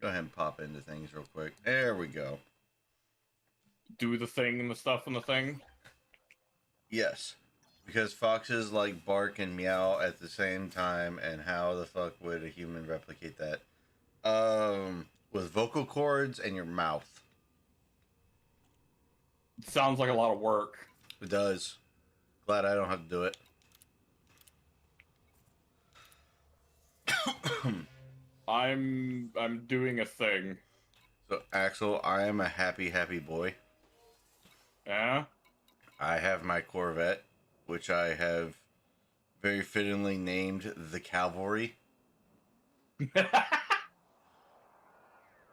Go ahead and pop into things real quick. There we go. Do the thing and the stuff and the thing? Yes. Because foxes like bark and meow at the same time, and how the fuck would a human replicate that? With vocal cords and your mouth. It sounds like a lot of work. It does. Glad I don't have to do it. I'm doing a thing. So, Axel, I am a happy boy. Yeah? I have my Corvette, which I have very fittingly named the Cavalry.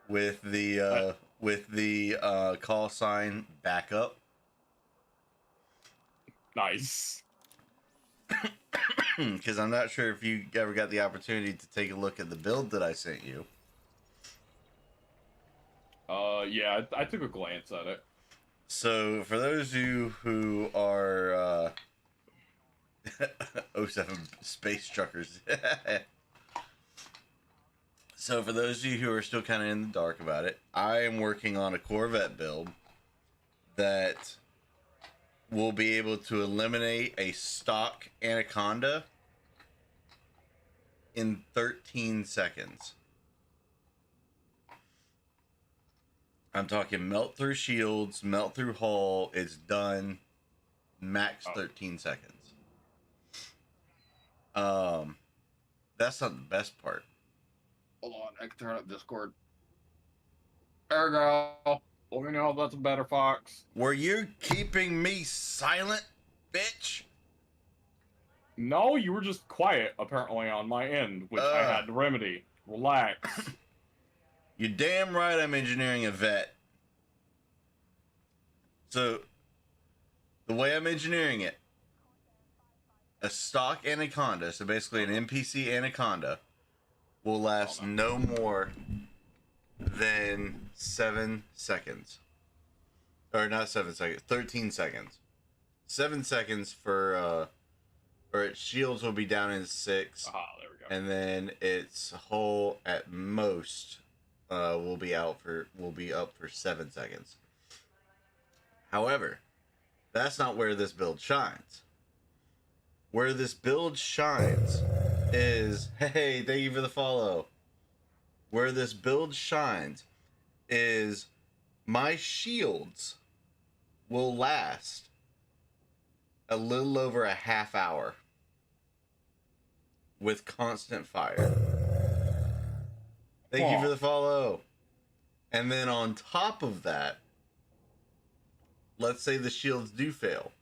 with the call sign backup. Nice. Because I'm not sure if you ever got the opportunity to take a look at the build that I sent you. Yeah, I took a glance at it. So, for those of you who are '07 space truckers, so for those of you who are still kind of in the dark about it, I am working on a Corvette build that will be able to eliminate a stock Anaconda in 13 seconds. I'm talking melt through shields, melt through hull. It's done. Max 13 seconds. That's not the best part. Hold on, I can turn up Discord. There we go. Let me know if that's a better fox. Were you keeping me silent, bitch? No, you were just quiet, apparently, on my end, which I had to remedy. Relax. You're damn right I'm engineering a vet. So, the way I'm engineering it, a stock Anaconda, so basically an NPC Anaconda, will last no more than 7 seconds. Or not 7 seconds, 13 seconds. 7 seconds for, or its shields will be down in 6. There we go. And then its hull at most will be up for 7 seconds. However, that's not where this build shines. Where this build shines is, hey, thank you for the follow. Where this build shines is my shields will last a little over a half hour with constant fire. Thank you for the follow. And then on top of that, let's say the shields do fail.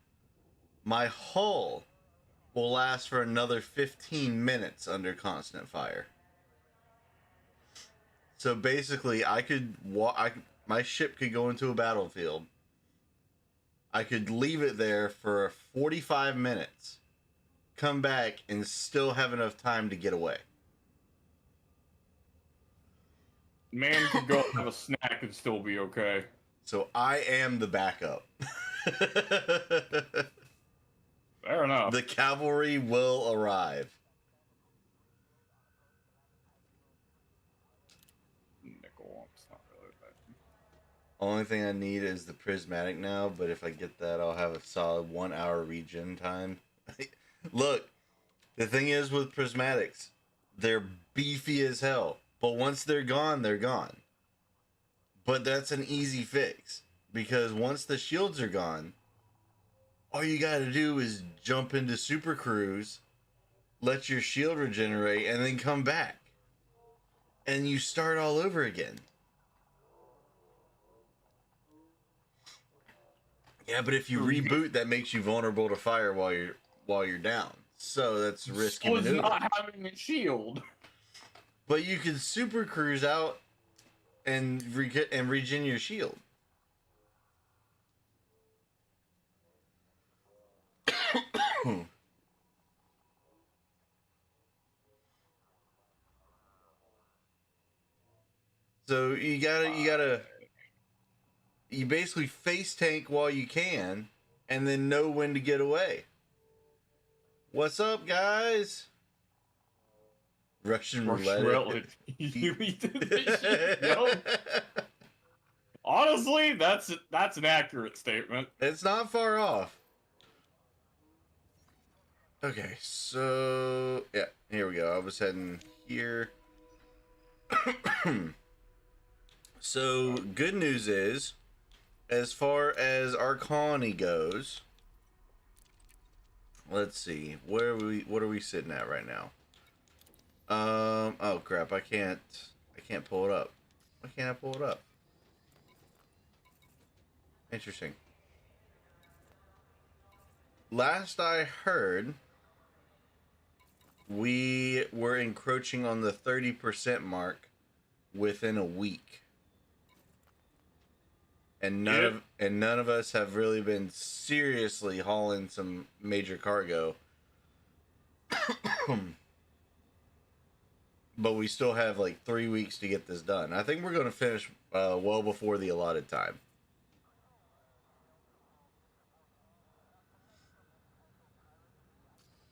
My hull will last for another 15 minutes under constant fire. So basically, my ship could go into a battlefield. I could leave it there for 45 minutes, come back, and still have enough time to get away. Man could go have a snack and still be okay. So I am the backup. Fair enough. The cavalry will arrive. Nickel, it's not really bad. Only thing I need is the prismatic now, but if I get that, I'll have a solid 1 hour regen time. Look, the thing is with prismatics, they're beefy as hell, but once they're gone, they're gone. But that's an easy fix, because once the shields are gone, all you gotta do is jump into super cruise, let your shield regenerate, and then come back. And you start all over again. Yeah, but if you reboot, that makes you vulnerable to fire while you're down. So that's risky maneuver. Not having a shield. But you can super cruise out and regen your shield. So you basically face tank while you can, and then know when to get away. What's up, guys? Russian roulette. You did this shit, yo. Honestly, that's an accurate statement. It's not far off. Okay, so yeah, here we go. I was heading here. So good news is, as far as our colony goes, let's see, what are we sitting at right now? Oh crap, I can't pull it up. Why can't I pull it up? Interesting. Last I heard, we were encroaching on the 30% mark within a week. And none of us have really been seriously hauling some major cargo. But we still have like 3 weeks to get this done. I think we're going to finish well before the allotted time.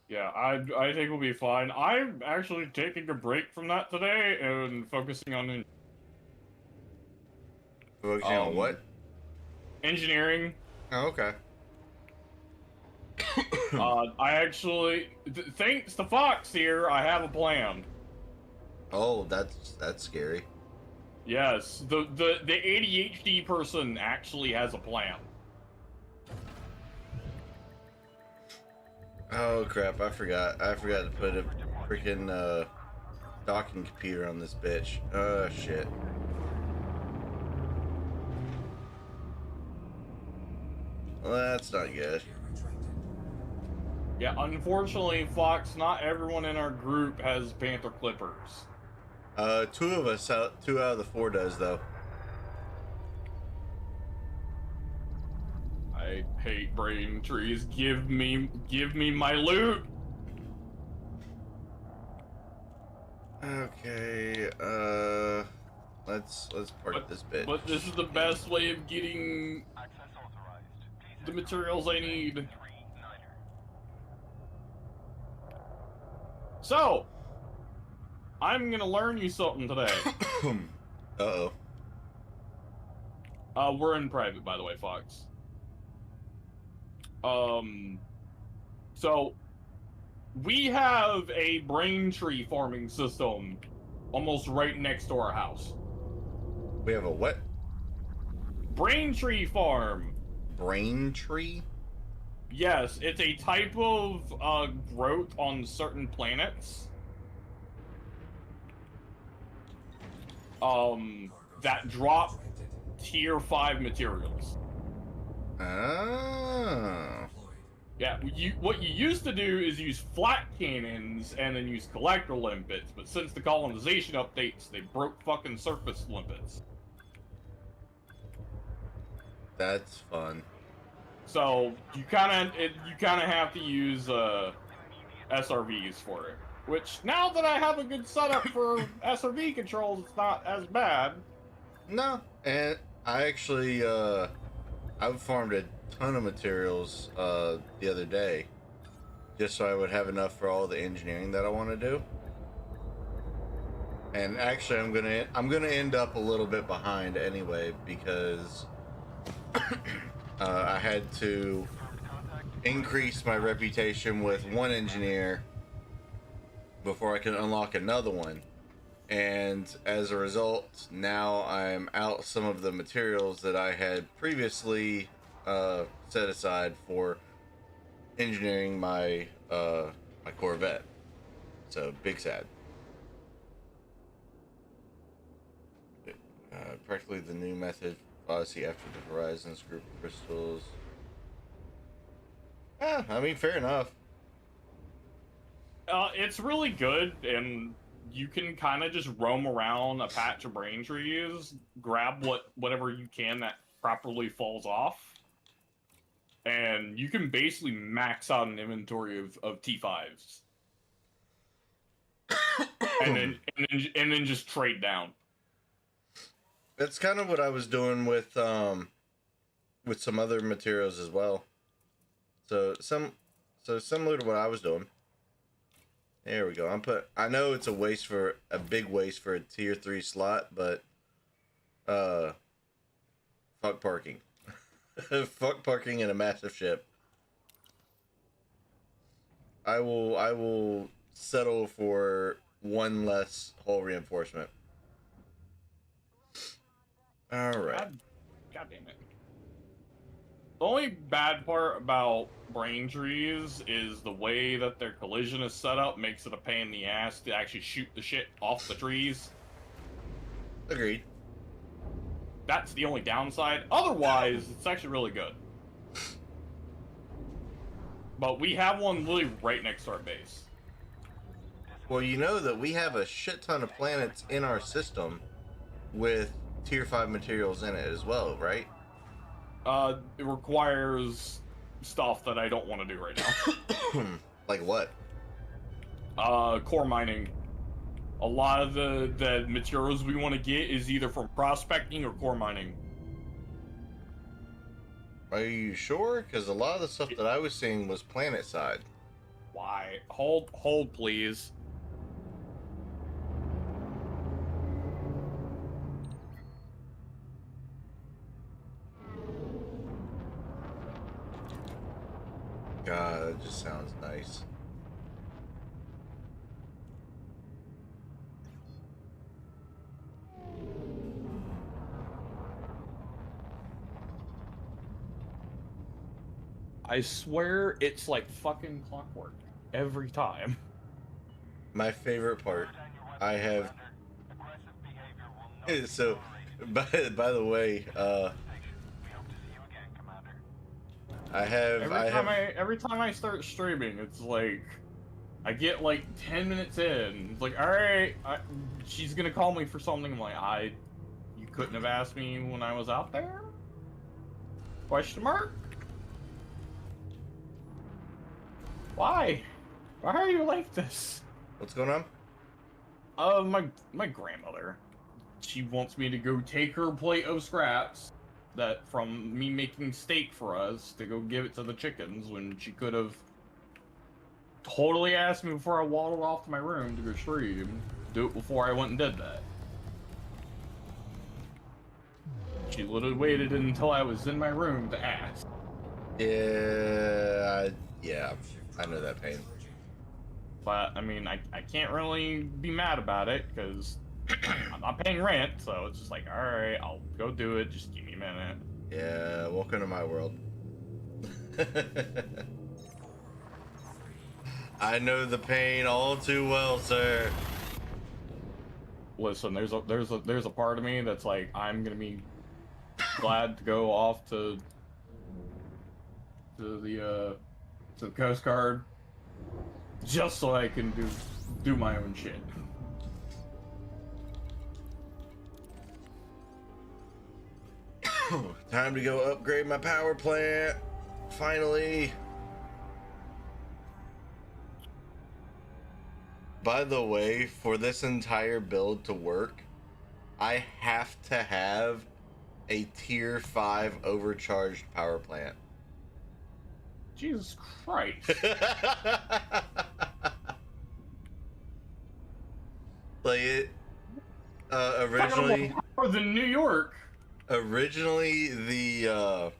Yeah, I think we'll be fine. I'm actually taking a break from that today and focusing on Focusing on what? Engineering. Oh, okay. I actually, thanks to Fox here, I have a plan. Oh, that's scary. Yes, the ADHD person actually has a plan. Oh crap! I forgot to put a freaking docking computer on this bitch. Oh shit. Well, that's not good. Yeah, unfortunately, Fox, not everyone in our group has Panther Clippers. Two out of the 4 does though. I hate brain trees. Give me my loot. Okay. Let's park this bitch. But this is the best way of getting the materials I need. So, I'm gonna learn you something today. Uh-oh. We're in private, by the way, Fox. So, we have a brain tree farming system almost right next to our house. We have a what? Brain tree farm. brain tree? Yes, it's a type of growth on certain planets. That drop tier 5 materials. Oh. Yeah, what you used to do is use flat cannons and then use collector limpets, but since the colonization updates, they broke fucking surface limpets. That's fun. So you kind of have to use SRVs for it. Which now that I have a good setup for SRV controls, it's not as bad. No, and I actually I've farmed a ton of materials the other day, just so I would have enough for all the engineering that I want to do. And actually, I'm gonna end up a little bit behind anyway because I had to increase my reputation with one engineer before I can unlock another one. And as a result, now I'm out some of the materials that I had previously set aside for engineering my my Corvette. So big sad. Practically the new method Odyssey after the Horizons group of crystals. I mean, fair enough. It's really good, and you can kind of just roam around a patch of brain trees, grab whatever you can that properly falls off, and you can basically max out an inventory of T5s, and then just trade down. That's kind of what I was doing with some other materials as well. So similar to what I was doing. There we go. I know it's a big waste for a tier 3 slot, but fuck parking. Fuck parking in a massive ship. I will settle for one less hull reinforcement. All right. God damn it. The only bad part about brain trees is the way that their collision is set up makes it a pain in the ass to actually shoot the shit off the trees. Agreed. That's the only downside. Otherwise, it's actually really good. But we have one literally right next to our base. Well, you know that we have a shit ton of planets in our system with tier 5 materials in it as well, right? It requires stuff that I don't want to do right now. Like what? Core mining. A lot of the materials we want to get is either from prospecting or core mining. Are you sure? Because a lot of the stuff that I was seeing was planet side. Why? Hold, please. God, that just sounds nice. I swear it's like fucking clockwork every time. My favorite part, I have. So, by the way, Every time I start streaming, it's like I get like 10 minutes in. It's like, all right, she's gonna call me for something. I'm like, you couldn't have asked me when I was out there? Question mark? Why? Why are you like this? What's going on? My grandmother. She wants me to go take her plate of scraps that from me making steak for us to go give it to the chickens when she could have totally asked me before I waddled off to my room to go stream. Do it before I went and did that. She literally waited until I was in my room to ask. Yeah, I know that pain. But, I mean, I can't really be mad about it, because I'm not paying rent, so it's just like, alright, I'll go do it, just give me a minute. Yeah, welcome to my world. I know the pain all too well, sir. Listen, there's a part of me that's like, I'm gonna be glad to go off to the Coast Guard just so I can do my own shit. Time to go upgrade my power plant. Finally. By the way, for this entire build to work, I have to have a tier 5 overcharged power plant. Jesus Christ. Like it originally More than New York. originally the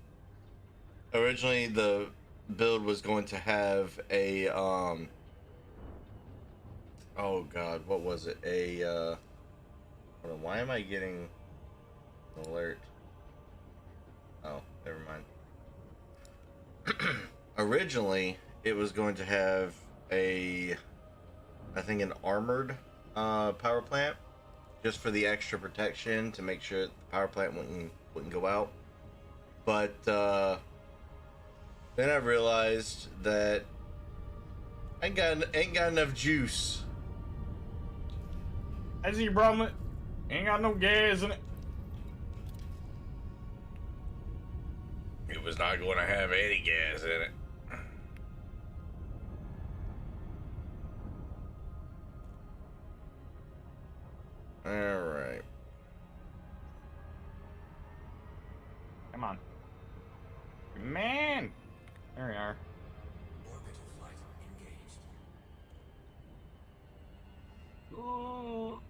build was going to have a oh god, what was it? Hold on, why am I getting an alert? Oh, never mind. Originally, it was going to have I think an armored power plant, just for the extra protection to make sure the power plant wouldn't go out. But then I realized that I ain't got enough juice. I see your problem. Ain't got no gas in it. It was not going to have any gas in it. All right. Come on. Man! There we are. Orbital flight engaged. Ooh.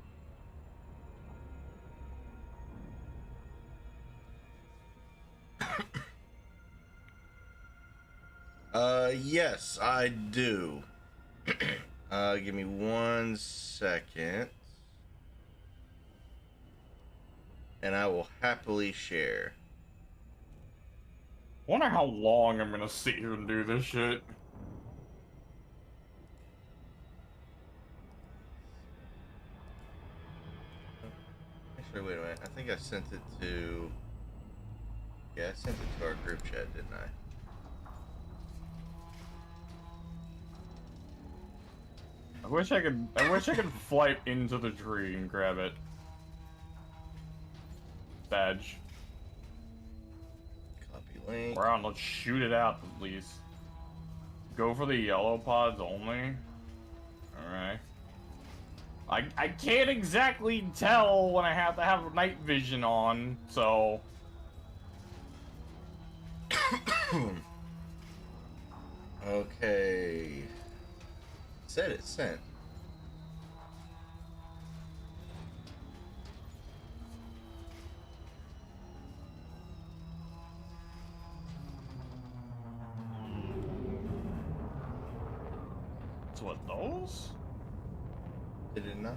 Yes, I do. Give me 1 second. And I will happily share. Wonder how long I'm gonna sit here and do this shit. Actually, wait a minute. I think I sent it to... Yeah, I sent it to our group chat, didn't I? I wish I could fly into the tree and grab it. Badge. Copy link. We're on, let's shoot it out at least. Go for the yellow pods only. Alright. I can't exactly tell when I have to have night vision on, so... Okay. Said it sent. So what, those? Did it not?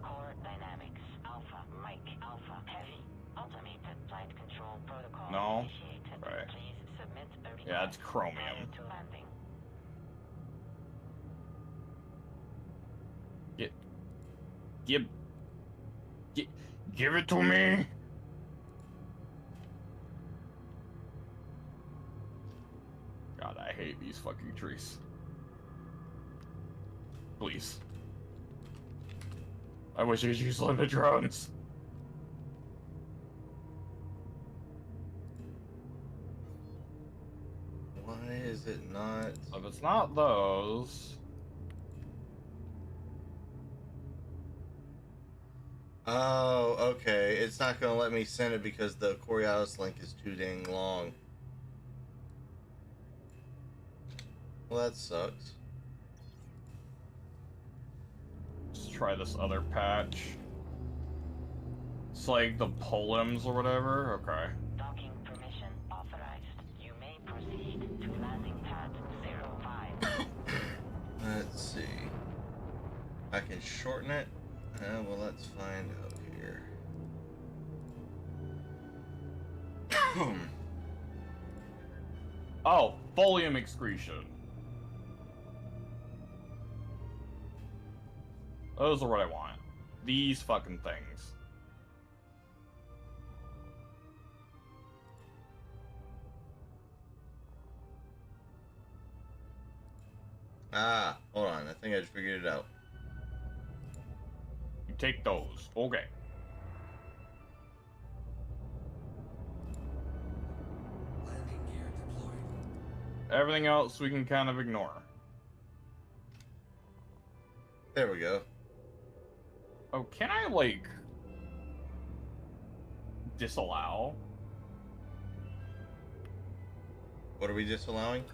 Core dynamics, Alpha, Mike, Alpha, Heavy, automated flight control protocol No. initiated. Right. Please submit a request Yeah, it's chromium. prior to landing. Give it to me! God, I hate these fucking trees. Please. I wish I could use limited drones. Why is it not? If it's not those... Oh, okay. It's not gonna let me send it because the Coriolis link is too dang long. Well, that sucks. Just try this other patch. It's like the polems or whatever? Okay. Docking permission authorized. You may proceed to landing pad 05. Let's see. I can shorten it. Well, let's find out here. Oh, folium excretion. Those are what I want. These fucking things. Ah, hold on. I think I just figured it out. You take those. Okay. Landing gear deployed. Everything else we can kind of ignore. There we go. Oh, can I, like, disallow? What are we disallowing?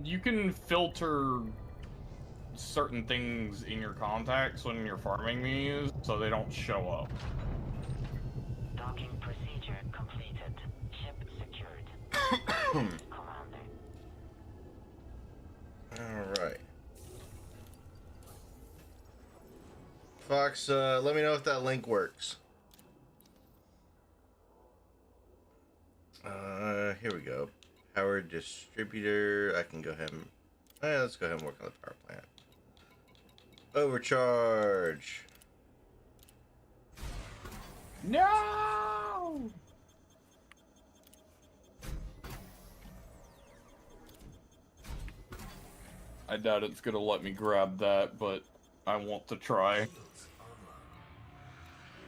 You can filter certain things in your contacts when you're farming these, so they don't show up. Docking procedure completed. Ship secured. Commander. Alright. Fox, let me know if that link works. Here we go. Power distributor. I can go ahead and... let's go ahead and work on the power plant. Overcharge. No! I doubt it's gonna let me grab that, but I want to try. Shields online.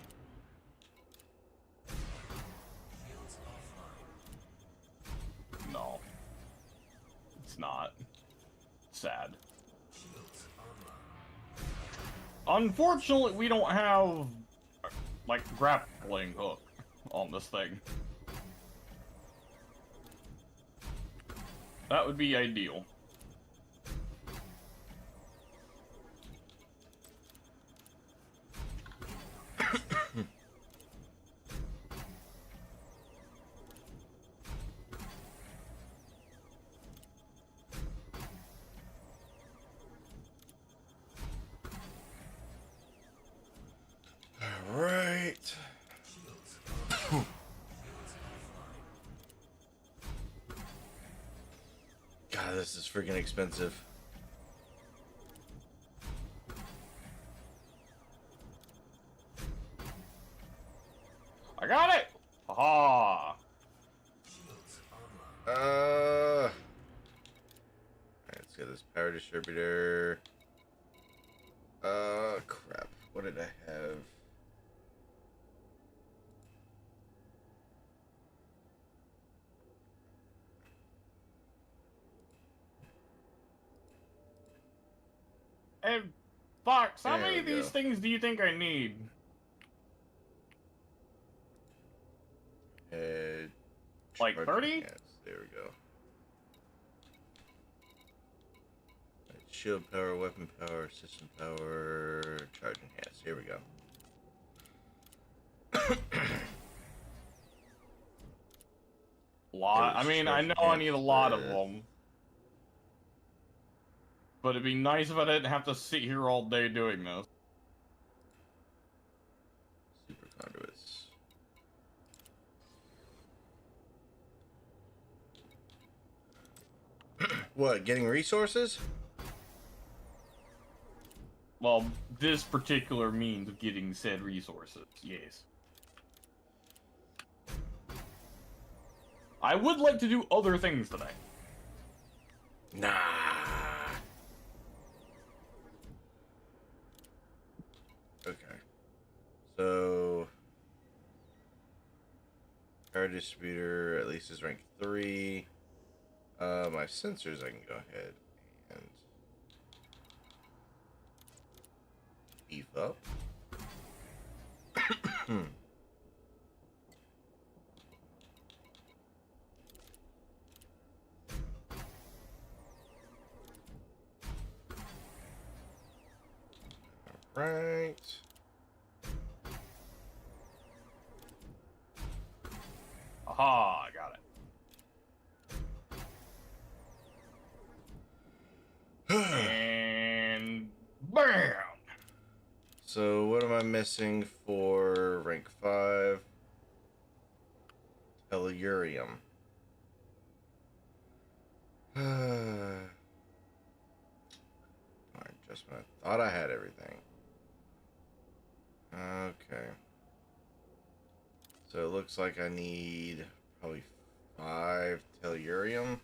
Shields offline. No. It's not. Sad. Shields online. Unfortunately, we don't have, like, grappling hook on this thing. That would be ideal. Alright. Shields online. Shields offline. God, this is freaking expensive. I got it! Aha! Shields online. Alright, let's get this power distributor. Crap. What did I have? Hey, Fox, how There many we of these go. things do you think I need? Like Charging 30? hats. There we go. Shield power, weapon power, system power, charging hats. Here we go. Lot. I mean, I know I need a lot of them. But it'd be nice if I didn't have to sit here all day doing this. Super conduits. What, getting resources? Well, this particular means of getting said resources, yes. I would like to do other things today. Nah. Okay. So, power distributor at least is rank 3. My sensors I can go ahead and beef up. Right. Aha, I got it. And bam! So what am I missing for rank 5? tellurium. Alright, just when I thought I had everything. Okay. So it looks like I need probably 5 tellurium.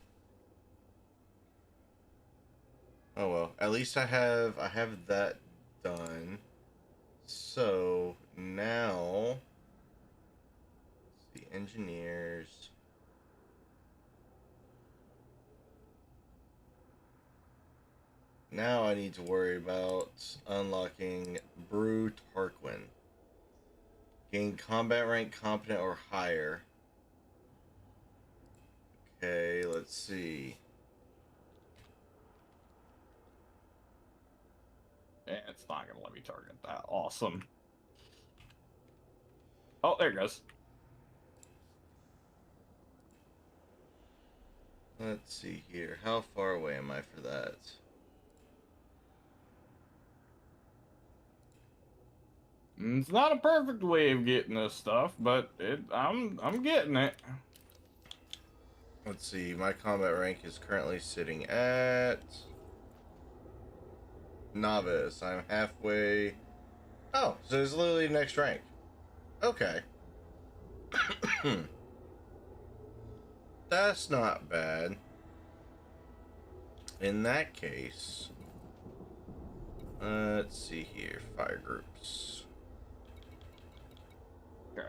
Oh well, at least I have that done. So now the engineers. Now I need to worry about unlocking Brew Tarquin. Gain combat rank competent or higher. Okay, let's see. It's not gonna let me target that. Awesome. Oh, there it goes. Let's see here. How far away am I for that? It's not a perfect way of getting this stuff, but I'm getting it. Let's see. My combat rank is currently sitting at novice. I'm halfway. Oh, so it's literally next rank. Okay. That's not bad. In that case, let's see here. Fire groups. Okay.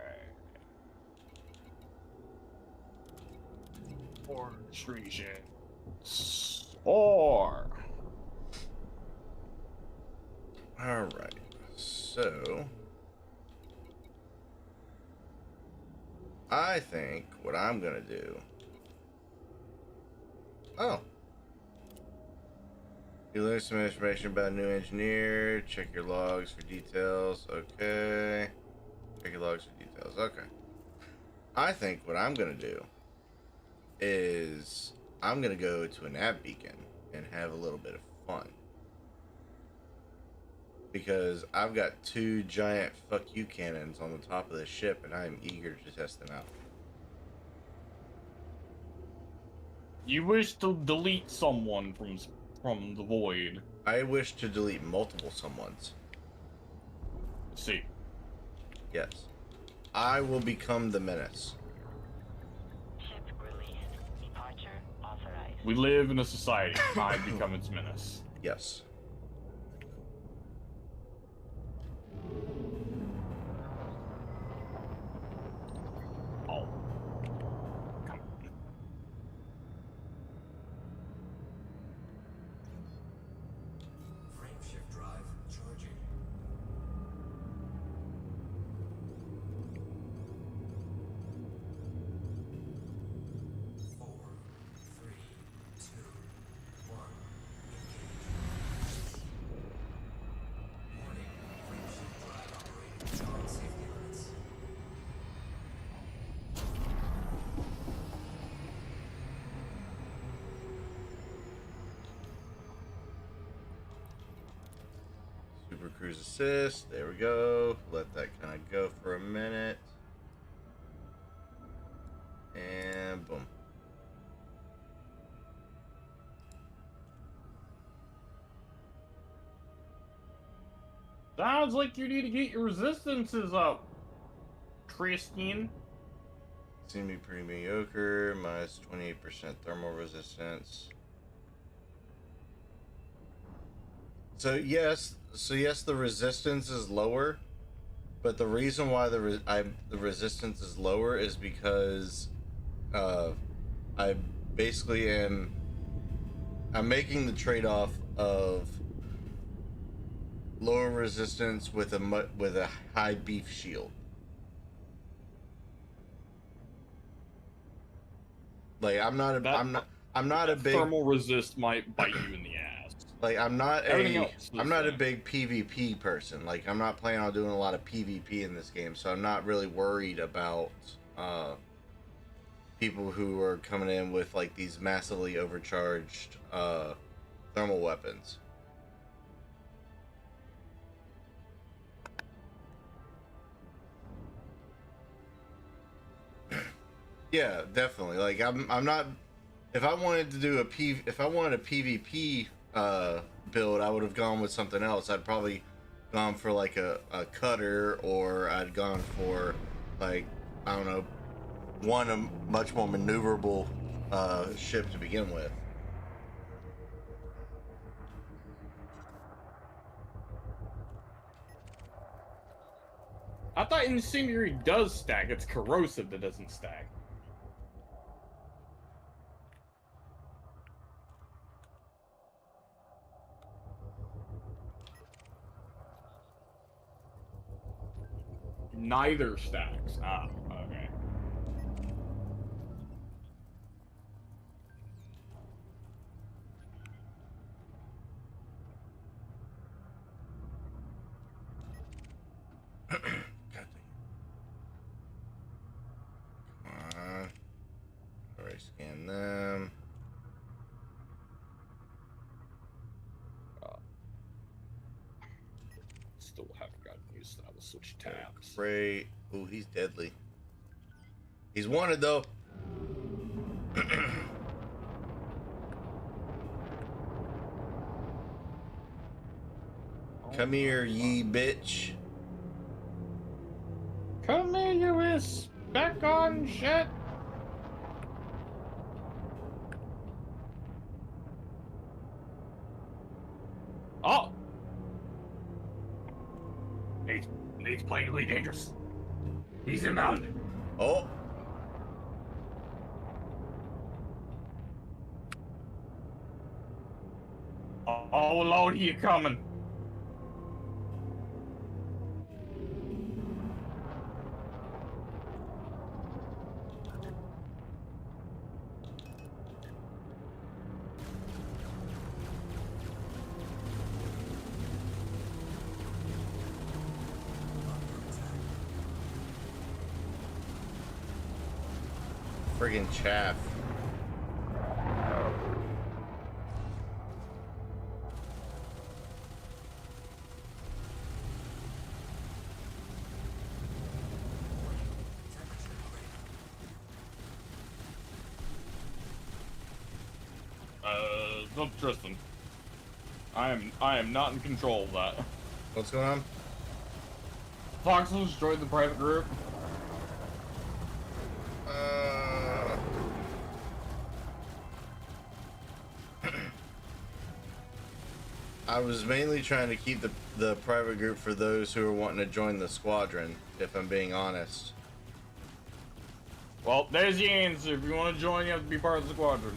Orchestration. Or Alright. So, I think what I'm going to do. Oh. You learn some information about a new engineer. Check your logs for details. Okay. Check your logs for details. Okay. I think what I'm going to do is I'm going to go to a nav beacon and have a little bit of fun. Because I've got 2 giant fuck you cannons on the top of the ship and I'm eager to test them out. you wish to delete someone from the void. I wish to delete multiple someones. Let's see. Yes. I will become the menace. Ship released. Departure authorized. We live in a society. I become its menace. Yes. Oh. Come on. Frameshift drive charging. 4, 3, 2, 1. Engage. Warning. Frameshift drive operating beyond safety limits. Super Cruise Assist. There we go. Let that kind of go for a minute. And boom. Sounds like you need to get your resistances up, Christine. Seem to be pretty mediocre. Minus 28% thermal resistance. So yes, the resistance is lower, but the reason why the resistance is lower is because I basically I'm making the trade-off of lower resistance with a high beef shield. Like I'm not a big Thermal resist might bite you in the ass. like I'm not Everything a else is I'm not a the big PvP person. Like I'm not planning on doing a lot of PvP in this game, so I'm not really worried about people who are coming in with like these massively overcharged thermal weapons. Yeah, definitely. Like I'm not. If I wanted to do if I wanted a PvP build, I would have gone with something else. I'd probably gone for like a cutter, or I'd gone for like, I don't know, a much more maneuverable ship to begin with. I thought incendiary does stack. It's corrosive that doesn't stack. Neither stacks. Ah, okay. God dang it. Come on. Already scan them. Still haven't gotten used to how to switch tabs. Great. Ooh, he's deadly. He's wanted though. Come here, ye bitch. Come here, you is back on shit. Oh! He's blatantly dangerous. He's inbound. Oh. Oh, Lord, he coming. Friggin' chaff. Don't trust him. I am not in control of that. What's going on? Foxels joined the private group. I was mainly trying to keep the private group for those who are wanting to join the squadron, if I'm being honest. Well, there's the answer. If you want to join, you have to be part of the squadron.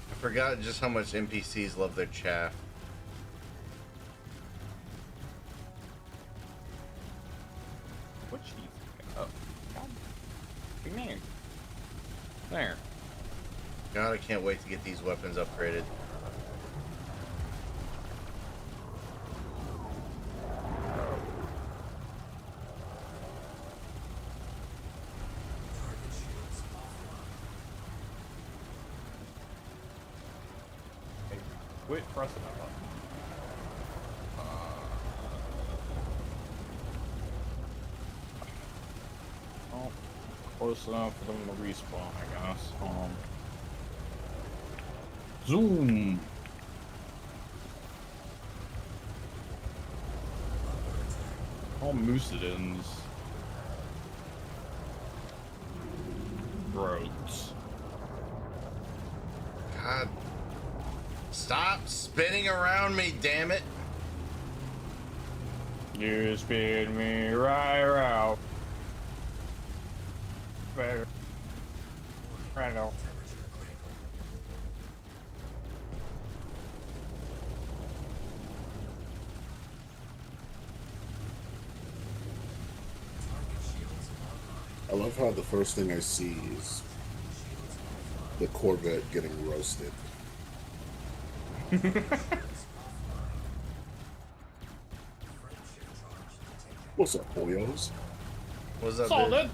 I forgot just how much NPCs love their chaff. What cheese? Oh, God. Big man. There. God, I can't wait to get these weapons upgraded. Quit pressing that button. Oh, close enough for them to respawn, I guess. Zoom. All Moosidins. Roads. God. Stop spinning around me, damn it. You spin me right around. Better. Right now. I love how the first thing I see is the Corvette getting roasted. What's up, boyos? What's up, It's all dude? dead.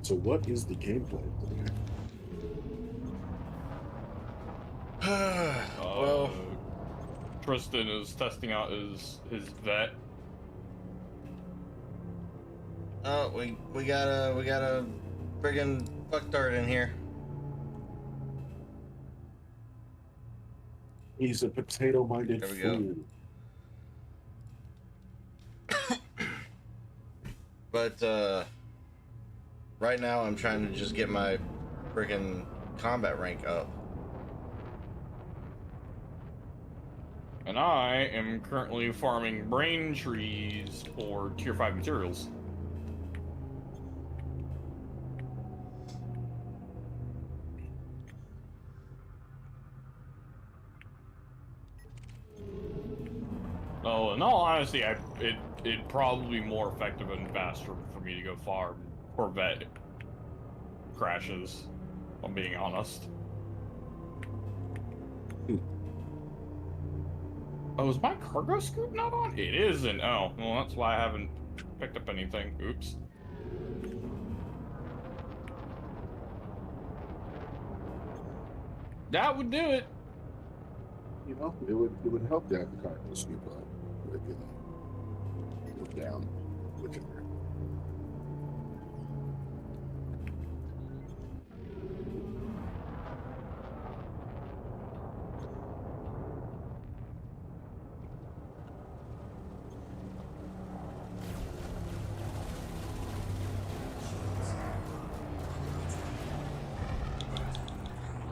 So what is the gameplay today? Well, Tristan is testing out his vet. we got a friggin' fucktard in here. He's a potato-minded There we go. fool. But right now I'm trying to just get my friggin' combat rank up. And I am currently farming brain trees for tier 5 materials. Oh, in all honesty, it'd probably be more effective and faster for me to go farm Corvette crashes, if I'm being honest. Oh, is my cargo scoop not on? It isn't. Oh, well, that's why I haven't picked up anything. Oops. That would do it. You know, it would help to have the car to scoop up, like, you know, look down, whichever.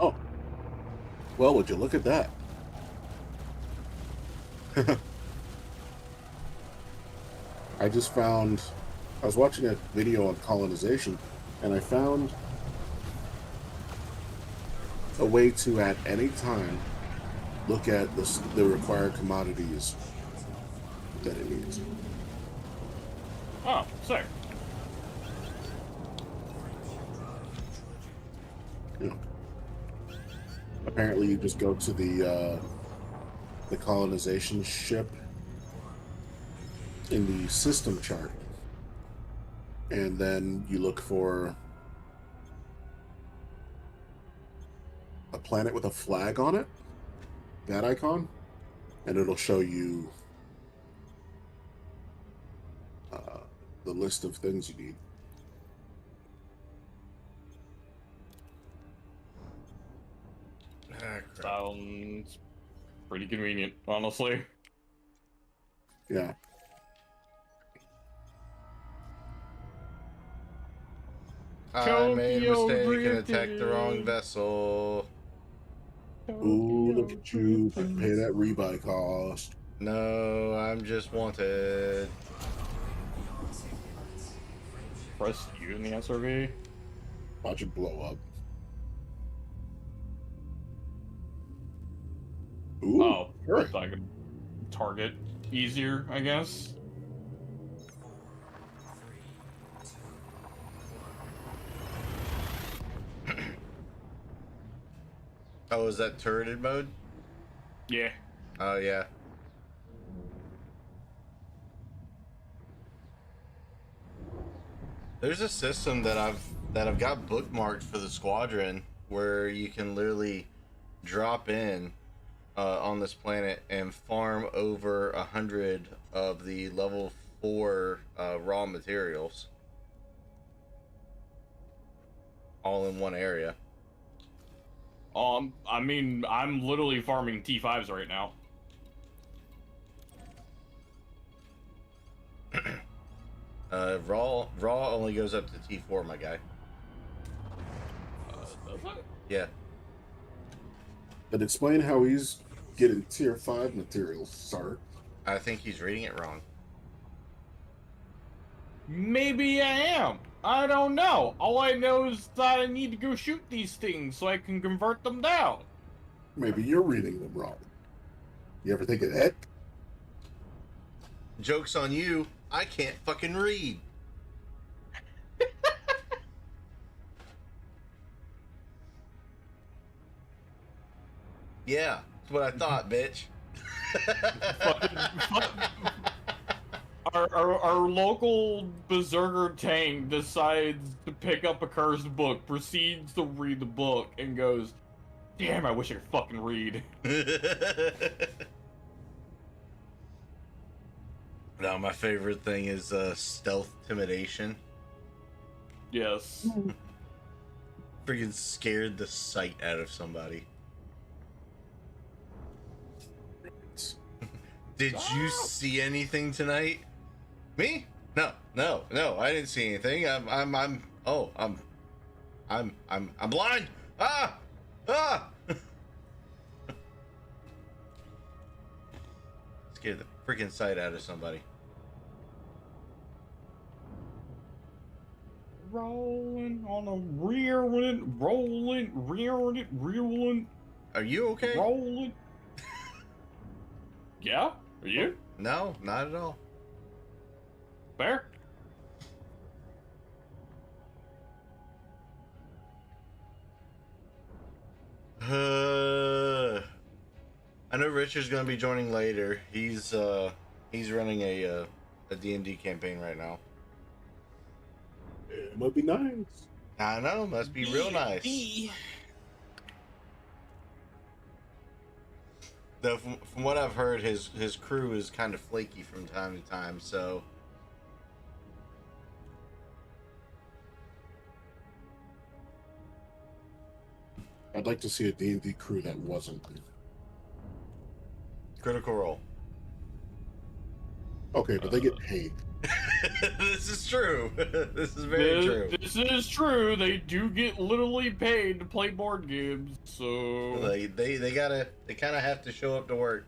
Oh, well, would you look at that? I just found, I was watching a video on colonization, and I found a way to, at any time, look at the required commodities that it needs. Oh, sick. Yeah. Apparently, you just go to the colonization ship in the system chart, and then you look for a planet with a flag on it, that icon, and it'll show you the list of things you need. Ah, crap. Sounds pretty convenient, honestly. Yeah. I made a Tokyo mistake and attacked the drifting. wrong vessel. Ooh, look at you. Pay that rebuy cost. No, I'm just wanted. Press U in the SRV. Watch it blow up. Ooh. Oh, Sure. so I could target easier, I guess. Oh, is that turreted mode? Yeah. Oh yeah. There's a system that I've got bookmarked for the squadron where you can literally drop in on this planet and farm over 100 of the level 4 raw materials all in one area. I mean, I'm literally farming T5s right now. Raw only goes up to T4, my guy. Does it? Yeah. But explain how he's getting tier 5 materials, sir. I think he's reading it wrong. Maybe I am. I don't know. All I know is that I need to go shoot these things so I can convert them down. Maybe you're reading them wrong. You ever think of that? Joke's on you. I can't fucking read. Yeah, That's what I thought, bitch. Our local berserker tank decides to pick up a cursed book, proceeds to read the book, and goes, "Damn, I wish I could fucking read." No, my favorite thing is stealth intimidation. Yes. Freaking scared the sight out of somebody. Did you see anything tonight? Me? No, I didn't see anything. I'm blind. Ah! Scared the freaking sight out of somebody. Rolling on a rearing, rolling, rearing it, reeling, Are you okay? rolling. Yeah? Are you? No, not at all. Fair? I know Richard's gonna be joining later. He's running a D&D campaign right now. It might be nice. I know, must be real nice. Though from what I've heard, his crew is kind of flaky from time to time, so I'd like to see a D&D crew that wasn't. Critical Role. Okay, but they get paid. This is true. This is very true. This is true. They do get literally paid to play board games, so They kind of have to show up to work.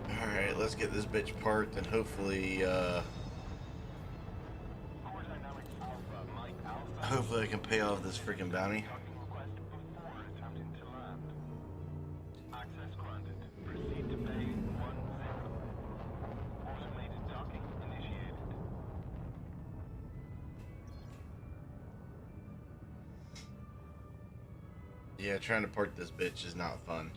All right, let's get this bitch parked and hopefully hopefully I can pay off this freaking bounty. Yeah, trying to park this bitch is not fun.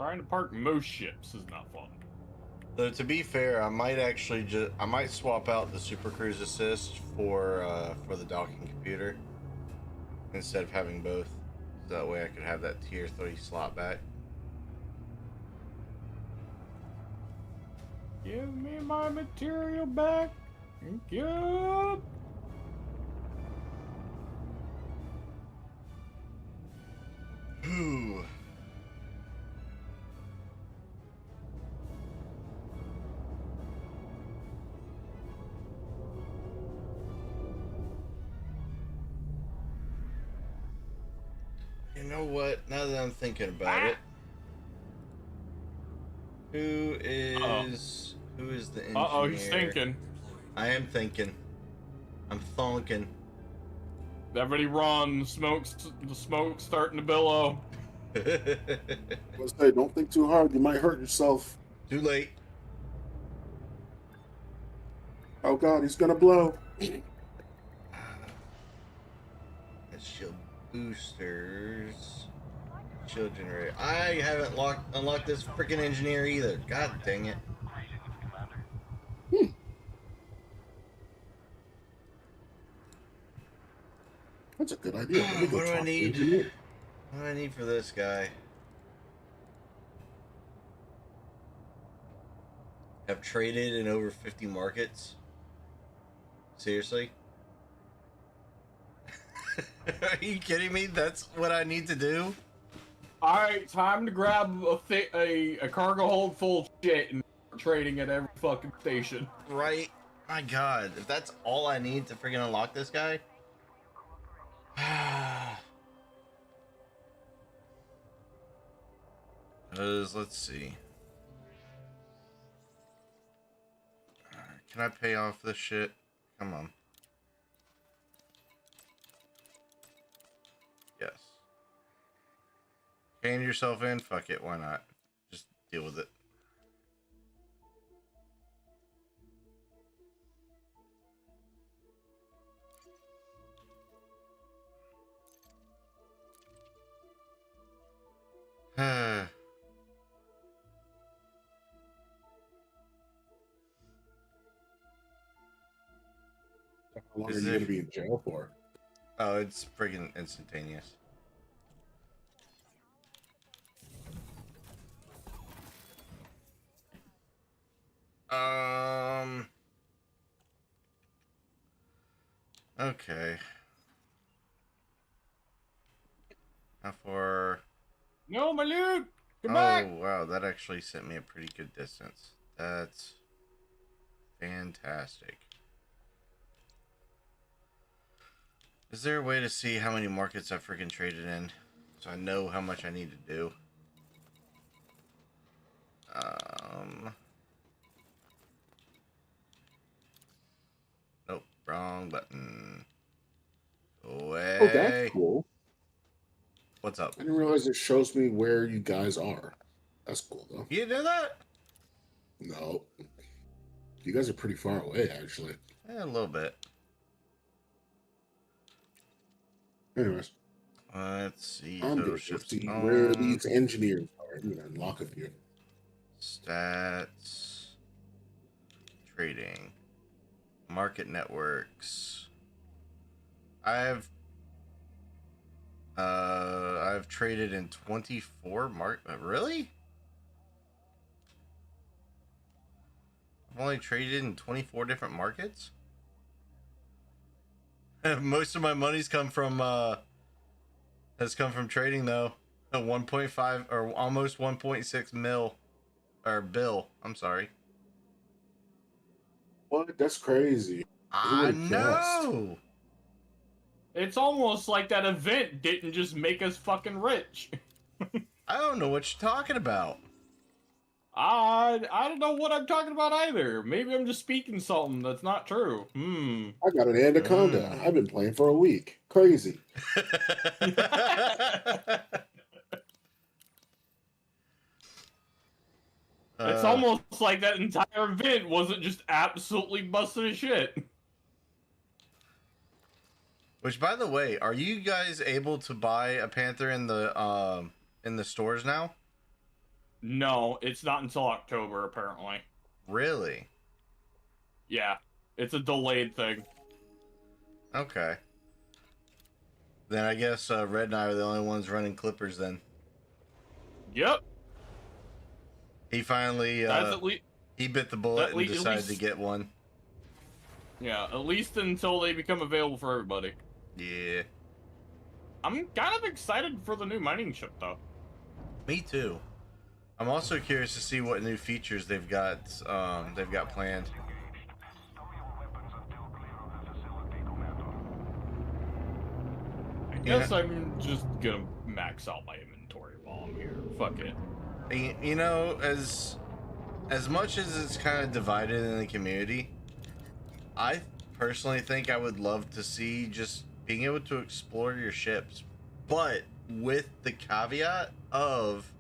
trying to park most ships is not fun. Though to be fair, I might actually I might swap out the Super Cruise Assist for the docking computer instead of having both. So that way I could have that tier 3 slot back. Give me my material back. Thank you. Whew. You know what? Now that I'm thinking about it, who is the engineer? Uh-oh, he's thinking. I am thinking. I'm thonking. Everybody run. The smoke's starting to billow. Let's say, don't think too hard. You might hurt yourself. Too late. Oh God, he's gonna blow. Let's shield boosters. Shield generator. I haven't unlocked this freaking engineer either. God dang it. That's a good idea. Let me go What do I talk to the need? engineer. What do I need for this guy? Have traded in over 50 markets? Seriously? Are you kidding me? That's what I need to do? Alright, time to grab a cargo hold full of shit and start trading at every fucking station. Right? My God, if that's all I need to freaking unlock this guy? Let's see. Can I pay off this shit? Come on. Yes. Paying yourself in? Fuck it, why not? Just deal with it. How long are Is you there? going to be in jail for? Oh, it's freaking instantaneous. Um. Okay. How far? No, my loot! Come Oh, back! wow. That actually sent me a pretty good distance. That's fantastic. Is there a way to see how many markets I've freaking traded in? So I know how much I need to do. Nope. Wrong button. Oh, that's Away. cool. What's up? I didn't realize it shows me where you guys are. That's cool, though. You do that? No. You guys are pretty far away, actually. A little bit. Anyways, Let's see. I'm Total going to go ships see where owned. these engineers are. I'm going to unlock a few. Stats. Trading. Market networks. I've traded in 24 really? I've only traded in 24 different markets? Most of my money's come from has come from trading though. A 1.5 or almost 1.6 mil or bill. I'm sorry. What? That's crazy. Who I would have guessed? know. It's almost like that event didn't just make us fucking rich. I don't know what you're talking about. I don't know what I'm talking about either. Maybe I'm just speaking something that's not true. I got an anaconda. I've been playing for a week. Crazy. It's almost like that entire event wasn't just absolutely busted as shit. Which, by the way, are you guys able to buy a panther in the stores now? No, it's not until October, apparently. Really? Yeah, it's a delayed thing. Okay. Then I guess Red and I are the only ones running clippers. Then Yep. he finally That's at least. he bit the bullet and at decided least- to get one. Yeah, at least until they become available for everybody. Yeah. I'm kind of excited for the new mining ship, though. Me too. I'm also curious to see what new features they've got planned. I guess I'm just gonna max out my inventory while I'm here. Fuck it. You know, as much as it's kind of divided in the community, I personally think I would love to see just being able to explore your ships, but with the caveat of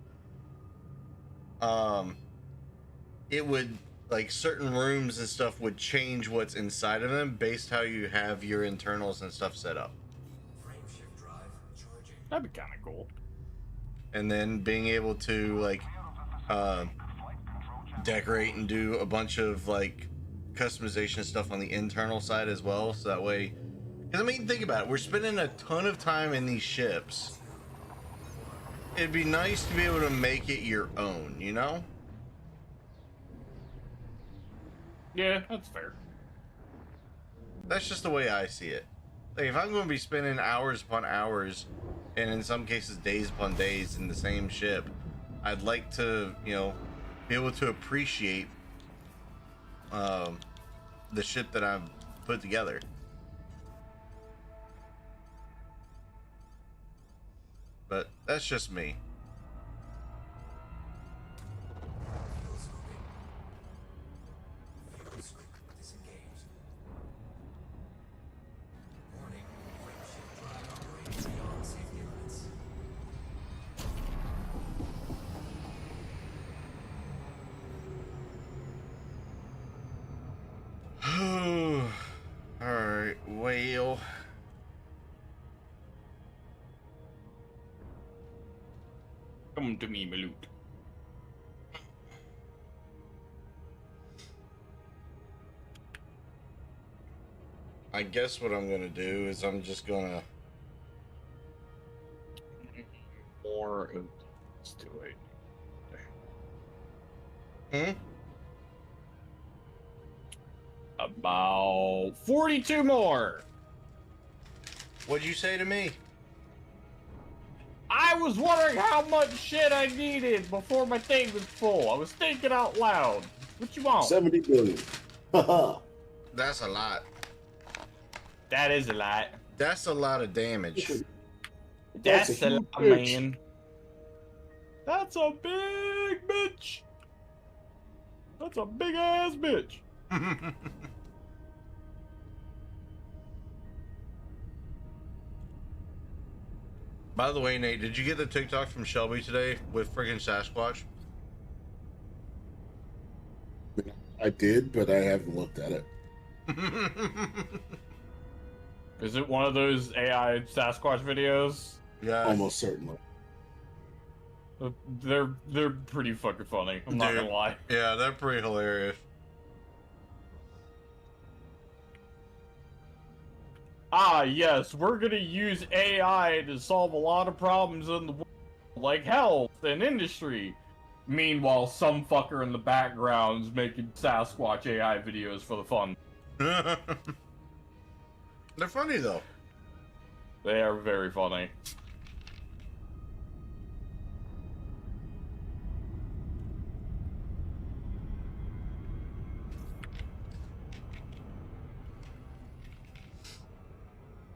it would, like, certain rooms and stuff would change what's inside of them based how you have your internals and stuff set up. Frameshift drive charging. That'd be kind of cool. And then being able to, like, decorate and do a bunch of, like, customization stuff on the internal side as well, so that way, because I mean, think about it, we're spending a ton of time in these ships. It'd be nice to be able to make it your own, you know? Yeah, that's fair. That's just the way I see it. Like, if I'm going to be spending hours upon hours, and in some cases days upon days in the same ship, I'd like to, you know, be able to appreciate the ship that I've put together. But that's just me. Fuel scooping. Fuel scoop disengaged. Warning. Frameshift drive operating beyond safety limits. Alright, well. Come to me, Maloot. I guess what I'm gonna do is I'm just gonna. More of let's do it. Hmm? About 42 more. What'd you say to me? I was wondering how much shit I needed before my thing was full. I was thinking out loud. What you want? 70 billion. Haha. That's a lot. That is a lot. That's a lot of damage. That's That's a a huge lot, bitch. man. That's a big bitch. That's a big ass bitch. By the way, Nate, did you get the TikTok from Shelby today with friggin' Sasquatch? I did, but I haven't looked at it. Is it one of those AI Sasquatch videos? Yeah. Almost certainly. They're pretty fucking funny. I'm not gonna lie. Yeah, they're pretty hilarious. Ah, yes, we're gonna use AI to solve a lot of problems in the world, like health and industry. Meanwhile, some fucker in the background's making Sasquatch AI videos for the fun. They're funny though. They are very funny.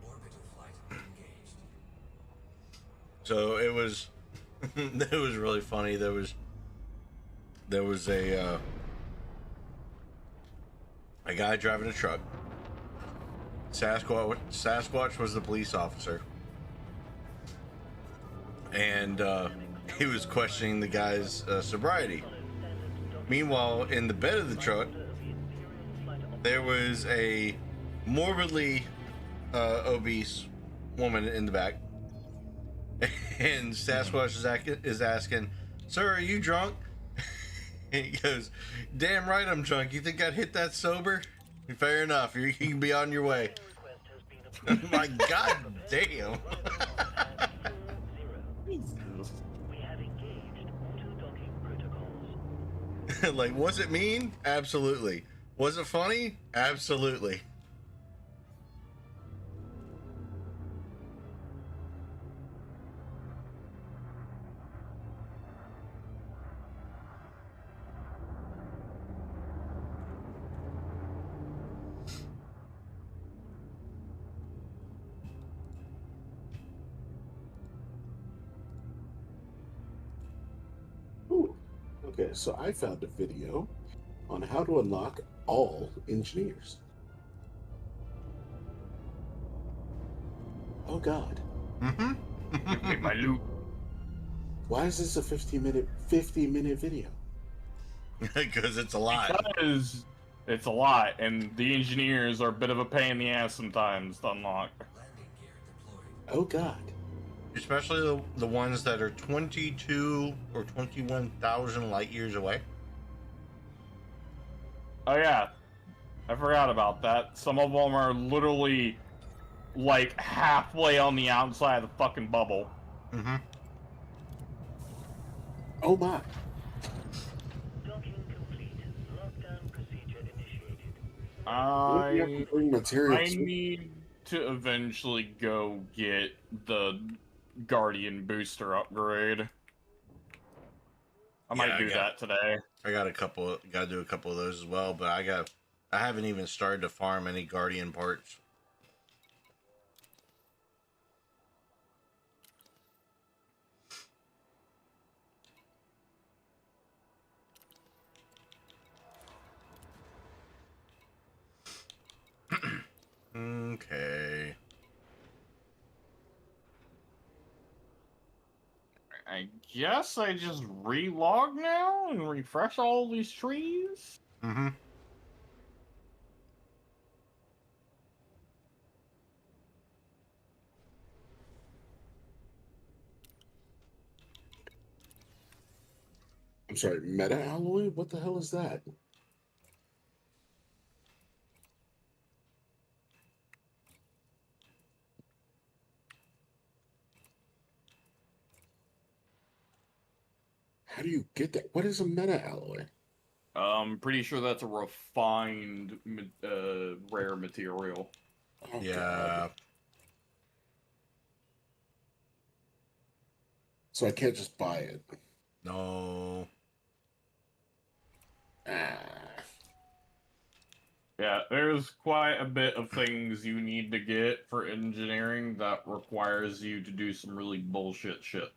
Orbital flight engaged. So it was, it was really funny. There was a guy driving a truck. Sasquatch was the police officer, and he was questioning the guy's sobriety. Meanwhile, in the bed of the truck, there was a morbidly obese woman in the back, and Sasquatch is asking, "Sir, are you drunk?" And he goes, "Damn right I'm drunk. You think I'd hit that sober? Fair enough. You can be on your way." My god damn. Like, was it mean? Absolutely. Was it funny? Absolutely. Ooh. Okay, so I found a video on how to unlock all engineers. Oh god. Mm-hmm. Give me my loot. Why is this a 50-minute video? Because it's a lot. Because it's a lot, and the engineers are a bit of a pain in the ass sometimes to unlock. Landing gear deployed. Oh god. Especially the ones that are 22 or 21,000 light years away. Oh yeah, I forgot about that. Some of them are literally like halfway on the outside of the fucking bubble. Mm-hmm. Oh my. Docking complete. Lockdown procedure initiated. What do you have to bring materials? I need to eventually go get the Guardian booster upgrade. I might do that today. I got to do a couple of those as well, but I haven't even started to farm any Guardian parts. Okay. I guess I just relog now and refresh all these trees? Mm-hmm. I'm sorry, meta alloy? What the hell is that? How do you get that? What is a meta alloy? I'm pretty sure that's a refined, rare material. Oh, Yeah. God. So I can't just buy it. No. Ah. Yeah, there's quite a bit of things you need to get for engineering that requires you to do some really bullshit shit.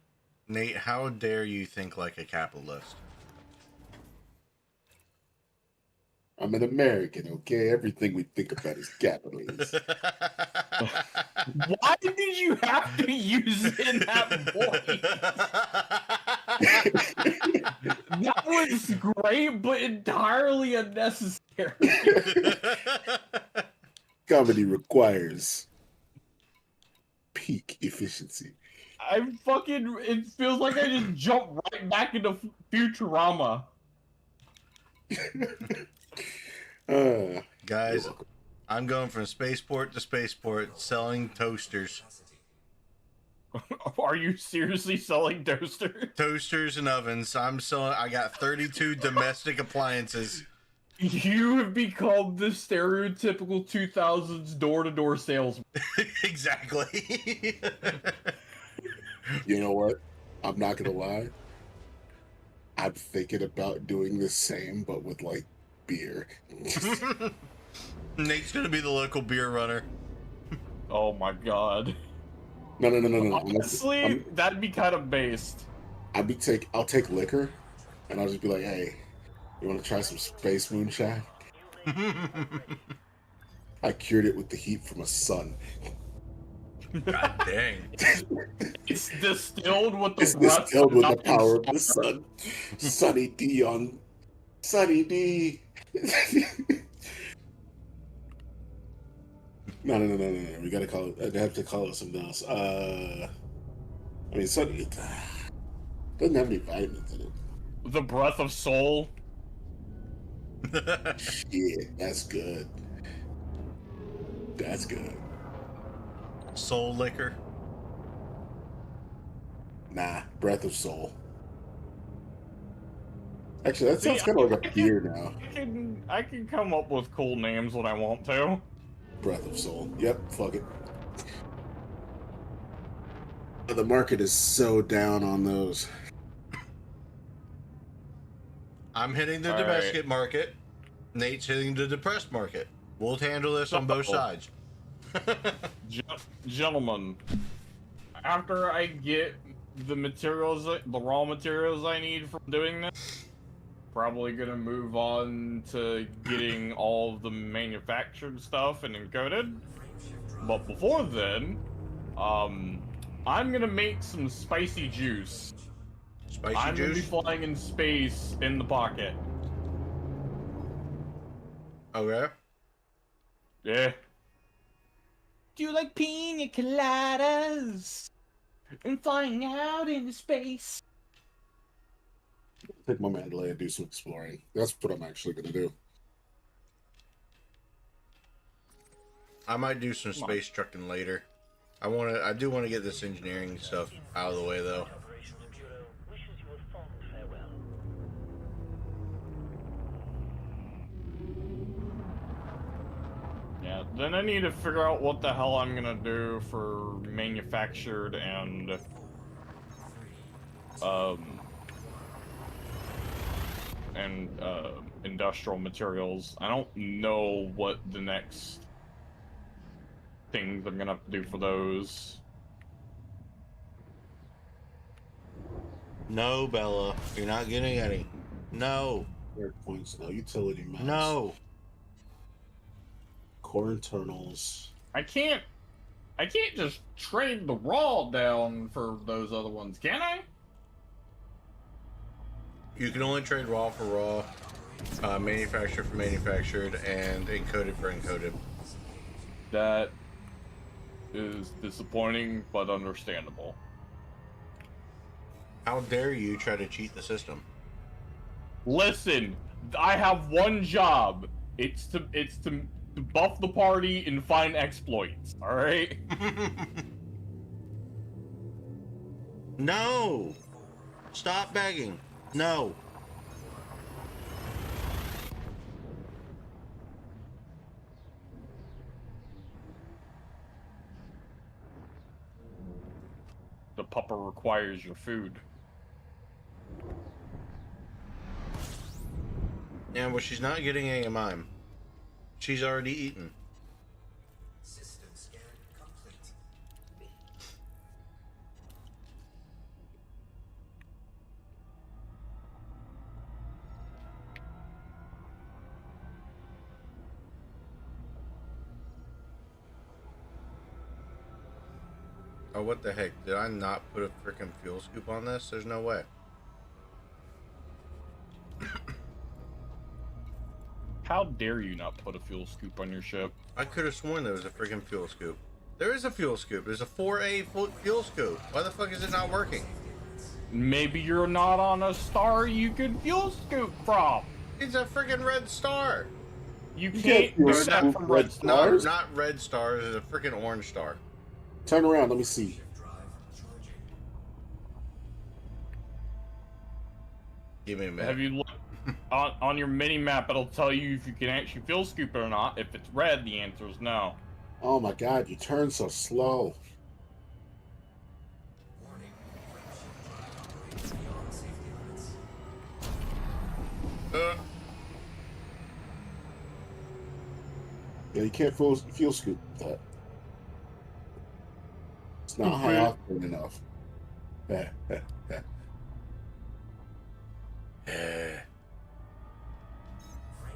Nate, how dare you think like a capitalist? I'm an American, okay? Everything we think about is capitalist. Why did you have to use it in that voice? That was great, but entirely unnecessary. Comedy requires peak efficiency. It feels like I just jumped right back into Futurama. You're Guys, welcome. I'm going from spaceport to spaceport selling toasters. Are you seriously selling toasters? Toasters and ovens. I got 32 domestic appliances. You have become the stereotypical 2000s door-to-door salesman. Exactly. You know what? I'm not gonna lie. I'm thinking about doing the same, but with like beer. Nate's gonna be the local beer runner. Oh my god. No. Honestly, that'd be kind of based. I'll take liquor, and I'll just be like, hey, you want to try some space moonshine? I cured it with the heat from a sun. God dang. It's distilled with the It's breath distilled with the nothing power of the smaller. sun. Sunny D on Sunny D. No. We gotta call it. I have to call it something else. I mean, Sunny doesn't have any vitamins in it. The breath of soul. Shit, that's good. That's good. Soul liquor. Nah, breath of soul. Actually, that See, sounds kind of like a beer now. I can come up with cool names when I want to. Breath of soul. Yep, fuck it. The market is so down on those. I'm hitting the All domestic market. Nate's hitting the depressed market. We'll handle this on both sides. Gentlemen, after I get the raw materials I need from doing this, probably gonna move on to getting all of the manufactured stuff and encoded. But before then, I'm gonna make some spicy juice. Spicy I'm gonna be juice? flying in space in the pocket. Okay. Yeah. Do you like pina coladas and flying out into space? Take my Mandalay and do some exploring. That's what I'm actually gonna do. I might do some space trucking later. I do want to get this engineering stuff out of the way though. Operational Bureau wishes you a fond farewell. Yeah, then I need to figure out what the hell I'm gonna do for manufactured and industrial materials. I don't know what the next things I'm gonna have to do for those. No, Bella, you're not getting any. No, Third points, no utility mounts. no. Core internals. I can't just trade the raw down for those other ones, can I? You can only trade raw for raw, manufactured for manufactured, and encoded for encoded. That is disappointing, but understandable. How dare you try to cheat the system? Listen, I have one job. It's to buff the party and find exploits. All right. No! Stop begging. No. The pupper requires your food. Yeah, well, she's not getting any of mine. She's already eaten. System scan complete. Oh, what the heck? Did I not put a freaking fuel scoop on this? There's no way. How dare you not put a fuel scoop on your ship? I could have sworn there was a freaking fuel scoop. There is a fuel scoop. There's a 4A fuel scoop. Why the fuck is it not working? Maybe you're not on a star you can fuel scoop from. It's a freaking red star. You can't can't fuel do scoop that from red red stars? stars. Not red stars. It's a freaking orange star. Turn around. Let me see. Shift drive charging. Give me a minute. Have you looked on your mini map? It'll tell you if you can actually fuel scoop it or not. If it's red, the answer is no. Oh my god, you turn so slow. Warning. Frame shift drive operates beyond safety limits. Yeah, you can't fuel scoop that. It's not high octane enough. Frame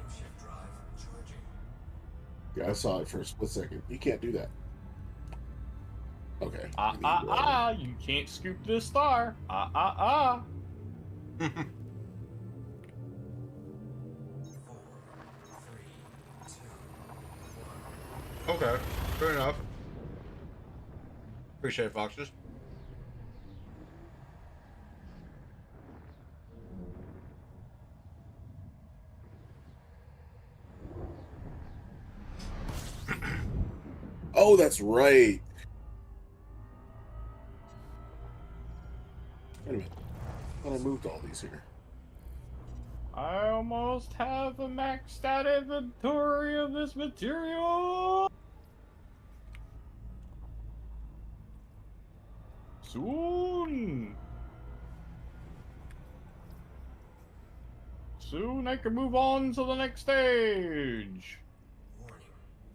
shift drive charging. Yeah, I saw it for a split second. You can't do that. Okay. You can't scoop this star. Ah. 4, 3, 2, 1. Okay, fair enough. Appreciate it, Foxes. Oh, that's right. Wait a minute. I thought I moved all these here. I almost have a maxed out inventory of this material. Soon I can move on to the next stage. Warning.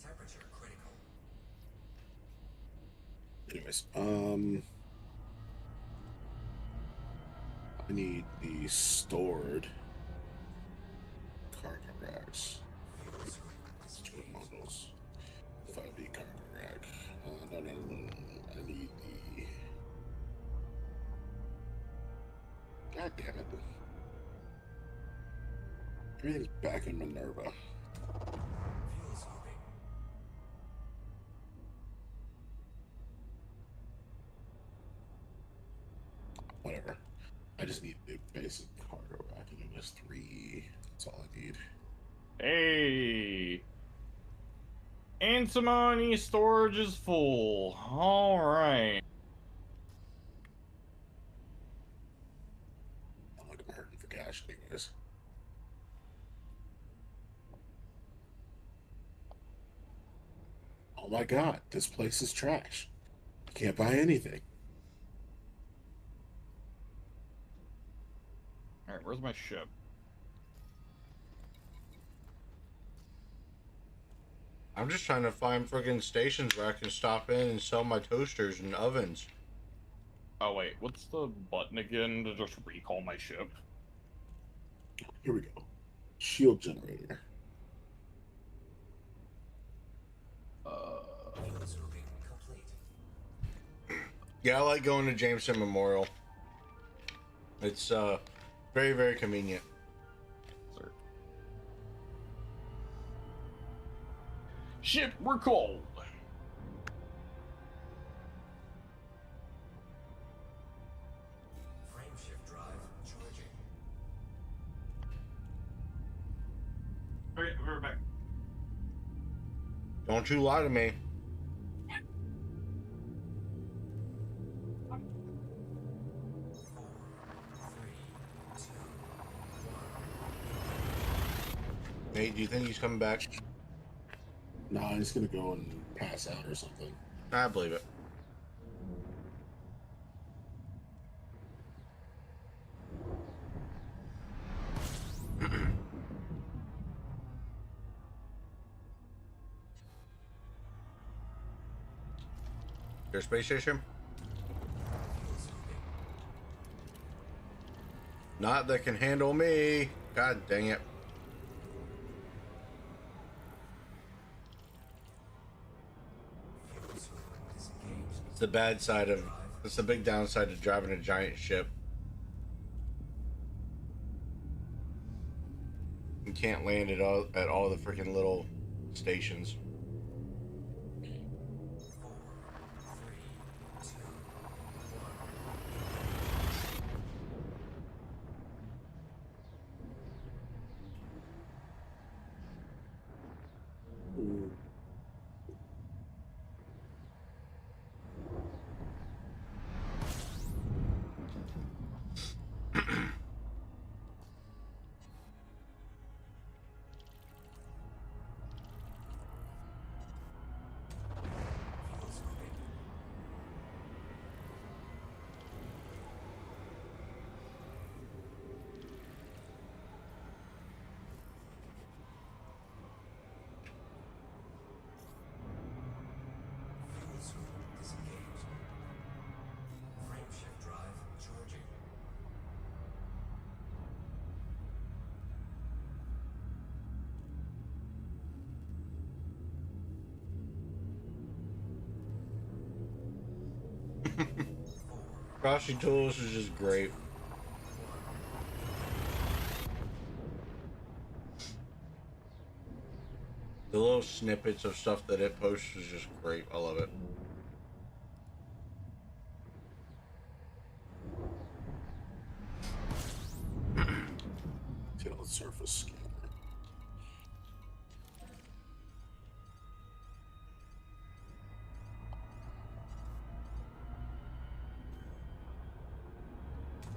Temperature critical. Anyways, I need the stored cargo racks. Fuel scoop Stored complete. modules. 5D cargo rack. No. I need the. God damn it. Everything's back in Minerva. Fuel scooping. Whatever. I just need the basic cargo rack, and it was 3. That's all I need. Hey. Antimony storage is full. Alright. I'm not gonna hurt for cash, anyways. Oh my god, this place is trash. I can't buy anything. Alright, where's my ship? I'm just trying to find friggin' stations where I can stop in and sell my toasters and ovens. Oh wait, what's the button again to just recall my ship? Here we go. Shield generator. Fuel scooping complete. Yeah, I like going to Jameson Memorial. It's very, very convenient. Sir. Ship recalled. Frame shift drive charging. Don't you lie to me. Nate, do you think he's coming back? Nah, he's gonna go and pass out or something. I believe it. Your space station? Not that can handle me. God dang it. It's the bad side of, it's the big downside of driving a giant ship. You can't land at all the freaking little stations. Ooh. Disengaged. Frameshift drive charging. Crafting tools is just great. The little snippets of stuff that it posts is just great. I love it. Tail surface scanner.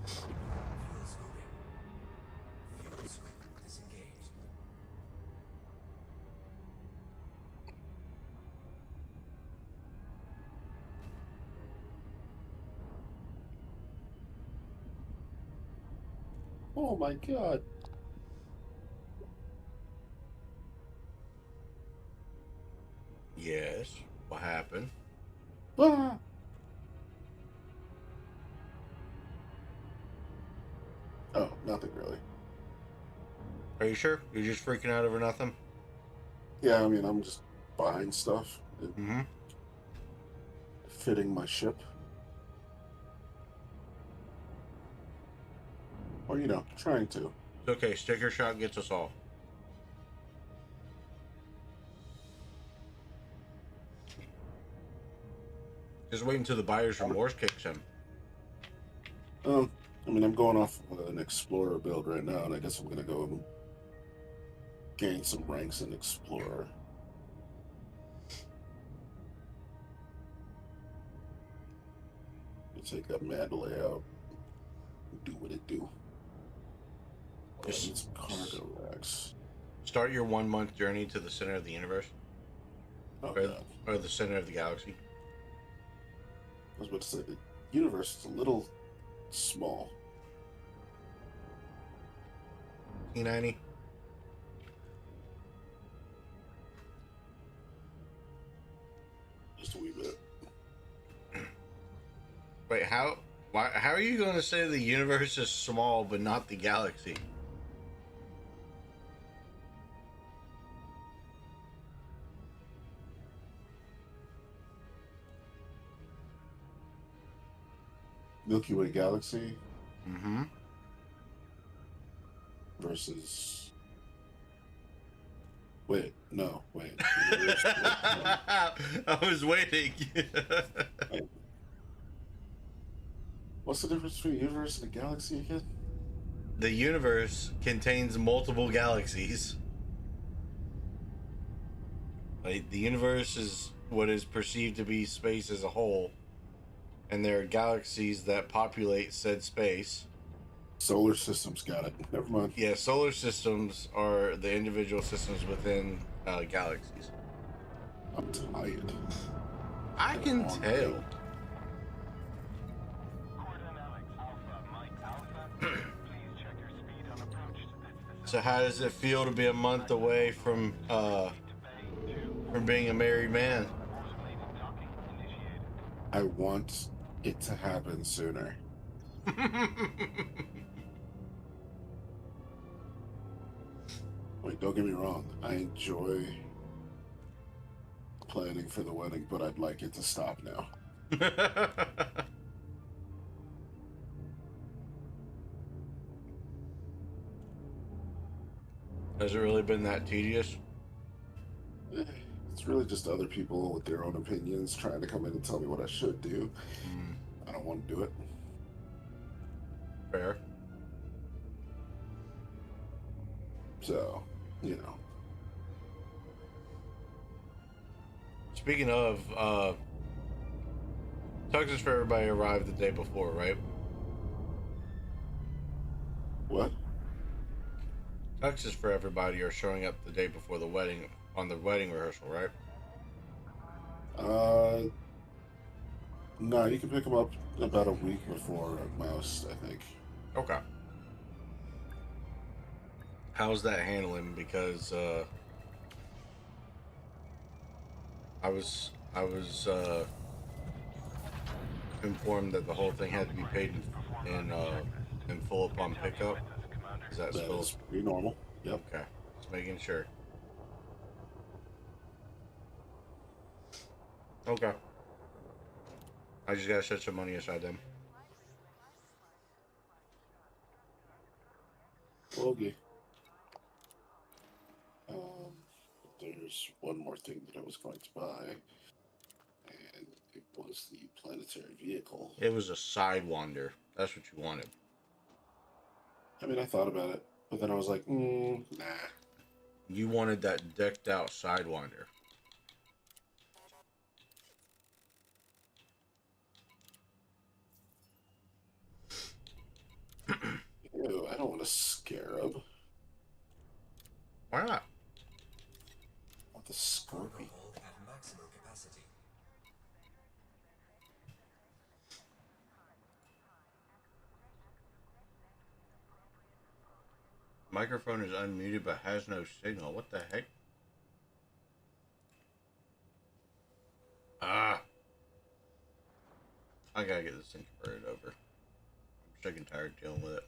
Fuel scoping. Fuel scope disengaged. Oh my god. Yes. What happened? Ah! Oh, nothing really. Are you sure? You're just freaking out over nothing? Yeah, I mean, I'm just buying stuff and Mm-hmm. fitting my ship. Or, you know, trying to. It's okay. Sticker shock gets us all. Just wait until the buyer's remorse kicks in. I mean, I'm going off of an explorer build right now, and I guess I'm gonna go and gain some ranks in explorer. You take that Mandalay out, do what it do. I Just- need some cargo racks. Start your 1 month journey to the center of the universe. Oh, Or, God. or the center of the galaxy. I was about to say, the universe is a little small. T90. Just a wee bit. Wait, how are you going to say the universe is small but not the galaxy? Milky Way galaxy Mm-hmm. versus. Wait, no, wait. Universe, I was waiting. What's the difference between a universe and a galaxy again? The universe contains multiple galaxies. Like the universe is what is perceived to be space as a whole, and there are galaxies that populate said space. Solar systems got it. Never mind. Yeah, solar systems are the individual systems within galaxies. I'm tired. I can tell. So how does it feel to be a month away from being a married man? I want it to happen sooner. Wait, don't get me wrong. I enjoy planning for the wedding, but I'd like it to stop now. Has it really been that tedious? It's really just other people with their own opinions trying to come in and tell me what I should do. I don't want to do it. Fair. So, you know. Speaking of, tuxes for everybody arrived the day before, right? What? Tuxes for everybody are showing up the day before the wedding on the wedding rehearsal, right? No, you can pick them up about a week before at most, I think. Okay. How's that handling? Because I was informed that the whole thing had to be paid in full upon pickup. Is that That still is pretty normal. Yep. okay? Just making sure. Okay. I just gotta set some money aside then. Okay. There's one more thing that I was going to buy, and it was the planetary vehicle. It was a sidewinder. That's what you wanted. I mean, I thought about it, but then I was like, nah. You wanted that decked out sidewinder. Ew, I don't want a scarab. Why not? I want the scorpion. Hold at maximum capacity. Microphone is unmuted but has no signal. What the heck? Ah. I gotta get this thing converted over. I'm sick and tired dealing with it.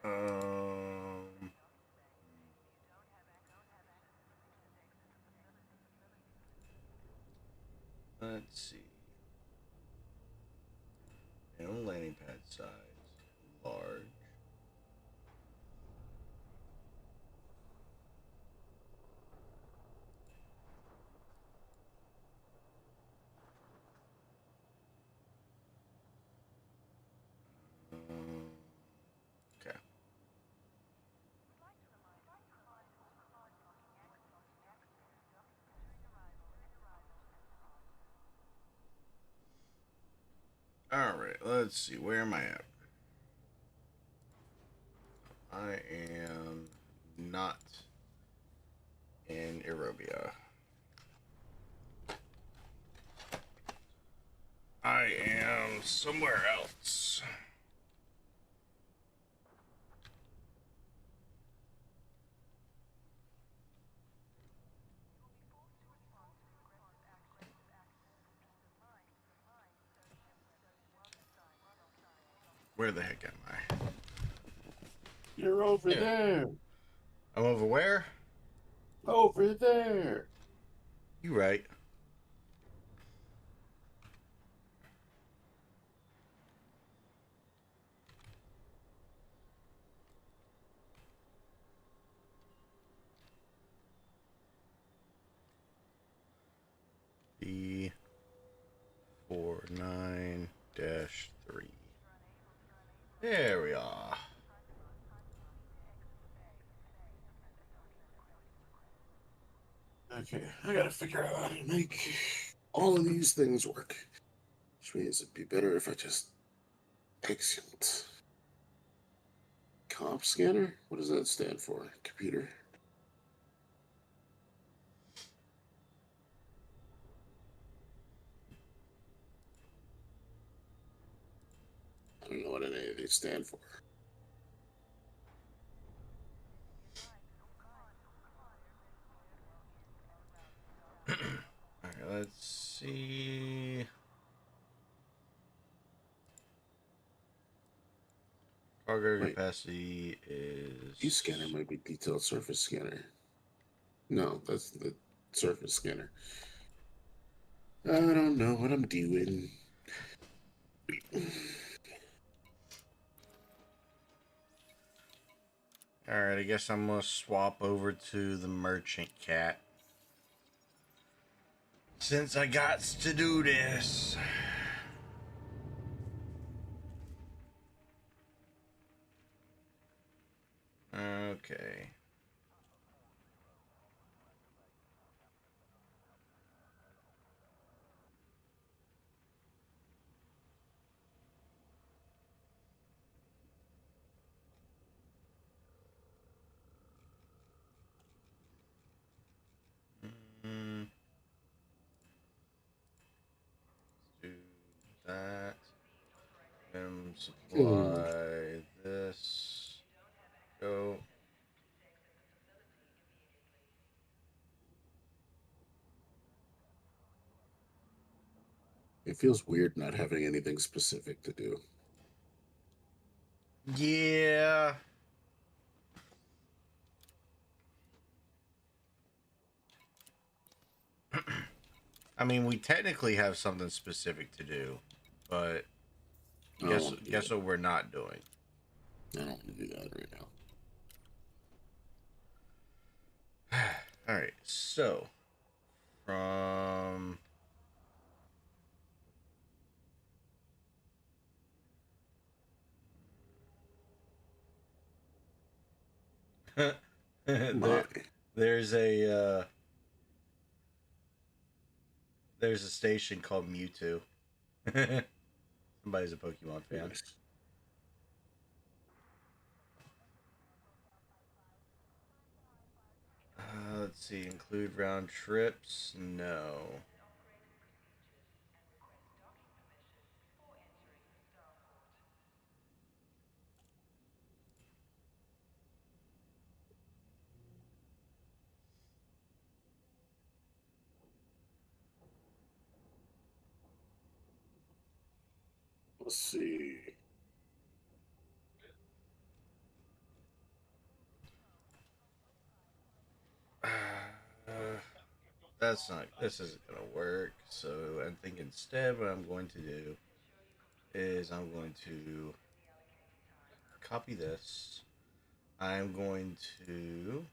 um, let's see. Panel landing pad size. Large. Okay. Alright, let's see. Where am I at? I am not in Aerobia. I am somewhere else. Where the heck am I? You're over Yeah. there. I'm over where? Over there. You right. Here we are. Okay, I gotta figure out how to make all of these things work. Which means it'd be better if I just execute. Comp scanner? What does that stand for? Computer. I don't know what any of these stand for. Alright, let's see. Cargo Wait. capacity is. View scanner might be detailed surface scanner. No, that's the surface scanner. I don't know what I'm doing. Alright, I guess I'm gonna swap over to the merchant cat. Since I got to do this. Okay. Mm, let's do that. Supply this. Go. It feels weird not having anything specific to do. Yeah. I mean, we technically have something specific to do, but guess what we're not doing. I don't want to do that right now. All right, so from My. there's a station called Mewtwo. Somebody's a Pokemon fan. Yes. Let's see, include round trips? No. Let's see. This isn't gonna work. So I think instead what I'm going to do is I'm going to copy this. I'm going to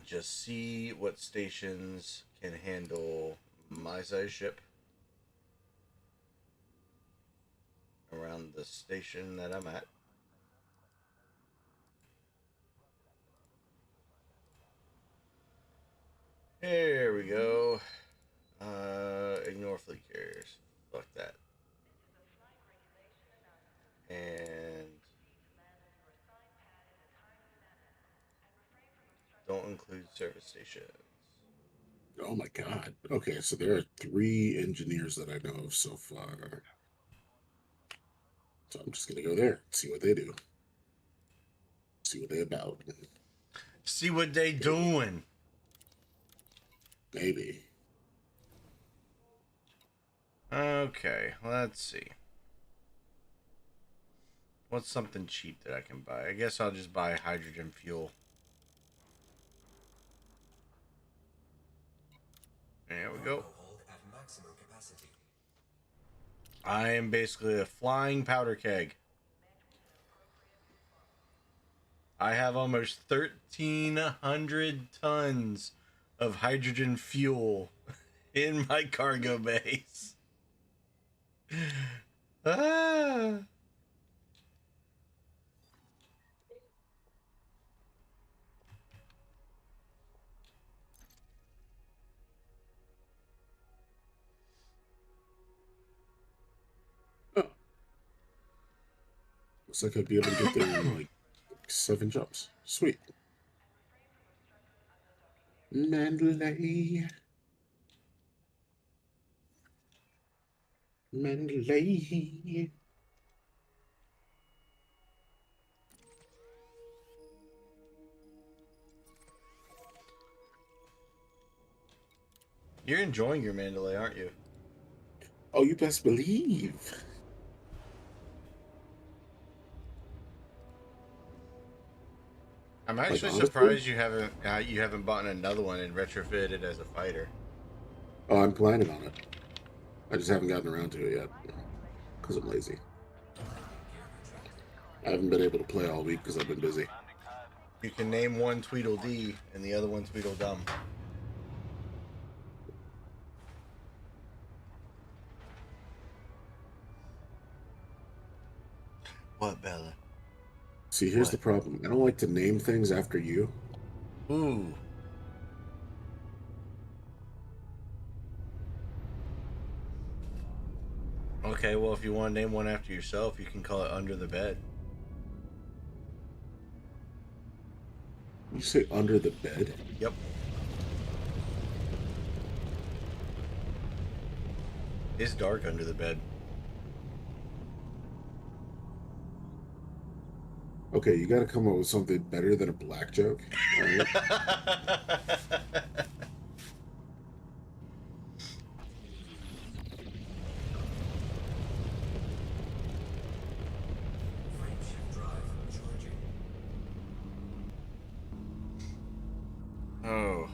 just see what stations can handle my size ship around the station that I'm at. There we go. Ignore fleet carriers. Fuck that. And don't include service stations. Oh my god. Okay, so there are 3 engineers that I know of so far. So I'm just gonna go there, see what they do. See what they about. See what they doing. Maybe. Okay, let's see. What's something cheap that I can buy? I guess I'll just buy hydrogen fuel. There we go. Hold at maximum capacity. I am basically a flying powder keg. I have almost 1,300 tons of hydrogen fuel in my cargo base. Ah. Oh, looks like I'd be able to get there in like 7 jumps. Sweet. Mandalay. Mandalay. You're enjoying your Mandalay, aren't you? Oh, you best believe. I'm actually honestly? surprised you haven't bought another one and retrofitted as a fighter. Oh, I'm planning on it. I just haven't gotten around to it yet. Because I'm lazy. I haven't been able to play all week because I've been busy. You can name one Tweedledee and the other one Tweedledum. What, Bella? See, here's What? the problem. I don't like to name things after you. Ooh. Okay, well, if you want to name one after yourself, you can call it Under the Bed. You say under the bed? Yep. It's dark under the bed. Okay, you got to come up with something better than a black joke. All right? Frameshift drive charging. Oh.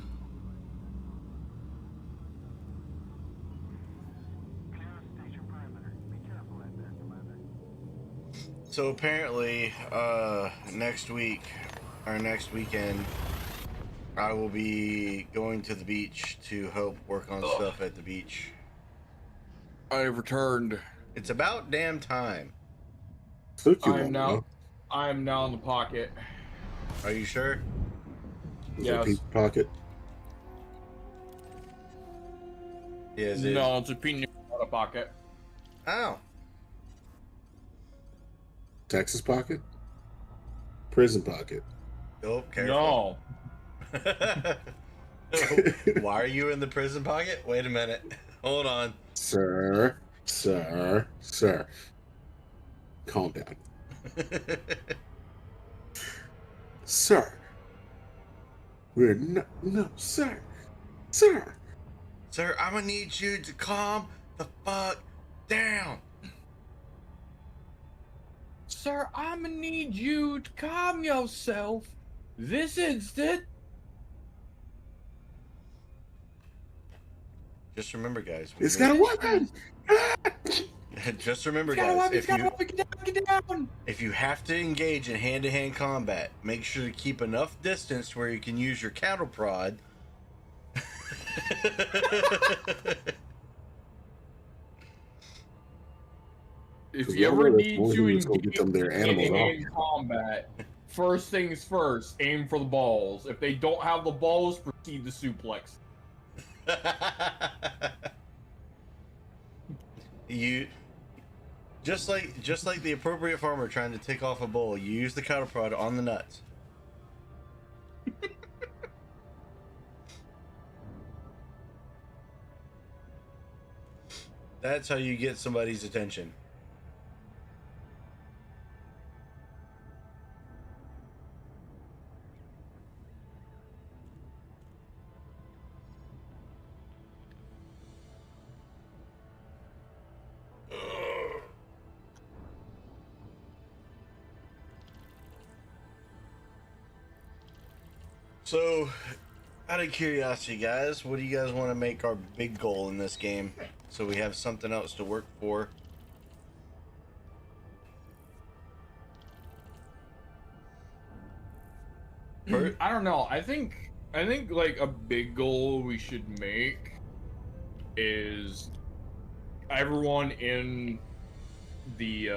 So apparently, next week, or next weekend, I will be going to the beach to help work on stuff at the beach. I have returned. It's about damn time. Took you I am long now. enough. I am now in the pocket. Are you sure? Is there a Yes. pizza pocket? Yes, it No, it's a peanut butter pocket. Ow. Texas pocket? Prison pocket? Oh, careful. No. Why are you in the prison pocket? Wait a minute. Hold on. Sir. Calm down. Sir. We're not. No, sir. Sir. Sir, I'm gonna need you to calm the fuck down. Sir, I'm gonna need you to calm yourself this instant. Just remember, guys. It's got a weapon! Just remember, He's got a guys. weapon, he's got a weapon, get down! If you have to engage in hand-to-hand combat, make sure to keep enough distance where you can use your counter prod. If 'Cause you we all ever know that's need the only to thing that's gonna engage get them their in animals off. hand-to-hand combat, first things first, aim for the balls. If they don't have the balls, proceed to suplex. You just like the appropriate farmer trying to take off a bull, you use the counter prod on the nuts. That's how you get somebody's attention. So, out of curiosity, guys, what do you guys want to make our big goal in this game? So we have something else to work for. I don't know. I think like a big goal we should make is everyone in the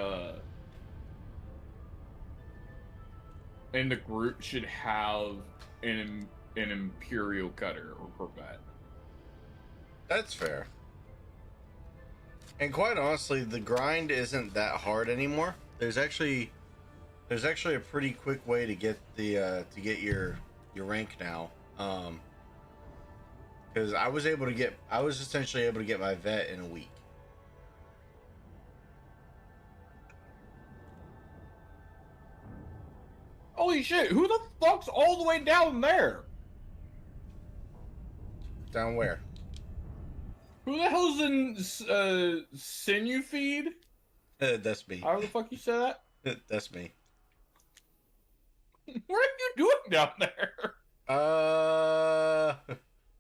in the group should have an Imperial cutter or Corvette. That's fair. And quite honestly, the grind isn't that hard anymore. There's actually a pretty quick way to get the to get your rank now. Because I was essentially able to get my vet in a week. Holy shit! Who the fuck's all the way down there? Down where? Who the hell's in sinew feed? That's me. How the fuck you say that? That's me. What are you doing down there?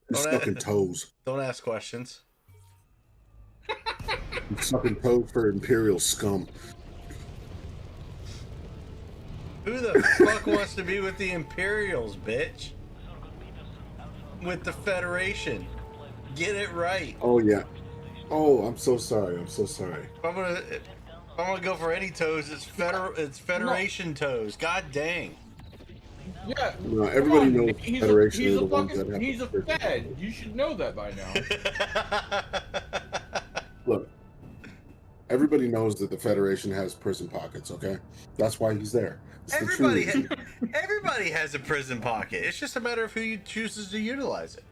You're sucking toes. Don't ask questions. You're sucking toes for Imperial scum. Who the fuck wants to be with the Imperials, bitch? With the Federation. Get it right. Oh yeah. Oh, I'm so sorry. I'm so sorry. If I'm gonna go for any toes, it's Federation toes. God dang. Yeah. No, everybody knows He's Federation he's is a the ones that fucking have he's a the Fed. You should know that by now. Look, everybody knows that the Federation has prison pockets. Okay, that's why he's there. It's the true reason. Everybody has a prison pocket. It's just a matter of who chooses to utilize it.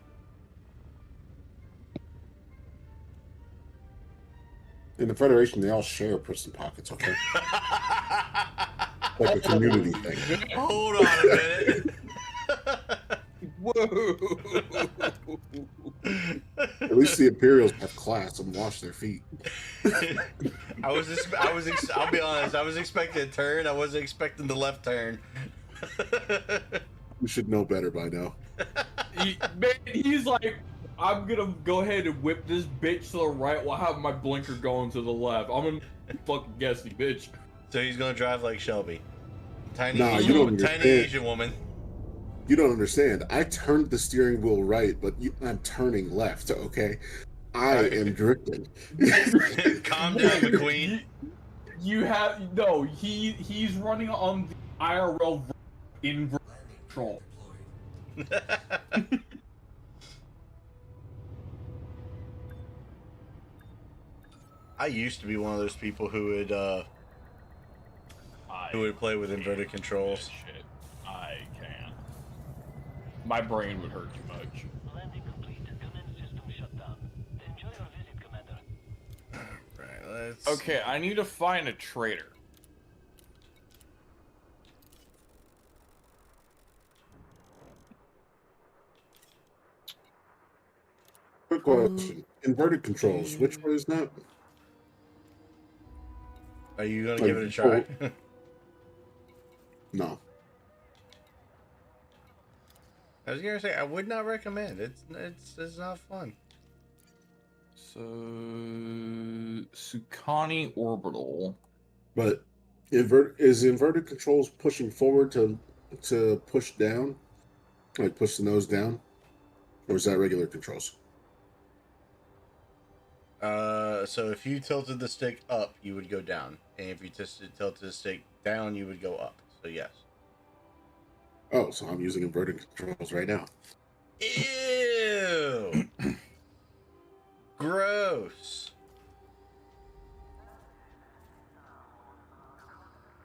In the Federation, they all share prison pockets. Okay, like a community thing. Hold on a minute. Whoa. At least the Imperials have class and wash their feet. I'll be honest, I was expecting a turn. I wasn't expecting the left turn. You should know better by now. He's like, I'm gonna go ahead and whip this bitch to the right while having my blinker going to the left. I'm gonna fucking guessy bitch. So he's gonna drive like Shelby. Tiny Nah, Asian, you don't tiny understand. Asian woman. You don't understand. I turned the steering wheel right, but I'm turning left. Okay, I am drifting. Calm down, McQueen. You have no. He's running on the IRL in control. I used to be one of those people who would play with inverted controls. Shit, I can't. My brain would hurt too much. Landing complete. Command system shut down. Enjoy your visit, Commander. Right, let's. Okay, I need to find a trader. Quick question: inverted controls. Which one is that? Are you gonna Like, give it a try? No. I was gonna say I would not recommend. It's not fun. So Sukani orbital. But is inverted controls pushing forward to push down, like push the nose down, or is that regular controls? So if you tilted the stick up, you would go down, and if you tilted the stick down, you would go up. So yes. Oh, so I'm using inverted controls right now. Ew. Gross.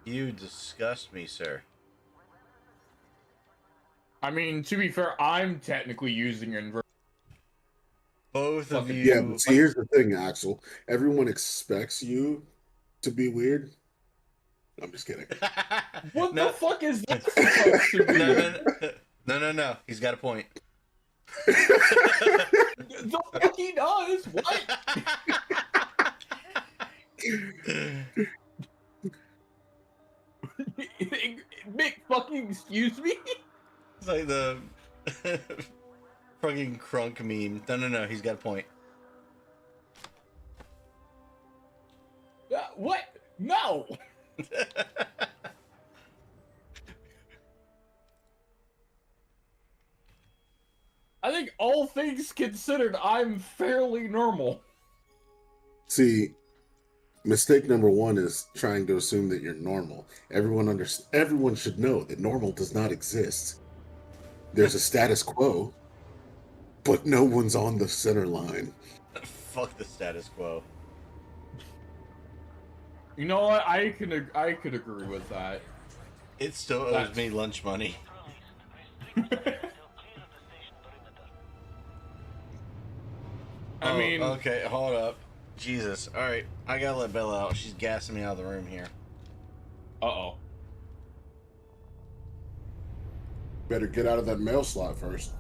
You disgust me, sir. I mean, to be fair, I'm technically using invert. Both of you. Yeah, but see, here's the thing, Axel. Everyone expects you to be weird. I'm just kidding. What No. the fuck is that supposed to be? No. He's got a point. The fuck he does? What? Big fucking excuse me? It's like the fucking crunk meme. No. He's got a point. What? No! I think all things considered, I'm fairly normal. See, Mistake number one is trying to assume that you're normal. Everyone should know that normal does not exist. There's a status quo, but no one's on the center line. Fuck the status quo. You know what? I could agree with that. It still owes me lunch money. Released. Restricted. Still clear of the station perimeter. I mean, Okay, hold up. Jesus. Alright, I gotta let Bella out. She's gassing me out of the room here. uh-oh. Better get out of that mail slot first.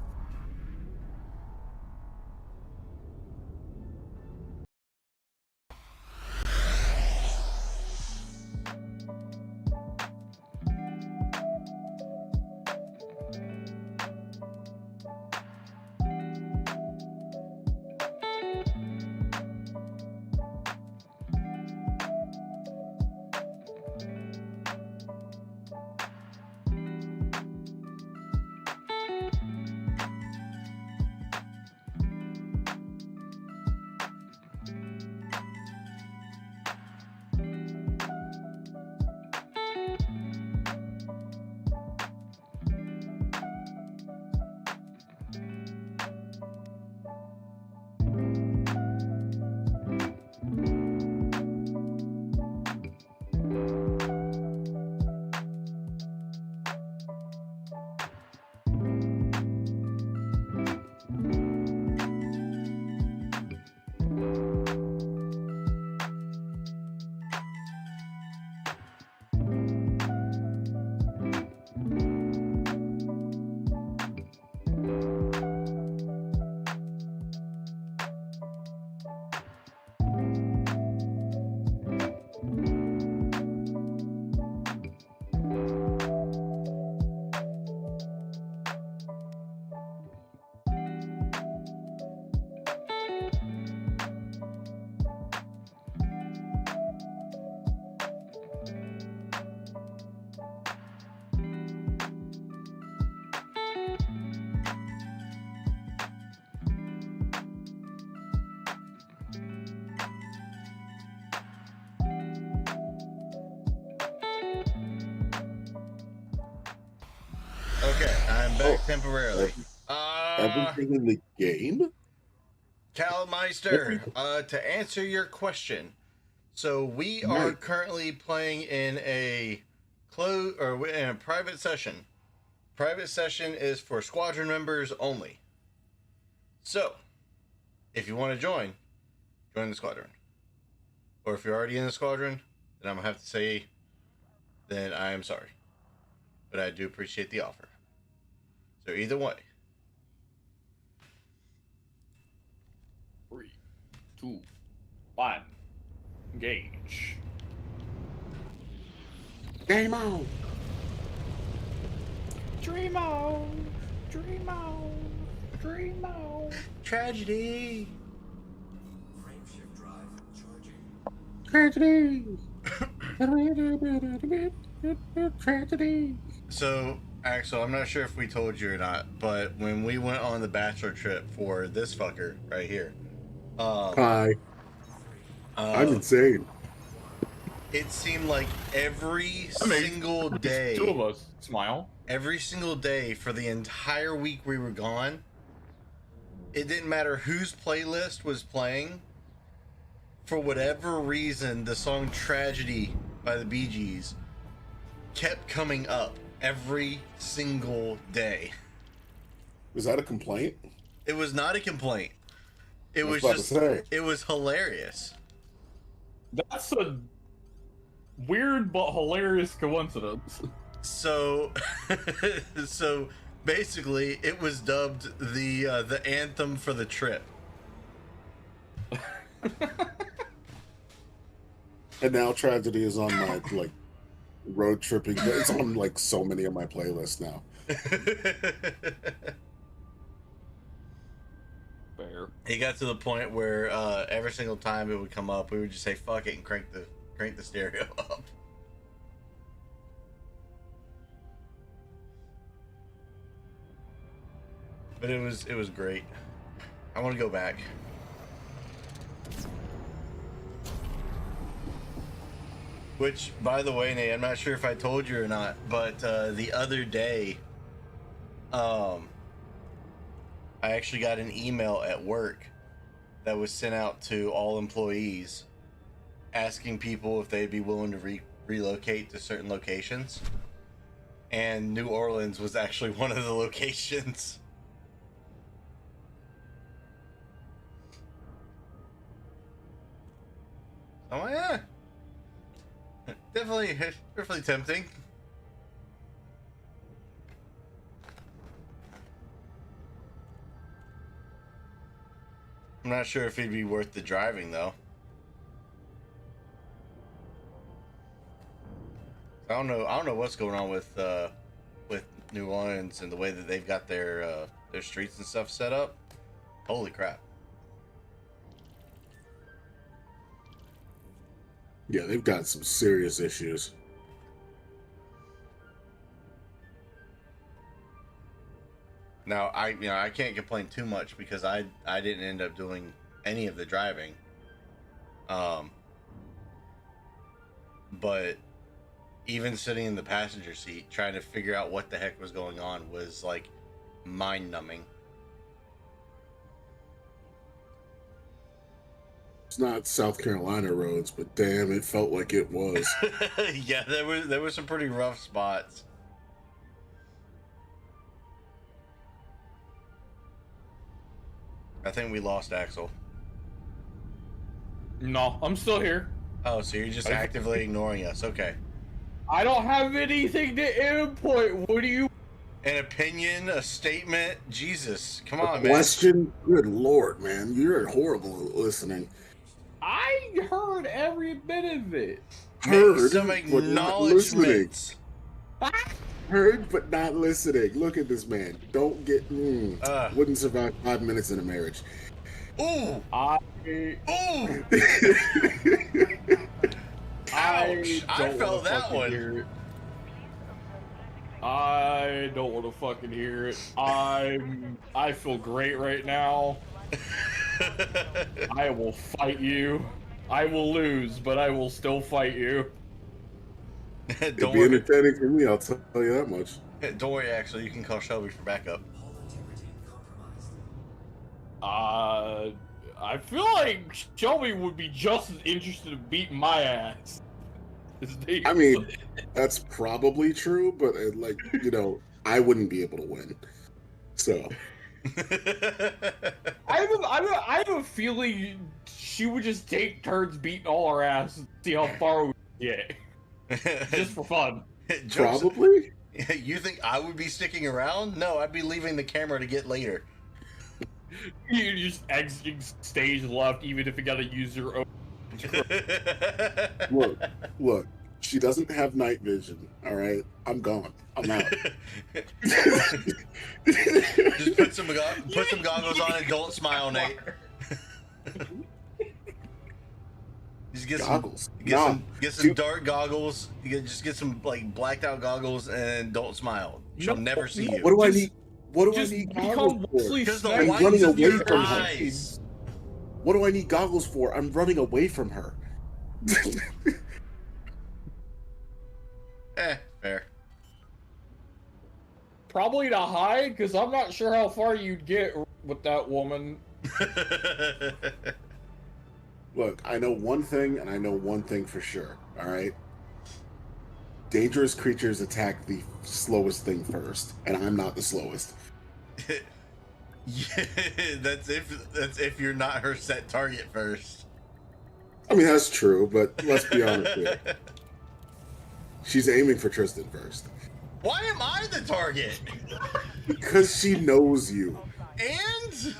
Okay, I'm back temporarily. Everything in the game? Calmeister, to answer your question, so we are Right. currently playing in a in a private session. Private session is for squadron members only. So, if you want to join the squadron. Or if you're already in the squadron, then I'm gonna have to say, then I am sorry, but I do appreciate the offer. So either way. 3, 2, 1. Engage. Game on! Dream on! Dream on! Dream on! Tragedy. Frameshift drive charging. Tragedy! Tragedy! So, Axel, I'm not sure if we told you or not, but when we went on the bachelor trip for this fucker right here, Hi. I'm insane. it seemed like every That makes- single day, Two of us. Smile. every single day for the entire week we were gone, it didn't matter whose playlist was playing. For whatever reason, the song Tragedy by the Bee Gees kept coming up every single day. Is that a complaint? It was not a complaint. It I was was about to just, say. it was hilarious. That's a weird but hilarious coincidence. So, so basically, it was dubbed the anthem for the trip. And now Tragedy is on my like road tripping. It's on like so many of my playlists now. Fair. It got to the point where every single time it would come up, we would just say "fuck it" and crank the stereo up. But it was great. I want to go back. Which, by the way, Nate, I'm not sure if I told you or not, but the other day, I actually got an email at work that was sent out to all employees asking people if they'd be willing to relocate to certain locations. And New Orleans was actually one of the locations. Oh yeah, definitely tempting. I'm not sure if it'd be worth the driving though. I don't know what's going on with New Orleans and the way that they've got their streets and stuff set up. Holy crap. Yeah, they've got some serious issues. Now I can't complain too much because I didn't end up doing any of the driving. But even sitting in the passenger seat trying to figure out what the heck was going on was like mind numbing. It's not South Carolina roads, but damn, it felt like it was. Yeah, there were some pretty rough spots. I think we lost Axel. No, I'm still here. Oh, so you're just actively ignoring us. Okay. I don't have anything to input. What do you? An opinion, a statement. Jesus, come on, man. Question? Good lord, man. You're horrible at listening. I heard every bit of it. Heard, some but not acknowledgments. Heard, but not listening. Look at this man. Don't get... wouldn't survive 5 minutes in a marriage. Ooh! I Ooh! Ouch! I felt that one. I don't want to fucking hear it. I feel great right now. I will fight you. I will lose, but I will still fight you. It'd be entertaining for me, I'll tell you that much. Don't worry, actually, you can call Shelby for backup. Hull integrity compromised. I feel like Shelby would be just as interested in beating my ass. I mean, that's probably true, but I wouldn't be able to win. So I have a feeling she would just take turns beating all our ass and see how far we get. Just for fun. probably. You think I would be sticking around? No, I'd be leaving the camera to get later. You just exiting stage left, even if you gotta use your own. Look. She doesn't have night vision. All right, I'm gone. I'm out. Just put some goggles on and don't smile, Nate. Just get goggles. Get some dark goggles. Just get some like blacked out goggles and don't smile. She'll never see you. What do I need? What do I need goggles for? Because the I'm whites running of away your from her. eyes. What do I need goggles for? I'm running away from her. Fair. Probably to hide, because I'm not sure how far you'd get with that woman. Look, I know one thing, and I know one thing for sure. All right. Dangerous creatures attack the slowest thing first, and I'm not the slowest. Yeah, that's if you're not her set target first. I mean, that's true, but let's be honest here. She's aiming for Tristan first. Why am I the target? Because she knows you. And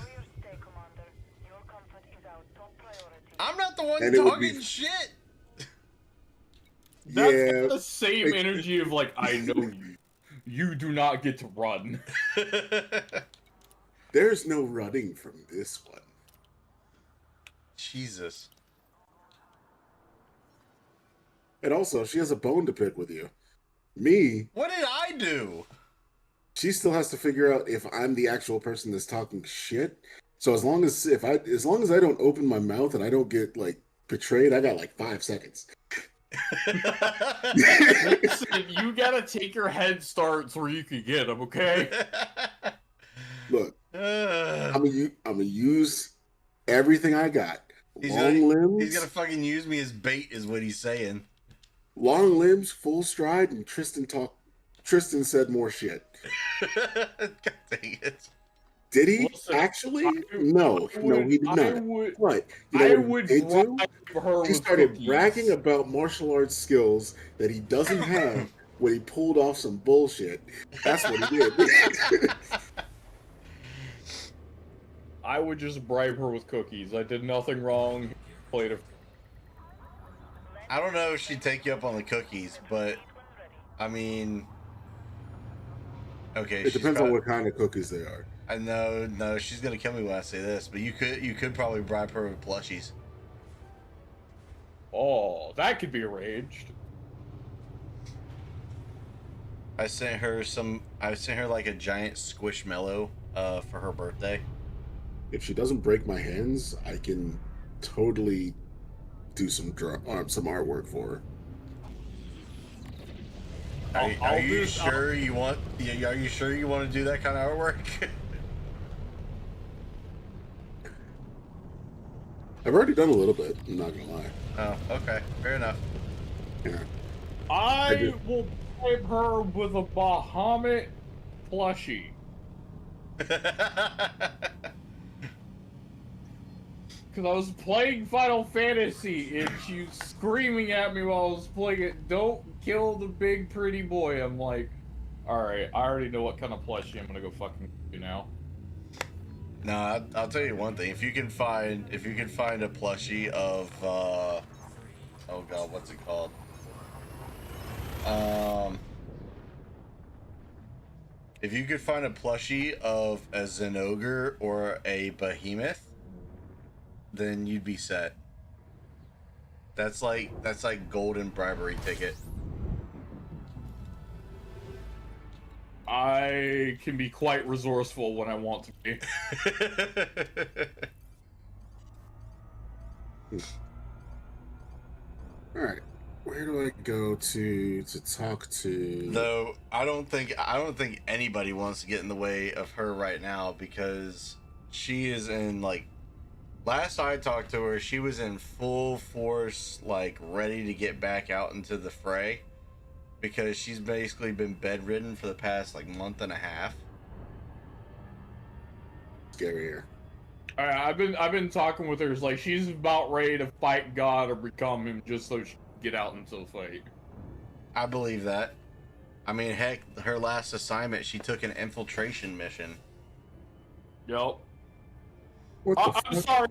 I'm not the one And it would talking be- shit. That's Yeah. the same energy of like, I know you. You do not get to run. There's no running from this one. Jesus. And also, she has a bone to pick with you. Me, What did I do? she still has to figure out if I'm the actual person that's talking shit. So as long as I don't open my mouth and I don't get like betrayed, I got like 5 seconds. Listen, you gotta take your head starts where you can get them, okay? Look, Uh, I'm gonna use everything I got. he's Long he's gonna limbs, fucking use me as bait, is what he's saying. long limbs, full stride, and Tristan said more shit. God dang it. Did he Listen, actually? No, he did not. I would, But you I know what would he did do? bribe her He with started cookies. bragging about martial arts skills that he doesn't have when he pulled off some bullshit. That's what he did. I would just bribe her with cookies. I did nothing wrong. Played a I don't know if she'd take you up on the cookies, but I mean, okay, It depends on what kind of cookies they are. I know, no, she's gonna kill me when I say this, but you could probably bribe her with plushies. Oh, that could be arranged. I sent her like a giant squishmallow for her birthday. If she doesn't break my hands, I can totally do some artwork for her. Are you sure you want to do that kind of artwork? I've already done a little bit. I'm not gonna lie. Oh, okay, fair enough. Yeah. I will bribe her with a Bahamut plushie. Because I was playing Final Fantasy and she was screaming at me while I was playing it, "Don't kill the big pretty boy." I'm like, alright, I already know what kind of plushie I'm gonna go fucking do now. No, I'll tell you one thing. If you can find a plushie of oh god, what's it called? If you could find a plushie of a Zenogre or a Behemoth, then you'd be set. That's like golden bribery ticket. I can be quite resourceful when I want to be. All right. Where do I go to talk to? Though I don't think anybody wants to get in the way of her right now, because she is in, like, last I talked to her, she was in full force, like, ready to get back out into the fray, because she's basically been bedridden for the past, like, month and a half. Scary here. I've been talking with her. It's like she's about ready to fight God or become him just so she can get out into the fight. I believe that. I mean, heck, her last assignment, she took an infiltration mission. Yep. What the I'm fuck? sorry.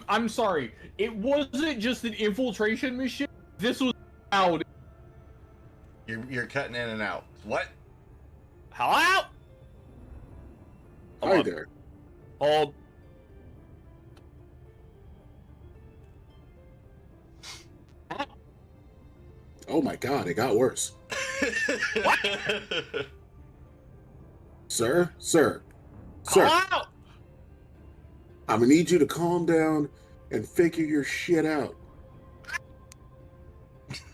I'm sorry. It wasn't just an infiltration mission. This was out. You're cutting in and out. What? Hello? Hi there. Hold. Oh my god, it got worse. Sir? Hello? I'm gonna need you to calm down and figure your shit out.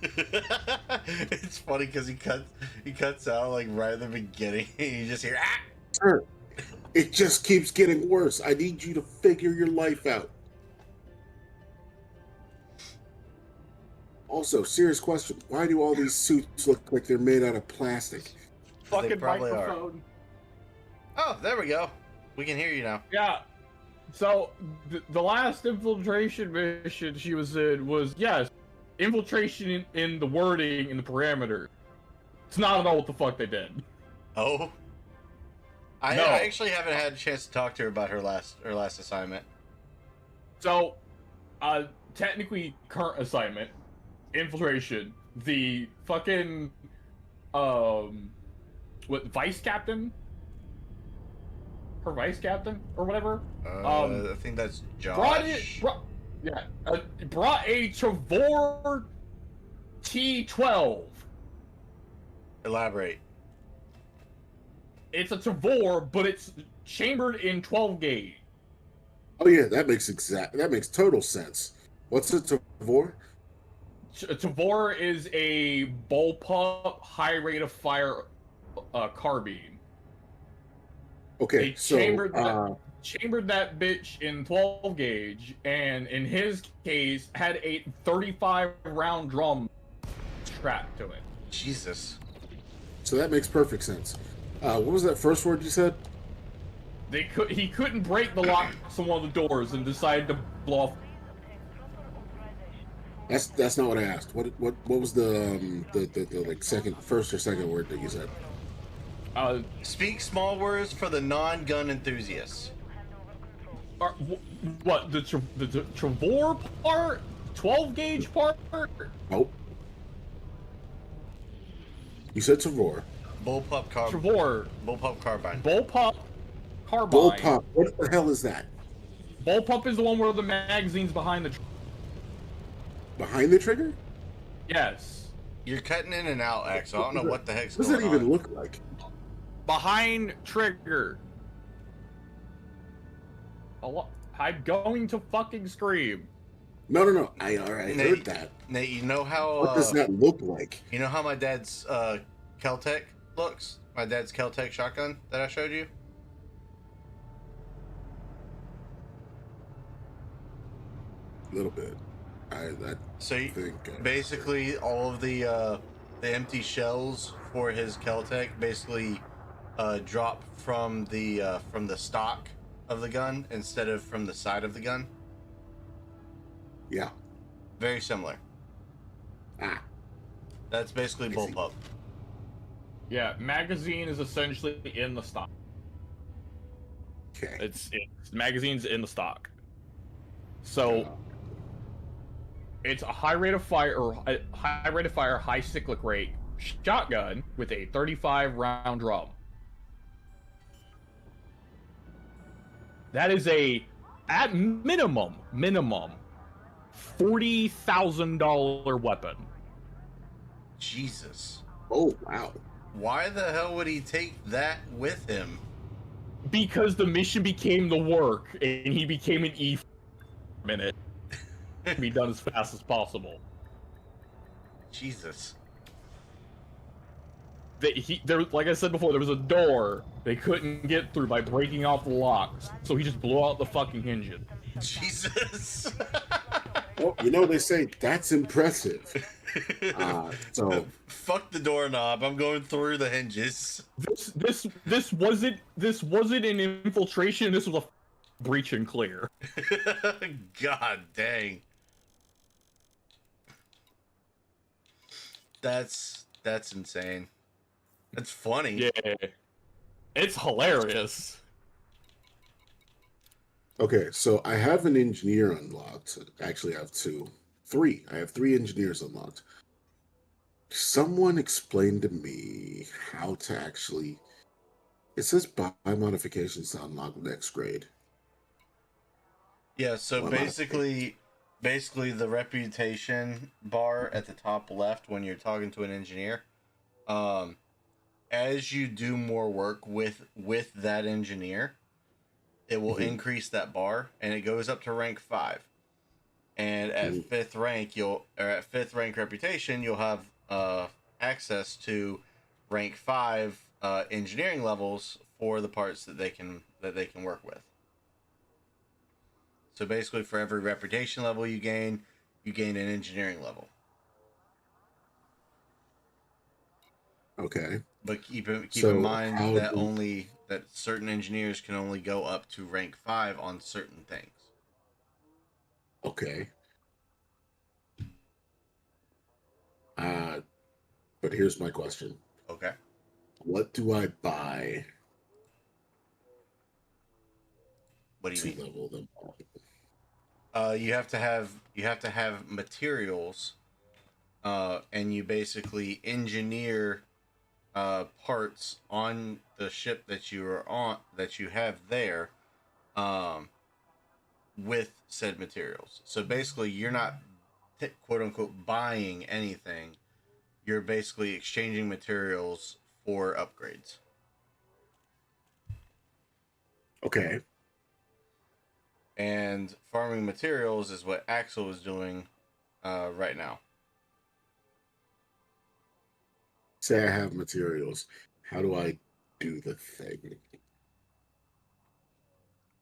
It's funny because he cuts out, like, right at the beginning. You just hear, ah! Sir, it just keeps getting worse. I need you to figure your life out. Also, serious question. Why do all these suits look like they're made out of plastic? Fucking probably are. microphone. Oh, there we go. We can hear you now. Yeah. So the last infiltration mission she was in was, yes, infiltration in the wording in the parameter. It's not at all what the fuck they did. Oh, I actually haven't had a chance to talk to her about her last assignment. So, technically current assignment, infiltration, the fucking what, vice captain? Her vice captain or whatever. I think that's Josh. Brought a Tavor T12. Elaborate. It's a Tavor, but it's chambered in 12 gauge. Oh yeah, that makes total sense. What's a Tavor? Tavor is a bullpup, high rate of fire carbine. Okay, They so chambered that bitch in 12 gauge, and in his case, had a 35 round drum strapped to it. Jesus. so that makes perfect sense. What was that first word you said? He couldn't break the locks on one of the doors and decided to blow off. That's not what I asked. What was the like first or second word that you said? Speak small words for the non-gun enthusiasts. What the Tavor part? 12 gauge part? Nope. You said Tavor. Bullpup carbine. Tavor. Bullpup carbine. Bullpup carbine. Bullpup. What the hell is that? Bullpup is the one where the magazine's behind the. Behind the trigger? Yes. You're cutting in and out, Axel. I don't know what the heck's What going does on. that even look like? Behind trigger. I'm going to fucking scream. No. I already heard that. Nate, you know how What does that look like? you know how my dad's Keltec looks? My dad's Keltec shotgun that I showed you? A little bit. So you, think basically all of the empty shells for his Keltec basically drop from the stock of the gun instead of from the side of the gun. yeah. Very similar. Ah. That's basically I see. bullpup. Yeah, magazine is essentially in the stock. Okay. It's magazine's in the stock. So it's a high rate of fire, high cyclic rate shotgun with a 35 round drum. That is at minimum $40,000 weapon. Jesus. Oh wow. Why the hell would he take that with him? Because the mission became the work, and he became an E minute. Be done as fast as possible. Jesus. Like I said before, there was a door they couldn't get through by breaking off the locks, so he just blew out the fucking hinges. Jesus. Well, they say that's impressive. So Fuck the doorknob. I'm going through the hinges. This wasn't an infiltration. This was a breach and clear. God dang. That's insane. That's funny. Yeah, it's hilarious. okay, so I have an engineer unlocked. Actually, I have three. I have 3 engineers unlocked. Someone explained to me how to actually. It says buy modifications to unlock next grade. Yeah, so What am I- basically the reputation bar at the top left when you're talking to an engineer, as you do more work with that engineer, it will increase that bar and it goes up to rank 5. And at 5th rank reputation, you'll have access to rank 5 engineering levels for the parts that they can work with. So basically, for every reputation level you gain an engineering level. Okay. But keep in So mind how that do- that certain engineers can only go up to rank 5 on certain things. Okay. But here's my question. Okay. What do I buy What do you to mean? level them up? You have to have materials, and you basically engineer parts on the ship that you have there, with said materials. So basically, you're not quote unquote buying anything. You're basically exchanging materials for upgrades. Okay. And farming materials is what Axel is doing right now. Say I have materials. How do I do the thing?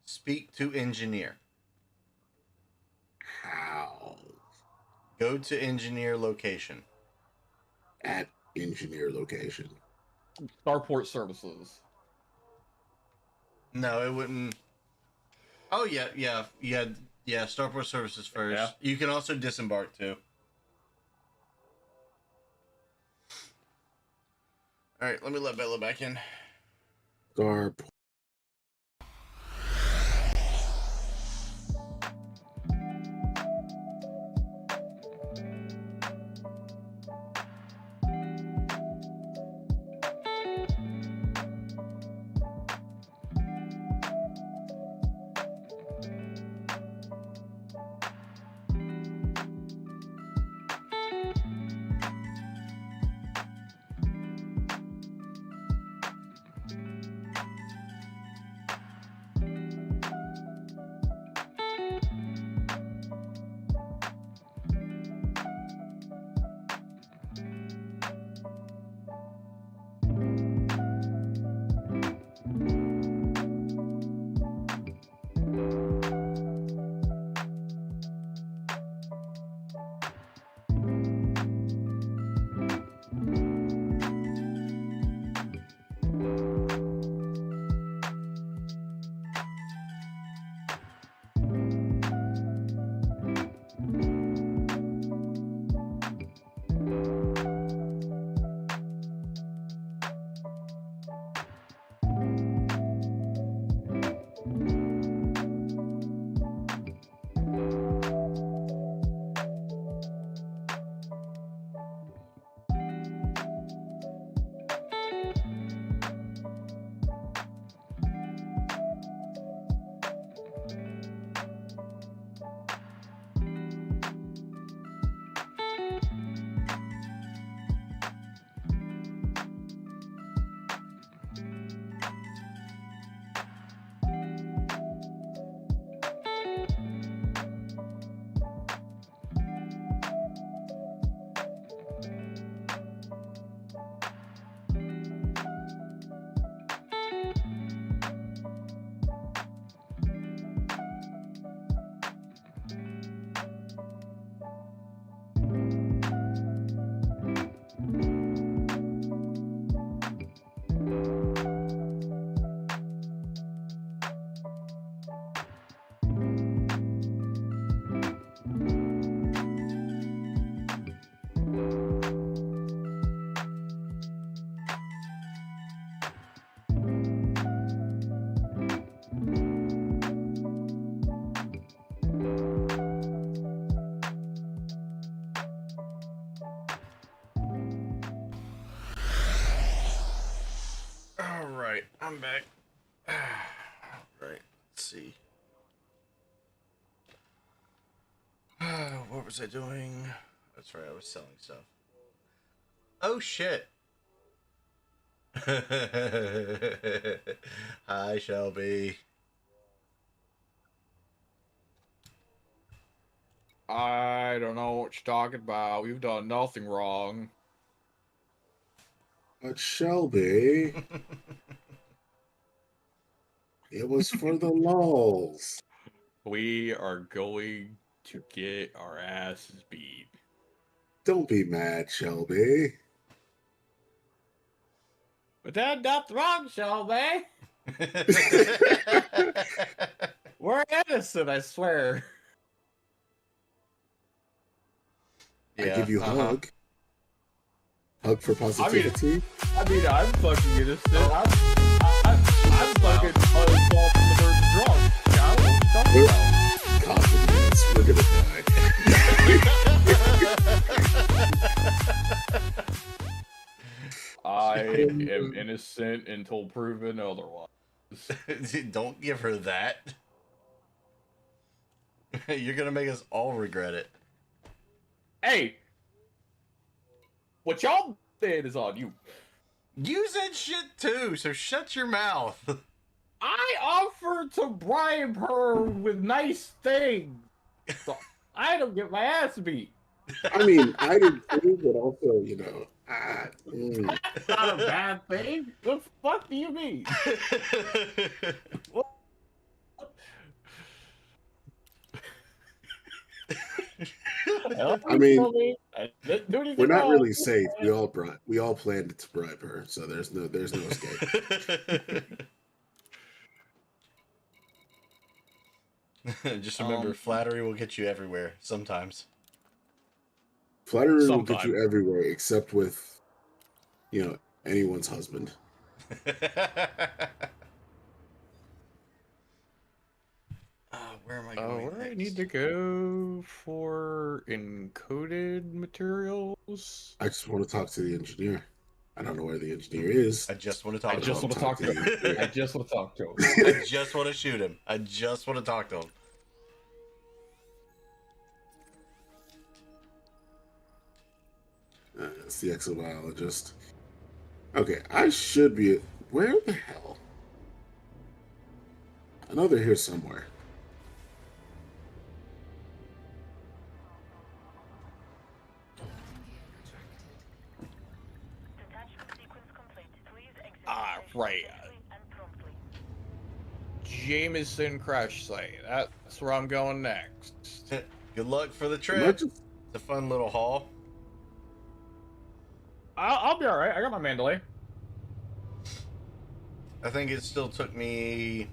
Speak to engineer. How? Go to engineer location. At engineer location. Starport services. No, it wouldn't. Oh yeah. Starport services first. Yeah. You can also disembark too. All right, let me let Bella back in. Starport. All right, I'm back. All right, let's see. What was I doing? That's right, I was selling stuff. Oh shit. Hi, Shelby. I don't know what you're talking about. We've done nothing wrong. But Shelby, it was for the lulls. We are going to get our asses beat. Don't be mad, Shelby. But that's not wrong, Shelby. We're innocent, I swear. I give you a hug. Hug for I positivity. mean, I'm fucking innocent. I'm fucking involved in the murder drunk. I don't know what you're talking about. Confidence. We're gonna die. I am innocent until proven otherwise. Don't give her that. You're gonna make us all regret it. Hey! What y'all did is on you. You said shit too, so shut your mouth. I offered to bribe her with nice things. So I don't get my ass beat. I mean, I did too, but also, you know, That's not a bad thing. The fuck do you mean? What? I mean, I didn't do anything we're not wrong. really safe. We all planned to bribe her, so there's no escape. Just remember, flattery will get you everywhere sometimes. Flattery will get Sometime. you everywhere, except with, you know, anyone's husband. Where am I going Where I next? need to go for encoded materials? I just want to talk to the engineer. I don't know where the engineer is. I just want to I talk to just him. want to talk to the him. engineer. I just want to talk to him. I just want to shoot him. I just want to talk to him. It's the exobiologist. Okay, I should be. Where the hell? I know they're here somewhere. Detachment sequence complete. Please exit Right. safely and promptly. Jameson crash site. That's where I'm going next. Good luck for the Am I trip. just- It's a fun little haul. I'll be all right. I got my Mandalay. I think it still took me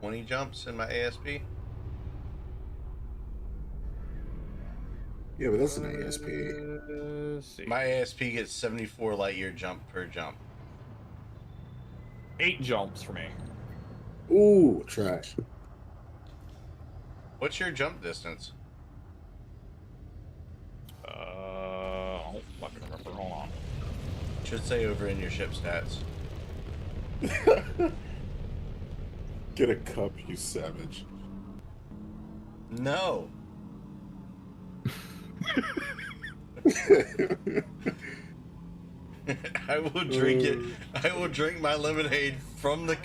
20 jumps in my ASP. Yeah, but that's an ASP. Let's see. My ASP gets 74 light year jump per jump. 8 jumps for me. Ooh, trash. What's your jump distance? I don't fucking remember. Hold on. Should say over in your ship stats. Get a cup, you savage. No. I will drink it. I will drink my lemonade from the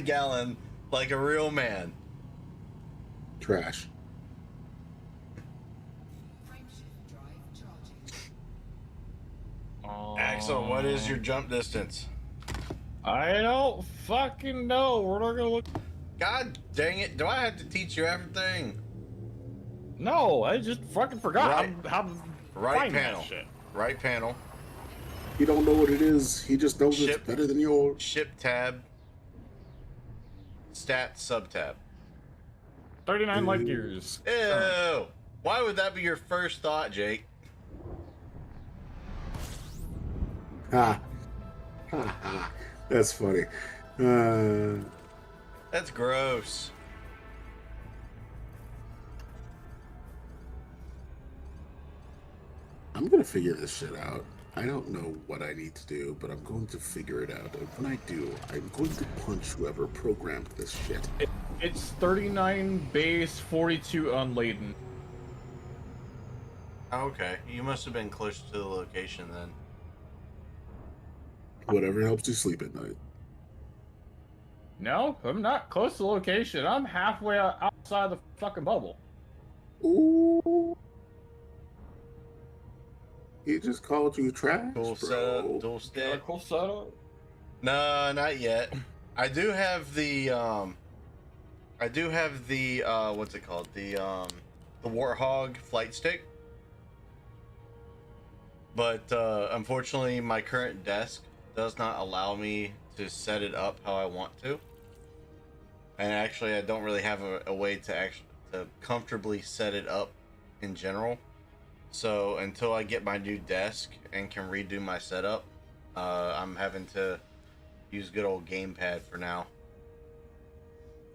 gallon like a real man. Trash. Frameshift drive charging. Axel, what is your jump distance? I don't fucking know. We're not gonna look. God dang it! Do I have to teach you everything? No, I just fucking forgot Right. how to Right find panel. that shit. Right panel. He don't know what it is. He just knows Ship. it's better than yours. Ship tab. Stats sub tab. 39 light years. Ew! Why would that be your first thought, Jake? Ha. Ha ha. That's funny. That's gross. I'm gonna figure this shit out. I don't know what I need to do, but I'm going to figure it out. And when I do, I'm going to punch whoever programmed this shit. It's 39 base, 42 unladen. Okay, you must have been close to the location then. Whatever helps you sleep at night. No, I'm not close to the location. I'm halfway outside the fucking bubble. Ooh. He just called you trash, Dual bro. setup, dual Got a stick. cool setup. No, not yet. I do have the what's it called? The Warthog flight stick. But unfortunately my current desk does not allow me to set it up how I want to. And actually I don't really have a way to comfortably set it up in general. So until I get my new desk and can redo my setup, I'm having to use good old gamepad for now.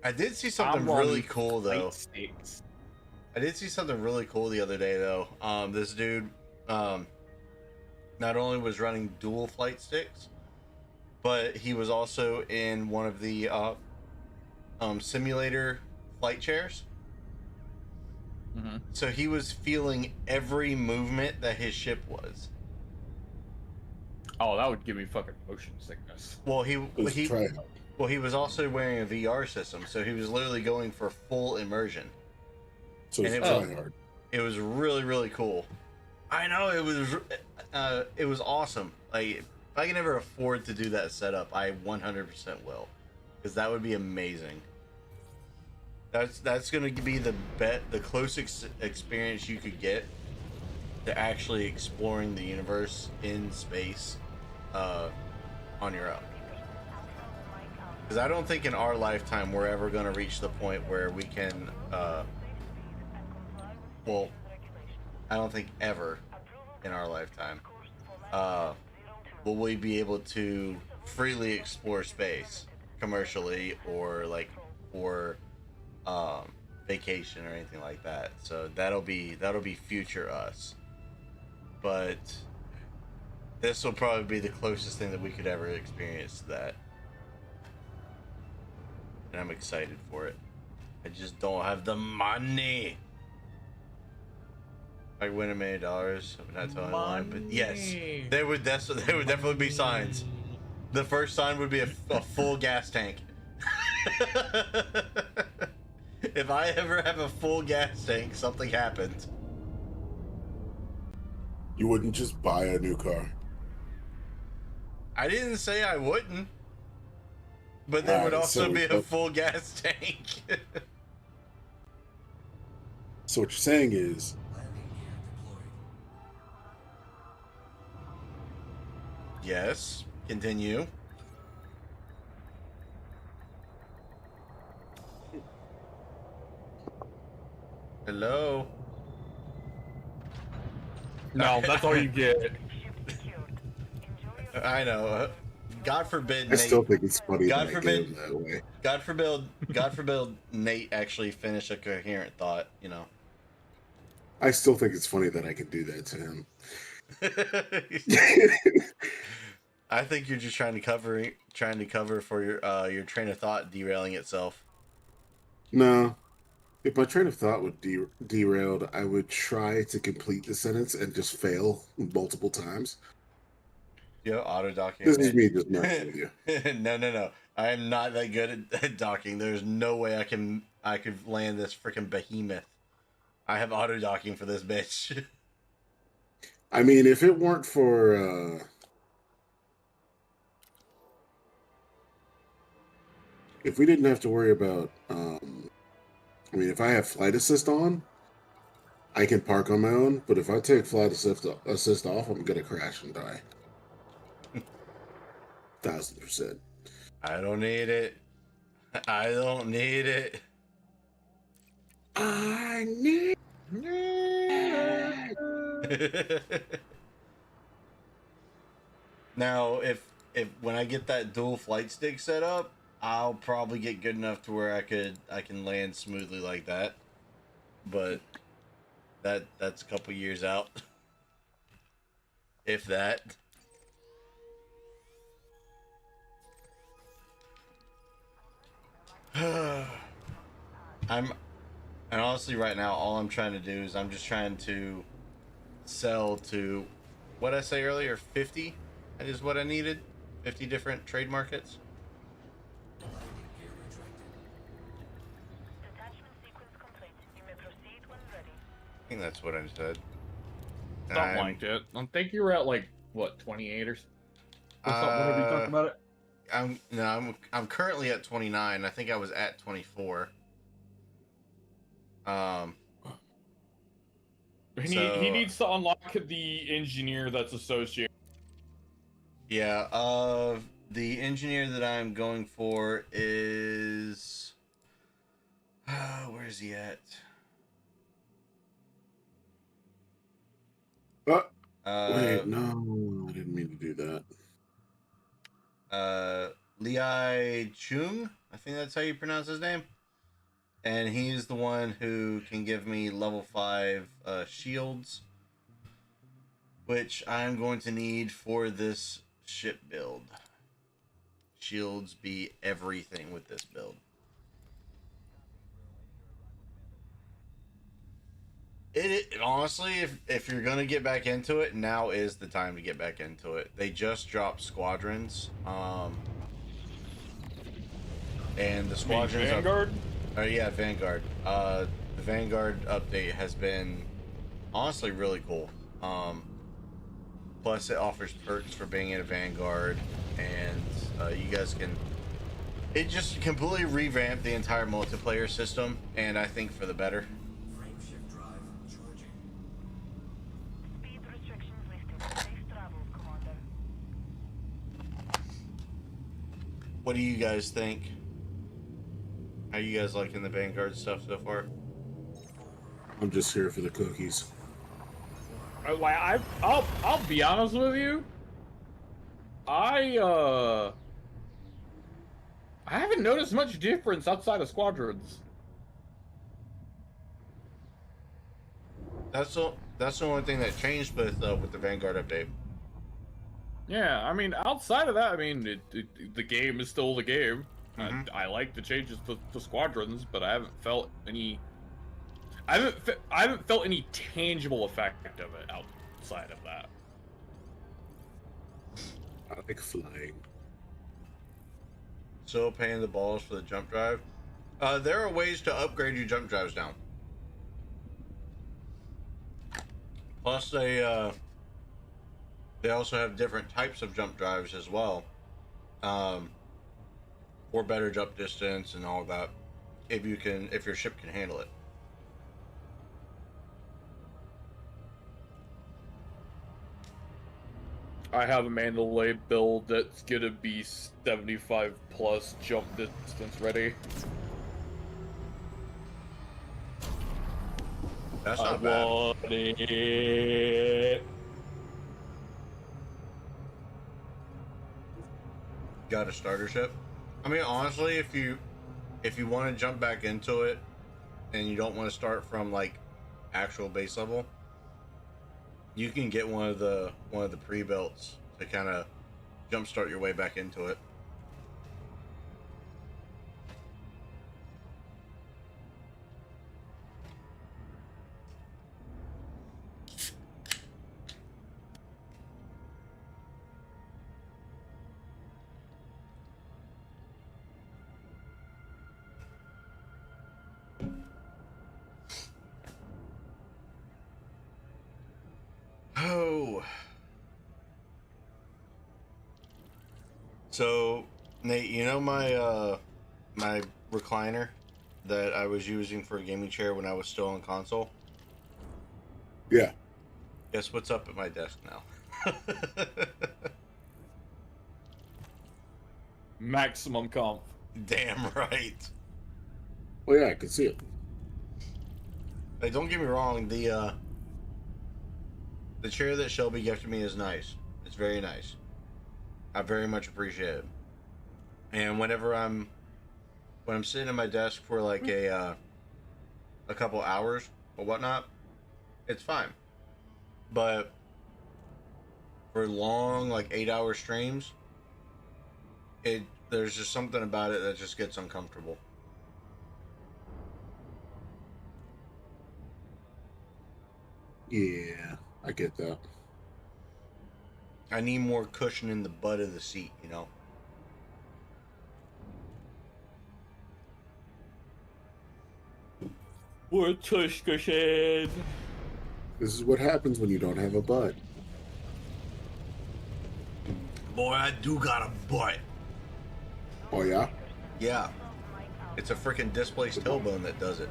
I did see something really cool though. I did see something really cool the other day though. This dude not only was running dual flight sticks, but he was also in one of the simulator flight chairs. Mm-hmm. So he was feeling every movement that his ship was. Oh, that would give me fucking motion sickness. Well, Let's try it. he was also wearing a VR system, so he was literally going for full immersion. So And it's it was- try hard. It was really, really cool. I know it was awesome. Like, if I can ever afford to do that setup, I 100% will, because that would be amazing. That's gonna be the closest experience you could get to actually exploring the universe in space, on your own. Because I don't think in our lifetime we're ever gonna reach the point where we can, well, I don't think ever in our lifetime, will we be able to freely explore space commercially or like for vacation or anything like that. So that'll be future us. But this will probably be the closest thing that we could ever experience to that. And I'm excited for it. I just don't have the money. I win $1 million. I'm not telling a lie, but yes, there would definitely be signs. The first sign would be a full gas tank. If I ever have a full gas tank, something happened. You wouldn't just buy a new car. I didn't say I wouldn't, but there would also be a full gas tank. So what you're saying is, Landing gear deployed. Yes, continue. Hello. No, that's all you get. I know. God forbid. I Nate, still think it's funny God that forbid- I gave him that way. God forbid Nate actually finish a coherent thought, you know. I still think it's funny that I can do that to him. I think you're just trying to cover for your train of thought derailing itself. No. If my train of thought would derailed, I would try to complete the sentence and just fail multiple times. Yeah, auto docking. This is me just messing with you. No. I am not that good at docking. There's no way I could land this freaking behemoth. I have auto docking for this bitch. I mean, if it weren't for if we didn't have to worry about I mean, if I have flight assist on, I can park on my own, but if I take flight assist off, I'm gonna crash and die. 1000%. I don't need it. I don't need it. I need Now, if when I get that dual flight stick set up, I'll probably get good enough to where I can land smoothly like that. But that's a couple years out. If that. And honestly right now all I'm trying to do is I'm just trying to sell to what I say earlier, 50 is what I needed. 50 different trade markets. Landing gear retracted. Detachment sequence complete. You may proceed when ready. I think that's what I said. Something like it. I think you were at like what 28 or something whenever you talked about it. I'm currently at 29. I think I was at 24. He needs to unlock the engineer that's associated. Yeah, the engineer that I'm going for is where is he at? wait, no, I didn't mean to do that. Liai Chung, I think that's how you pronounce his name. And he's the one who can give me level 5 shields, which I'm going to need for this ship build. Shields be everything with this build. It honestly, if you're gonna get back into it, now is the time to get back into it. They just dropped squadrons, and the squadrons Vanguard? yeah, Vanguard. The Vanguard update has been honestly really cool. Plus, it offers perks for being in a Vanguard, and you guys can. It just completely revamped the entire multiplayer system, and I think for the better. Frameshift drive charging. Speed restrictions lifted. Safe travels, Commander. What do you guys think? How you guys liking the Vanguard stuff so far? I'm just here for the cookies. I'll be honest with you. I haven't noticed much difference outside of squadrons. That's the only thing that changed with the Vanguard update. Yeah, I mean, outside of that, I mean, the game is still the game. Mhm. I like the changes to squadrons, but I haven't felt any. I haven't felt any tangible effect of it outside of that. I like flying. Still paying the balls for the jump drive. There are ways to upgrade your jump drives now. Plus, they also have different types of jump drives as well, for better jump distance and all that. If your ship can handle it. I have a Mandalay build that's gonna be 75 plus jump distance ready. That's I not bad. want it. Got a starter ship. I mean, honestly, if you want to jump back into it, and you don't want to start from like actual base level, you can get one of the pre-builts to kind of jumpstart your way back into it. Oh. So, Nate, you know my my recliner that I was using for a gaming chair when I was still on console? Yeah. Guess what's up at my desk now? Maximum comp. Damn right. Oh yeah, I can see it. Like, don't get me wrong, the chair that Shelby gifted me is nice. It's very nice. I very much appreciate it. And when I'm sitting at my desk for like a couple hours or whatnot, it's fine. But for long, like 8-hour streams, there's just something about it that just gets uncomfortable. Yeah, I get that. I need more cushion in the butt of the seat, you know? We're tush cushion. This is what happens when you don't have a butt. Boy, I do got a butt. Oh yeah? Yeah. It's a freaking displaced tailbone that does it.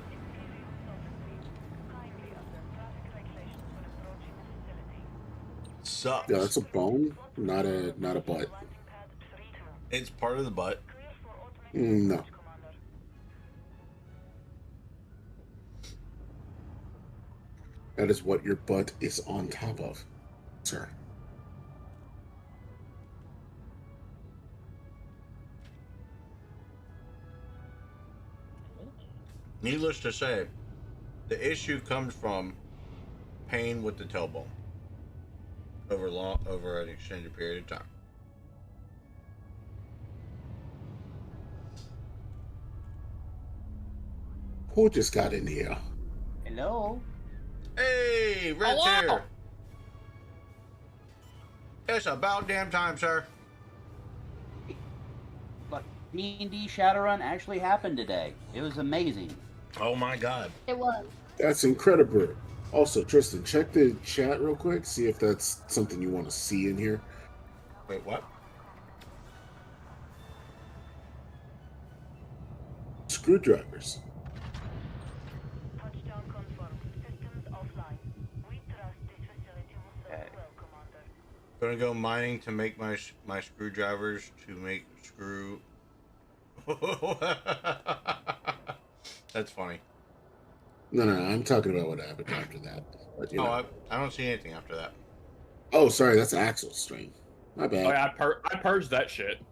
Sucks. Yeah, that's a bone, not a butt. It's part of the butt. No. That is what your butt is on top of, sir. Needless to say, the issue comes from pain with the tailbone over an extended period of time. Who just got in here? Hello? Hey, Red's Hello? here. It's about damn time, sir. Look, D&D Shadowrun actually happened today. It was amazing. Oh my god. It was. That's incredible. Also, Tristan, check the chat real quick. See if that's something you want to see in here. Wait, what? Screwdrivers. Touchdown confirmed. Systems offline. We trust this facility will serve Okay. well, Commander. Gonna go mining to make my screwdrivers to make screw. That's funny. No, I'm talking about what happened after that. But you Oh, know. I don't see anything after that. Oh, sorry, that's Axel's stream. My bad. Oh, yeah, I purged that shit.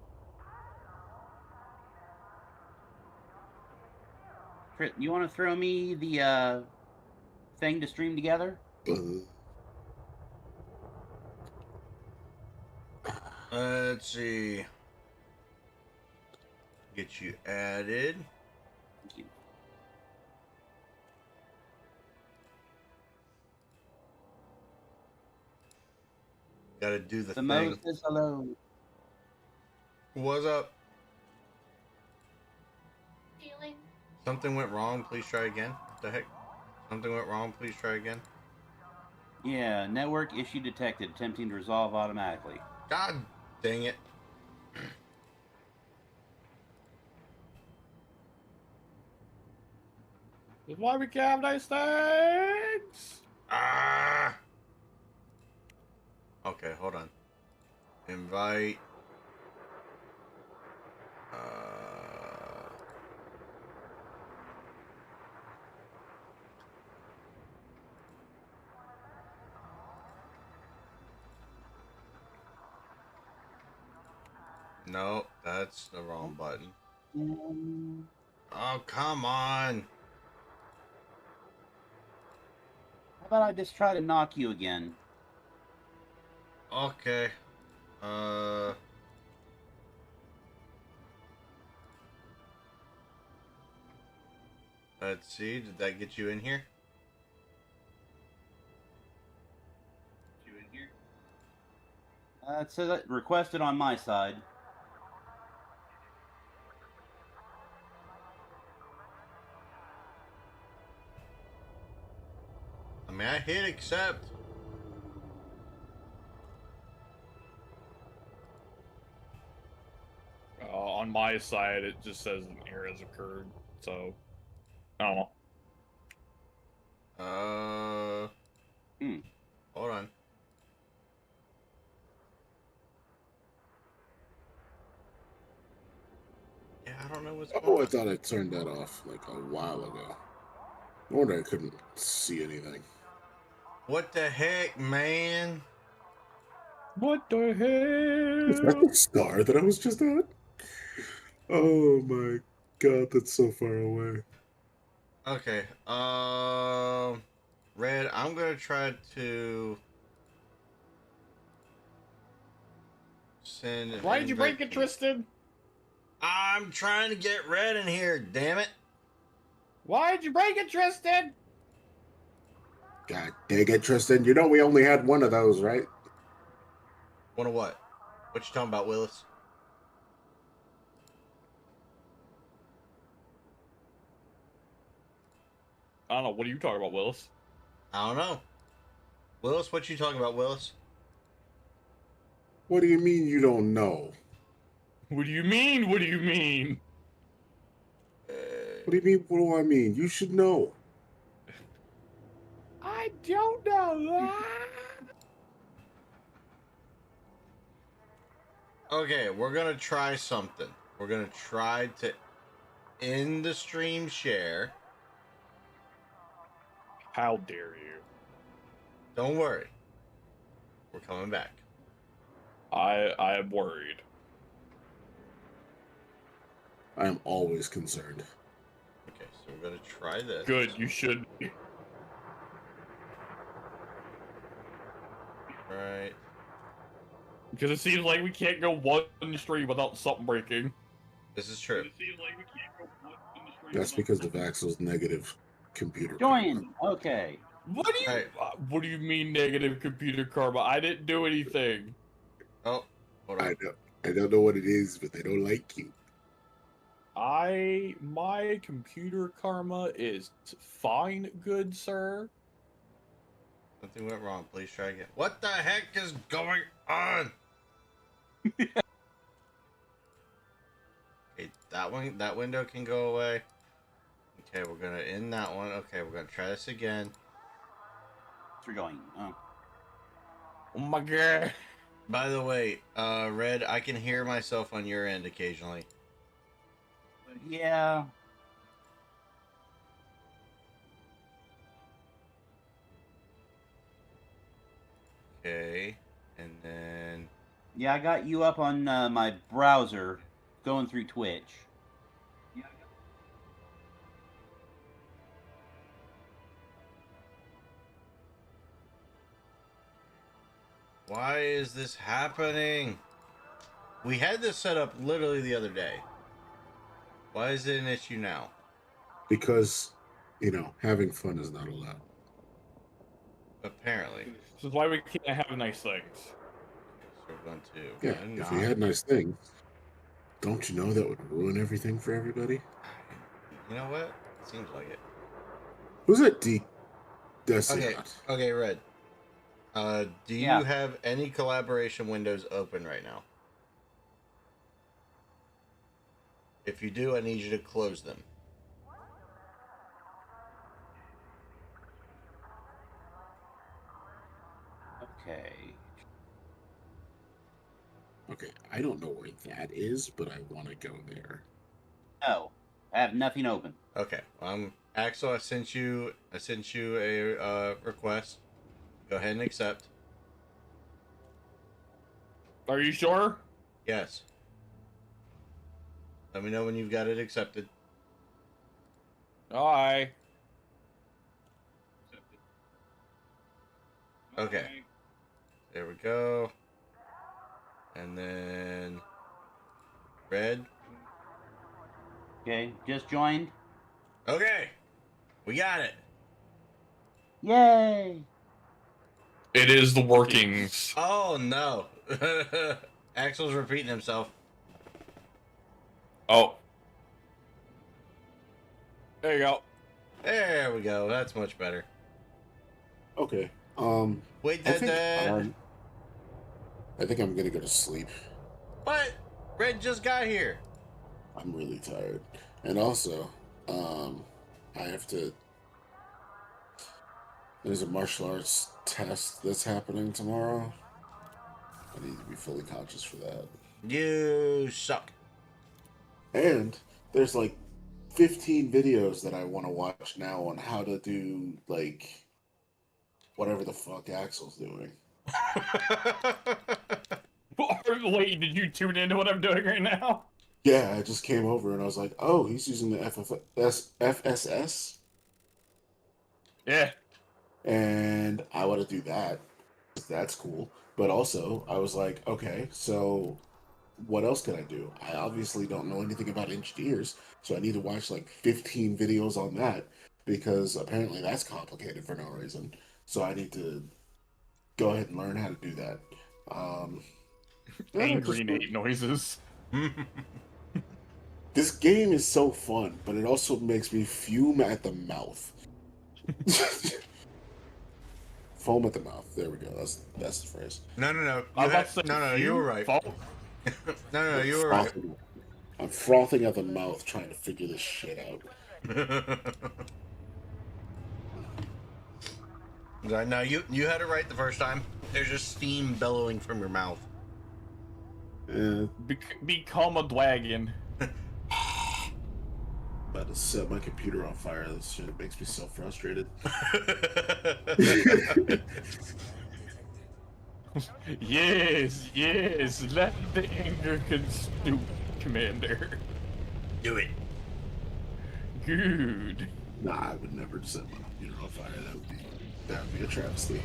You want to throw me the thing to stream together? Let's see. Get you added. Thank you. Gotta do the thing. Mo says hello. What's up? Feeling? Something went wrong. Please try again. What the heck? Something went wrong. Please try again. Yeah, network issue detected. Attempting to resolve automatically. God dang it. That's why we can't have nice things. Ah. Okay, hold on. Invite. No, that's the wrong button. Oh, come on. How about I just try to knock you again? Okay. Let's see. Did that get you in here? It says requested on my side. I mean, I hit accept. On my side, it just says an error has occurred. So, I don't know. Hold on. Yeah, I don't know what's going Oh, on. I thought I turned that off like a while ago. No wonder I couldn't see anything. What the heck, man? What the Is that hell? the star that I was just at? Oh my god, that's so far away. Okay. Red, I'm gonna try to send. Why did you break it, Tristan? I'm trying to get Red in here. Damn it! Why did you break it, Tristan? God dang it, Tristan. You know we only had one of those, right? One of what? What you talking about, Willis? I don't know. What are you talking about, Willis? I don't know. Willis, what you talking about, Willis? What do you mean you don't know? What do you mean? What do you mean? What do you mean? What do I mean? You should know. I don't know. Okay, we're gonna try something. We're gonna try to end the stream share. How dare you? Don't worry. We're coming back. I am worried. I am always concerned. Okay, so we're gonna try this. Good, you should. Right. Because it seems like we can't go one stream without something breaking. This is true. That's because of Axel's negative computer. Join. Okay. What do you? Hey. What do you mean negative computer karma? I didn't do anything. Oh, hold on. I don't know what it is, but they don't like you. My computer karma is fine, good sir. Something went wrong. Please try again. What the heck is going on? Okay, that window can go away. Okay, we're gonna end that one. Okay, we're gonna try this again. We're going. Oh. Oh my god. By the way, Red, I can hear myself on your end occasionally. Yeah. Okay, and then Yeah, I got you up on my browser going through Twitch. why is this happening? We had this set up literally the other day. Why is it an issue now? Because, having fun is not allowed. Apparently. This is why we can't have nice things. So we're going to. Yeah, if we had nice things, don't you know that would ruin everything for everybody? You know what? Seems like it. Who's that D? That's Okay, okay, Red. Do you Yeah. have any collaboration windows open right now? If you do, I need you to close them. Okay. Okay, I don't know where that is, but I want to go there. No, I have nothing open. Okay. Axel, I sent you a request. Go ahead and accept. Are you sure? Yes. Let me know when you've got it accepted. Aye. Okay. There we go. And then Red. Okay, just joined. Okay. We got it. Yay! It is the workings. Oh no. Axel's repeating himself. Oh. There you go. There we go. That's much better. Okay. Wait, I think I'm gonna go to sleep. What? Red just got here. I'm really tired, and also, I have to. There's a martial arts test that's happening tomorrow. I need to be fully conscious for that. You suck. And there's like 15 videos that I want to watch now on how to do like whatever the fuck Axel's doing. Wait, did you tune into what I'm doing right now? Yeah, I just came over and I was like, oh, he's using the FSS, Yeah. and I want to do that. That's cool. But also, I was like, okay, so what else can I do? I obviously don't know anything about engineers, so I need to watch like 15 videos on that because apparently that's complicated for no reason. So I need to go ahead and learn how to do that. Angry Nate noises. This game is so fun, but it also makes me fume at the mouth. Foam at the mouth. There we go. That's the phrase. No. No, You were right. No, you were right. I'm frothing at the mouth trying to figure this shit out. No, you had it right the first time. There's just steam bellowing from your mouth. Become a dragon. About to set my computer on fire. This shit makes me so frustrated. Yes, let the anger consume, Commander. Do it. Good. Nah, I would never set my computer on fire. That would be a travesty.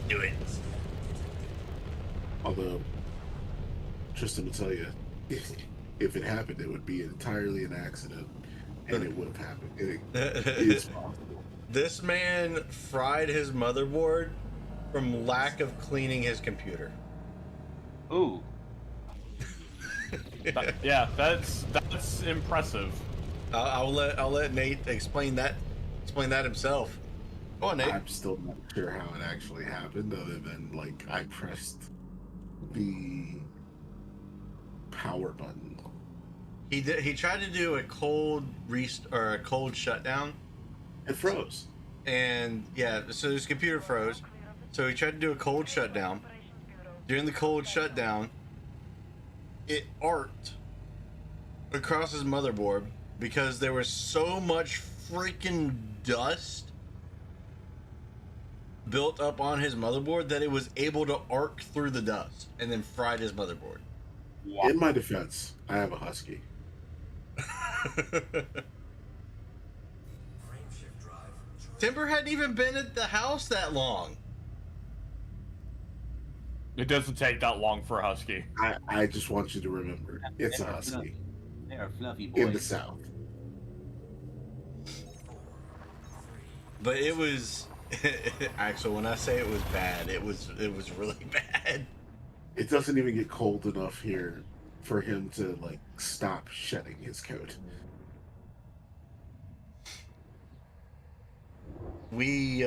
Do it. Although, Tristan will tell you, if it happened, it would be entirely an accident, and it would have happened. It's possible. This man fried his motherboard from lack of cleaning his computer. Ooh. Yeah, that's impressive. I'll let Nate explain that himself. Go on, Nate. I'm still not sure how it actually happened, other than like I pressed the power button. He tried to do a cold or a cold shutdown, It froze. and yeah, so his computer froze. So he tried to do a cold shutdown. During the cold shutdown, it arced across his motherboard because there was so much freaking dust built up on his motherboard that it was able to arc through the dust and then fried his motherboard. In my defense, I have a husky. Frameshift drive. Timber hadn't even been at the house that long. It doesn't take that long for a husky. I just want you to remember, it's a husky They're fluffy in the boys. south. But it was actually, when I say it was bad, it was really bad. It doesn't even get cold enough here for him to like stop shedding his coat. We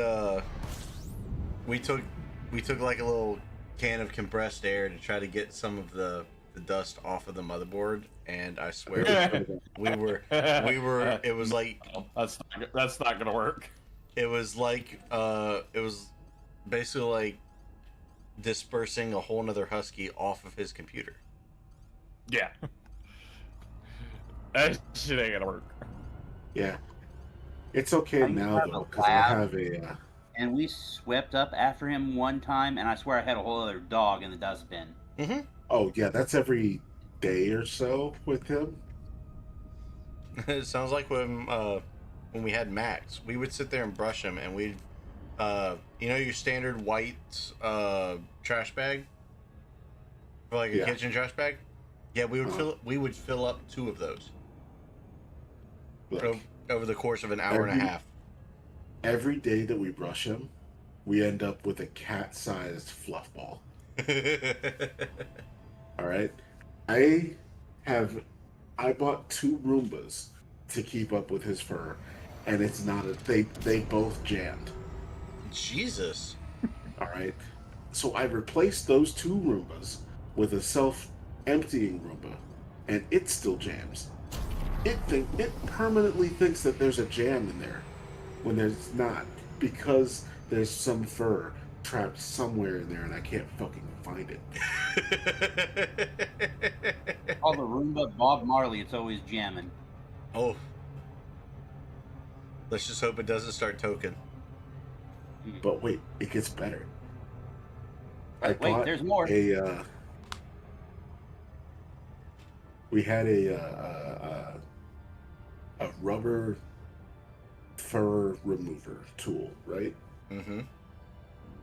took like a little can of compressed air to try to get some of the dust off of the motherboard, and I swear we were it was like That's not gonna work. it was basically like dispersing a whole nother husky off of his computer. Yeah. That shit ain't gonna work. Yeah, it's okay I now have though, a because I lab. have a. And we swept up after him one time, and I swear I had a whole other dog in the dustbin. Oh yeah, that's every day or so with him. It sounds like when we had Max, we would sit there and brush him, and we'd your standard white trash bag for like a Yeah. kitchen trash bag. Yeah, we would fill up 2 of those Like, over the course of an hour and a half. every day that we brush him, we end up with a cat-sized fluff ball. All right, I bought 2 Roombas to keep up with his fur, and it's not they both jammed. Jesus. All right, so I replaced those 2 Roombas with a self-emptying Roomba, and it still jams. It permanently thinks that there's a jam in there when there's not, because there's some fur trapped somewhere in there and I can't fucking find it. Call the Roomba Bob Marley, it's always jamming. Oh. Let's just hope it doesn't start token. But wait, it gets better. I Wait, bought there's more. We had a rubber fur remover tool, right? Mm-hmm.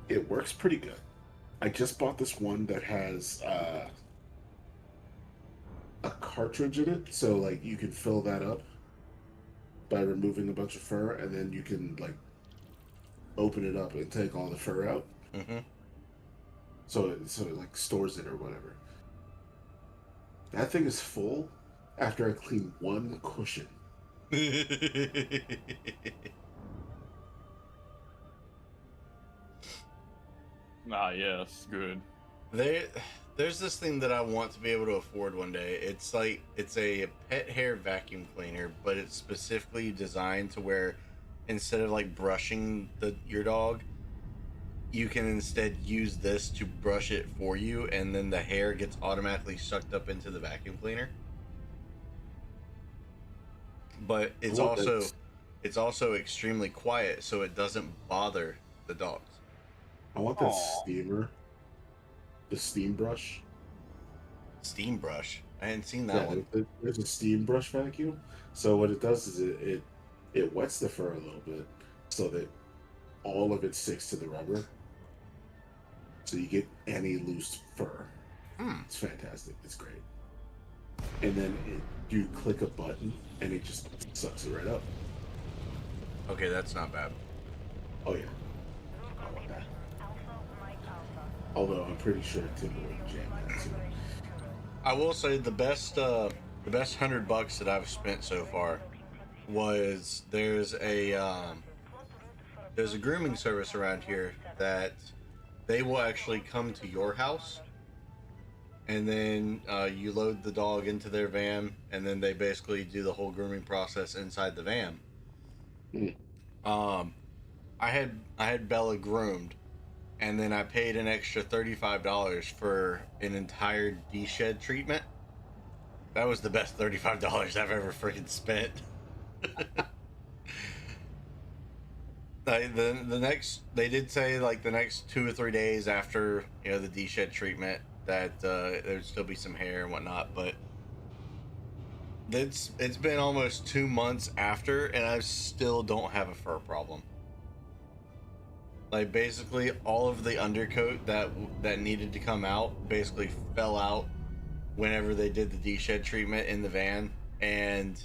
It works pretty good. I just bought this one that has a cartridge in it, so like you can fill that up by removing a bunch of fur, and then you can like open it up and take all the fur out. Mm-hmm. So it like stores it or whatever. That thing is full after I clean 1 cushion. Ah, yes, good. There's this thing that I want to be able to afford one day. It's a pet hair vacuum cleaner, but it's specifically designed to where instead of like brushing your dog, you can instead use this to brush it for you, and then the hair gets automatically sucked up into the vacuum cleaner. But it's also extremely quiet, so it doesn't bother the dogs. I want that Aw. steamer, the steam brush. Steam brush. I hadn't seen that one. There's a steam brush vacuum. So what it does is it wets the fur a little bit so that all of it sticks to the rubber. So you get any loose fur. It's fantastic. It's great. And then you click a button and it just sucks it right up. Okay, that's not bad. Oh yeah. I want that. Although I'm pretty sure Timber would jam that too. I will say the best $100 that I've spent so far was there's a there's a grooming service around here that they will actually come to your house, and then you load the dog into their van, and then they basically do the whole grooming process inside the van. Mm. I had Bella groomed, and then I paid an extra $35 for an entire de-shed treatment. That was the best $35 I've ever freaking spent. The next, they did say like the next 2 or 3 days after the de-shed treatment that there'd still be some hair and whatnot, but it's been almost 2 months after, and I still don't have a fur problem. Like basically all of the undercoat that needed to come out basically fell out whenever they did the de-shed treatment in the van, and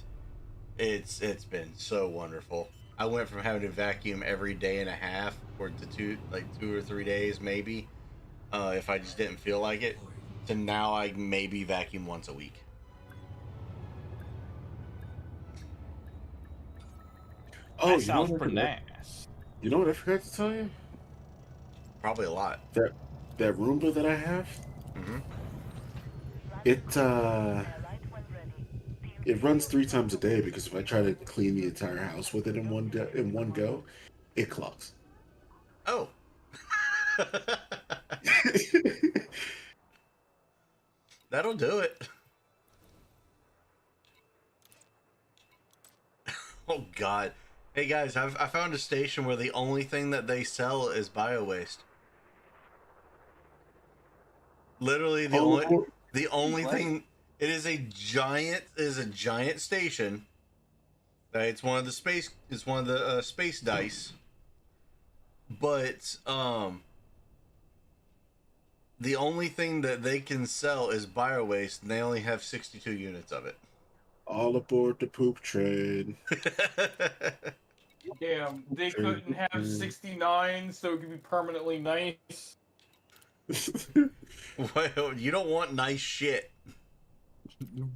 it's been so wonderful. I went from having to vacuum every day and a half or to 2 or 3 days maybe, if I just didn't feel like it, to now I maybe vacuum once a week. Oh, That sounds pretty nice. nice. You know what I forgot to tell you? Probably a lot. That Roomba that I have, Mm-hmm. it runs 3 times a day because if I try to clean the entire house with it in one go, it clogs. Oh. That'll do it. Oh God. Hey guys, I found a station where the only thing that they sell is bio waste. Literally the only What? thing. It is a giant station. It's one of the space dice. But the only thing that they can sell is bio waste, and they only have 62 units of it. All aboard the poop train. Damn, they couldn't have 69, so it could be permanently nice. Well, you don't want nice shit.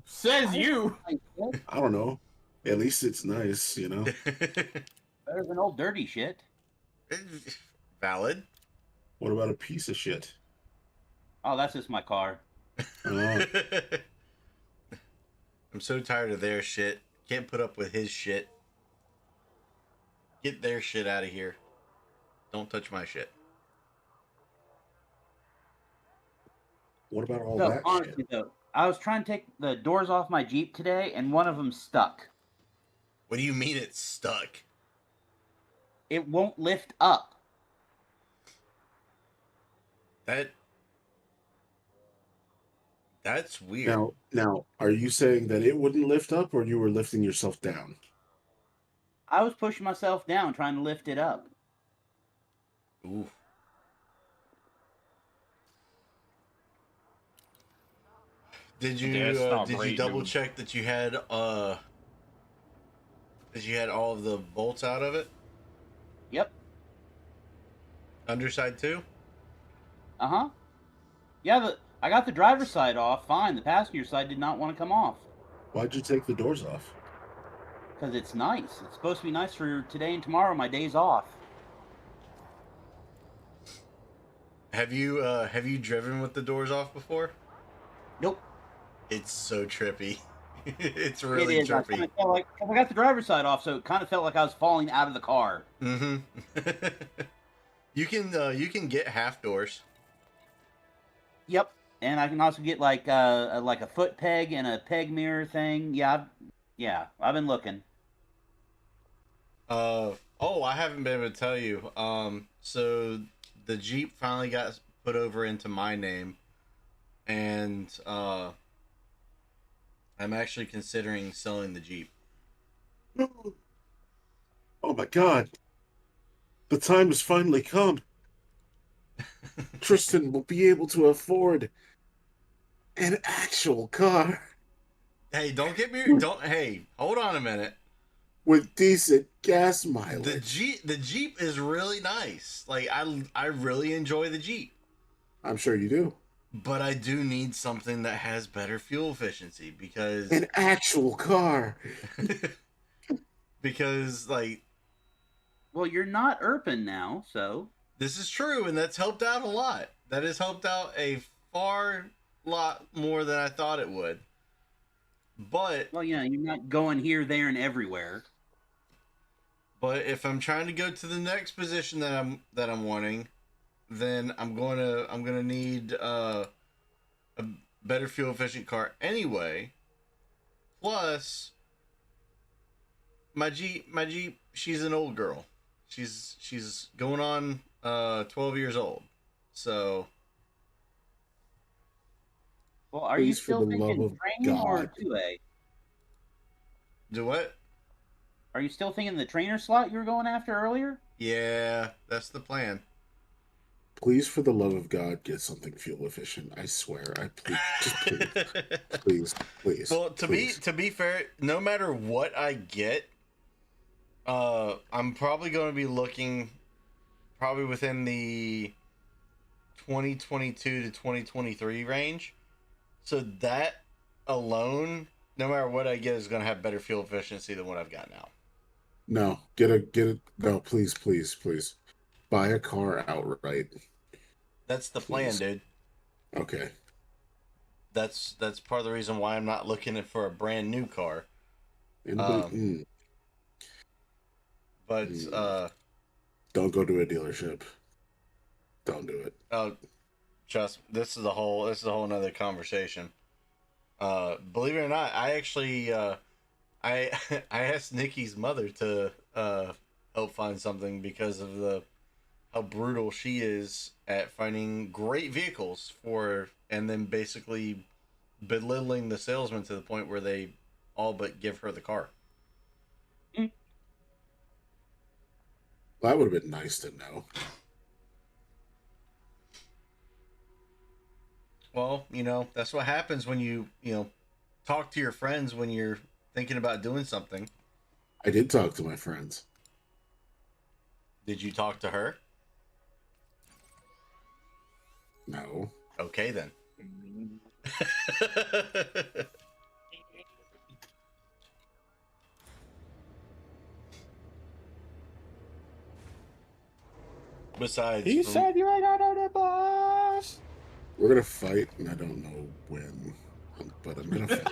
Says you. I don't know. At least it's nice, Better than old dirty shit. Valid. What about a piece of shit? Oh, that's just my car. Oh, I'm so tired of their shit. Can't put up with his shit. Get their shit out of here. Don't touch my shit. what about all No, that honestly shit? though, I was trying to take the doors off my Jeep today, and one of them stuck. What do you mean it's stuck? It won't lift up. That's weird. Now, are you saying that it wouldn't lift up, or you were lifting yourself down? I was pushing myself down, trying to lift it up. Ooh. Did you Yeah, it's not did you great, double dude. check that you had all of the bolts out of it? Yep. Underside too? Uh-huh. Yeah, I got the driver's side off, fine. The passenger side did not want to come off. Why'd you take the doors off? Because it's nice. It's supposed to be nice for today and tomorrow, my days off. Have you driven with the doors off before? Nope. It's so trippy. It's really It is. I trippy. got the driver's side off, so it kind of felt like I was falling out of the car. Mm-hmm. You can get half doors. Yep. And I can also get like a foot peg and a peg mirror thing. Yeah, I've been looking. I haven't been able to tell you. So the Jeep finally got put over into my name, and I'm actually considering selling the Jeep. Oh my God. The time has finally come. Tristan will be able to afford an actual car Hey, hey, hold on a minute. with decent gas mileage. The Jeep is really nice. Like I really enjoy the Jeep. I'm sure you do. But I do need something that has better fuel efficiency because An actual car. because like Well, you're not Erpin now, so. This is true, and that's helped out a lot. That has helped out a far lot more than I thought it would. But Well, yeah, you're not going here, there, and everywhere. if I'm trying to go to the next position that I'm wanting, then I'm gonna need a better fuel efficient car anyway. Plus, my Jeep, she's an old girl. She's going on 12 years old. So, Well, are you Please, for still the love thinking of training or God. 2A? do what? Are you still thinking the trainer slot you were going after earlier? Yeah, that's the plan. Please, for the love of God, get something fuel efficient. I swear. Please. Well, please. to be fair, no matter what I get, I'm probably going to be looking probably within the 2022 to 2023 range. So that alone, no matter what I get, is going to have better fuel efficiency than what I've got now. No, get it. No, please. Buy a car outright. That's the plan, Please. dude. Okay. That's part of the reason why I'm not looking for a brand new car. Anybody, But don't go to a dealership. Don't do it. Just this is a whole nother conversation. Believe it or not, I actually I asked Nikki's mother to help find something because of how brutal she is at finding great vehicles and then basically belittling the salesman to the point where they all but give her the car. That would have been nice to know. Well, that's what happens when you talk to your friends when you're thinking about doing something. I did talk to my friends. Did you talk to her? No. Okay, then. Besides, He said you ain't got no boss. We're gonna fight, and I don't know when, but I'm gonna fight.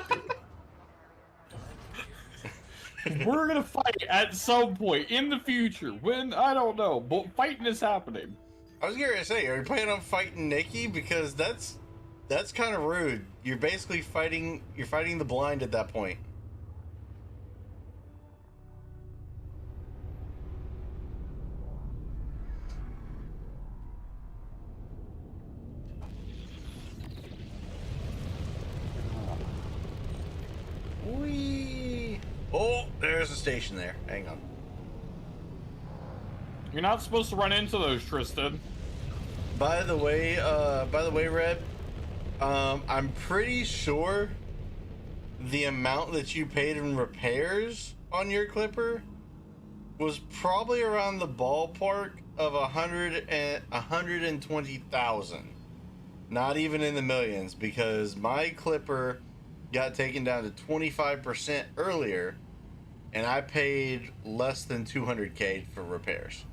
We're gonna fight at some point in the future. When I don't know, but fighting is happening. I was gonna say, are you planning on fighting Nikki? Because that's kind of rude. You're basically fighting the blind at that point. Whee! Oh, there's a station there. Hang on. You're not supposed to run into those, Tristan. By the way, Red, I'm pretty sure the amount that you paid in repairs on your Clipper was probably around the ballpark of 120,000. Not even in the millions, because my Clipper got taken down to 25% earlier, and I paid less than 200K for repairs.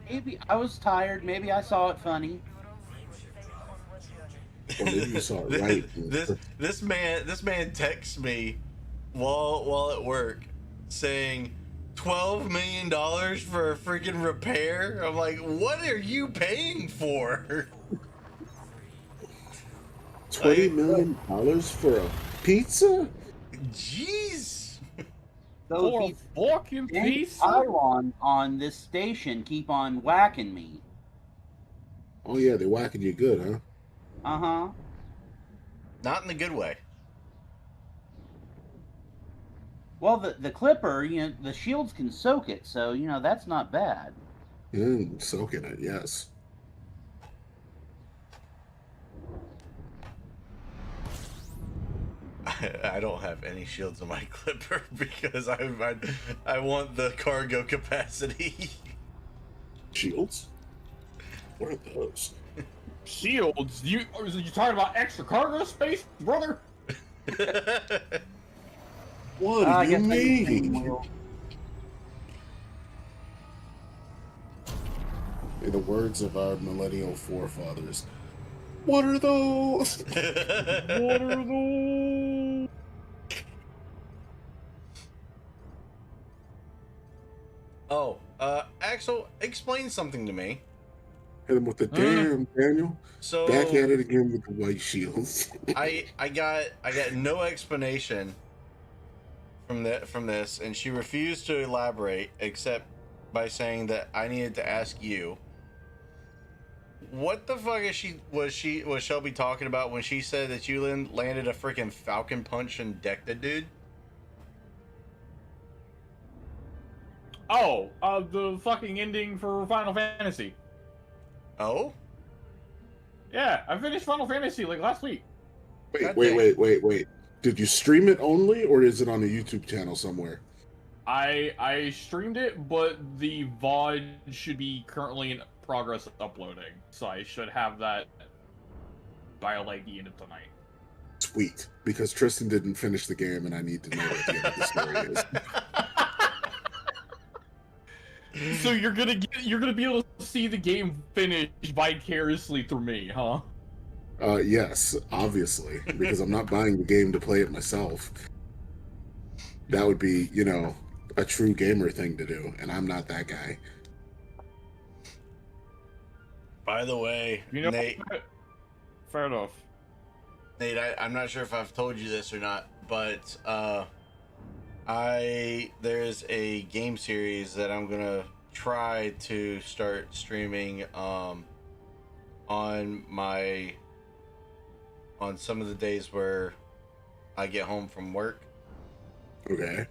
Maybe I was tired. Maybe I saw it funny. Or maybe you saw it right. This man texts me while at work saying $12 million for a freaking repair. I'm like, what are you paying for? $20 million for a pizza? Jeez. Those For a fucking piece. pylon on this station keep on whacking me. Oh yeah, they're whacking you good, huh? Uh-huh. Not in the good way. Well, the Clipper, the shields can soak it, so, that's not bad. Soaking it, yes. I don't have any shields on my Clipper because I want the cargo capacity. Shields? What are those? Shields? You talking about extra cargo space, brother? What do you mean? In the words of our millennial forefathers, what are those? What are those? Oh, Axel, explain something to me. Hit him with the damn, Daniel. So Back at it again with the white shields. I got no explanation from this, and she refused to elaborate except by saying that I needed to ask you. What the fuck was Shelby talking about when she said that you landed a freaking falcon punch and decked a dude? Oh, the fucking ending for Final Fantasy. Oh? Yeah, I finished Final Fantasy like last week. Wait. Did you stream it only, or is it on a YouTube channel somewhere? I streamed it, but the VOD should be currently in progress of uploading, so I should have that by like the end of tonight. Sweet, because Tristan didn't finish the game, and I need to know what the end of the story is. So you're gonna be able to see the game finished vicariously through me, huh? Yes, obviously, because I'm not buying the game to play it myself. That would be, a true gamer thing to do, and I'm not that guy. By the way, You know, Nate, fair enough. Nate, I'm not sure if I've told you this or not, but there's a game series that I'm gonna try to start streaming on some of the days where I get home from work. Okay.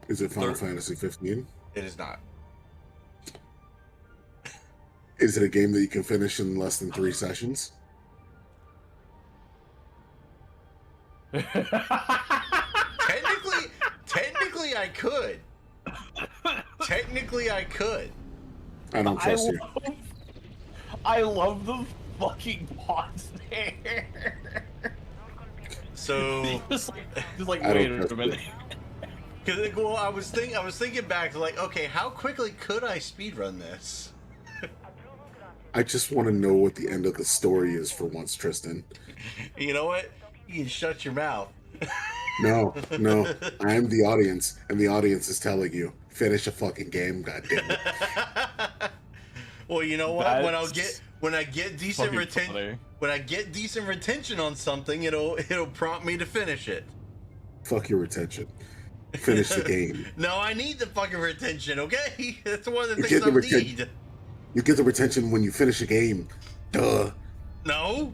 Is it Final Fantasy 15? It is not. Is it a game that you can finish in less than 3 sessions? Technically I could. Technically I could. I don't trust you. I love the fucking pause there. So just like I wait don't a trust minute. Because well, I was thinking back to like, okay, how quickly could I speedrun this? I just want to know what the end of the story is for once, Tristan. You know what? You can shut your mouth. No. I am the audience, and the audience is telling you, finish a fucking game, goddammit. Well, you know what? That's When I get decent fucking retention, funny. when I get decent retention on something, it'll prompt me to finish it. Fuck your retention. Finish the game. No, I need the fucking retention, okay? That's one of the You things get the I need. You get the retention when you finish a game. Duh. No?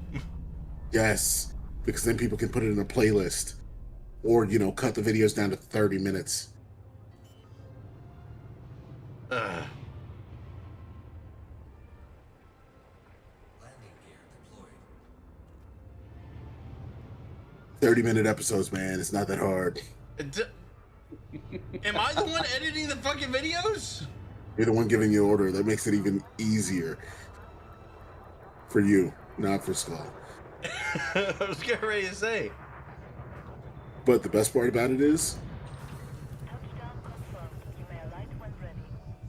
Yes. Because then people can put it in a playlist. Or, cut the videos down to 30 minutes. Ugh. Landing gear deployed. 30-minute episodes, man. It's not that hard. Am I the one editing the fucking videos? You're the one giving the order. That makes it even easier. For you, not for Skull. I was getting ready to say. But the best part about it is, Touchdown confirmed. You may alight when ready.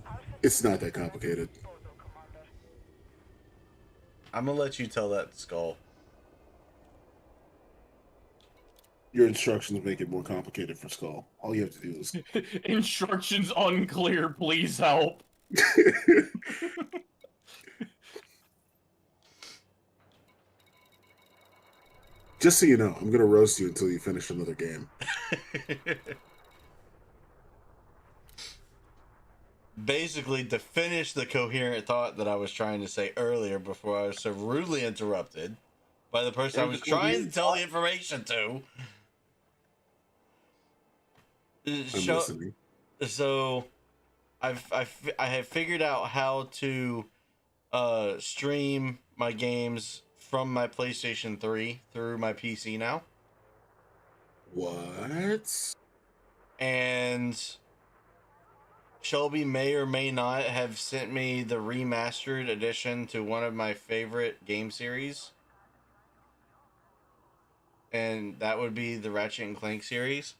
Alpha it's not that complicated. disposal, Commander. I'm gonna let you tell that, Skull. Your instructions make it more complicated for Skull. All you have to do is... Instructions unclear, please help. Just so you know, I'm going to roast you until you finish another game. Basically, to finish the coherent thought that I was trying to say earlier before I was so rudely interrupted by the person I was trying to tell the information to. I'm listening. So, I have figured out how to stream my games from my PlayStation 3 through my PC now. What? And Shelby may or may not have sent me the remastered edition to one of my favorite game series. And that would be the Ratchet and Clank series.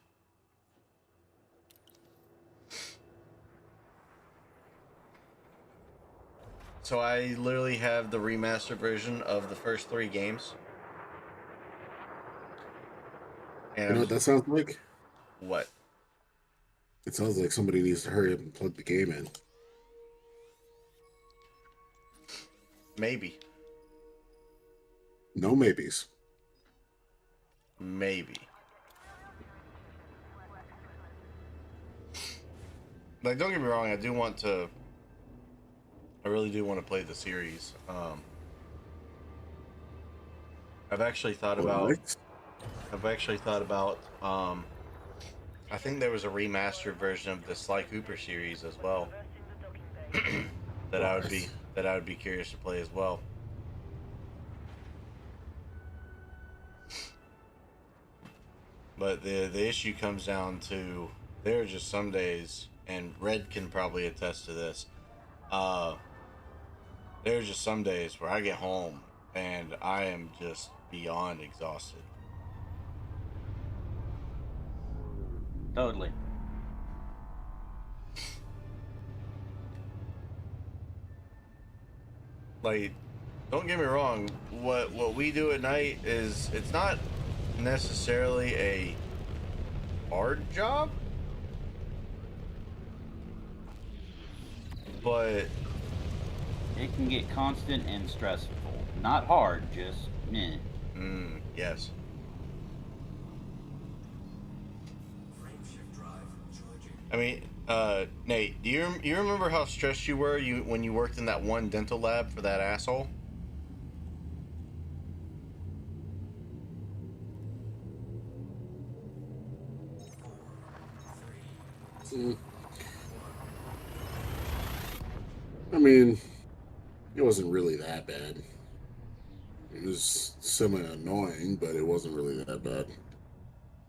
So I literally have the remastered version of the first 3 games. And You know what that sounds like? what? It sounds like somebody needs to hurry up and plug the game in. Maybe. No maybes. Maybe. Like, don't get me wrong, I really do want to play the series. I've actually thought about Alright. I think there was a remastered version of the Sly Cooper series as well. that I would be curious to play as well. But the issue comes down to there are just some days, and Red can probably attest to this. There are just some days where I get home and I am just beyond exhausted. Totally. Like, don't get me wrong, what we do at night is, it's not necessarily a hard job, but It can get constant and stressful. Not hard, just meh. yes. Frameshift drive charging. I mean, Nate, do you remember how stressed you were when you worked in that one dental lab for that asshole? I mean, it wasn't really that bad. It was semi-annoying, but it wasn't really that bad.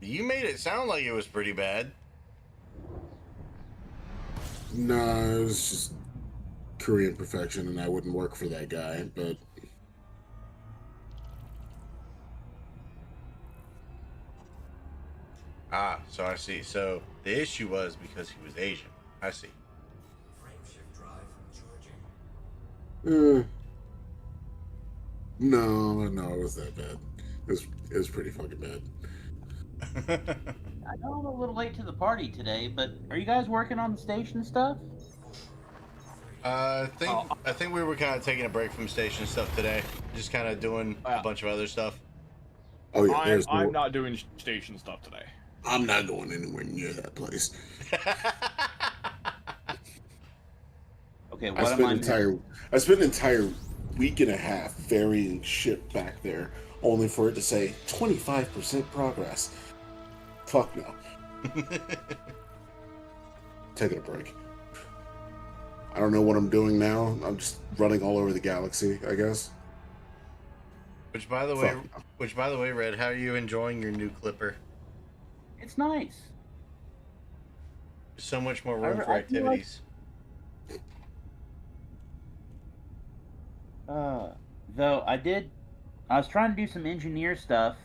You made it sound like it was pretty bad. No, it was just Korean perfection, and I wouldn't work for that guy, but... Ah, so I see. So the issue was because he was Asian. I see. Frameshift drive charging. No, it was that bad. It was pretty fucking bad. I know I'm a little late to the party today, but are you guys working on the station stuff? I think we were kind of taking a break from station stuff today, just kind of doing a bunch of other stuff. Oh yeah, I'm not doing station stuff today. I'm not going anywhere near that place. Okay, I what spent am I I spent an entire week and a half ferrying shit back there, only for it to say 25% progress. Fuck no. Taking a break. I don't know what I'm doing now. I'm just running all over the galaxy, I guess. Which by the way, Red, how are you enjoying your new clipper? It's nice. So much more room I for feel like- activities. Though I was trying to do some engineer stuff,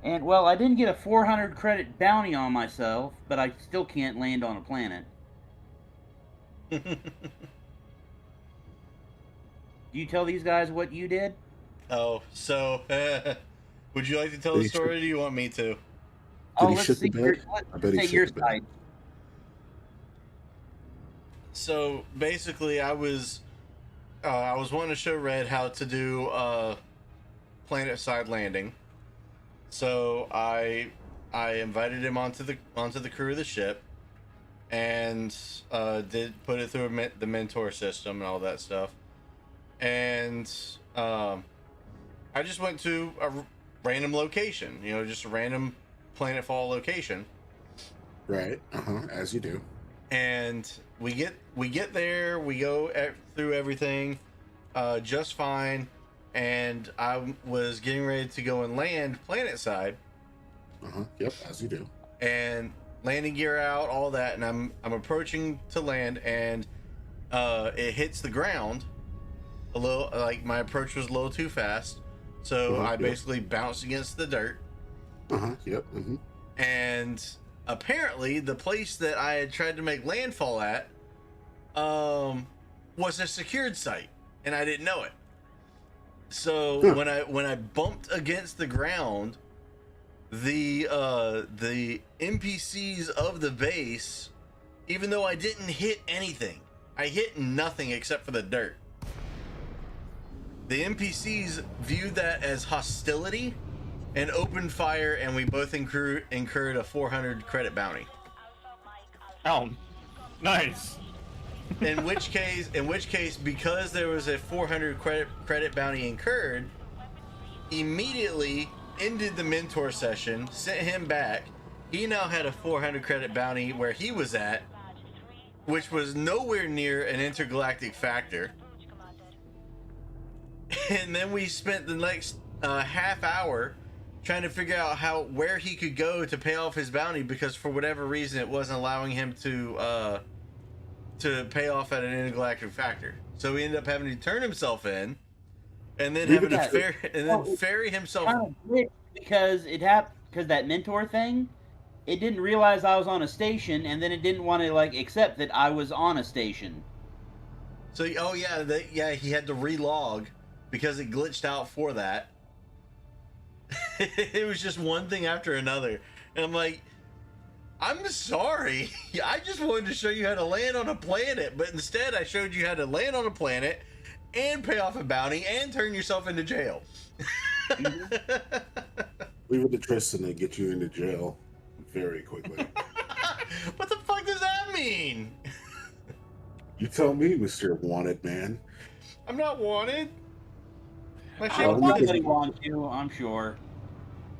and well, I didn't get a 400 credit bounty on myself, but I still can't land on a planet. Do you tell these guys what you did? Oh, so would you like to tell the story, or do you want me to? Did he let's shit the see bed? I let's bet he say shit your the bed. side. So basically, I was wanting to show Red how to do planet side landing. So I invited him onto the crew of the ship, and did put it through the mentor system and all that stuff. And I just went to a random location, just a random planetfall location. Right. As you do. And we get there, we go through everything just fine, and I was getting ready to go and land planet side. Yep, as you do. And landing gear out, all that, and I'm approaching to land, and it hits the ground a little, like my approach was a little too fast, so I basically bounced against the dirt. Yep. And apparently the place that I had tried to make landfall at was a secured site, and I didn't know it. So when I bumped against the ground, the NPCs of the base, even though I didn't hit anything, I hit nothing except for the dirt. The NPCs viewed that as hostility and opened fire, and we both incurred a 400 credit bounty. Oh, nice. In which case, because there was a 400 credit bounty incurred, immediately ended the mentor session, sent him back. He now had a 400 credit bounty where he was at, which was nowhere near an intergalactic factor. And then we spent the next half hour trying to figure out where he could go to pay off his bounty, because for whatever reason it wasn't allowing him to pay off at an intergalactic factor. So he ended up having to turn himself in, and then having to ferry himself. Kind of glitched because because that mentor thing, it didn't realize I was on a station, and then it didn't want to accept that I was on a station. So he had to relog because it glitched out for that. It was just one thing after another, and I'm like, I'm sorry. I just wanted to show you how to land on a planet, but instead I showed you how to land on a planet and pay off a bounty and turn yourself into jail. Leave it to Tristan to get you into jail very quickly. What the fuck does that mean? You tell me, Mr. Wanted Man. I'm not wanted. My ship, Nobody wants you, I'm sure.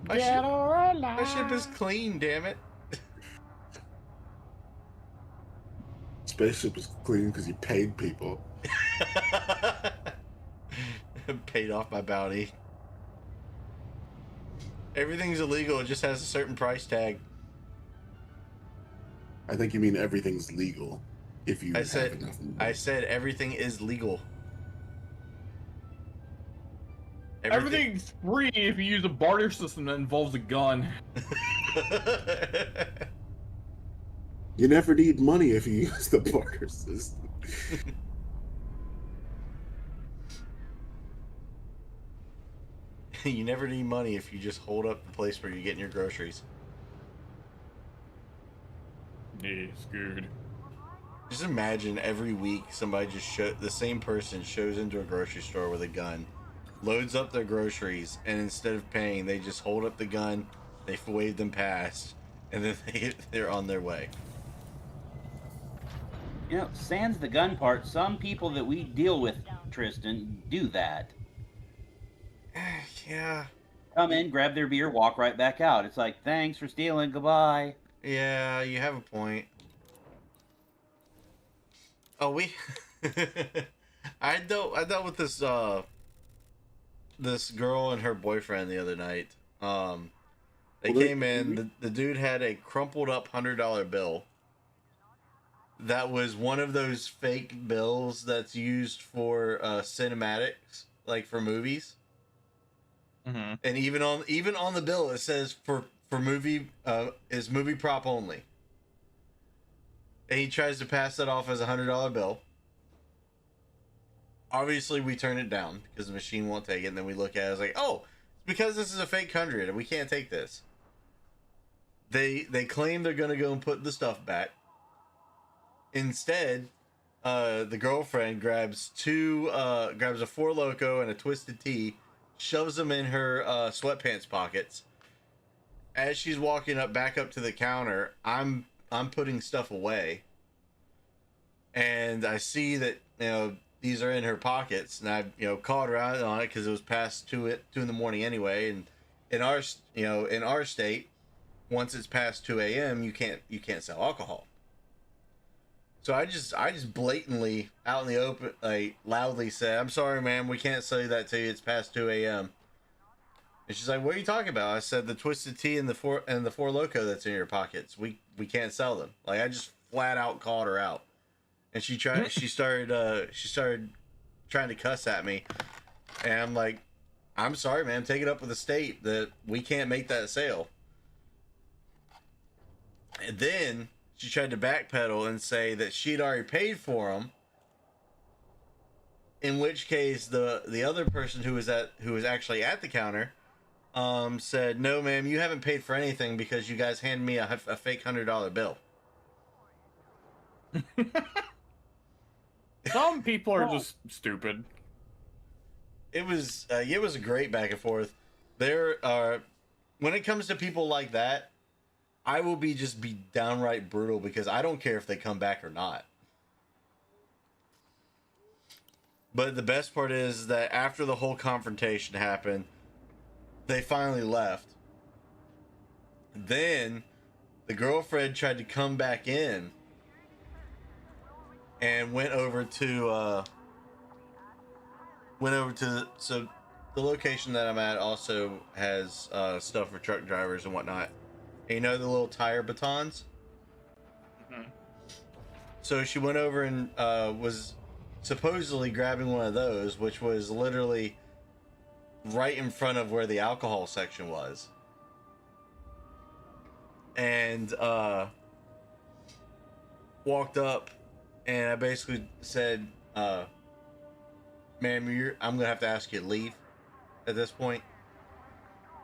my ship is clean, damn it. Spaceship is clean because you paid people. Paid off my bounty. Everything's illegal, it just has a certain price tag. I think you mean everything's legal if you have enough money. I said everything is legal. Everything's free if you use a barter system that involves a gun. You never need money if you use the barter system. You never need money if you just hold up the place where you're getting your groceries. Yeah, it's good. Just imagine every week somebody the same person shows into a grocery store with a gun, loads up their groceries, and instead of paying, they just hold up the gun, they wave them past, and then they're on their way. You know, sans the gun part, some people that we deal with, Tristan, do that. Yeah. Come in, grab their beer, walk right back out. It's like, thanks for stealing, goodbye. Yeah, you have a point. Oh, I dealt with this this girl and her boyfriend the other night. They came in. The dude had a crumpled up $100 bill. That was one of those fake bills that's used for cinematics, like for movies. Mm-hmm. And even on the bill it says for movie is movie prop only. And he tries to pass that off as a $100 bill. Obviously, we turn it down because the machine won't take it. And then we look at it, it's like, oh, it's because this is a fake 100 and we can't take this. They claim they're gonna go and put the stuff back. Instead, the girlfriend grabs a Four Loko and a Twisted Tea, shoves them in her sweatpants pockets. As she's walking back up to the counter, I'm putting stuff away, and I see that these are in her pockets, and I called her out on it because it was past 2 in the morning anyway, and in our state, once it's past 2 a.m. you can't sell alcohol. So I just blatantly out in the open, like loudly said, "I'm sorry, ma'am, we can't sell you that to you. It's past 2 a.m." And she's like, "What are you talking about?" I said, "The Twisted Tea and the Four Loko that's in your pockets. We can't sell them." Like I just flat out called her out, and she started trying to cuss at me, and I'm like, "I'm sorry, ma'am. Take it up with the state that we can't make that sale." And then she tried to backpedal and say that she'd already paid for them, In which case, the other person who was actually at the counter, said, "No, ma'am, you haven't paid for anything because you guys handed me a fake $100 bill." Some people are just stupid. It was a great back and forth. There are, when it comes to people like that, I will be downright brutal because I don't care if they come back or not. But the best part is that after the whole confrontation happened, they finally left. Then the girlfriend tried to come back in and went over to so the location that I'm at also has stuff for truck drivers and whatnot. And you know the little tire batons? Mm-hmm. So she went over and was supposedly grabbing one of those, which was literally right in front of where the alcohol section was. And walked up, and I basically said, "Ma'am, I'm gonna have to ask you to leave at this point."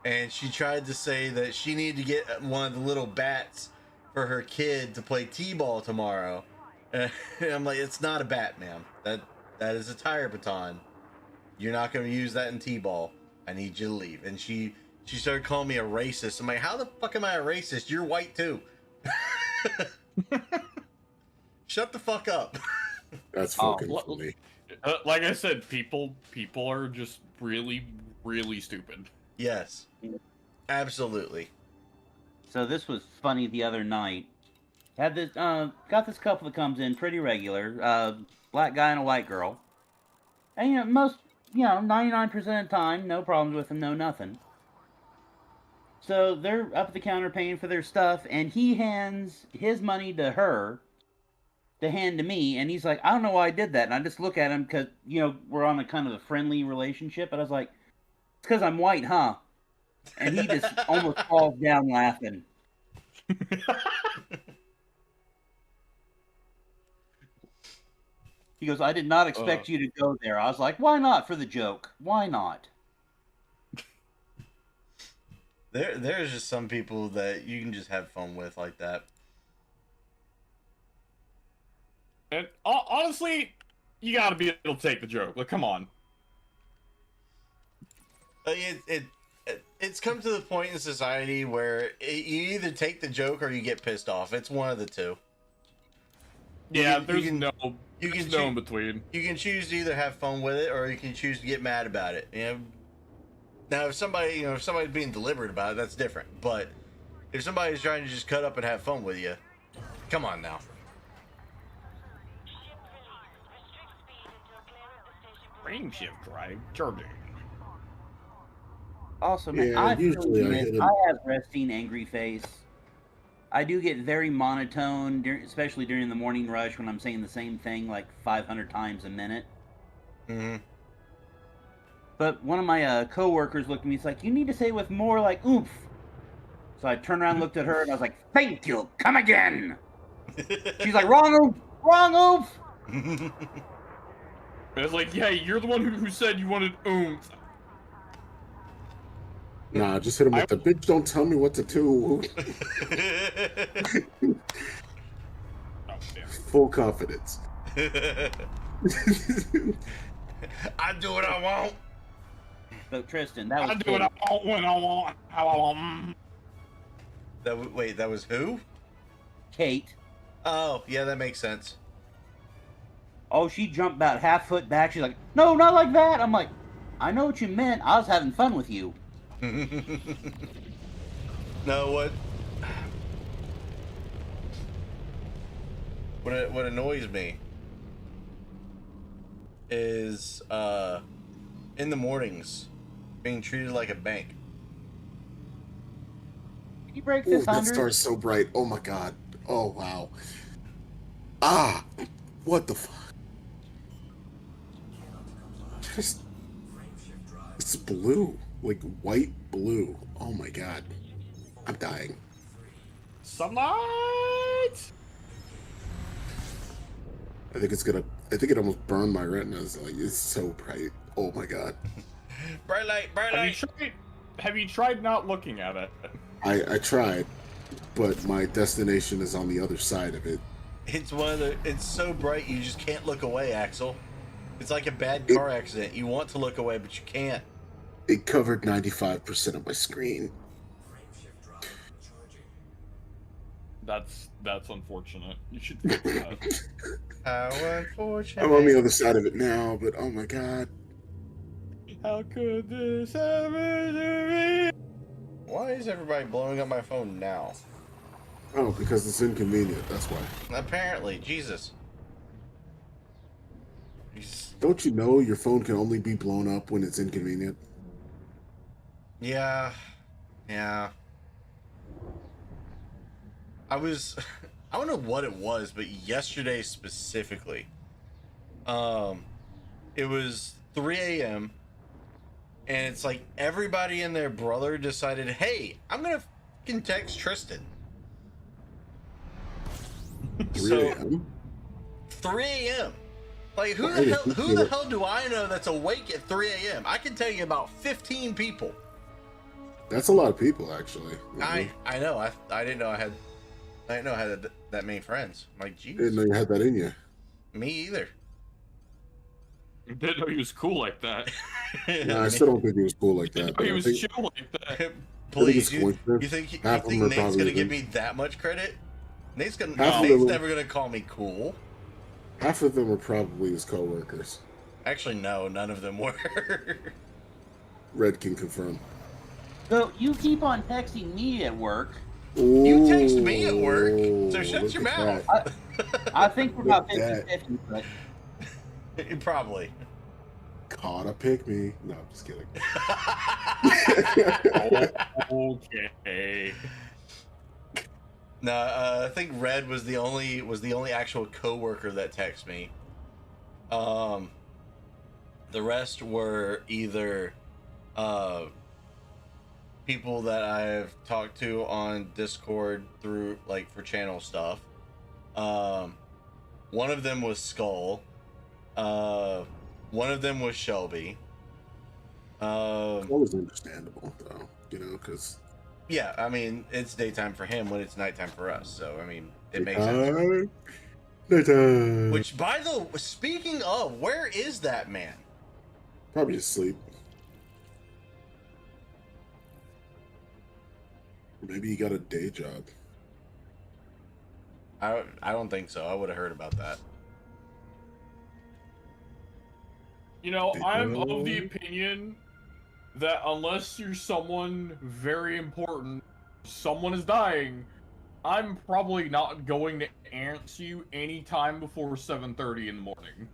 And she tried to say that she needed to get one of the little bats for her kid to play t-ball tomorrow. And I'm like, "It's not a bat, ma'am. That is a tire baton. You're not going to use that in t-ball. I need you to leave." And she started calling me a racist. I'm like, "How the fuck am I a racist? You're white too." Shut the fuck up. That's fucking funny. Like I said, people are just really, really stupid. Yes, absolutely. So this was funny the other night. Had this got this couple that comes in pretty regular, black guy and a white girl, and 99% of the time, no problems with them, no nothing. So they're up at the counter paying for their stuff, and he hands his money to her to hand to me, and he's like, "I don't know why I did that." And I just look at him because we're on a kind of a friendly relationship, and I was like, "It's because I'm white, huh?" And he just almost falls down laughing. He goes, "I did not expect you to go there." I was like, "Why not, for the joke? Why not?" There's just some people that you can just have fun with like that. And honestly, you gotta be able to take the joke. Like, come on. It's come to the point in society where you either take the joke or you get pissed off. It's one of the two. Yeah, there's no in between. You can choose to either have fun with it or you can choose to get mad about it. Now if somebody's being deliberate about it, that's different. But if somebody's trying to just cut up and have fun with you, come on now. Frame shift drive charging. Also, man, Yeah, I usually I hit him. have resting angry face. I do get very monotone, especially during the morning rush when I'm saying the same thing like 500 times a minute. Mm-hmm. But one of my co-workers looked at me, he's like, "You need to say it with more like oomph." So I turned around, looked at her, and I was like, "Thank you, come again." She's like, "Wrong oomph, wrong oomph." It's like, yeah, you're the one who said you wanted oomph. Nah, just hit him with the bitch. Don't tell me what to do. Full confidence. I do what I want. So Tristan, that was I do what I want when I want, how I want. That was who? Kate. Oh, yeah, that makes sense. Oh, she jumped about half foot back. She's like, "No, not like that." I'm like, "I know what you meant. I was having fun with you." No, what annoys me is in the mornings being treated like a bank. You break Ooh, this that 100. star's so bright. Oh my god. Oh wow. Ah, what the fuck? It's blue, like white blue. Oh my god, I'm dying. Sunlight. I think it's gonna I think it almost burned my retinas. Like, it's so bright. Oh my god. Bright light, bright light. Have you tried not looking at it? I tried, but my destination is on the other side of it. It's it's so bright you just can't look away, Axel. It's like a bad car accident. You want to look away, but you can't. It covered 95% of my screen. Frameshift drive charging. That's unfortunate. You should fix that. How unfortunate. I'm on the other side of it now, but oh my god. How could this ever be? Why is everybody blowing up my phone now? Oh, because it's inconvenient, that's why. Apparently, Jesus. Don't you know your phone can only be blown up when it's inconvenient? Yeah. I don't know what it was, but yesterday specifically, it was 3 a.m. and it's like everybody and their brother decided, hey, I'm gonna fucking text Tristan. 3 a.m.? 3 a.m. Like who Why the hell do I know that's awake at 3 a.m.? I can tell you about 15 people. That's a lot of people, actually. I know. I didn't know I had that many friends. I'm like, geez. Didn't know you had that in you. Me either. Didn't know he was cool like that. No, I still don't think he was cool like that. Didn't know he I was think- chill like that. Please, it's you coincidence. think Half of them are Nate's gonna probably give them. me that much credit? Nate's Half of them- never gonna call me cool. Half of them were probably his coworkers. Actually, no, none of them were. Red can confirm. So you keep on texting me at work. You text me at work, so Ooh, shut look your at mouth. that. I think we're about Look at 50-50, but Probably. Caught a pick me. No, I'm just kidding. Okay. No, I think Red was the only actual coworker that texted me. The rest were either people that I've talked to on Discord through like for channel stuff. One of them was Skull. One of them was Shelby. That was understandable, though. You know, because Yeah, I mean it's daytime for him when it's nighttime for us. So I mean it makes sense. Nighttime. Which, by the speaking of, where is that man? Probably asleep. Maybe he got a day job. I don't think so. I would have heard about that. You know, I'm of the opinion that unless you're someone very important, someone is dying, I'm probably not going to answer you anytime before 7:30 in the morning.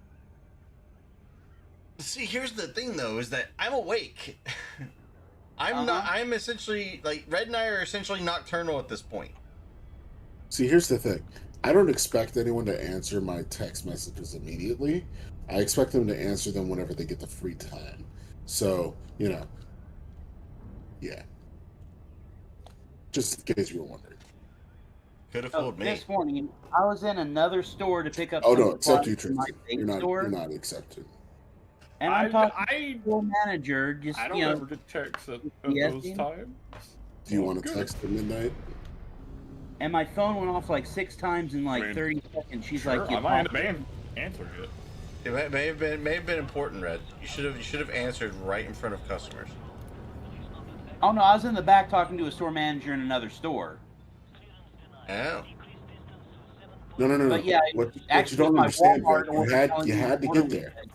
See, here's the thing though, is that I'm awake. I'm essentially like Red and I are essentially nocturnal at this point. See, here's the thing. I don't expect anyone to answer my text messages immediately. I expect them to answer them whenever they get the free time. So, you know, yeah. Just in case you were wondering. Could have oh, fooled me. this morning I was in another store to pick up. Oh some no, except supplies you, for my Tristan. vape You're store, not accepted. and I'm talking to I the store manager. Just don't you know, ever get texts at Yes, those Ian? times. Do you Oh, want to good. text at midnight? and my phone went off like 6 times in like I mean, 30 seconds. She's Sure, like, I "You might end pop- up answering it. It may have been important, Red. You should have answered right in front of customers. Oh no, I was in the back talking to a store manager in another store. Oh. No. But yeah, What you actually, don't my understand, Walmart Red, order telling you me had to order get was there. dead.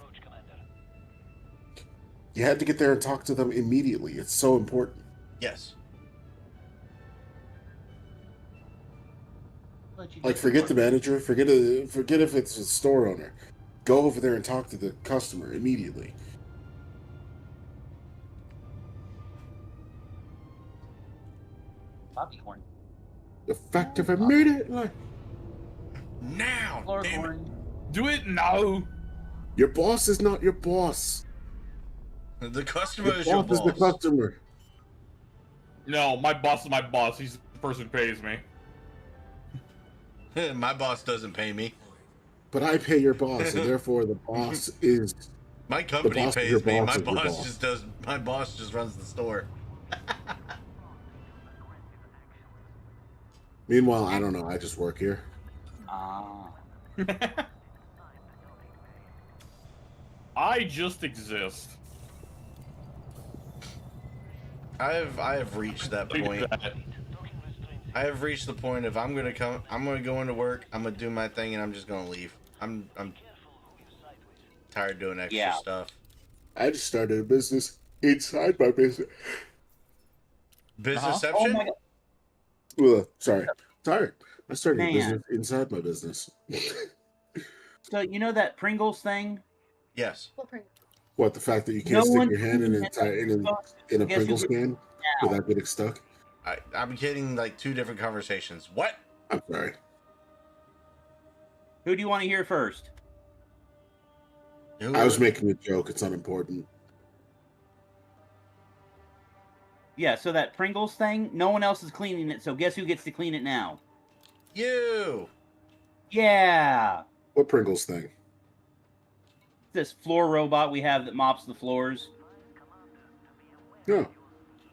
You had to get there and talk to them immediately. It's so important. Yes. Let you Like, get forget to the work. manager. Forget if it's a store owner. Go over there and talk to the customer immediately. Poppy corn. Effective immediately. Now, Floor damn it. corn. Do it now. Your boss is not your boss. The customer Your is your boss is the boss. customer. No, my boss is my boss. He's the person who pays me. My boss doesn't pay me. But I pay your boss, and therefore the boss is My company boss of pays your me. boss is your boss. My boss just runs the store. Meanwhile, I don't know. I just work here. Ah. I just exist. I have reached that Look point. at that. I have reached the point of I'm gonna go into work, I'm gonna do my thing, and I'm just gonna leave. I'm tired of doing extra Yeah. stuff. I just started a business inside my business. Businessception? Oh my god. Sorry. I started a Man. business inside my business. So you know that Pringles thing? Yes. What, the fact that you can't No stick one your hand in can in a guess who Pringles gets can now. without getting stuck? I'm getting like two different conversations. What? I'm sorry. Who do you want to hear first? I was making a joke. It's unimportant. Yeah, so that Pringles thing, no one else is cleaning it, so guess who gets to clean it now? You. Yeah! What Pringles thing? This floor robot we have that mops the floors. No.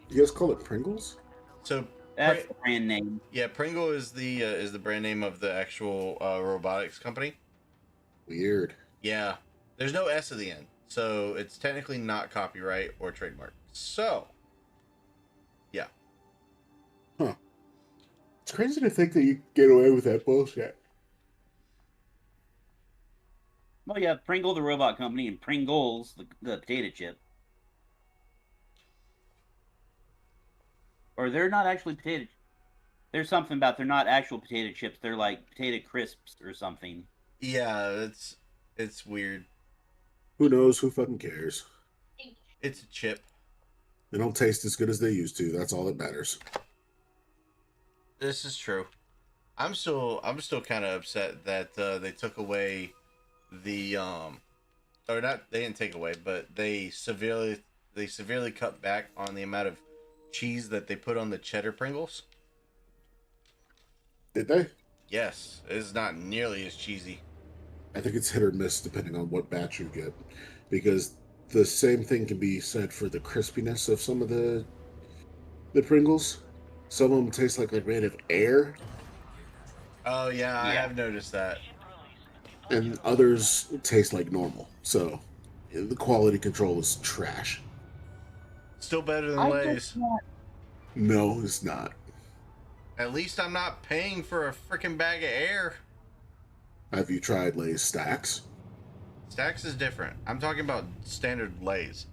You guys call it Pringles? So That's the brand name. yeah, Pringle is the brand name of the actual robotics company. Weird. Yeah. There's no S at the end, so it's technically not copyright or trademark. So, yeah. Huh. It's crazy to think that you get away with that bullshit. Well, you have Pringle, the robot company, and Pringles, the potato chip. Or they're not actually potato. There's something about they're not actual potato chips. They're like potato crisps or something. Yeah, it's weird. Who knows? Who fucking cares? It's a chip. They don't taste as good as they used to. That's all that matters. This is true. I'm still kind of upset that they took away the or not, they didn't take away, but they severely cut back on the amount of cheese that they put on the cheddar Pringles. Did they? Yes, it's not nearly as cheesy. I think it's hit or miss depending on what batch you get, because the same thing can be said for the crispiness of some of the Pringles. Some of them taste like they're made of air, Oh yeah, I have noticed that. and others taste like normal. So the quality control is trash. Still better than I Lay's. just want No, it's not. At least I'm not paying for a freaking bag of air. Have you tried Lay's Stacks? Stacks is different. I'm talking about standard Lay's.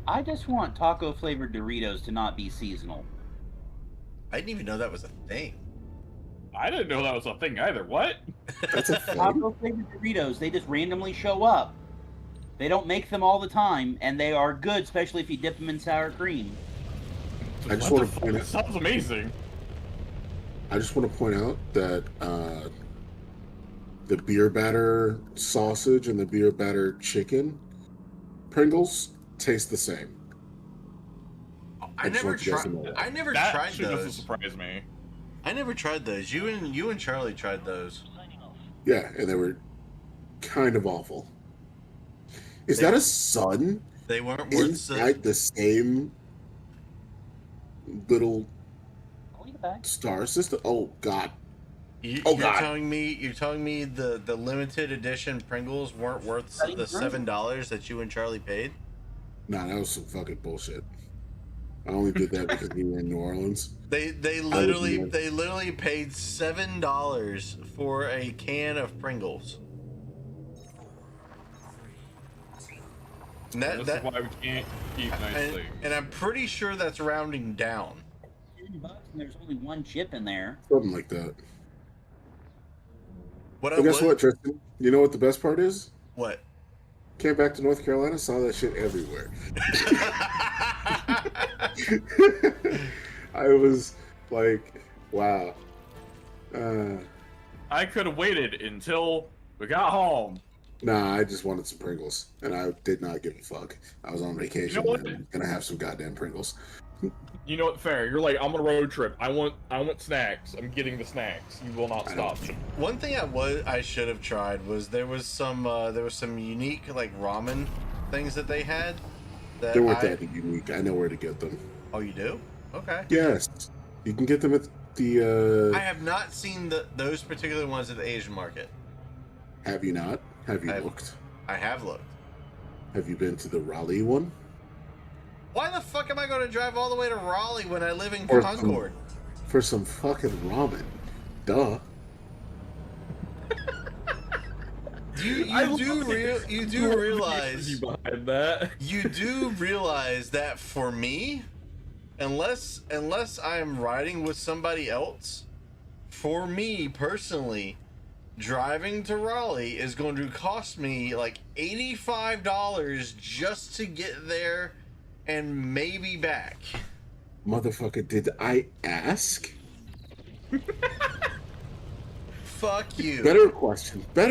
I just want taco flavored Doritos to not be seasonal. I didn't even know that was a thing. I didn't know that was a thing either. What? That's a thing. Taco flavored Doritos, they just randomly show up. They don't make them all the time, and they are good, especially if you dip them in sour cream. I just What want the to fuck? point That out. sounds amazing. I just want to point out that the beer batter sausage and the beer batter chicken Pringles taste the same. I just never want you guys to tried. know that. I never That tried shit doesn't those. surprise me. I never tried those. You and Charlie tried those. Yeah, and they were kind of awful. Is that a sun They weren't worth inside the same little I'll leave it back. star system? Oh God! You're God. telling me the limited edition Pringles weren't worth the $7 that you and Charlie paid? Nah, that was some fucking bullshit. I only did that because we were in New Orleans. They literally paid $7 for a can of Pringles. And This is why we can't keep nice things. and I'm pretty sure that's rounding down. $10 and there's only one chip in there. Something like that. What I But guess would- what, Tristan? You know what the best part is? What? Came back to North Carolina, saw that shit everywhere. I was like, wow. I could have waited until we got home. Nah, I just wanted some Pringles, and I did not give a fuck. I was on vacation, You know what? and I'm gonna have some goddamn Pringles. You know what? Fair. You're like, I'm on a road trip. I want snacks. I'm getting the snacks. You will not I know. stop me. One thing I should have tried was there was some unique like ramen things that they had that They weren't that unique. I know where to get them. Oh, you do? Okay. Yes, you can get them at I the. have not seen those particular ones at the Asian market. Have you not? Have you I've- looked? I have looked. Have you been to the Raleigh one? Why the fuck am I going to drive all the way to Raleigh when I live in Or Concord? For some fucking ramen. Duh. You do realize behind that. you do realize that for me, unless I am riding with somebody else, for me personally, driving to Raleigh is going to cost me like $85 just to get there and maybe back. Motherfucker, did I ask? Fuck you. Better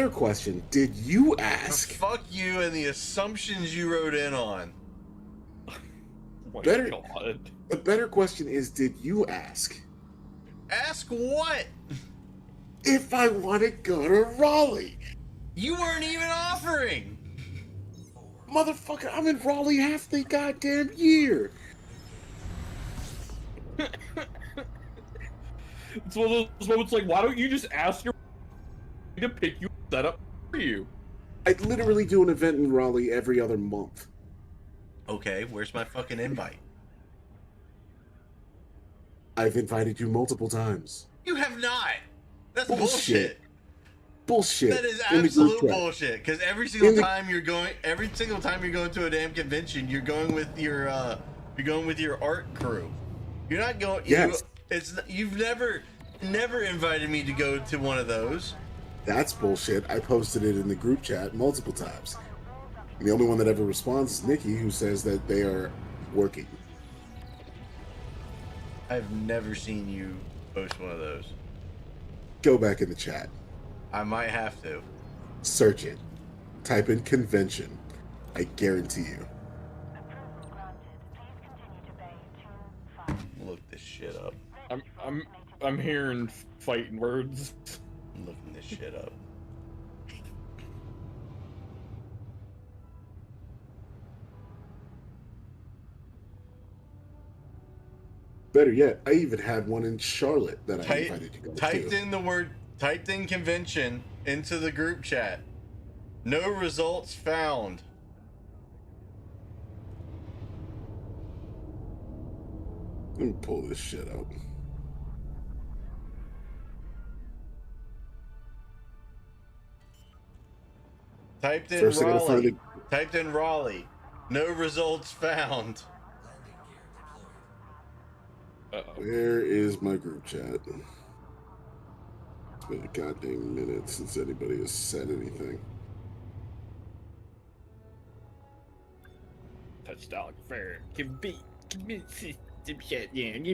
question. Did you ask? Fuck you and the assumptions you wrote in on. Oh my Better- God. The better question is, did you ask? Ask what? If I want to go to Raleigh. You weren't even offering. Motherfucker, I'm in Raleigh half the goddamn year. It's one of those moments like, why don't you just ask your to pick you set up for you? I literally do an event in Raleigh every other month. Okay, where's my fucking invite? I've invited you multiple times. You have not. That's Bullshit. bullshit. Bullshit. That is In the group absolute chat. bullshit. Because every single In the- time you're going to a damn convention, you're going with your art crew. You're not going. Yes. You've never invited me to go to one of those. That's bullshit. I posted it in the group chat multiple times. And the only one that ever responds is Nikki, who says that they are working. I've never seen you post one of those. Go back in the chat. I might have to. Search it. Type in convention. I guarantee you. Approval granted. Please continue to bay 25. Look this shit up. I'm hearing fighting words. I'm looking this shit up. Better yet, I even had one in Charlotte that I invited you guys to. Typed in convention into the group chat. No results found. Let me pull this shit out. Typed in First, I gotta find Raleigh. Typed in Raleigh. No results found. Where is my group chat? It's been a goddamn minute since anybody has said anything. Touchdown fair. Can be system shit. Yeah. There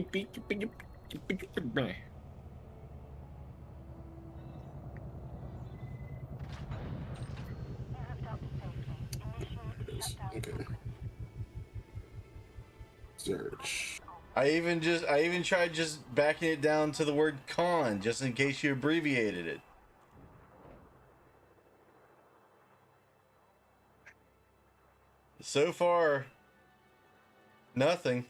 it is. Okay. Search. I even tried just backing it down to the word con, just in case you abbreviated it. So far, nothing.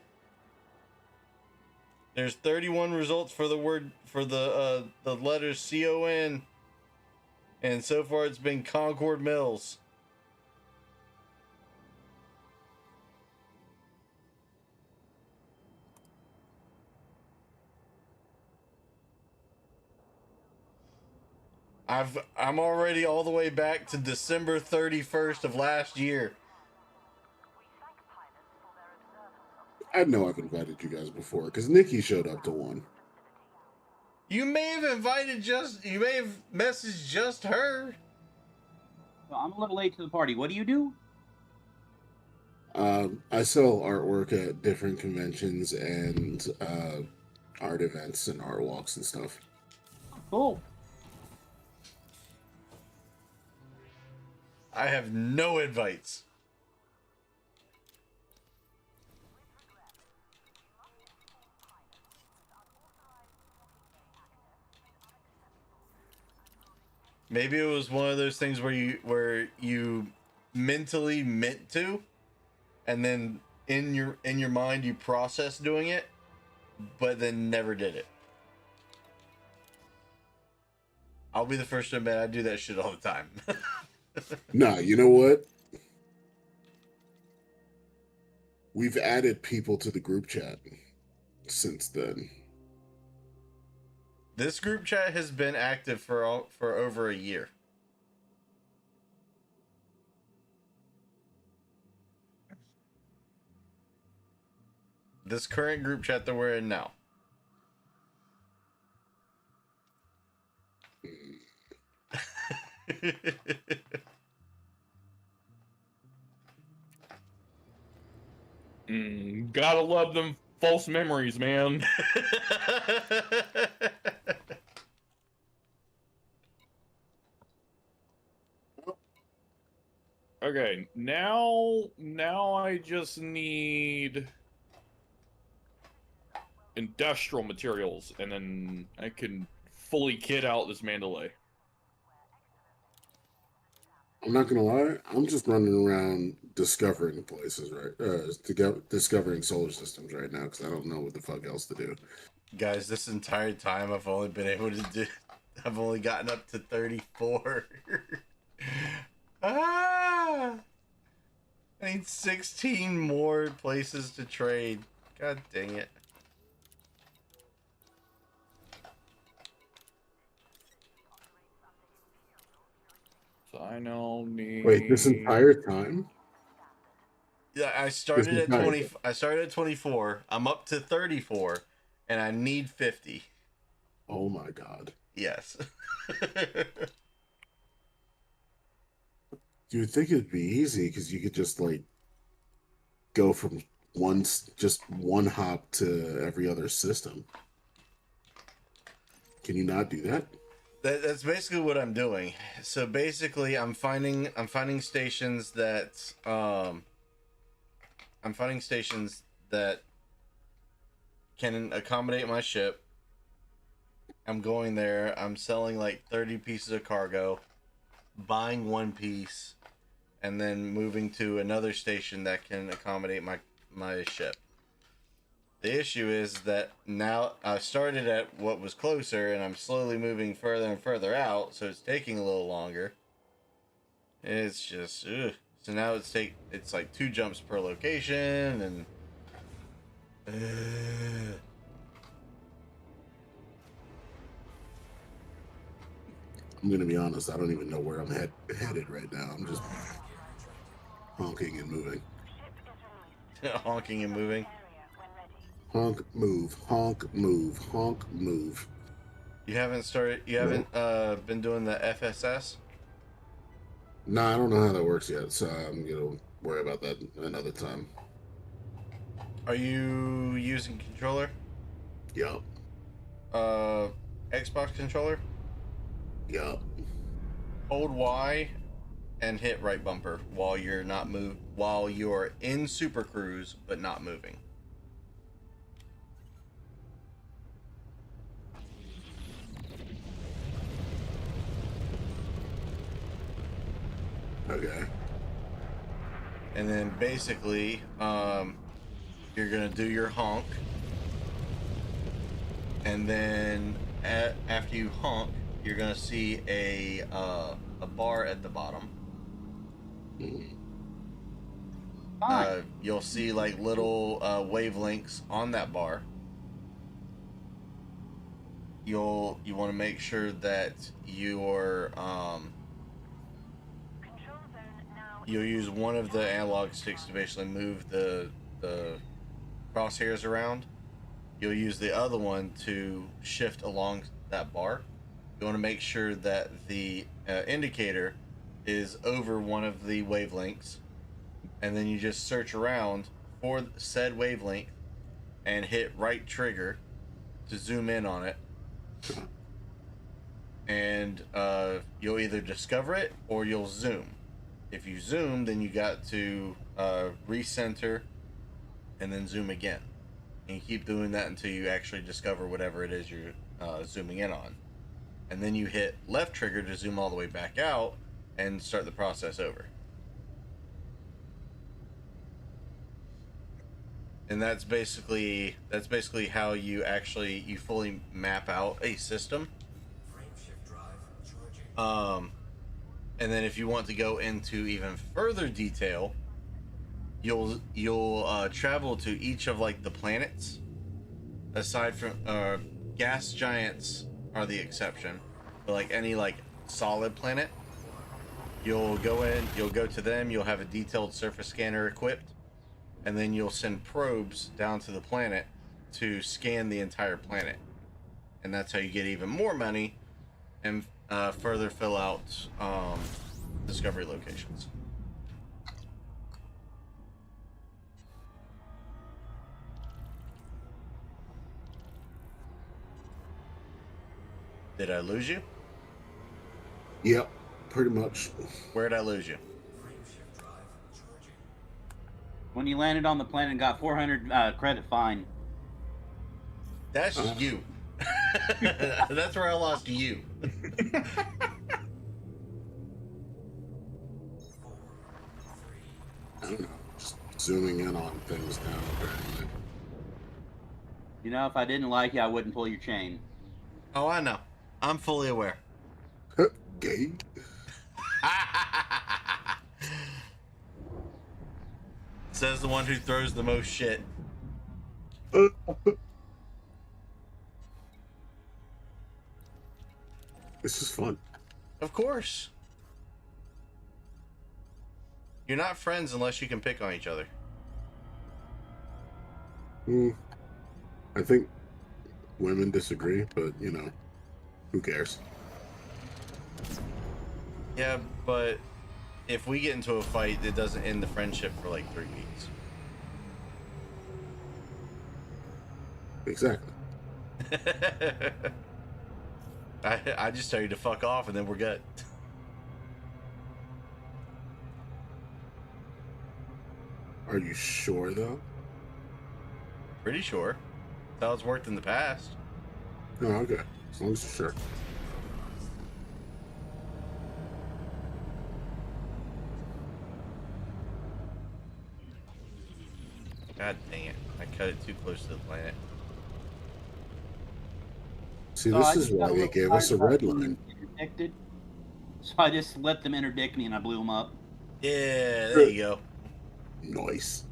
There's 31 results for the letters CON, and so far it's been Concord Mills. I'm already all the way back to December 31st of last year. I know I've invited you guys before because Nikki showed up to one. You may have you may have messaged just her. Well, I'm a little late to the party. What do you do? I sell artwork at different conventions and art events and art walks and stuff. Cool. I have no invites. Maybe it was one of those things where you mentally meant to, and then in your mind you process doing it, but then never did it. I'll be the first to admit I do that shit all the time. Nah, you know what? We've added people to the group chat since then. This group chat has been active for over a year. This current group chat that we're in now. Gotta love them false memories, man. Okay, now I just need industrial materials, and then I can fully kit out this Mandalay. I'm not gonna lie, I'm just running around discovering places, right? Discovering solar systems right now because I don't know what the fuck else to do. Guys, this entire time I've only been able to do. I've only gotten up to 34. Ah! I need 16 more places to trade. God dang it. So I now need. Wait, this entire time? Yeah, I started This at entire 20. time. I started at 24. I'm up to 34, and I need 50. Oh my god. Yes. You would think it'd be easy because you could just like go from just one hop to every other system. Can you not do that? That's basically what I'm doing. So basically, I'm finding stations that can accommodate my ship. I'm going there. I'm selling like 30 pieces of cargo, buying one piece, and then moving to another station that can accommodate my ship. The issue is that now I started at what was closer, and I'm slowly moving further and further out, so it's taking a little longer. It's just, ugh. So now it's like 2 jumps per location, and I'm gonna be honest, I don't even know where I'm headed right now. I'm just honking and moving. honking and moving. Honk, move, honk, move, honk, move. You haven't been doing the FSS? Nah, I don't know how that works yet, so I'm gonna worry about that another time. Are you using controller? Yup. Xbox controller? Yup. Hold Y and hit right bumper while you're in Super Cruise but not moving. Okay. And then basically, you're gonna do your honk, and then after you honk, you're gonna see a bar at the bottom. You'll see like little wavelengths on that bar. You want to make sure that you'll use one of the analog sticks to basically move the crosshairs around. You'll use the other one to shift along that bar. You want to make sure that the indicator is over one of the wavelengths, and then you just search around for said wavelength and hit right trigger to zoom in on it. And you'll either discover it or you'll zoom. If you zoom, then you got to recenter and then zoom again. And you keep doing that until you actually discover whatever it is you're zooming in on. and then you hit left trigger to zoom all the way back out and start the process over. And that's basically how you fully map out a system. Frameshift drive charging. And then if you want to go into even further detail, you'll travel to each of like the planets. Aside from gas giants are the exception, but like any like solid planet, you'll go to them. You'll have a detailed surface scanner equipped. And then you'll send probes down to the planet to scan the entire planet. And that's how you get even more money and further fill out discovery locations. Did I lose you? Yep, pretty much. Where'd I lose you? Frameshift drive charging. When you landed on the planet and got 400 credit fine. That's you. That's where I lost you. 4, 3, I don't know. Just zooming in on things now, apparently. You know, if I didn't like you, I wouldn't pull your chain. Oh, I know. I'm fully aware. Gay? Says the one who throws the most shit. This is fun. Of course. You're not friends unless you can pick on each other. I think women disagree, but you know, who cares? Yeah, but if we get into a fight, it doesn't end the friendship for like 3 weeks. Exactly. I just tell you to fuck off and then we're good. Are you sure though? Pretty sure. That's how it's worked in the past. Oh, okay. As long as you're sure. God dang it. I cut it too close to the planet. See, So this I is just got why a they little gave us a tired red about line. being interdicted. So I just let them interdict me and I blew them up. Yeah, there you go. Nice.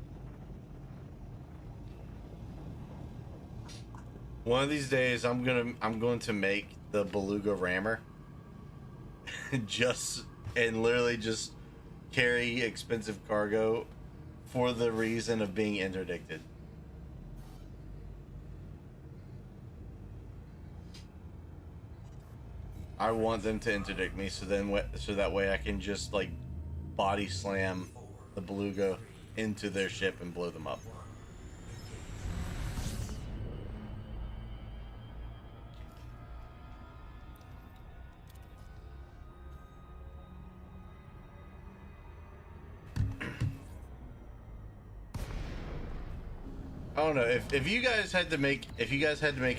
One of these days I'm going to make the beluga rammer. Literally just carry expensive cargo for the reason of being interdicted. I want them to interdict me so that way I can just like body slam the beluga into their ship and blow them up. I don't know if you guys had to make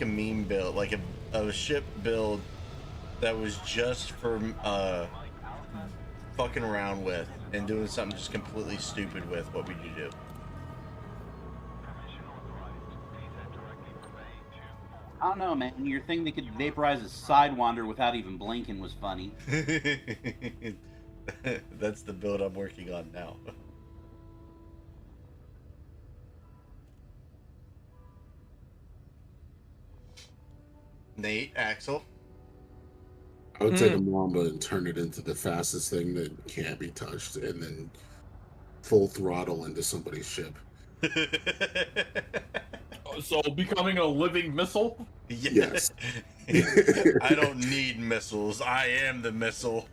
a meme build, like a ship build that was just for fucking around with and doing something just completely stupid with, what would you do? I don't know, man. Your thing that could vaporize a sidewinder without even blinking was funny. That's the build I'm working on now. Nate, Axel. I would take a Mamba and turn it into the fastest thing that can't be touched, and then full throttle into somebody's ship. So becoming a living missile? Yes. I don't need missiles. I am the missile.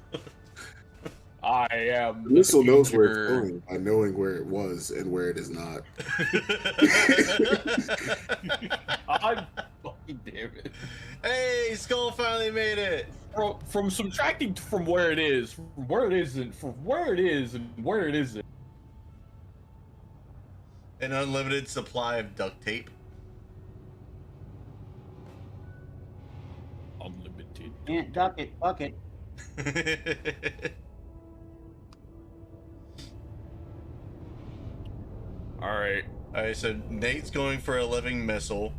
I am. The missile knows where it's future. going by knowing where it was and where it is not. I'm fucking damn it. Hey, Skull finally made it. From subtracting from where it is, from where it isn't, from where it is and where it isn't. An unlimited supply of duct tape. Unlimited. Can't duck it, fuck it. Alright. Alright, so Nate's going for a living missile.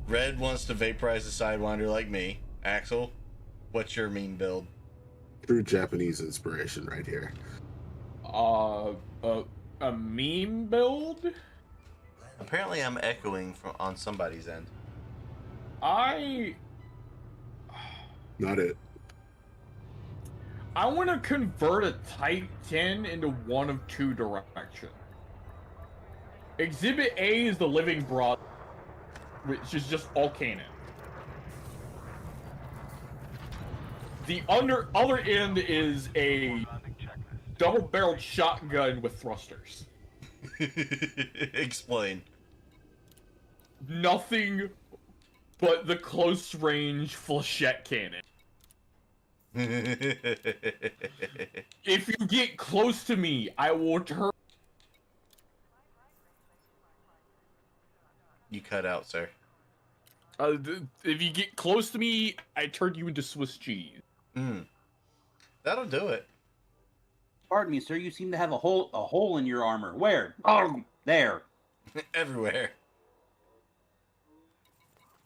Red wants to vaporize the Sidewinder like me. Axel, what's your meme build? True Japanese inspiration right here. A meme build? Apparently I'm echoing on somebody's end. I Not it. want to convert a Type 10 into one of two directions. Exhibit A is the Living Broad, which is just all cannon. The other end is a double-barreled shotgun with thrusters. Explain. Nothing but the close-range flechette cannon. If you get close to me, I will turn. You cut out, sir. If you get close to me, I turn you into Swiss cheese. That'll do it. Pardon me, sir. You seem to have a hole in your armor. Where? Oh, there. Everywhere.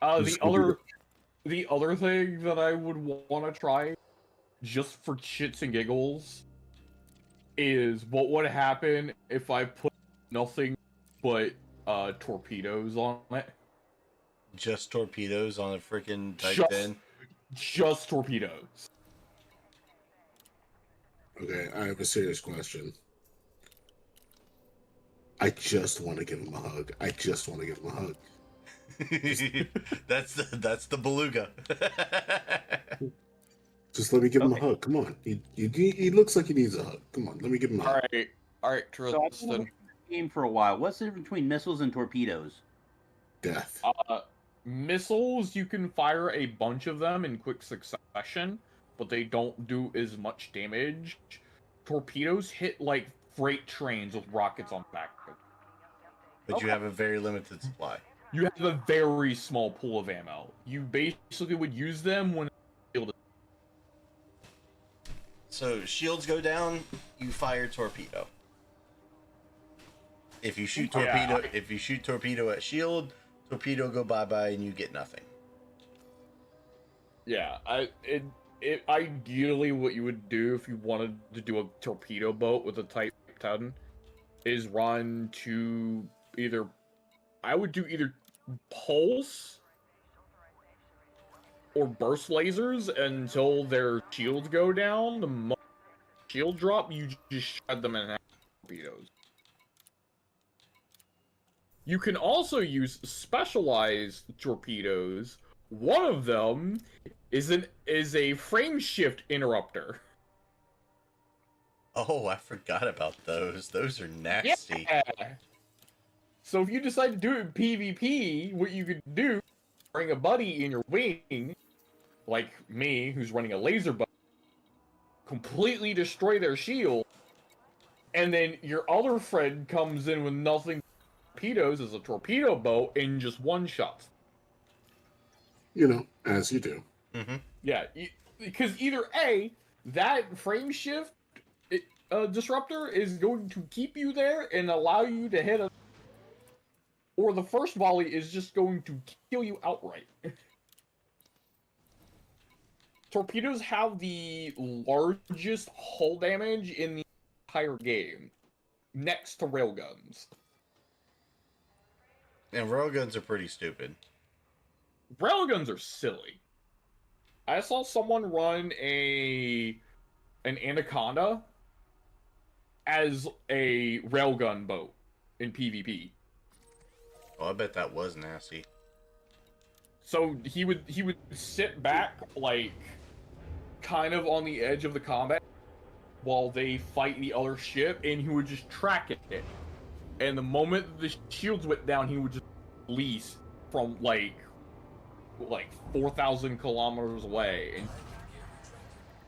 The other thing that I would want to try, just for shits and giggles, is what would happen if I put nothing but torpedoes on it. Just torpedoes on a freaking Type 10? Just torpedoes. Okay, I have a serious question. I just want to give him a hug. I just want to give him a hug. That's the beluga. Just let me give him a hug. Come on. He looks like he needs a hug. Come on, let me give him a hug. Alright, So I've Tristan. been in the game for a while. What's the difference between missiles and torpedoes? Death. Missiles, you can fire a bunch of them in quick succession, but they don't do as much damage. Torpedoes hit like freight trains with rockets on back. But you have a very limited supply. You have a very small pool of ammo. You basically would use them when So shields go down, you fire torpedo. If you shoot torpedo at shield, torpedo go bye-bye and you get nothing. Yeah, ideally what you would do if you wanted to do a torpedo boat with a Type 10 is run to I would do either pulse or burst lasers until their shields go down. The moment shield drop, you just shred them in half with torpedoes. You can also use specialized torpedoes. One of them is a frame shift interrupter. Oh, I forgot about those. Those are nasty. Yeah. So if you decide to do it in PvP, what you could do, bring a buddy in your wing, like me, who's running a laser bow, completely destroy their shield, and then your other friend comes in with nothing but torpedoes as a torpedo boat and just one-shots. You know, as you do. Mm-hmm. Yeah, because either A, that frame shift disruptor is going to keep you there and allow you to hit or the first volley is just going to kill you outright. Torpedoes have the largest hull damage in the entire game, next to railguns. And railguns are pretty stupid. Railguns are silly. I saw someone run an Anaconda as a railgun boat in PvP. Oh, I bet that was nasty. So he would sit back, like, kind of on the edge of the combat while they fight the other ship, and he would just track it. And the moment the shields went down, he would just release from, like 4,000 kilometers away and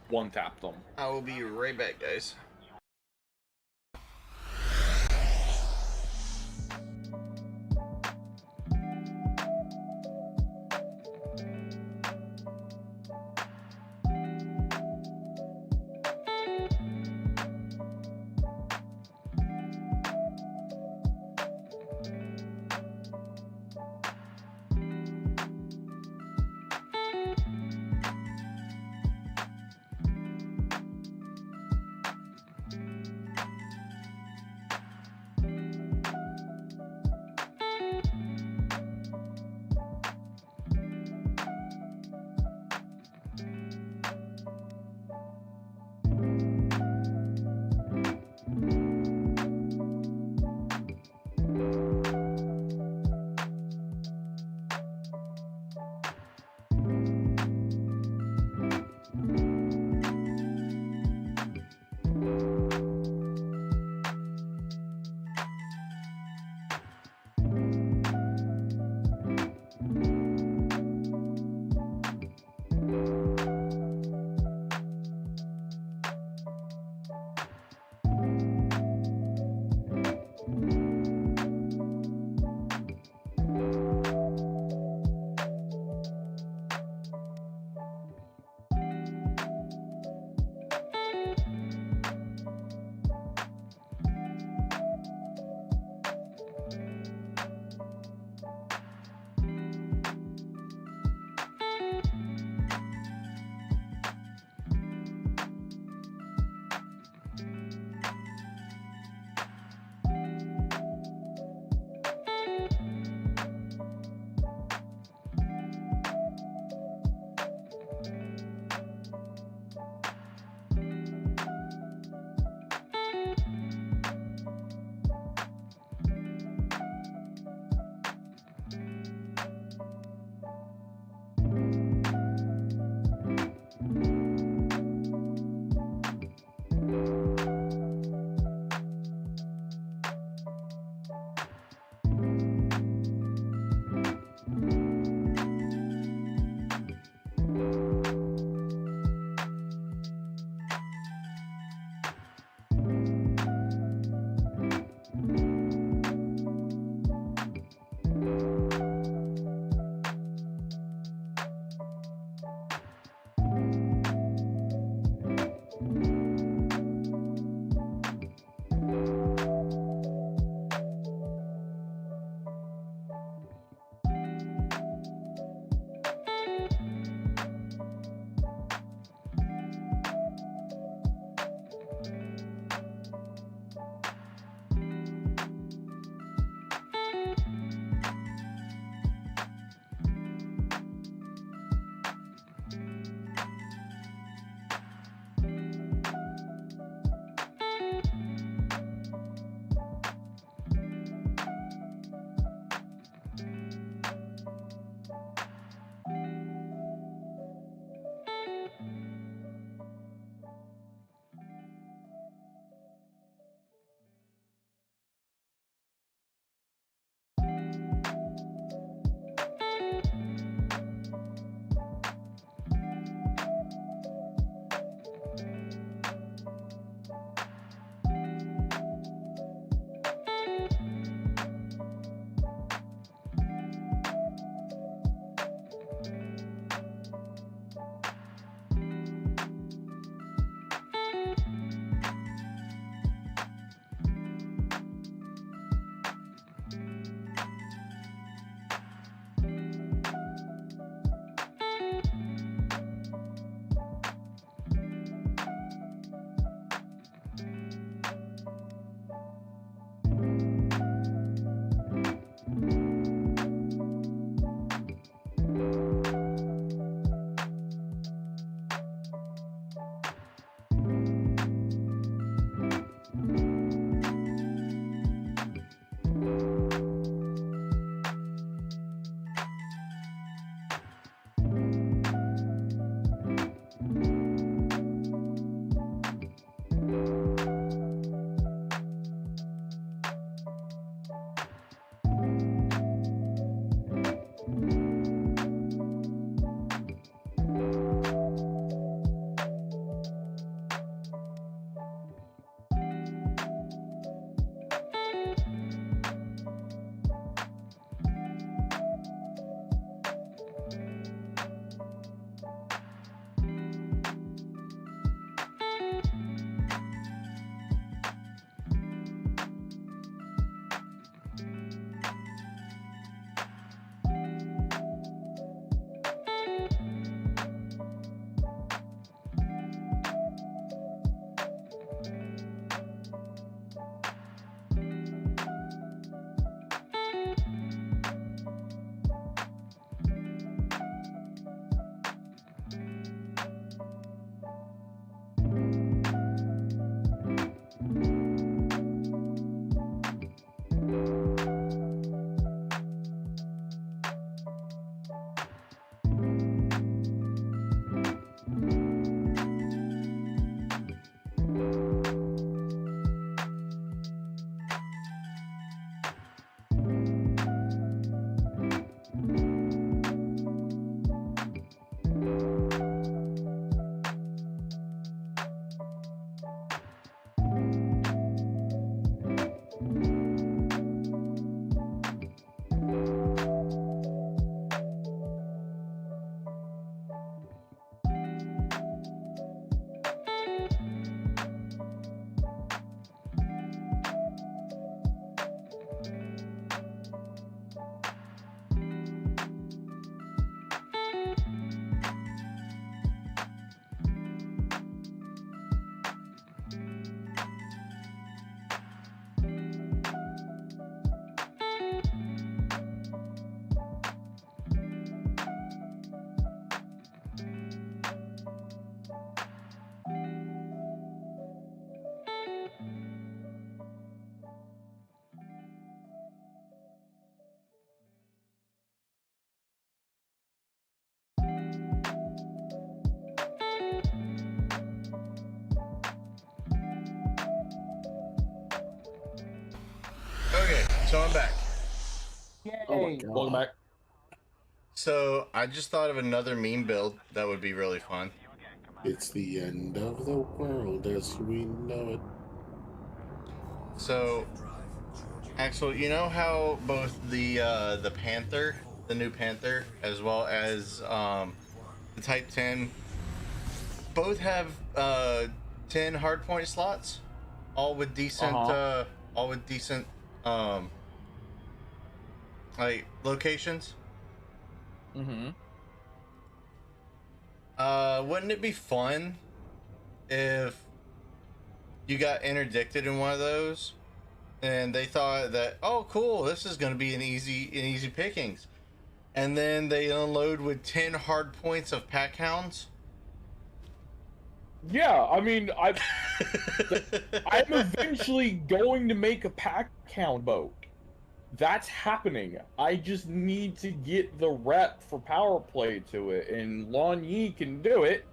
one-tap them. I will be right back, guys. So I'm back. Yay! Oh my god. Welcome back. So I just thought of another meme build that would be really fun. It's the end of the world as we know it. So, Axel, you know how both the Panther, the new Panther, as well as the Type 10, both have 10 hardpoint slots, all with decent like locations. Mm-hmm. Wouldn't it be fun if you got interdicted in one of those and they thought that, oh cool, this is going to be an easy pickings, and then they unload with 10 hard points of pack hounds? Yeah, I mean, I'm eventually going to make a pack hound boat. That's happening. I just need to get the rep for power play to it, and Lon Yi can do it,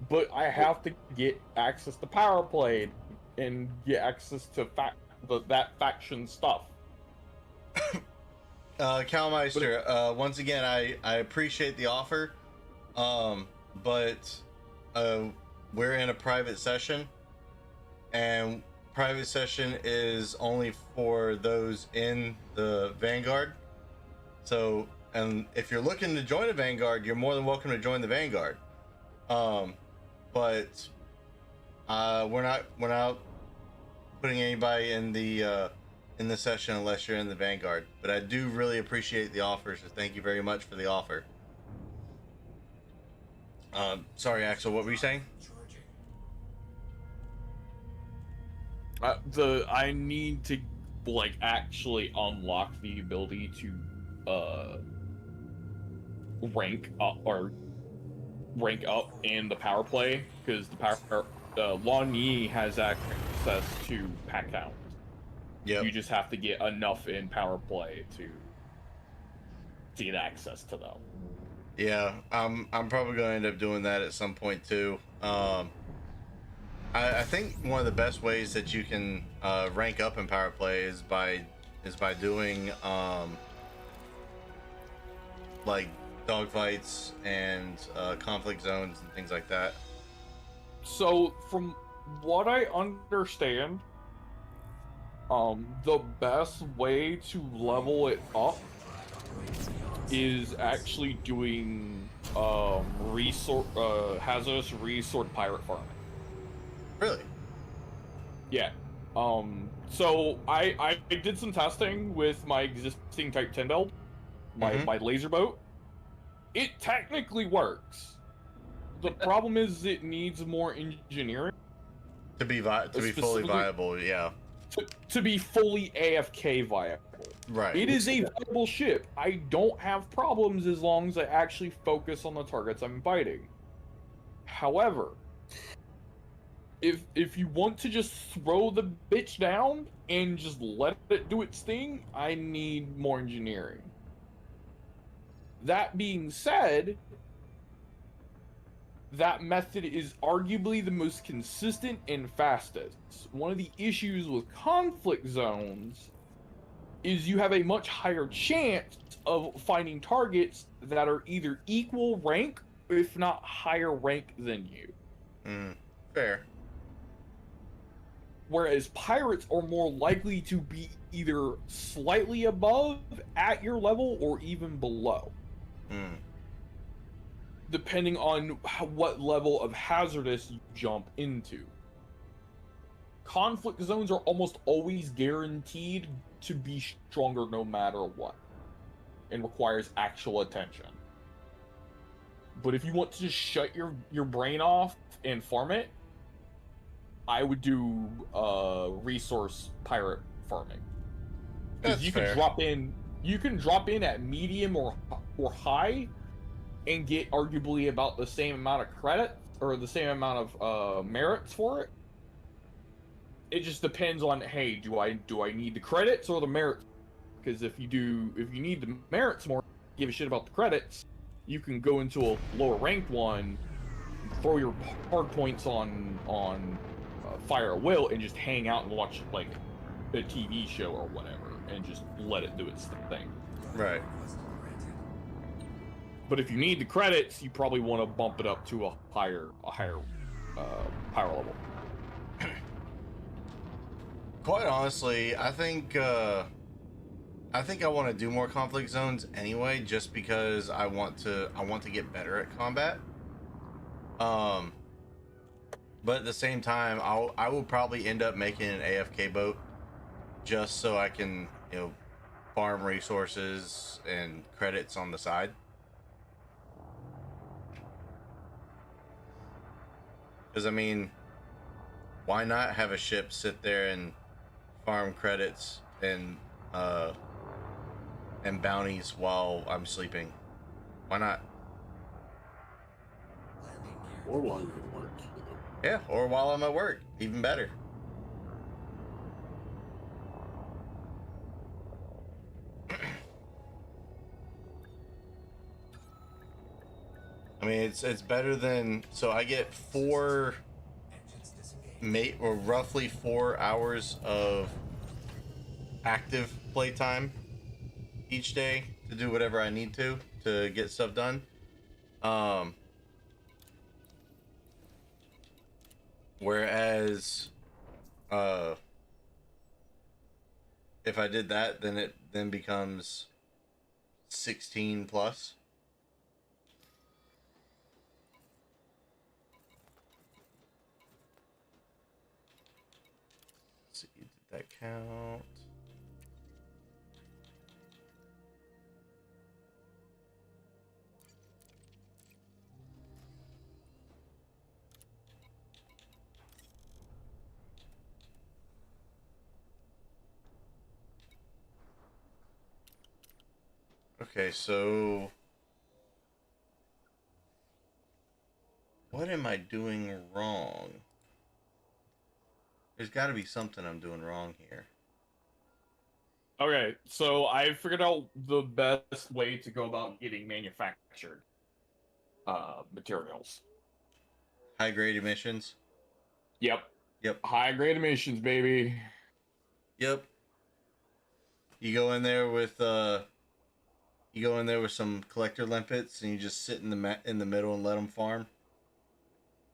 but I have to get access to power play and get access to that faction stuff. Calmeister, once again, I appreciate the offer, but we're in a private session, and private session is only for those in the Vanguard. So, and if you're looking to join the Vanguard, you're more than welcome to join the Vanguard. But we're not putting anybody in the session unless you're in the Vanguard. But I do really appreciate the offer, so thank you very much for the offer. Sorry, Axel, what were you saying? I need to like actually unlock the ability to rank up in the power play, because Lon Yi has access to pack hounds. Yeah. You just have to get enough in power play to get access to them. Yeah, I'm probably going to end up doing that at some point too. I think one of the best ways that you can rank up in power play is by doing like dogfights and conflict zones and things like that. So, from what I understand, the best way to level it up is actually doing hazardous resource pirate farming. Really? Yeah. So I did some testing with my existing Type 10 build, my laser boat. It technically works. The problem is it needs more engineering To be fully viable, yeah. to be fully AFK viable. Right. It is a viable ship. I don't have problems as long as I actually focus on the targets I'm fighting. However, if you want to just throw the bitch down and just let it do its thing, I need more engineering. That being said, that method is arguably the most consistent and fastest. One of the issues with conflict zones is you have a much higher chance of finding targets that are either equal rank, if not higher rank than you. Fair. Whereas pirates are more likely to be either slightly above, at your level, or even below. Depending on what level of hazardous you jump into. Conflict zones are almost always guaranteed to be stronger no matter what, and requires actual attention. But if you want to just shut your brain off and farm it, I would do resource pirate farming. That's you fair. You can drop in at medium or high and get arguably about the same amount of credit or the same amount of merits for it. It just depends on, hey, do I need the credits or the merits? Because if you need the merits more, give a shit about the credits, you can go into a lower ranked one, throw your hard points on Fire at Will, and just hang out and watch like a TV show or whatever and just let it do its thing. Right. Request granted. But if you need the credits, you probably want to bump it up to a higher power level. Quite honestly, I think I want to do more conflict zones anyway, just because I want to get better at combat. But at the same time, I will probably end up making an AFK boat just so I can, farm resources and credits on the side. Because I mean, why not have a ship sit there and farm credits and bounties while I'm sleeping? Why not? Landing gear. Or while you're at work. Yeah, or while I'm at work, even better. I mean, it's better than, so I get Engines disengaged. roughly 4 hours of active playtime each day to do whatever I need to get stuff done. Whereas if I did that, then it becomes 16 plus. Let's see, did that count? Okay, so what am I doing wrong? There's got to be something I'm doing wrong here. Okay, so I figured out the best way to go about getting manufactured materials. High grade emissions. Yep. Yep. High grade emissions, baby. Yep. You go in there with some collector limpets and you just sit in the middle and let them farm.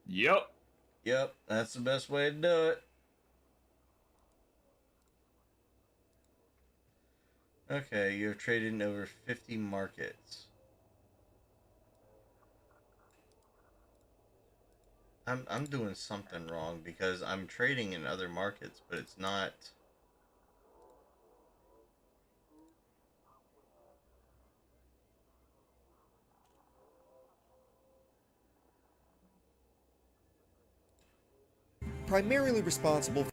Yep. Yep, that's the best way to do it. Okay, you have traded in over 50 markets. I'm doing something wrong because I'm trading in other markets, but it's not. Primarily responsible for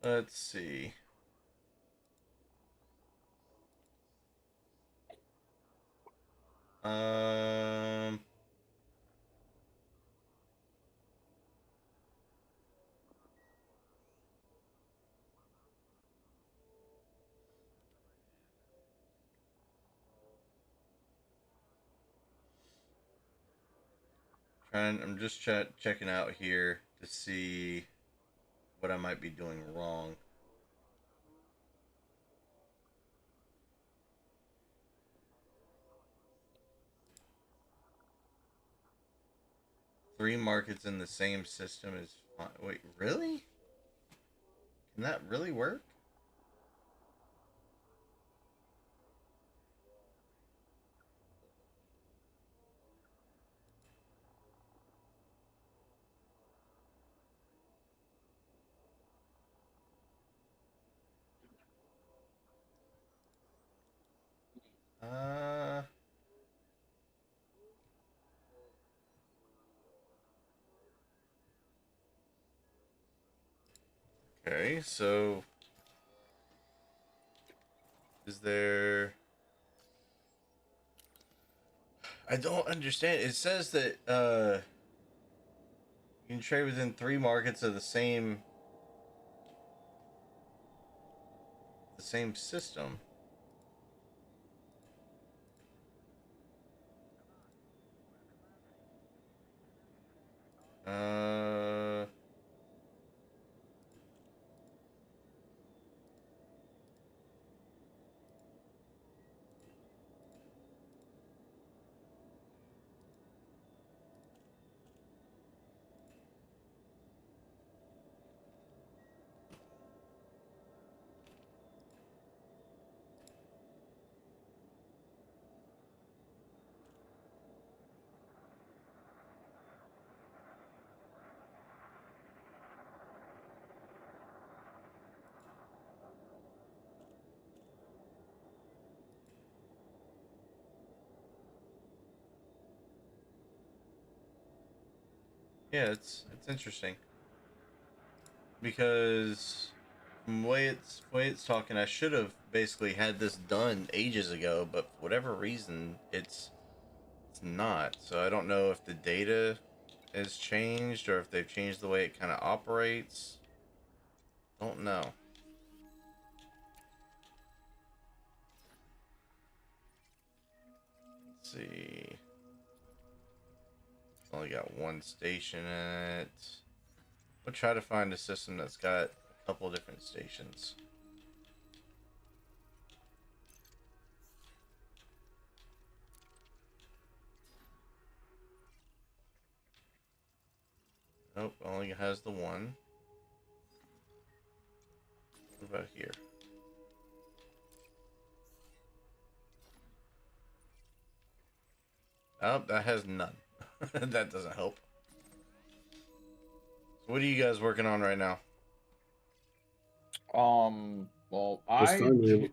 Let's see. Um. I'm just checking out here to see what I might be doing wrong. Three markets in the same system is fine. Wait, really? Can that really work? Uh, okay, so is there... I don't understand. It says that you can trade within three markets of the same system. Yeah, it's interesting because from the way it's talking, I should have basically had this done ages ago, but for whatever reason, it's not. So I don't know if the data has changed or if they've changed the way it kind of operates. Don't know. Let's see. It's only got one station in it. We'll try to find a system that's got a couple different stations. Nope, only has the one. What about here? Oh, that has none. That doesn't help. So what are you guys working on right now? Well, It's time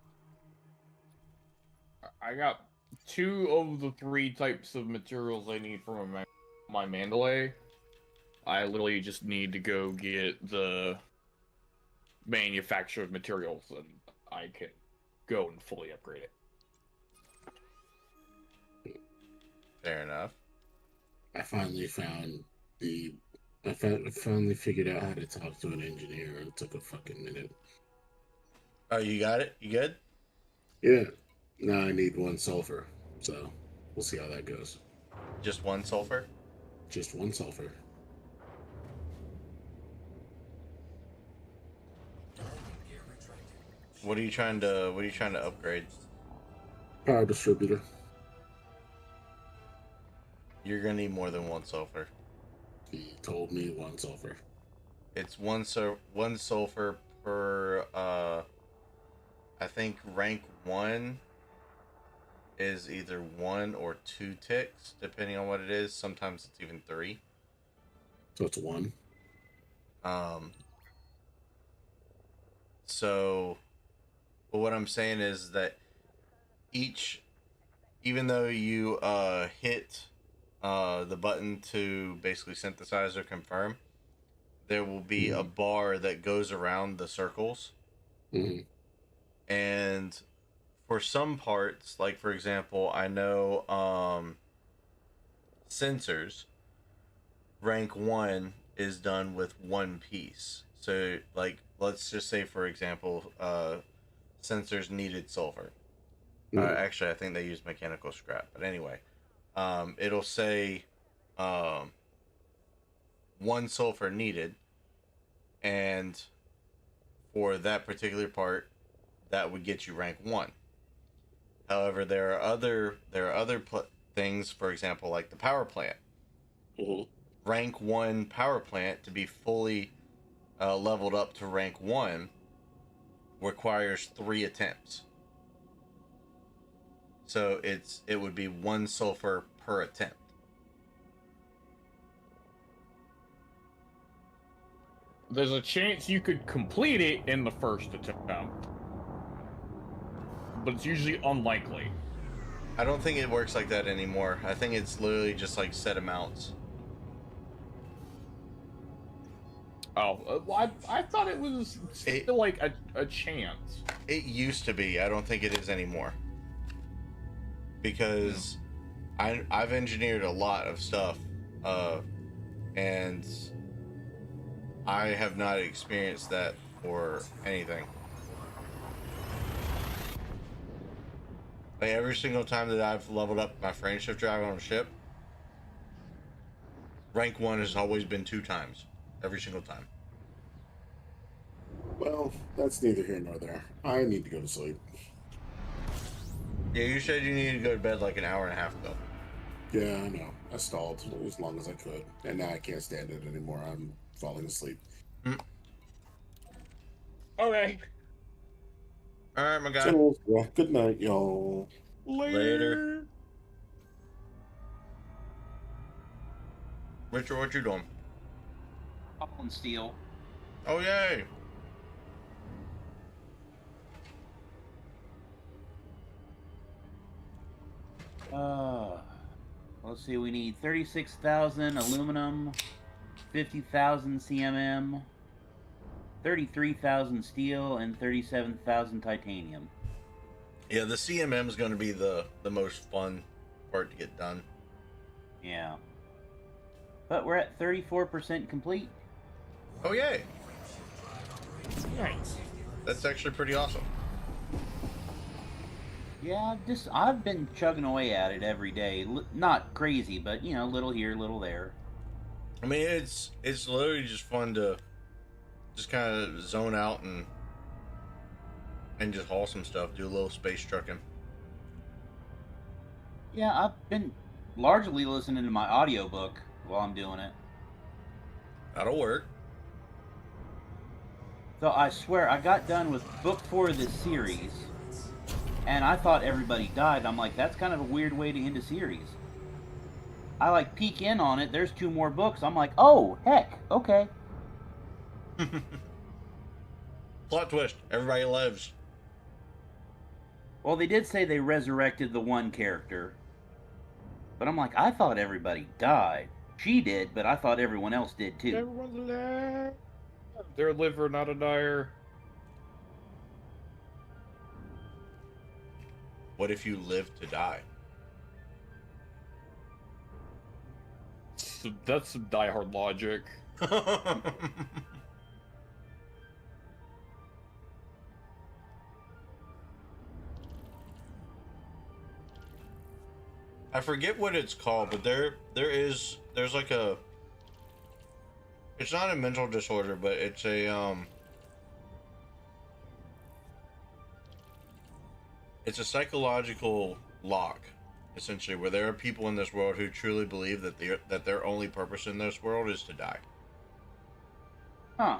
I got 2 of the 3 types of materials I need for my Mandalay. I literally just need to go get the manufactured materials, and I can go and fully upgrade it. Fair enough. I finally found the. Finally figured out how to talk to an engineer. It took a fucking minute. Oh, you got it? You good? Yeah. Now I need 1 sulfur. So we'll see how that goes. Just one sulfur? Just 1 sulfur. Gear retracted. What are you trying to upgrade? Power distributor. You're gonna need more than one sulfur. He told me 1 sulfur. It's one sulfur per I think rank 1 is either 1 or 2 ticks, depending on what it is. Sometimes it's even 3. So it's 1. So but what I'm saying is that even though you hit the button to basically synthesize or confirm, there will be a bar that goes around the circles. Mm-hmm. And for some parts, like for example, I know sensors rank 1 is done with 1 piece. So like let's just say for example, sensors needed sulfur. Actually, I think they use mechanical scrap, but anyway, it'll say 1 sulfur needed, and for that particular part, that would get you rank 1. However, there are other things, for example, like the power plant. Mm-hmm. Rank 1 power plant to be fully leveled up to rank 1 requires 3 attempts. So it would be 1 sulfur per attempt. There's a chance you could complete it in the first attempt, but it's usually unlikely. I don't think it works like that anymore. I think it's literally just like set amounts. Oh, well, I thought it was still like a chance. It used to be. I don't think it is anymore. Because I've engineered a lot of stuff, and I have not experienced that or anything. Like every single time that I've leveled up my frame shift drive on a ship, rank 1 has always been 2 times. Every single time. Well, that's neither here nor there. I need to go to sleep. Yeah, you said you needed to go to bed like an hour and a half ago. Yeah, I know. I stalled as long as I could, and now I can't stand it anymore. I'm falling asleep. Okay. All right, my guy. So, yeah, good night, y'all. Later. Richard, what you doing? Up on steel. Oh, yay. Let's see, we need 36,000 aluminum. 50,000 CMM, 33,000 steel, and 37,000 titanium. Yeah, the CMM is going to be the most fun part to get done. Yeah. But we're at 34% complete. Oh, yay. Nice. That's actually pretty awesome. Yeah, I've been chugging away at it every day. Not crazy, but you know, little here, little there. I mean, it's literally just fun to just kind of zone out and just haul some stuff, do a little space trucking. Yeah, I've been largely listening to my audiobook while I'm doing it. That'll work. So I swear, I got done with book 4 of this series, and I thought everybody died. I'm like, that's kind of a weird way to end a series. I like peek in on it. There's 2 more books. I'm like, oh heck, okay. Plot twist: everybody lives. Well, they did say they resurrected the one character, but I'm like, I thought everybody died. She did, but I thought everyone else did too. Everyone's alive. They're a liver, not a dyer. What if you live to die? So that's some diehard logic. I forget what it's called, but there's like a, it's not a mental disorder, but it's a it's a psychological lock, essentially, where there are people in this world who truly believe that their only purpose in this world is to die. Huh.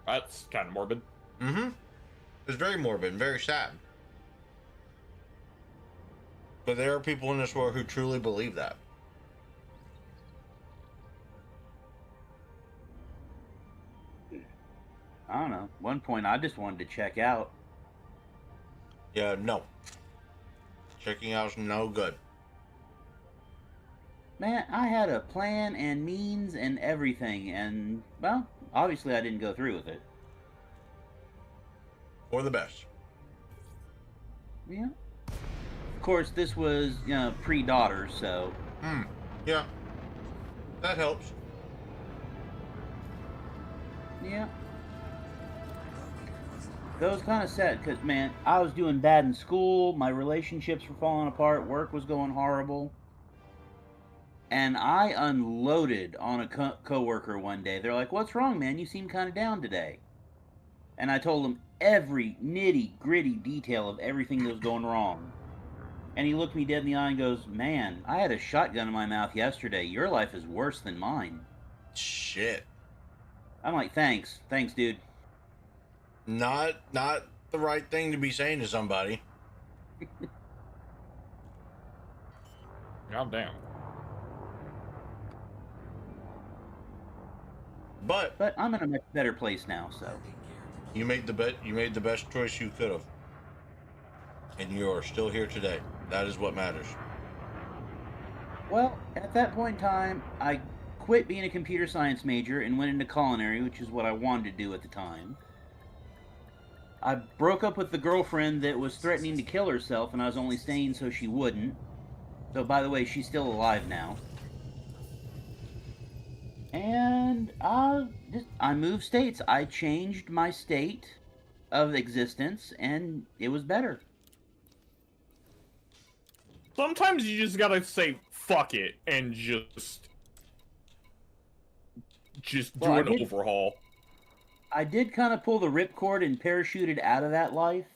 That's kind of morbid. Mm-hmm. It's very morbid and very sad. But there are people in this world who truly believe that. I don't know. At one point, I just wanted to check out. Yeah, no. Checking out's no good. Man, I had a plan and means and everything, and, well, obviously I didn't go through with it. For the best. Yeah. Of course, this was, you know, pre-daughter, so... Yeah. That helps. Yeah. That was kind of sad, because, man, I was doing bad in school, my relationships were falling apart, work was going horrible. And I unloaded on a co-worker one day. They're like, what's wrong, man? You seem kind of down today. And I told them every nitty-gritty detail of everything that was going wrong. And he looked me dead in the eye and goes, man, I had a shotgun in my mouth yesterday. Your life is worse than mine. Shit. I'm like, thanks. Thanks, dude. Not the right thing to be saying to somebody. God damn. But I'm in a much better place now, so. you made the best choice you could have. And you are still here today. That is what matters. Well, at that point in time, I quit being a computer science major and went into culinary, which is what I wanted to do at the time. I broke up with the girlfriend that was threatening to kill herself, and I was only staying so she wouldn't. So, by the way, she's still alive now. And I moved states. I changed my state of existence, and it was better. Sometimes you just gotta say fuck it and just do an overhaul. I did kind of pull the ripcord and parachuted out of that life,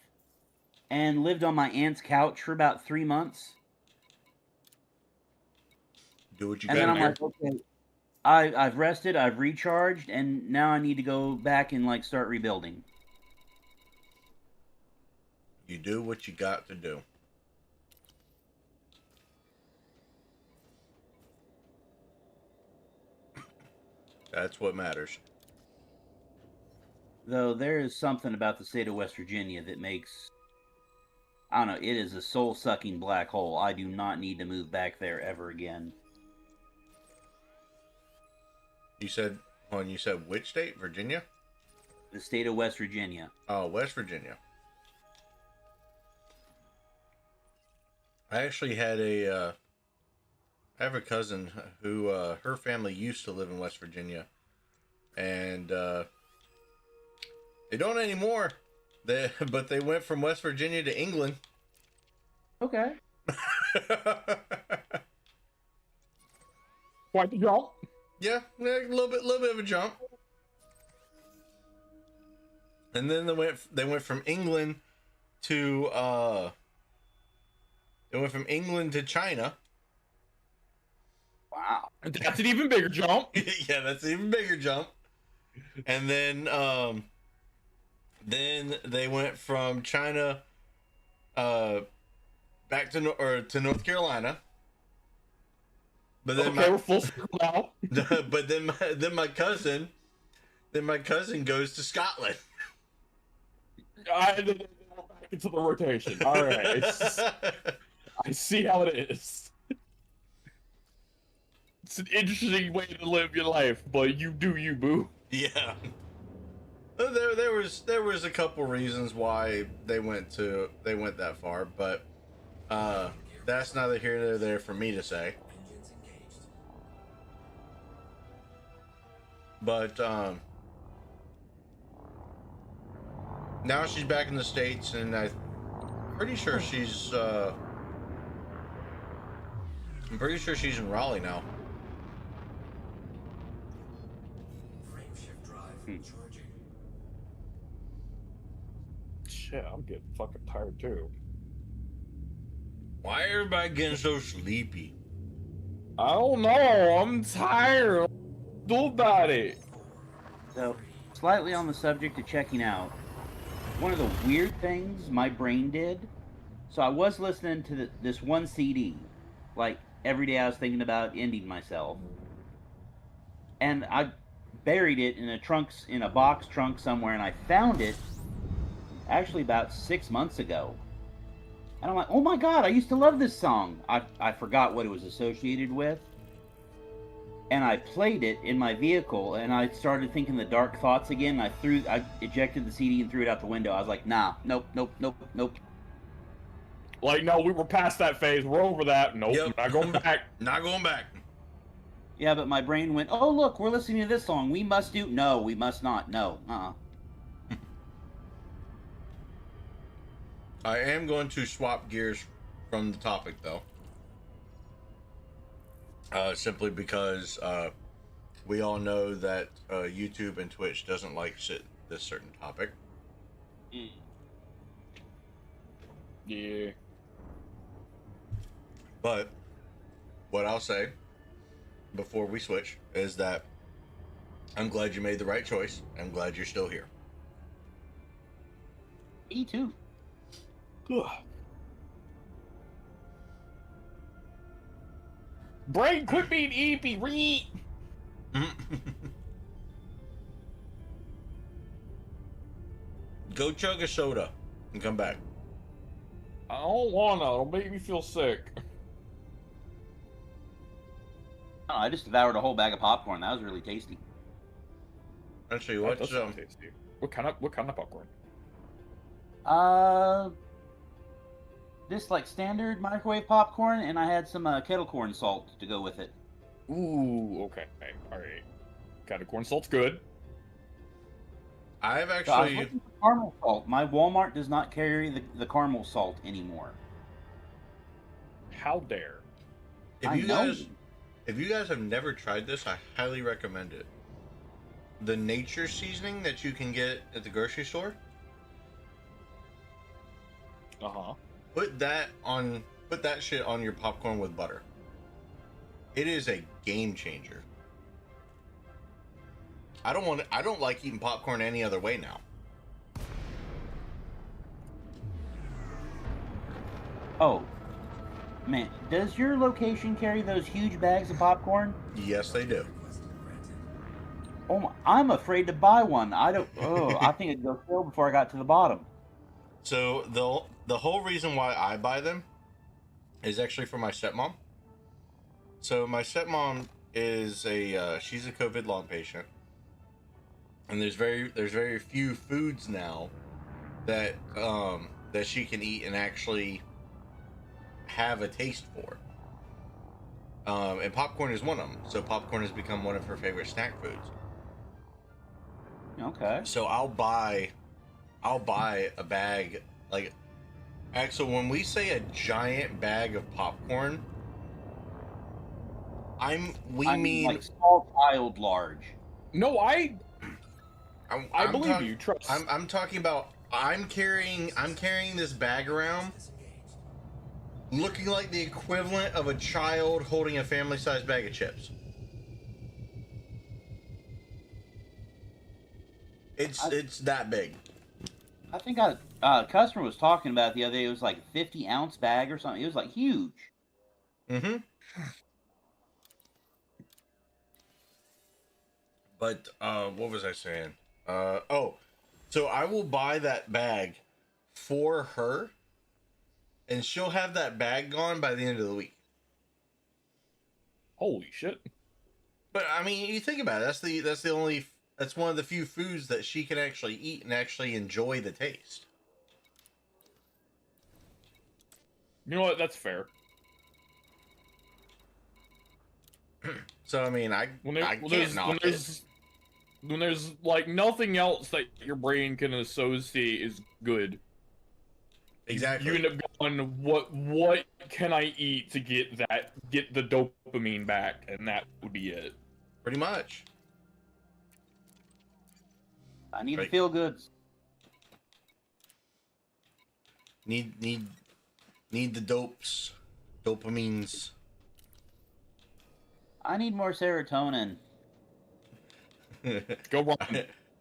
and lived on my aunt's couch for about 3 months. Do what you And gotta then I'm do. like, okay, I've rested, I've recharged, and now I need to go back and like start rebuilding. You do what you got to do. That's what matters. Though there is something about the state of West Virginia that makes, I don't know, it is a soul-sucking black hole. I do not need to move back there ever again. You said which state? Virginia? The state of West Virginia. Oh, West Virginia. I actually had I have a cousin who her family used to live in West Virginia, and they don't anymore. But they went from West Virginia to England. Okay. Quite the jump. Yeah, a little bit of a jump. And then they went from England to China. Wow. That's an even bigger jump. Yeah, that's an even bigger jump. And then they went from China back to North Carolina. But then Okay, we're full circle now. but then my cousin goes to Scotland. Back into the rotation. All right. I see how it is. It's an interesting way to live your life, but you do you, boo. Yeah. There was a couple reasons why they went that far, but that's neither here nor there for me to say. Engines engaged. But now she's back in the States, and I'm pretty sure she's in Raleigh now. Frame shift drive charging. Shit, I'm getting fucking tired too. Why everybody getting so sleepy? I don't know. I'm tired. Do about it. So, slightly on the subject of checking out, one of the weird things my brain did, so I was listening to this one CD, like every day I was thinking about ending myself, and I buried it in a box trunk somewhere, and I found it actually about 6 months ago. And I'm like, oh my god, I used to love this song. I forgot what it was associated with. And I played it in my vehicle, and I started thinking the dark thoughts again. I ejected the CD and threw it out the window. I was like, nah, nope. Like, no, we were past that phase. We're over that. Nope, Yep. not going back. Not going back. Yeah, but my brain went, oh look, we're listening to this song. We must do. No, we must not. No. I am going to swap gears from the topic, though. Simply because we all know that YouTube and Twitch doesn't like this certain topic. Yeah. But what I'll say before we switch is that I'm glad you made the right choice. I'm glad you're still here. Me too. Brain, quit being eepy. Go chug a soda and come back. I don't wanna. It'll make me feel sick. Oh, I just devoured a whole bag of popcorn. That was really tasty. Actually, That what's does sound tasty. What kind of popcorn? This like standard microwave popcorn, and I had some kettle corn salt to go with it. Ooh, okay. All right. Kind of corn salt's good. I've So I was actually looking for caramel salt. My Walmart does not carry the caramel salt anymore. How dare? if I you know. guys have never tried this, I highly recommend it. The nature seasoning that you can get at the grocery store, Uh-huh. put that shit on your popcorn with butter. It is a game changer. I don't like eating popcorn any other way now. Oh, man, does your location carry those huge bags of popcorn? Yes, they do. Oh, I'm afraid to buy one. I don't. Oh, I think it'd go stale before I got to the bottom. So the whole reason why I buy them is actually for my stepmom. So my stepmom is she's a COVID long patient, and there's very few foods now that that she can eat and actually have a taste for. And popcorn is one of them. So popcorn has become one of her favorite snack foods. Okay. So I'll buy a bag, like, actually, when we say a giant bag of popcorn, I mean like small child large. No, I I'm believe you. Trust. I'm talking about I'm carrying this bag around looking like the equivalent of a child holding a family-sized bag of chips. It's that big. I think a customer was talking about it the other day. It was like a 50-ounce bag or something. It was like huge. Mm-hmm. But what was I saying? So I will buy that bag for her, and she'll have that bag gone by the end of the week. Holy shit! But I mean, you think about it. That's one of the few foods that she can actually eat and actually enjoy the taste. You know what? That's fair. So I mean, I can't knock it. When there's like nothing else that your brain can associate is good. Exactly. You end up going, what can I eat to get the dopamine back, and that would be it. Pretty much. I need Right. the feel goods. Need the dopamines. I need more serotonin. Go wrong.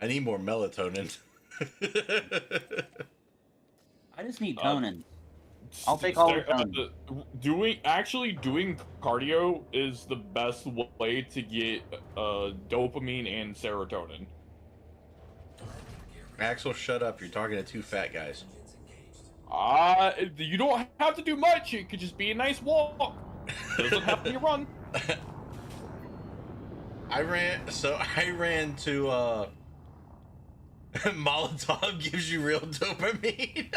I need more melatonin. I just need tonin. I'll take all the tonin. Doing cardio is the best way to get dopamine and serotonin. Axel, shut up. You're talking to two fat guys. You don't have to do much. It could just be a nice walk. Doesn't have to be a run. I ran to Molotov gives you real dopamine.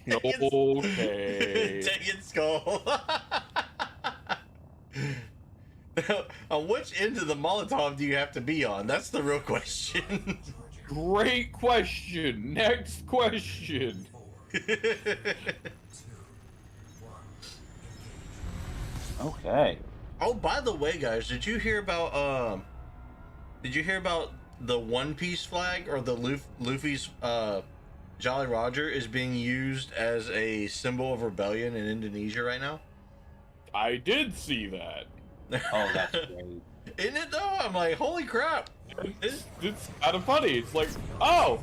Okay. Take it, Skull. On which end of the Molotov do you have to be on? That's the real question. Great question. Next question. Okay. Oh, by the way, guys, did you hear about the One Piece flag, or the Luffy's Jolly Roger is being used as a symbol of rebellion in Indonesia right now? I did see that. Oh, that's great. Isn't it though? I'm like, holy crap. It's kind of funny. It's like, oh,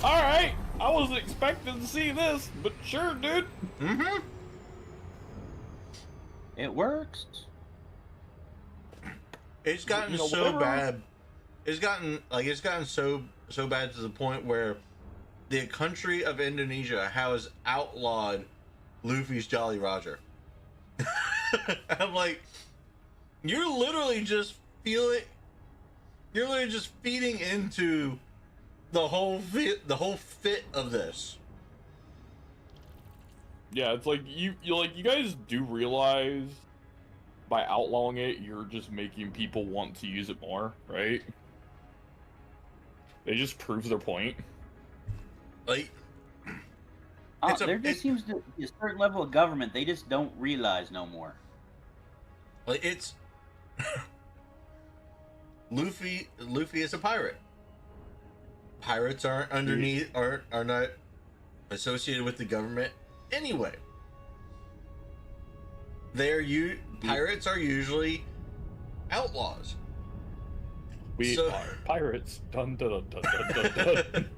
all right. I wasn't expecting to see this, but sure, dude. Mm-hmm. It works. It's gotten so whatever. bad. It's gotten so bad to the point where the country of Indonesia has outlawed Luffy's Jolly Roger. I'm like, you're literally just feeding into the whole fit of this. Yeah, it's like you guys do realize by outlawing it, you're just making people want to use it more, right? They just prove their point. Like, There just seems to be a certain level of government they just don't realize no more. like it's Luffy is a pirate. Pirates aren't are not associated with the government anyway. Pirates are usually outlaws. We are pirates. Dun dun dun dun dun dun.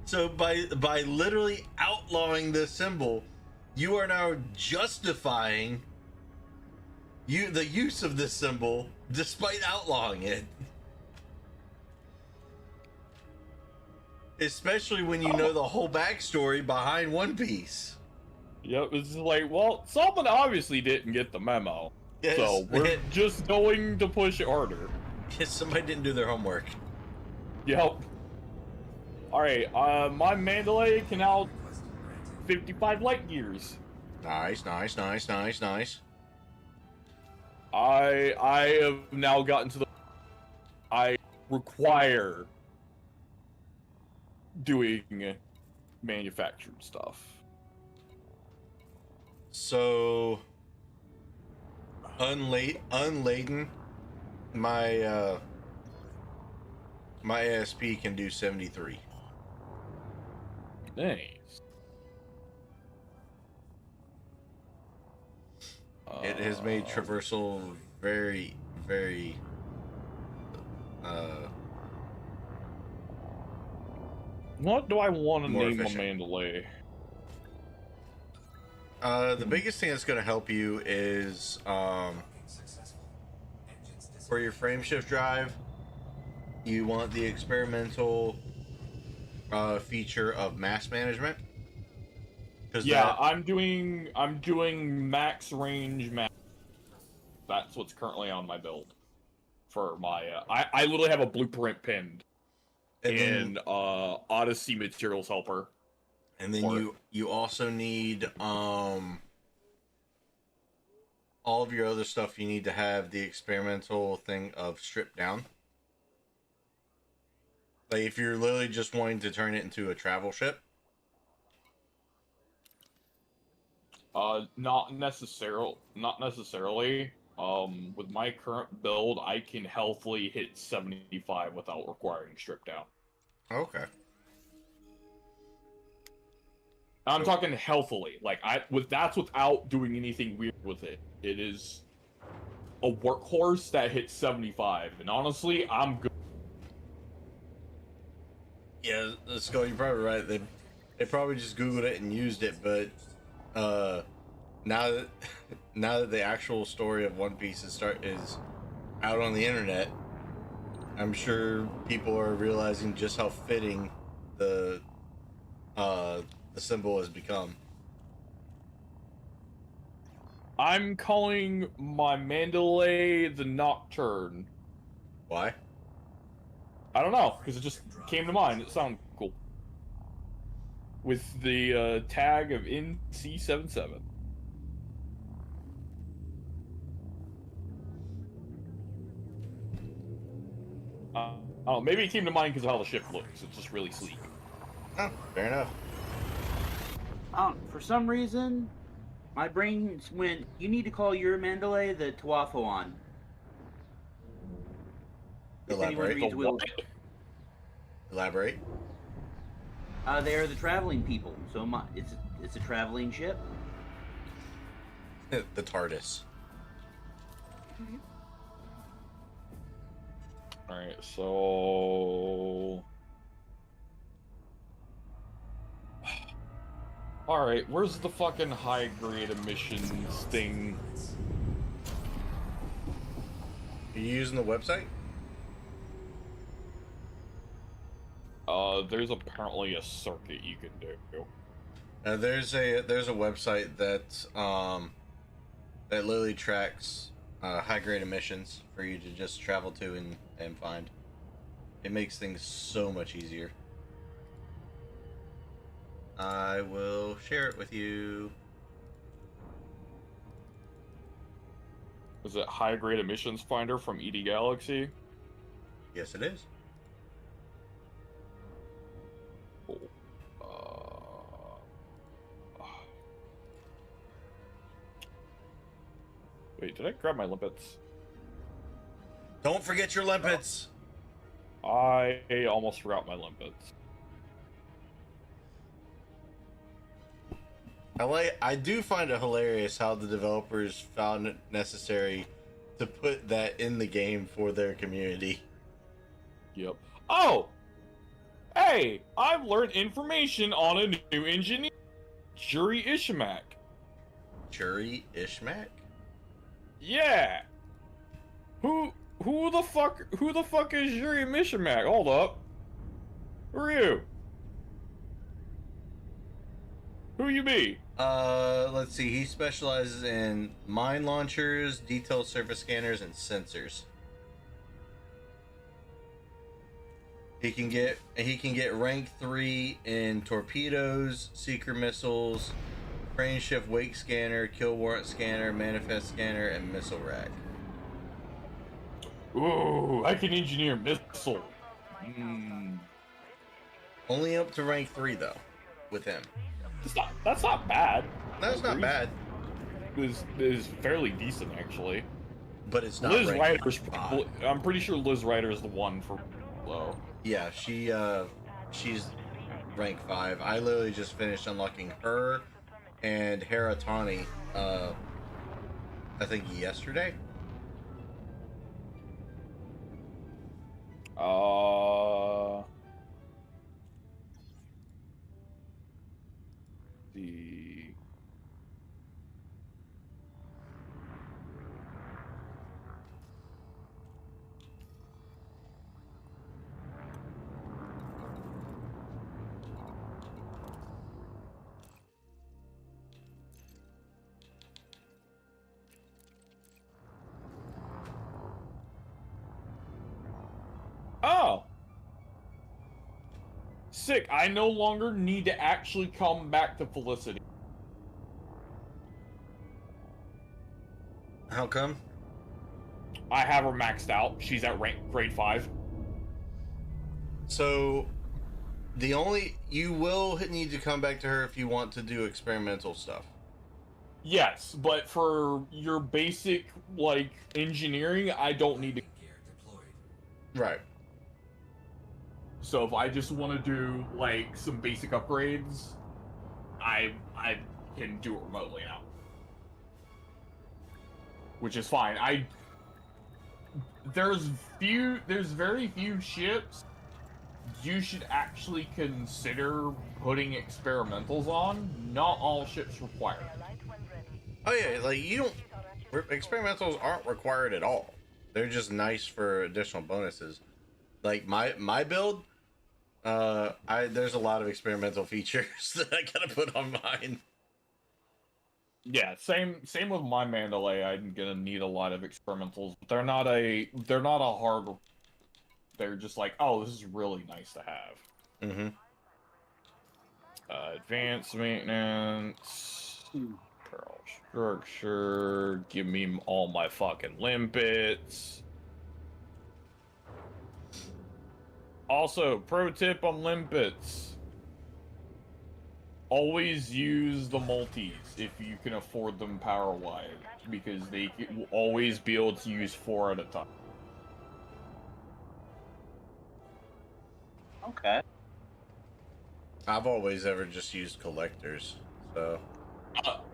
So by literally outlawing this symbol, you are now justifying the use of this symbol despite outlawing it. Especially when you know the whole backstory behind One Piece. Yep, it's just like, well, someone obviously didn't get the memo. Yes, So we're just going to push it harder. somebody didn't do their homework. Yep. Alright, my Mandalay can now Request granted. 55 light years. Nice, nice, nice, nice, nice. I have now gotten to the I require doing manufactured stuff. So unladen, my my ASP can do 73. Nice. It has made traversal very, very What do I want to more name efficient. a Mandalay? The biggest thing that's going to help you is Successful. Engines for your frame shift drive, you want the experimental feature of mass management. Yeah, I'm doing max range max. That's what's currently on my build. For my I literally have a blueprint pinned in Odyssey Materials Helper. And then you also need all of your other stuff. You need to have the experimental thing of stripped down. Like if you're literally just wanting to turn it into a travel ship. Not necessarily. With my current build, I can healthily hit 75 without requiring strip down. Okay. I'm talking healthily. Like that's without doing anything weird with it. It is a workhorse that hits 75, and honestly, I'm good. Yeah, Skull, you're probably right. They probably just Googled it and used it, but now that the actual story of One Piece is out on the internet, I'm sure people are realizing just how fitting the symbol has become. I'm calling my Mandalay the Nocturne. Why? I don't know, because it just came to mind. It sounded cool. With the tag of NC77. Oh, maybe it came to mind because of how the ship looks. It's just really sleek. Oh, fair enough. For some reason, my brain went, you need to call your Mandalay the Tuathoan. If anyone Elaborate. reads Will, Elaborate. they are the traveling people. So it's a traveling ship. The TARDIS. Alright, so... Alright, where's the fucking high-grade emissions thing? Are you using the website? There's apparently a circuit you can do. There's a website that that literally tracks high grade emissions for you to just travel to and find. It makes things so much easier. I will share it with you. Is it high-grade emissions finder from ED Galaxy? Yes, it is. Cool. Wait, did I grab my limpets? Don't forget your limpets. I almost forgot my limpets. I do find it hilarious how the developers found it necessary to put that in the game for their community. Yep. Oh! Hey! I've learned information on a new engineer! Juri Ishmak. Juri Ishmak? Yeah! Who the fuck is Juri Ishmak? Hold up. Who are you? Who you be? Let's see. He specializes in mine launchers, detailed surface scanners, and sensors. He can get rank 3 in torpedoes, seeker missiles, crane shift wake scanner, kill warrant scanner, manifest scanner, and missile rack. Ooh, I can engineer missile. Only up to rank 3 though, with him. That's not bad. That's not bad, Is fairly decent actually. but it's not. Liz rank Ryder's 5. probably. I'm pretty sure Liz Ryder is the one for low. Yeah, she's rank 5. I literally just finished unlocking her and Haratani, I think yesterday. The Oh! Sick. I no longer need to actually come back to Felicity. How come? I have her maxed out. She's at grade 5. So, you will need to come back to her if you want to do experimental stuff. Yes, but for your basic, like, engineering, I don't need to. Gear deployed. Right. So if I just want to do, like, some basic upgrades, I can do it remotely now. Which is fine. There's very few ships you should actually consider putting experimentals on. Not all ships require it. Oh yeah, like experimentals aren't required at all. They're just nice for additional bonuses. Like my build, there's a lot of experimental features that I gotta put on mine. Yeah, same with my Mandalay. I'm gonna need a lot of experimentals. They're not a hard. They're just like, oh, this is really nice to have. Mm-hmm. Advanced maintenance. Pearl structure. Give me all my fucking limpets. Also, pro tip on limpets. Always use the multis if you can afford them power-wise, because they will always be able to use 4 at a time. Okay. I've always ever just used collectors, so.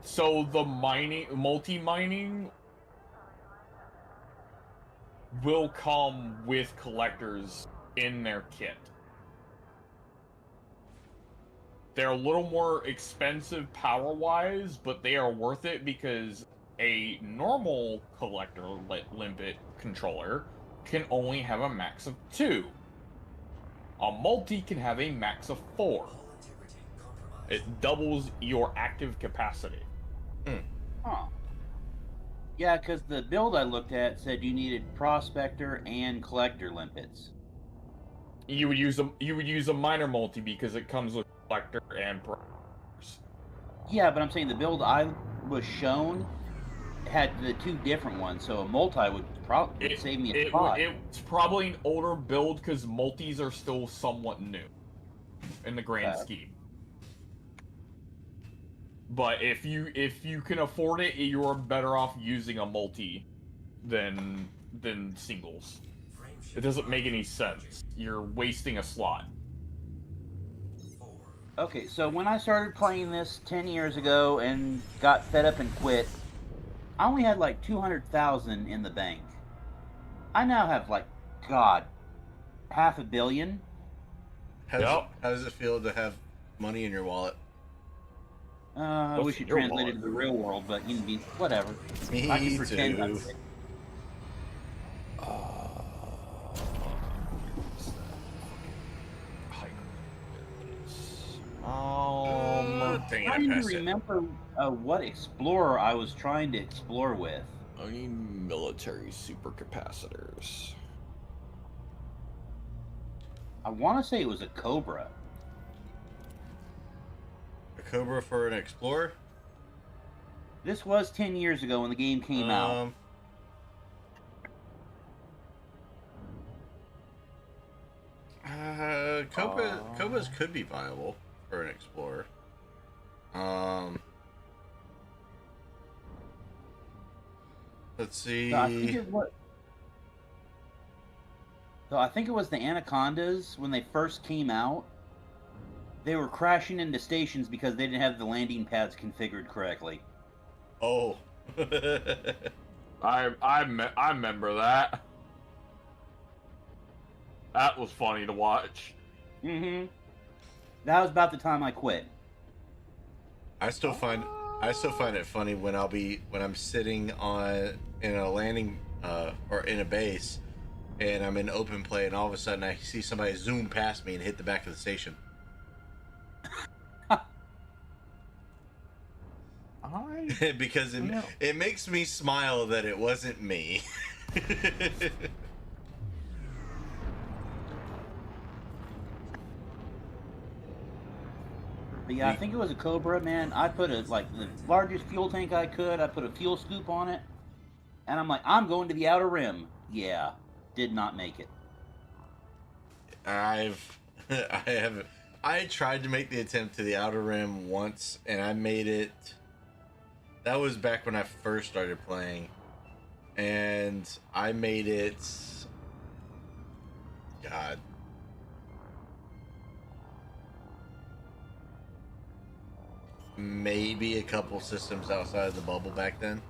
So the multi-mining will come with collectors in their kit. They're a little more expensive power-wise, but they are worth it because a normal collector limpet controller can only have a max of 2. A multi can have a max of 4. Hull integrity compromised. It doubles your active capacity. Huh. Yeah, because the build I looked at said you needed prospector and collector limpets. You would use a minor multi because it comes with collector and parameters. Yeah, but I'm saying the build I was shown had the 2 different ones, so a multi would probably save me a spot. It's probably an older build because multis are still somewhat new in the grand scheme. But if you can afford it, you're better off using a multi than singles. It doesn't make any sense. You're wasting a slot. Okay, so when I started playing this 10 years ago and got fed up and quit, I only had like 200,000 in the bank. I now have like, God, $500 million. How does it feel to have money in your wallet? I wish it translated to the real world, but you know, whatever. Me I can pretend too. I'm sick. Dang it, trying to bypass it. remember what explorer I was trying to explore with. Only military supercapacitors. I want to say it was a Cobra. A Cobra for an Explorer? This was 10 years ago when the game came out. Cobras could be viable for an Explorer. Let's see. So I think it was the Anacondas when they first came out. They were crashing into stations because they didn't have the landing pads configured correctly. Oh. I remember that. That was funny to watch. Mm-hmm. That was about the time I quit. I still find it funny when I'm sitting in a landing or in a base and I'm in open play and all of a sudden I see somebody zoom past me and hit the back of the station. Because it makes me smile that it wasn't me. But yeah, I think it was a Cobra, man. I put the largest fuel tank I could. I put a fuel scoop on it. And I'm like, I'm going to the Outer Rim. Yeah. Did not make it. I tried to make the attempt to the Outer Rim once and I made it. That was back when I first started playing. And I made it. God. Maybe a couple systems outside of the bubble back then.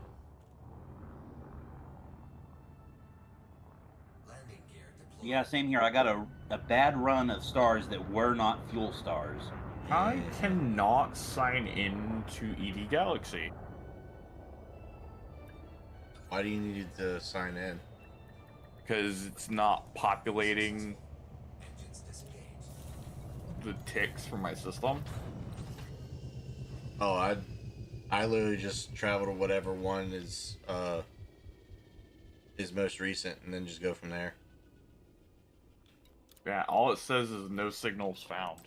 Landing gear deployed. Yeah, same here. I got a bad run of stars that were not fuel stars. I cannot sign in to ED Galaxy. Why do you need to sign in? Because it's not populating Engines disengaged. the ticks for my system. Oh, I literally just travel to whatever one is most recent and then just go from there. Yeah, all it says is no signals found.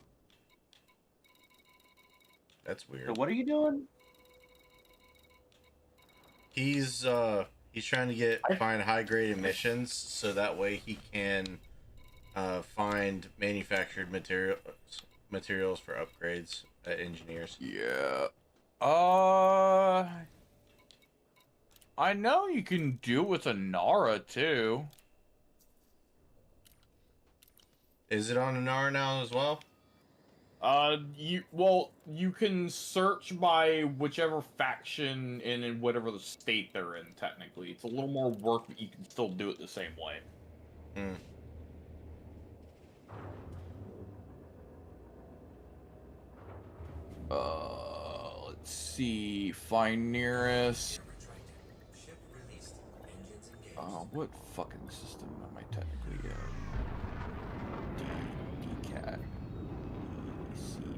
That's weird. So what are you doing? He's trying to find high grade emissions so that way he can find manufactured materials for upgrades at engineers. Yeah. I know you can do it with a Nara too. Is it on Anara now as well? You can search by whichever faction and in whatever the state they're in. Technically, it's a little more work, but you can still do it the same way. Hmm. Let's see. Find nearest. Ship retracted. Ship released. Engines engaged. What fucking system am I technically in? DCAT. DCIT.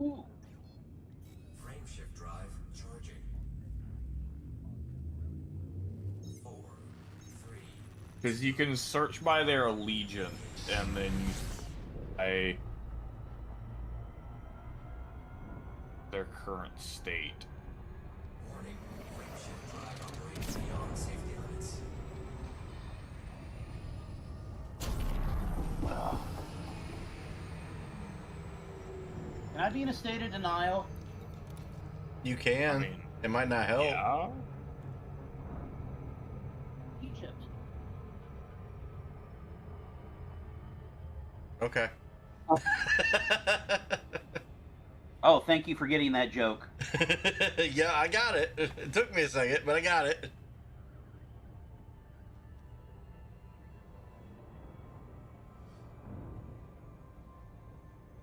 Ooh. Frame shift drive charging. 4, 3. Because you can search by their allegiance, and then their current state. Warning. Frame shift drive operates beyond safety limits. Can I be in a state of denial? You can. I mean, it might not help. Yeah. Egypt. Okay. Oh, thank you for getting that joke. Yeah, I got it. It took me a second, but I got it.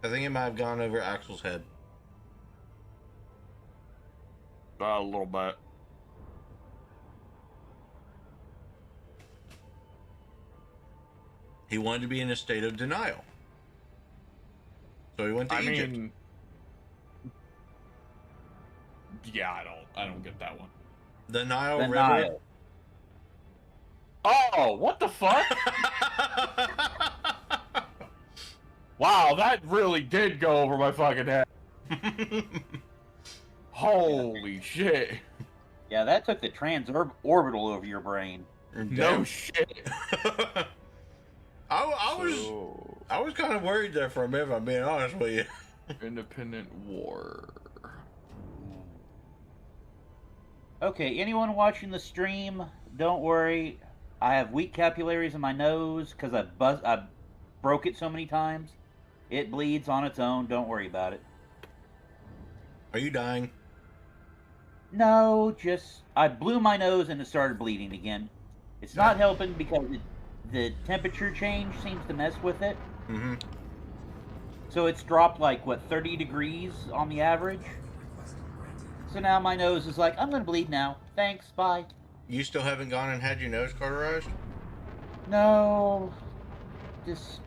I think it might have gone over Axel's head. A little bit. He wanted to be in a state of denial. So he went to Egypt. mean, yeah, I don't get that one. The Nile The River. Nile. Oh, what the fuck? Wow, that really did go over my fucking head. Holy shit. Yeah, that took the orbital over your brain. No shit. I was kind of worried there for a minute, if I'm being honest with you. Independent war. Okay, anyone watching the stream, don't worry. I have weak capillaries in my nose because I broke it so many times. It bleeds on its own. Don't worry about it. Are you dying? No, just I blew my nose and it started bleeding again. It's not helping because the temperature change seems to mess with it. Mm-hmm. So it's dropped like, what, 30 degrees on the average? So now my nose is like, I'm going to bleed now. Thanks, bye. You still haven't gone and had your nose cauterized? No,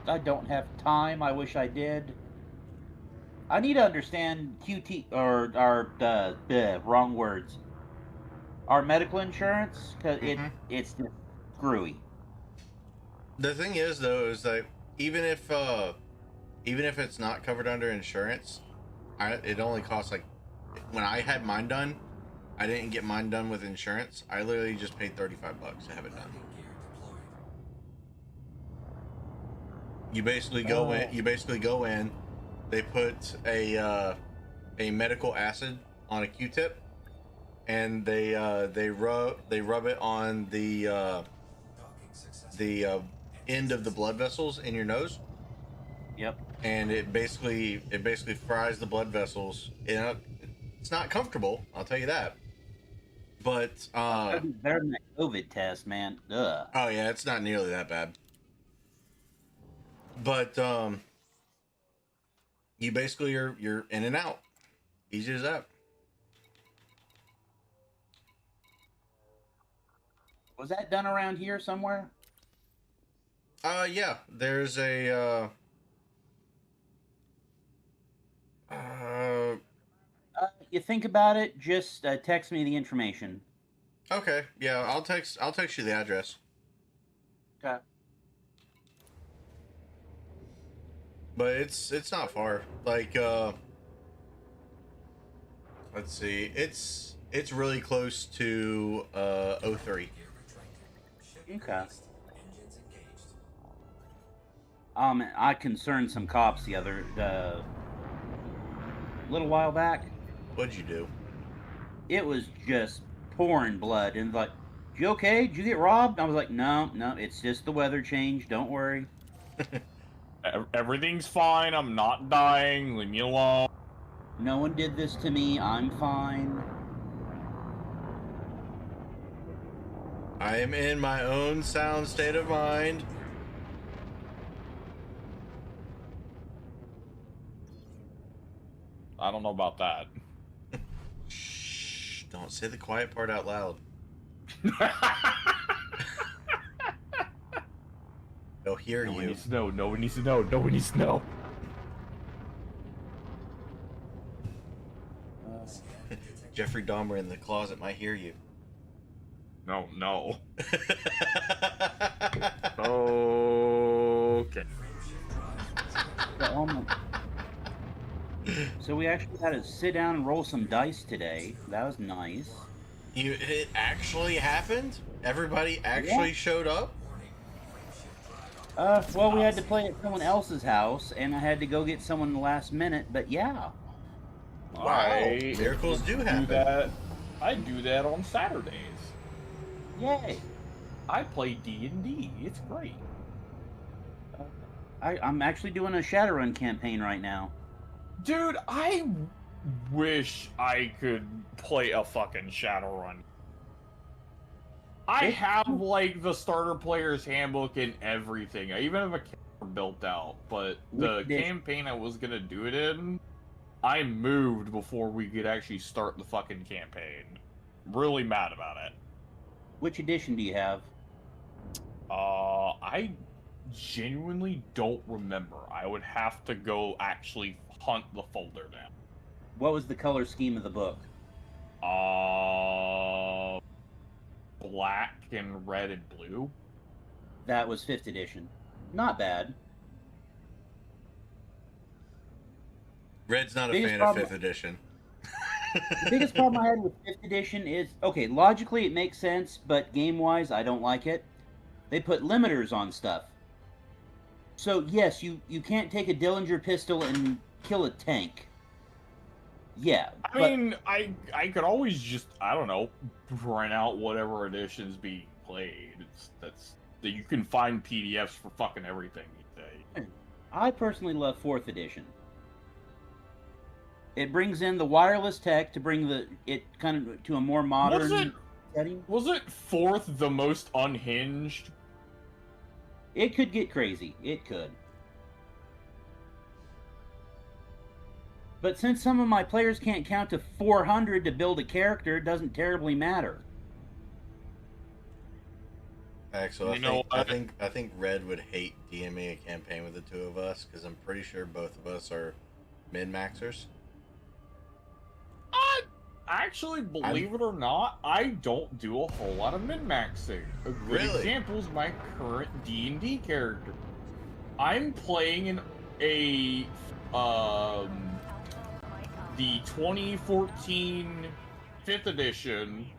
I don't have time. I wish I did. I need to understand wrong words. Our medical insurance, because it's just screwy. The thing is, though, is that even if it's not covered under insurance, it only costs like, when I had mine done, I didn't get mine done with insurance. I literally just paid $35 to have it done. You basically go in. You basically go in. They put a medical acid on a Q-tip, and they rub it on the end of the blood vessels in your nose. Yep. And it basically fries the blood vessels. It's not comfortable, I'll tell you that. But That'd be better than that COVID test, man. Ugh. oh yeah, it's not nearly that bad. But you basically you're in and out. Easy as that. Was that done around here somewhere? Yeah. There's a You think about it, just text me the information. okay. Yeah, I'll text you the address. Okay. But it's not far. Like let's see. It's really close to 03. Okay. I concerned some cops the other little while back. What'd you do? It was just pouring blood, and like, you okay? Did you get robbed? I was like, no, it's just the weather change. Don't worry. Everything's fine. I'm not dying. Leave me alone. No one did this to me. I'm fine. I am in my own sound state of mind. I don't know about that. Shh, don't say the quiet part out loud. They'll hear No one you. needs to know. No one needs to know. No one needs to know. Jeffrey Dahmer in the closet might hear you. No. Okay. So we actually had to sit down and roll some dice today. That was nice. It actually happened? Everybody actually showed up? Well, we had to play at someone else's house, and I had to go get someone the last minute, but yeah. Wow, miracles do happen. I do that on Saturdays. Yay. I play D&D. It's great. I'm actually doing a Shadowrun campaign right now. Dude, I wish I could play a fucking Shadowrun. I have, like, the starter player's handbook and everything. I even have a built out, but Which the edition? campaign I was gonna do it in, I moved before we could actually start the fucking campaign. Really mad about it. Which edition do you have? I genuinely don't remember. I would have to go actually hunt the folder down. What was the color scheme of the book? Black and red and blue. That was 5th edition. Not bad. Red's not a Biggest fan problem- of 5th edition. The biggest problem I had with 5th edition is, okay, logically it makes sense, but game-wise, I don't like it. They put limiters on stuff. So, yes, you can't take a Dillinger pistol and kill a tank. Yeah, I mean, I could always just, I don't know, print out whatever edition's being played. That you can find PDFs for fucking everything these days. I personally love 4th edition. It brings in the wireless tech to bring it kind of to a more modern setting. Was it 4th the most unhinged? It could get crazy. It could. But since some of my players can't count to 400 to build a character, it doesn't terribly matter. Actually, You I know, think Red would hate DMing a campaign with the two of us because I'm pretty sure both of us are min-maxers. Actually, believe it or not, I don't do a whole lot of min-maxing. A good Really? example is my current D&D character. I'm playing the 2014 5th edition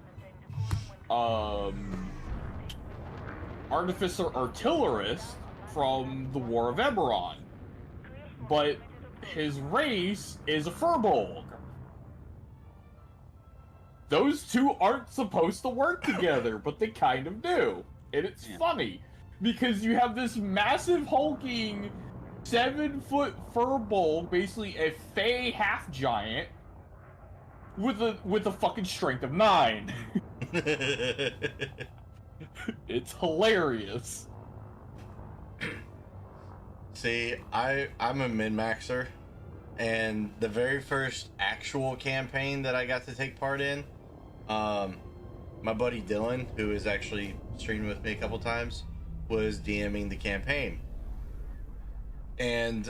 Artificer Artillerist from the War of Eberron. But his race is a Furbolg. Those two aren't supposed to work together, but they kind of do. And it's funny, because you have this massive hulking 7-foot Furbolg, basically a Fey half-giant, with a fucking strength of 9. It's hilarious. See, I'm a min-maxer, and the very first actual campaign that I got to take part in, my buddy Dylan, who has actually streamed with me a couple times, was DMing the campaign. And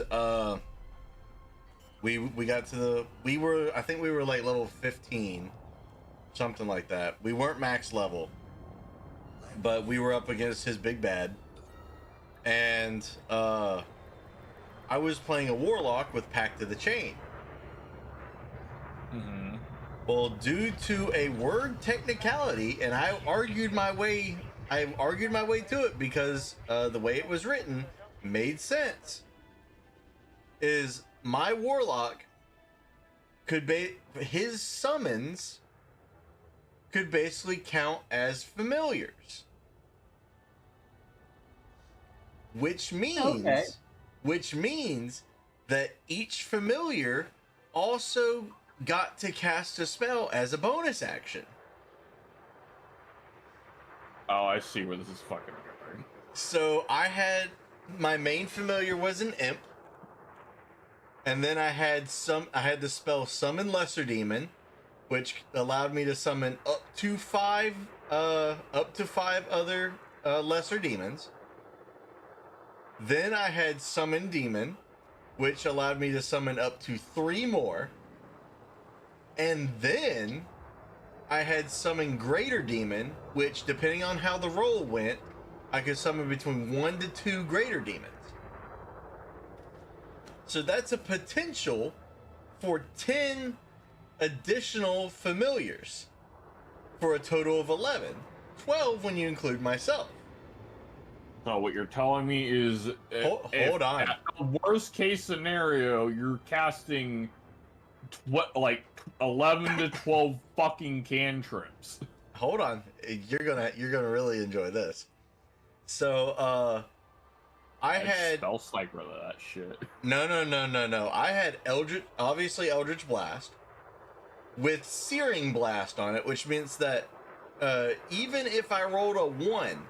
we got to I think we were like level 15, something like that. We weren't max level, but we were up against his big bad. And I was playing a warlock with Pact of the Chain. Mm-hmm. Well, due to a word technicality, and I argued my way to it because the way it was written made sense. Is my warlock his summons could basically count as familiars, which means that each familiar also got to cast a spell as a bonus action. Oh, I see where this is fucking going. So I had my main familiar was an imp, and then I had the spell Summon Lesser Demon, which allowed me to summon up to five other lesser demons. Then I had Summon Demon, which allowed me to summon up to 3 more. And then I had Summon Greater Demon, which, depending on how the roll went, I could summon between 1 to 2 Greater Demons. So that's a potential for 10 additional familiars for a total of 11. 12 when you include myself. So what you're telling me is, Hold on. At the worst case scenario, you're casting 11 to 12 fucking cantrips. Hold on. You're gonna really enjoy this. So I had spell sniper that shit. No. I had Eldritch Blast with Searing Blast on it, which means that even if I rolled a 1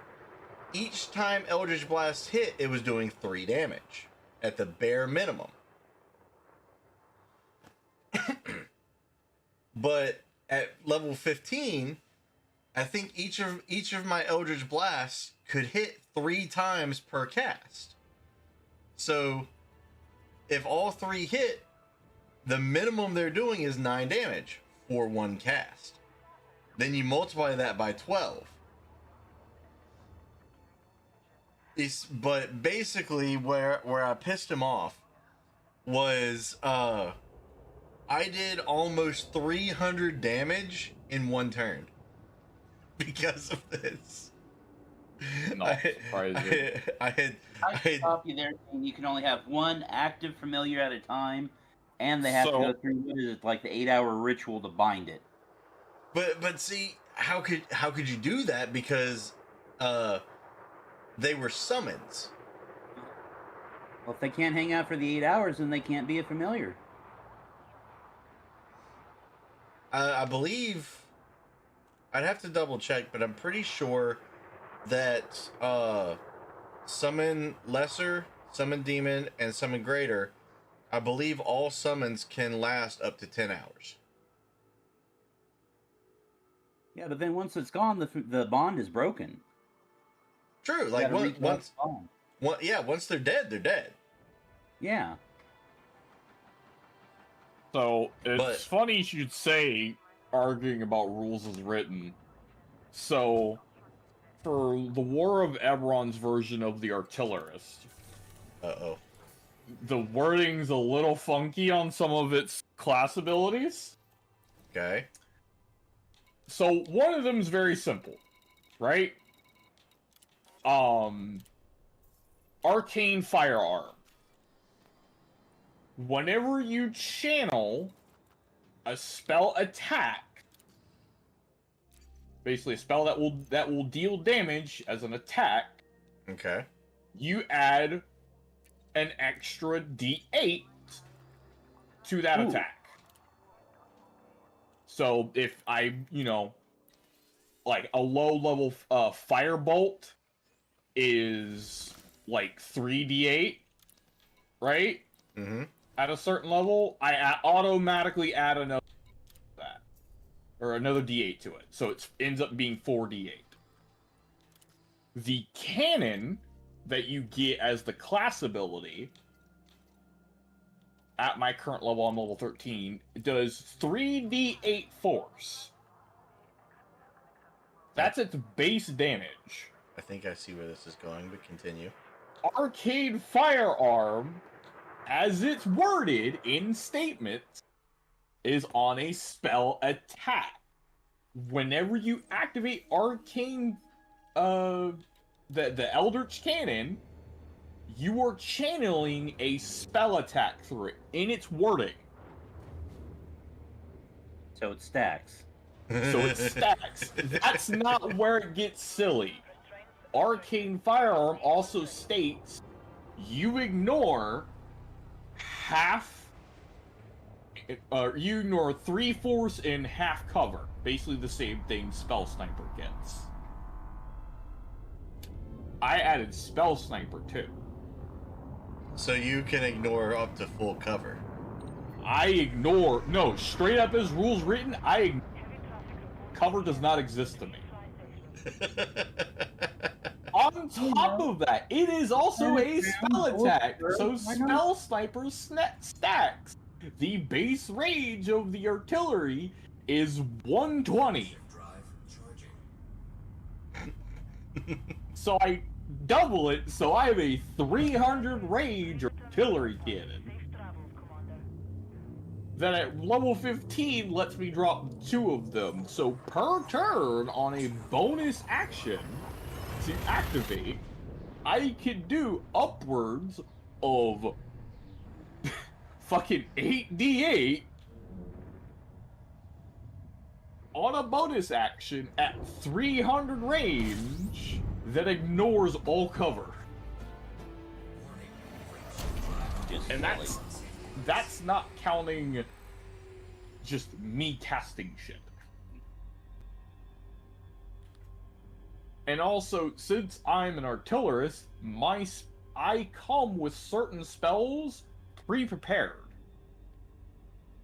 each time Eldritch Blast hit, it was doing 3 damage at the bare minimum. But at level 15, I think each of my Eldritch Blasts could hit 3 times per cast. So if all 3 hit, the minimum they're doing is 9 damage for 1 cast. Then you multiply that by 12. But basically where I pissed him off was I did almost 300 damage in 1 turn because of this. Not surprising. I had stop you there. Saying you can only have 1 active familiar at a time, and they have to go through what is it, like the 8-hour ritual to bind it. But see, how could you do that? Because they were summons. Well, if they can't hang out for the 8 hours, then they can't be a familiar. I believe I'd have to double check, but I'm pretty sure that summon lesser, summon demon, and summon greater, I believe all summons can last up to 10 hours. Yeah, but then once it's gone, the bond is broken. True, like once they're dead, they're dead. Yeah. So it's funny you should say arguing about rules as written. So for the War of Eberron's version of the Artillerist, the wording's a little funky on some of its class abilities. Okay. So one of them is very simple, right? Arcane Firearm. Whenever you channel a spell attack, basically a spell that will deal damage as an attack, okay, you add an extra D8 to that attack. So if I, like a low level firebolt is like 3d8, right? Mm-hmm. At a certain level, I automatically add another that, or another d8 to it, so it ends up being 4d8. The cannon that you get as the class ability at my current level, I'm level 13, does 3d8 force. That's its base damage. I think I see where this is going, but continue. Arcane Firearm, as it's worded in statements, is on a spell attack. Whenever you activate Arcane, the Eldritch Cannon, you are channeling a spell attack through it, in its wording. So it stacks. So it stacks. That's not where it gets silly. Arcane Firearm also states you ignore you ignore 3/4 and half cover. Basically the same thing Spell Sniper gets. I added Spell Sniper too. So you can ignore up to full cover. No, straight up as rules written, cover does not exist to me. On top of that, it is also a spell attack, so Spell Sniper stacks. The base range of the artillery is 120. So I double it, so I have a 300 range artillery cannon. That at level 15 lets me drop 2 of them. So per turn on a bonus action to activate, I can do upwards of fucking 8d8 on a bonus action at 300 range that ignores all cover. And that's not counting just me casting shit. And also, since I'm an artillerist, I come with certain spells pre-prepared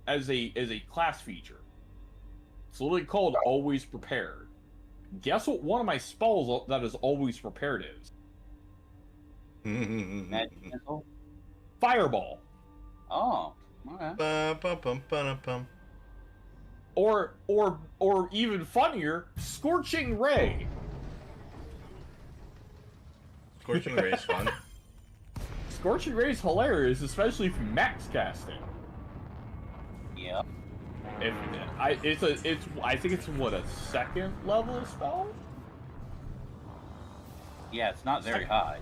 as a class feature. It's literally called Always Prepared. Guess what one of my spells that is always prepared is? Magic missile. Fireball. Oh, okay. Bum. Or even funnier, Scorching Ray. Scorching Ray's fun. Scorching Ray's hilarious, especially if you max cast it. Yep. I think it's what, a second level spell? Yeah, it's not very high.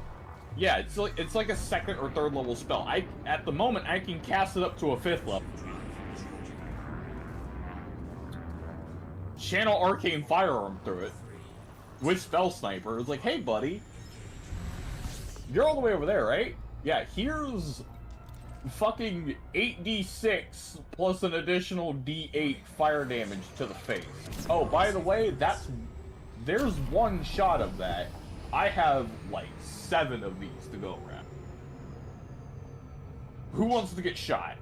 Yeah, it's like a second or third level spell. At the moment I can cast it up to a 5th level. Channel Arcane Firearm through it with Spell Sniper. It's like, hey buddy, you're all the way over there, right? Yeah, here's fucking 8d6 plus an additional d8 fire damage to the face. Oh, by the way, there's one shot of that. I have like 7 of these to go around. Who wants to get shot?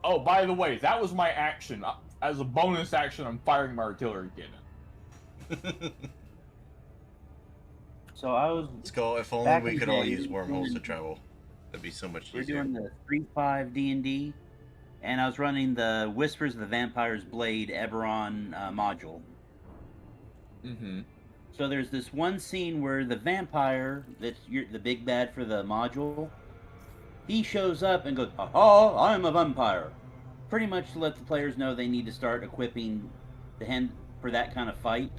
Oh, by the way, that was my action. As a bonus action, I'm firing my artillery cannon. So I was. Let's go. If only Back we in could the all day, use we wormholes were- to travel. That'd be so much We're easier. doing the 3.5 D&D, and I was running the Whispers of the Vampire's Blade Eberron module. Mm-hmm. So there's this one scene where the vampire, the big bad for the module, he shows up and goes, "Oh, I'm a vampire," pretty much to let the players know they need to start equipping the hand for that kind of fight.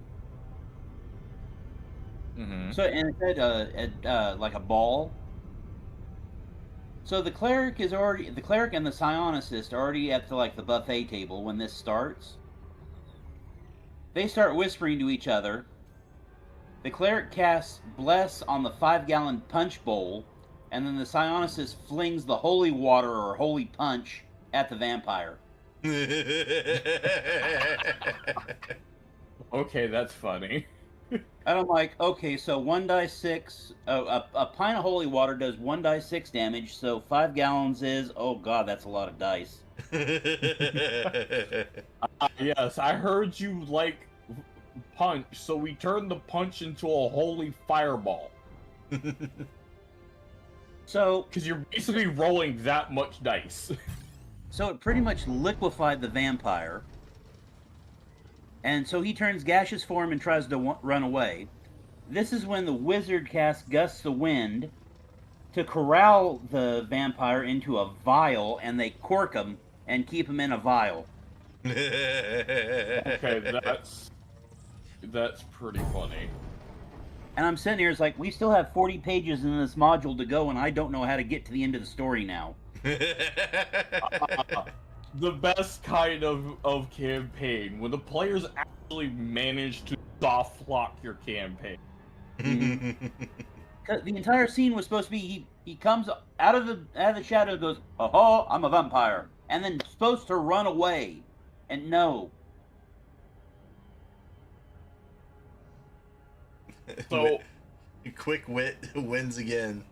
Mm-hmm. So, and it said like a ball. So the cleric and the psionicist are already at the buffet table when this starts. They start whispering to each other. The cleric casts Bless on the 5-gallon punch bowl, and then the psionicist flings the holy water or holy punch at the vampire. Okay, that's funny. And I'm like, okay, so 1d6, a pint of holy water does 1d6 damage, so 5 gallons is, oh god, that's a lot of dice. Yes, I heard you like punch, so we turned the punch into a holy fireball. So, Because you're basically rolling that much dice. so it pretty much liquefied the vampire. And so he turns gaseous form and tries to run away. This is when the wizard casts Gusts of Wind to corral the vampire into a vial, and they cork him and keep him in a vial. Okay, that's pretty funny. And I'm sitting here, it's like, we still have 40 pages in this module to go, and I don't know how to get to the end of the story now. The best kind of campaign, when the players actually manage to soft lock your campaign. Mm-hmm. The entire scene was supposed to be he comes out of the shadow and goes, "Oh, I'm a vampire," and then supposed to run away, and no. So, Quick wit wins again.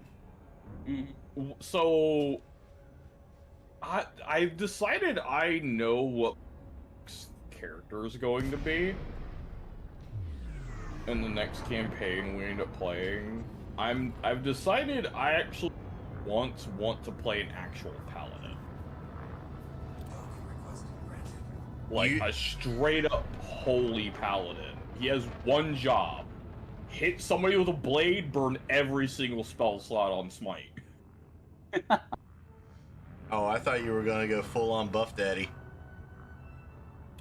Mm-hmm. so I've decided I know what character is going to be in the next campaign we end up playing. I've decided I actually want to play an actual paladin. Like a straight up holy paladin. He has one job. Hit somebody with a blade, burn every single spell slot on Smite. Oh, I thought you were gonna go full on Buff Daddy.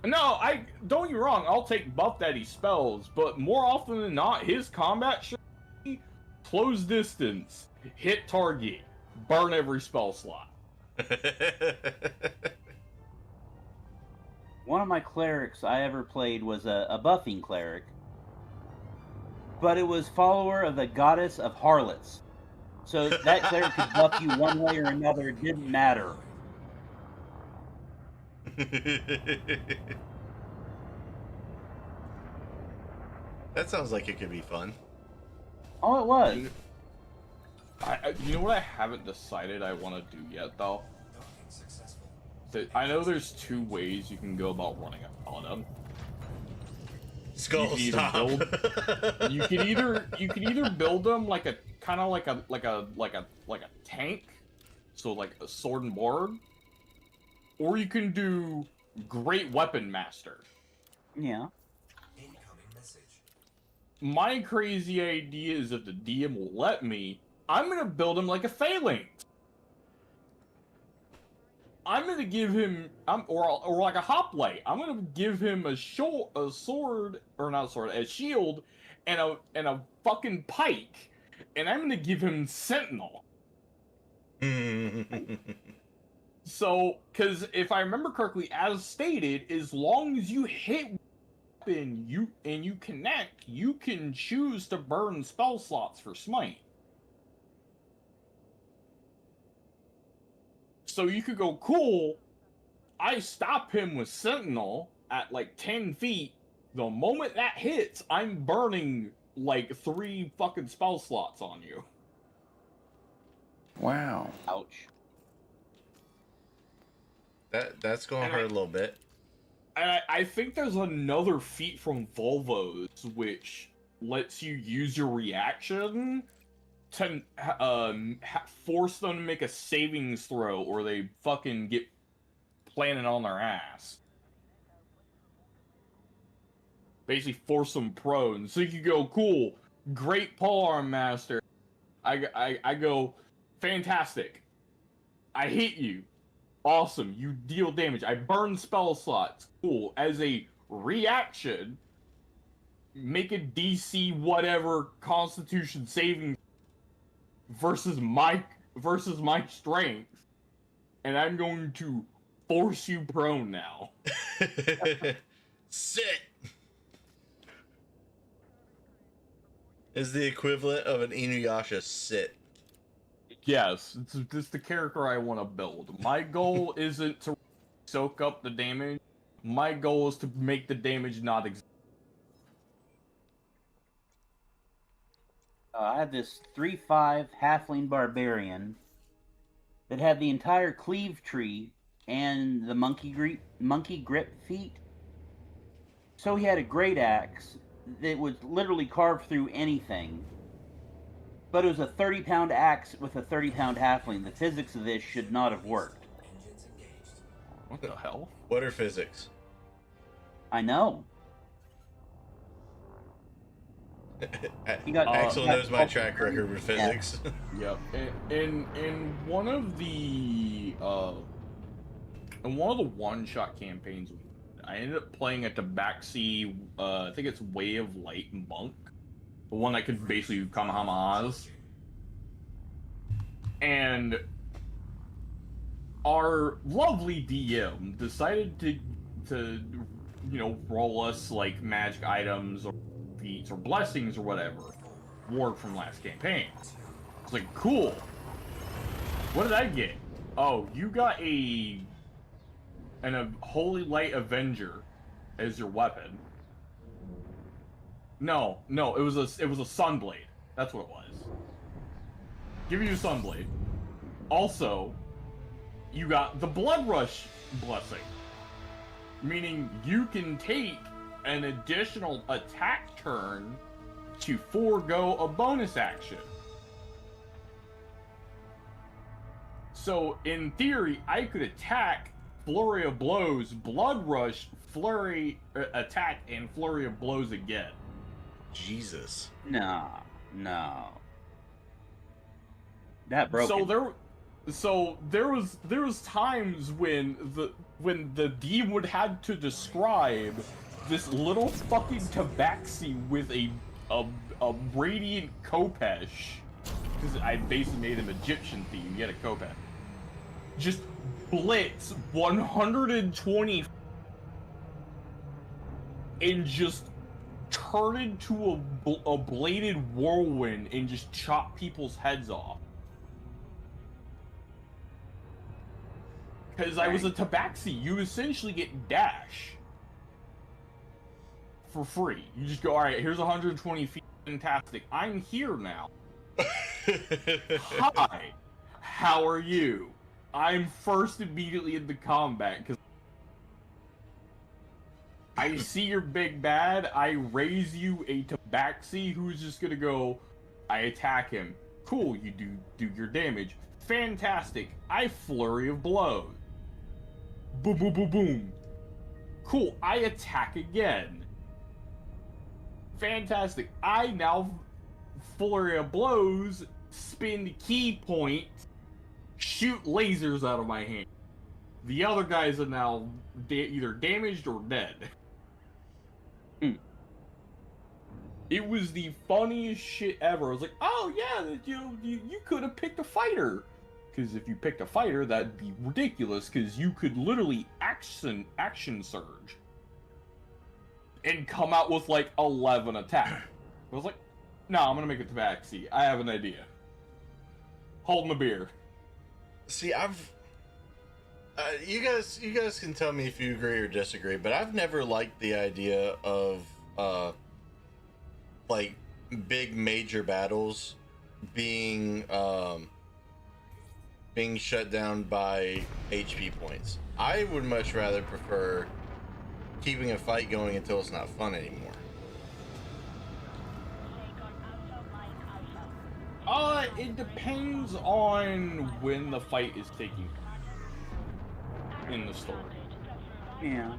No, don't get me wrong, I'll take Buff Daddy spells, but more often than not, his combat should be close distance, hit target, burn every spell slot. One of my clerics I ever played was a buffing cleric, but it was follower of the goddess of harlots. So that cleric could buff you one way or another, it didn't matter. That sounds like it could be fun. Oh, it was. You know what I haven't decided I want to do yet, though? Docking successful. I know there's two ways you can go about running a paladin. Skull You can stop. either you can either build them like a kind of like a tank, so like a sword and board, or you can do great weapon master. Yeah. Incoming message. My crazy idea is if the DM will let me, I'm gonna build him like a phalanx. I'm gonna give him, or like a hoplite. I'm gonna give him a sword, or not sword, a shield, and a fucking pike, and I'm gonna give him sentinel. So, because if I remember correctly, as stated, as long as you hit weapon, you connect, you can choose to burn spell slots for smite. So you could go, cool, I stop him with Sentinel at like 10 feet. The moment that hits, I'm burning like 3 fucking spell slots on you. Wow. Ouch. That's gonna And hurt a little bit. And I think there's another feat from Volvos which lets you use your reaction to force them to make a savings throw or they fucking get planted on their ass. Basically force them prone. So you can go, cool, great polearm master. I go, fantastic. I hit you. Awesome, you deal damage. I burn spell slots. Cool. As a reaction, make a DC whatever Constitution saving versus my strength, and I'm going to force you prone now. Sit is the equivalent of an Inuyasha sit. Yes, it's the character I want to build. My goal isn't to soak up the damage. My goal is to make the damage not exist. I had this 3/5 halfling barbarian that had the entire cleave tree and the monkey grip feat. So he had a great axe that would literally carve through anything. But it was a 30-pound axe with a 30-pound halfling. The physics of this should not have worked. Engines engaged. What the hell? What are physics? I know. He got Axel got knows my track record with physics. Yep. In one of the one-shot campaigns, I ended up playing a Tabaxi. I think it's Way of Light monk, the one that could basically Kamehamehas. And our lovely DM decided to roll us like magic items or feats or blessings or whatever ward from last campaign. It's like, cool. What did I get? Oh, you got a Holy Light Avenger as your weapon. No, it was a Sunblade. That's what it was. Give you a Sunblade. Also, you got the Blood Rush blessing, meaning you can take an additional attack turn to forego a bonus action. So, in theory, I could attack, Flurry of Blows, Blood Rush, Flurry, attack, and Flurry of Blows again. Jesus. No. That broke. So there was times when the DM would have to describe this little fucking tabaxi with a radiant Kopesh, because I basically made him Egyptian theme. He had a Kopesh. Just blitz 120 and just turn into a bladed whirlwind and just chop people's heads off. Because I was a tabaxi, you essentially get dash for free. You just go, all right, here's 120 feet. Fantastic. I'm here now. Hi. How are you? I'm first immediately into combat because I see your big bad. I raise you a tabaxi who's just gonna go. I attack him. Cool. You do your damage. Fantastic. I flurry of blows. Boom, boom, boom, boom. Cool. I attack again. Fantastic. I now flurry of blows, spin key point, shoot lasers out of my hand. The other guys are now either damaged or dead. It was the funniest shit ever. I was like, oh yeah, you could have picked a fighter. Because if you picked a fighter, that'd be ridiculous, because you could literally action surge. And come out with like 11 attacks. I was like, no, I'm gonna make a tabaxi. I have an idea. Holding a beer. See, you guys can tell me if you agree or disagree, but I've never liked the idea of like big major battles being shut down by HP points. I would much rather prefer keeping a fight going until it's not fun anymore. It depends on when the fight is taking in the story. Yeah.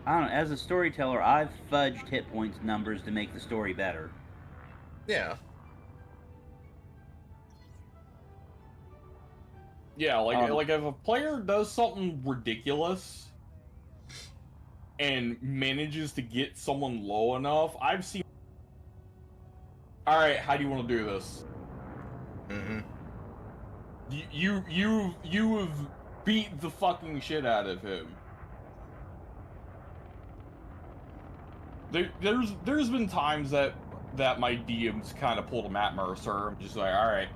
I don't know, as a storyteller, I've fudged hit points numbers to make the story better. Yeah. Yeah, like if a player does something ridiculous and manages to get someone low enough, I've seen. All right, how do you want to do this? Mm-hmm. You have beat the fucking shit out of him. There's been times that my DMs kind of pulled a Matt Mercer. I'm just like, all right,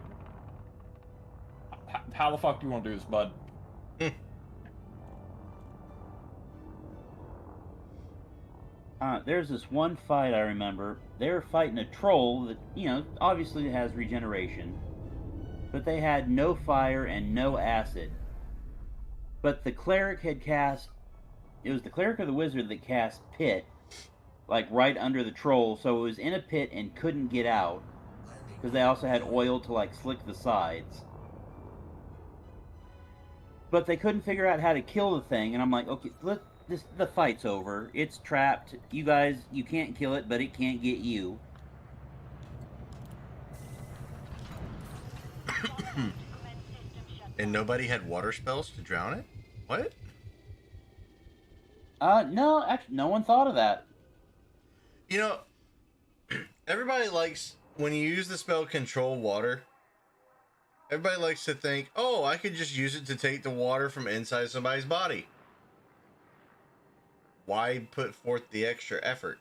how the fuck do you want to do this, bud? There's this one fight I remember. They were fighting a troll that, obviously has regeneration. But they had no fire and no acid. But the cleric had cast... It was the cleric or the wizard that cast pit, like right under the troll, so it was in a pit and couldn't get out. Because they also had oil to, like, slick the sides. But they couldn't figure out how to kill the thing, and I'm like, okay, the fight's over. It's trapped. You guys, you can't kill it, but it can't get you. And nobody had water spells to drown it? What? No, actually, no one thought of that. You know, everybody likes, when you use the spell control water, everybody likes to think, oh, I could just use it to take the water from inside somebody's body. Why put forth the extra effort?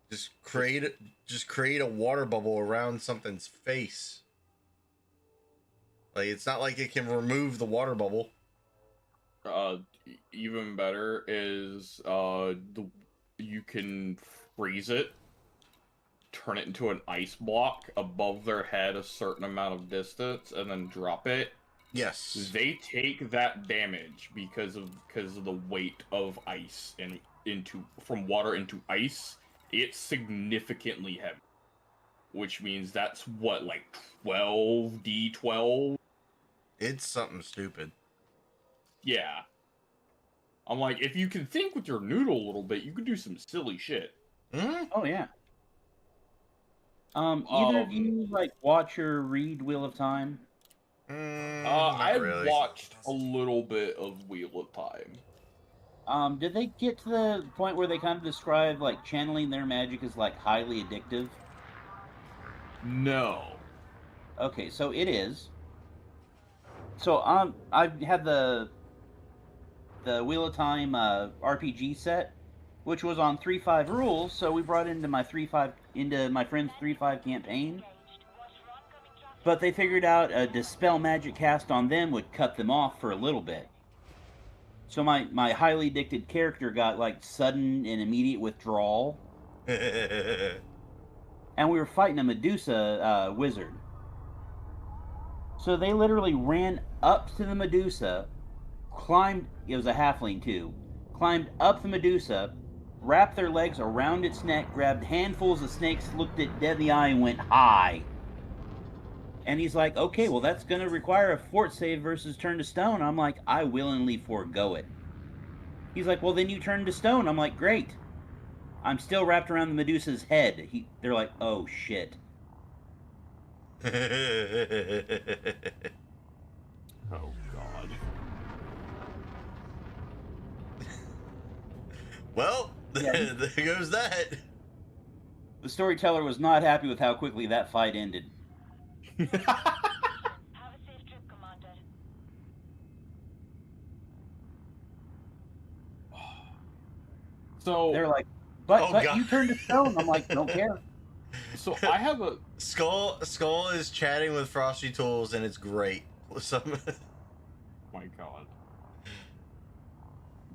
Just create a water bubble around something's face. Like, it's not like it can remove the water bubble. Even better is you can freeze it, turn it into an ice block above their head a certain amount of distance, and then drop it. Yes. They take that damage because of the weight of ice and from water into ice. It's significantly heavy, which means that's what, like 12d12. It's something stupid. Yeah. I'm like, if you can think with your noodle a little bit, you could do some silly shit. Mm-hmm. Oh yeah. Either of you like watch or read Wheel of Time? I've really. watched a little bit of Wheel of Time. Did they get to the point where they kind of describe like channeling their magic as like highly addictive? No. Okay, so it is. So I've had the Wheel of Time RPG set, which was on 3.5 rules. So we brought it into my friend's 3.5 campaign. But they figured out a dispel magic cast on them would cut them off for a little bit. So my highly addicted character got like sudden and immediate withdrawal, and we were fighting a Medusa wizard. So they literally ran up to the Medusa, climbed. It was a halfling too. Climbed up the Medusa, wrapped their legs around its neck, grabbed handfuls of snakes, looked it dead in the eye, and went hi. And he's like, okay, well, that's going to require a fort save versus turn to stone. I'm like, I willingly forego it. He's like, well, then you turn to stone. I'm like, great. I'm still wrapped around the Medusa's head. They're like, oh, shit. Oh, God. Well, Yeah. there goes that. The storyteller was not happy with how quickly that fight ended. Have a safe trip, Commander. So They're like, but Oh, God. you turned to stone. I'm like, don't care. So I have a Skull is chatting with Frosty Tools, and it's great. my God.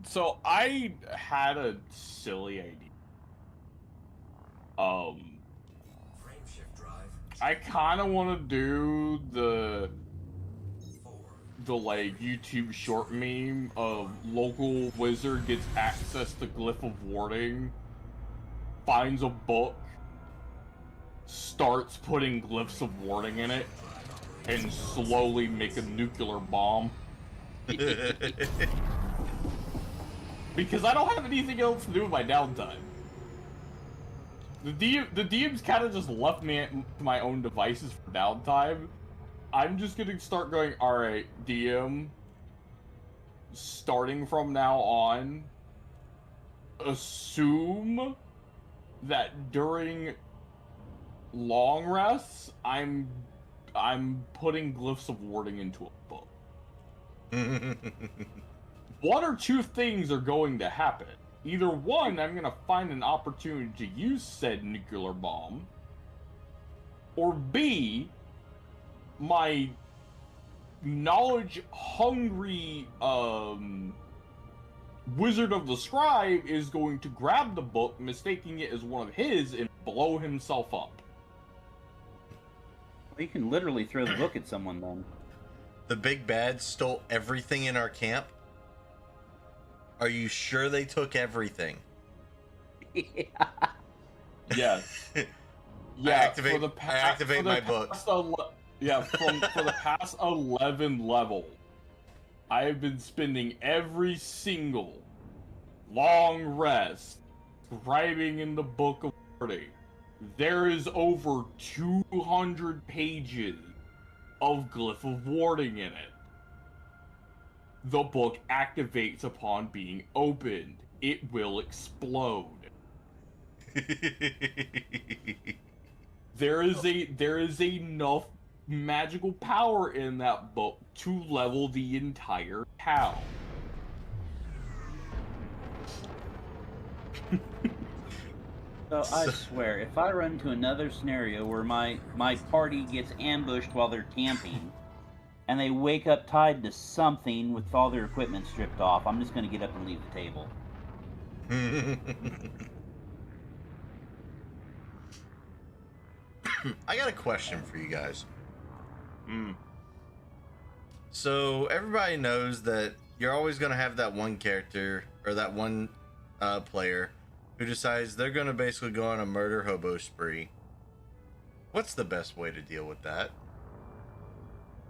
So I had a silly idea. Frameshift drive. I kind of want to do the 4. like YouTube short meme of local wizard gets access to Glyph of Warding, finds a book, starts putting glyphs of warding in it, and slowly make a nuclear bomb. Because I don't have anything else to do with my downtime. The DM's kind of just left me to my own devices for downtime. I'm just gonna start going, alright, DM, starting from now on, assume that during long rests, I'm putting glyphs of warding into a book. One or two things are going to happen. Either one, I'm gonna find an opportunity to use said nuclear bomb, or B, my knowledge-hungry Wizard of the Scribe is going to grab the book, mistaking it as one of his, and blow himself up. You can literally throw the book at someone then. The big bad stole everything in our camp? Are you sure they took everything? Yes. I activate my books. For the past 11 levels, I have been spending every single long rest scribing in the Book of Warding. There is over 200 pages of Glyph of Warding in it. The book activates upon being opened. It will explode. There is enough magical power in that book to level the entire town. So I swear, if I run into another scenario where my party gets ambushed while they're camping, and they wake up tied to something with all their equipment stripped off, I'm just going to get up and leave the table. I got a question for you guys. Hmm. So everybody knows that you're always going to have that one character or that one player who decides they're going to basically go on a murder hobo spree. What's the best way to deal with that?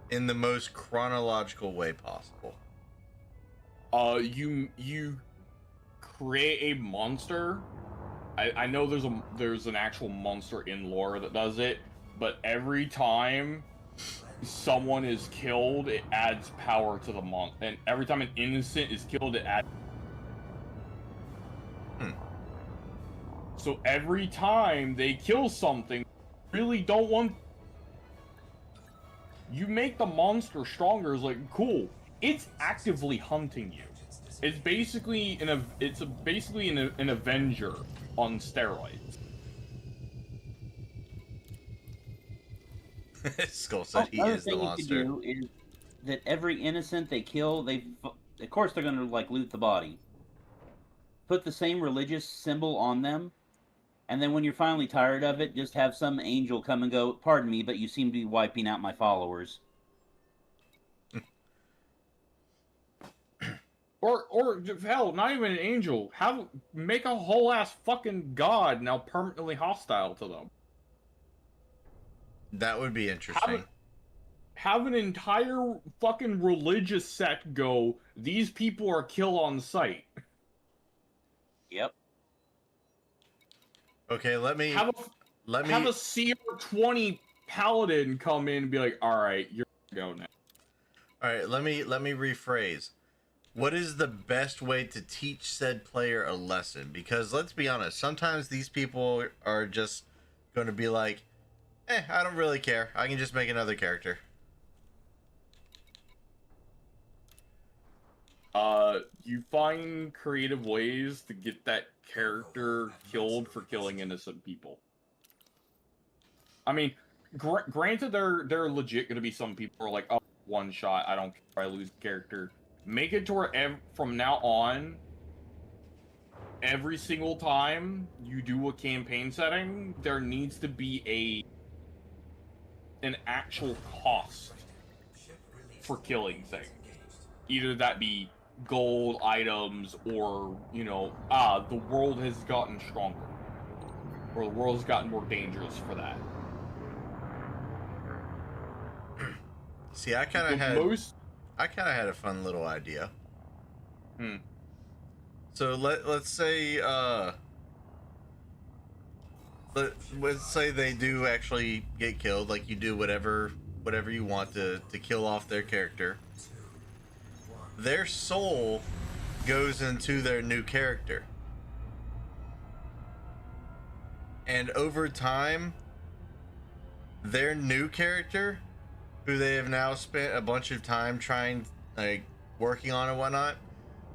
In the most chronological way possible. You create a monster. I know there's an actual monster in lore that does it, but every time someone is killed, it adds power to the monster. And every time an innocent is killed, it adds. So every time they kill something, really don't want. You make the monster stronger. It's like, cool. It's actively hunting you. It's basically an Avenger on steroids. Skull said he Another is the thing you monster. could do is that every innocent they kill, of course they're gonna like loot the body. Put the same religious symbol on them, and then when you're finally tired of it, just have some angel come and go, "Pardon me, but you seem to be wiping out my followers." Or hell, not even an angel. Make a whole ass fucking god now permanently hostile to them. That would be interesting. Have an entire fucking religious sect go, these people are kill on sight. Yep. Okay, let me Have a CR20 paladin come in and be like, alright, you're gonna go now. All right, let me rephrase. What is the best way to teach said player a lesson? Because let's be honest, sometimes these people are just going to be like, I don't really care. I can just make another character. You find creative ways to get that character killed for killing innocent people. I mean, granted, they're legit gonna be some people who are like, oh, one shot, I don't care if I lose the character. Make it to where from now on, every single time you do a campaign setting, there needs to be an actual cost for killing things. Either that be gold items or, the world has gotten stronger. Or the world has gotten more dangerous for that. See, I kind of had a fun little idea. So let's say let's say they do actually get killed, like you do whatever you want to kill off their character. Their soul goes into their new character. And over time, their new character, who they have now spent a bunch of time working on and whatnot,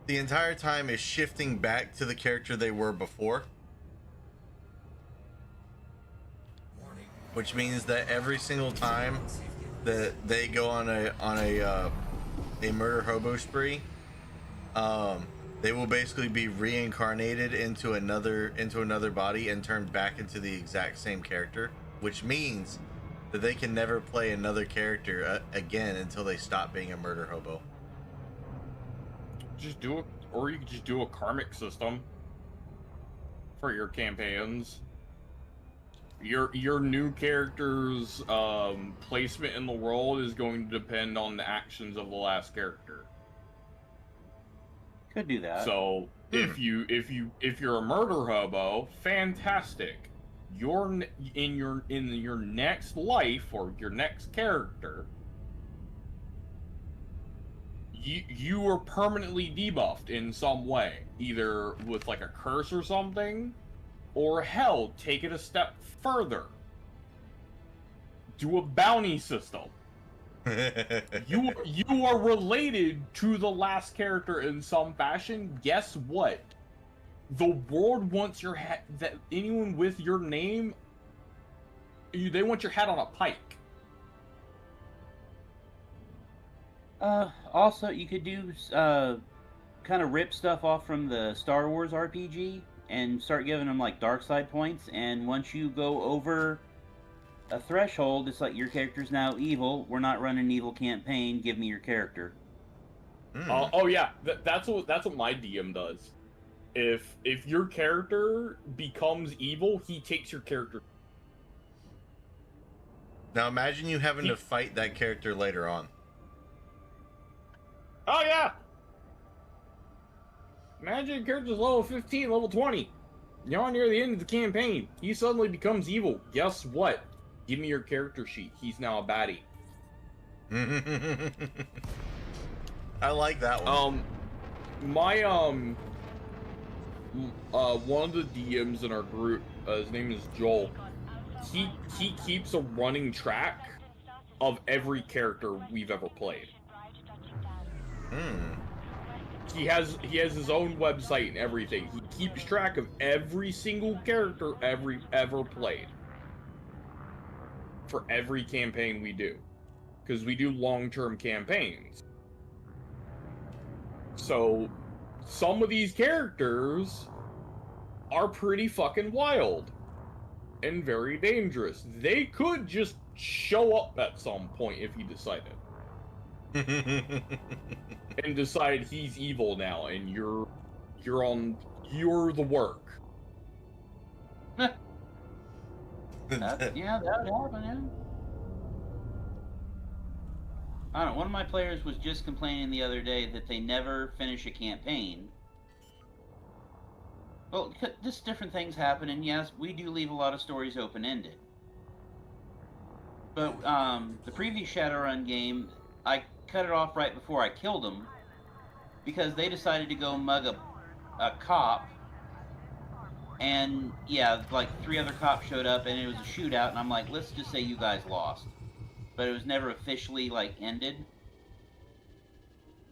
the entire time is shifting back to the character they were before. Which means that every single time that they go on a murder hobo spree, they will basically be reincarnated into another body and turned back into the exact same character, which means that they can never play another character again until they stop being a murder hobo. You could just do a karmic system for your campaigns. Your new character's placement in the world is going to depend on the actions of the last character. Could do that. So if you're a murder hobo, fantastic. In your next life or your next character, you are permanently debuffed in some way, either with like a curse or something, or hell, take it a step further. Do a bounty system. You are related to the last character in some fashion. Guess what? The world wants your head. That anyone with your name, they want your head on a pike. Also, you could do kind of rip stuff off from the Star Wars RPG and start giving them like dark side points. And once you go over a threshold, it's like your character's now evil. We're not running an evil campaign. Give me your character. Oh yeah, that's what my DM does. If your character becomes evil, he takes your character. Now imagine you having to fight that character later on. Oh yeah. Imagine your character's level 15, level 20. You're near the end of the campaign. He suddenly becomes evil. Guess what? Give me your character sheet. He's now a baddie. I like that one. My one of the DMs in our group, his name is Joel. He keeps a running track of every character we've ever played. He has his own website and everything. He keeps track of every single character ever played. For every campaign we do. Because we do long-term campaigns. So, some of these characters are pretty fucking wild and very dangerous. They could just show up at some point if he decided. And decide he's evil now and you're the work. Yeah, that would happen, yeah. I don't know, one of my players was just complaining the other day that they never finish a campaign. Well, just different things happen, and yes, we do leave a lot of stories open-ended. But the previous Shadowrun game, I cut it off right before I killed them because they decided to go mug a cop. And yeah, like 3 other cops showed up, and it was a shootout. And I'm like, let's just say you guys lost, but it was never officially like ended.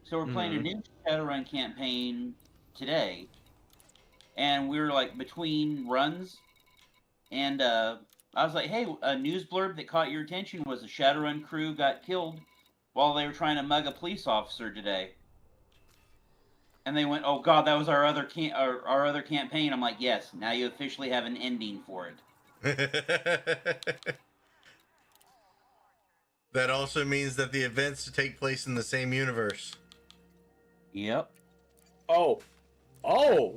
So we're playing a new Shadowrun campaign today, and we were like between runs, and I was like, hey, a news blurb that caught your attention was a Shadowrun crew got killed while they were trying to mug a police officer today. And they went, oh god, that was our other campaign. I'm like, yes, now you officially have an ending for it. That also means that the events take place in the same universe. Yep. Oh,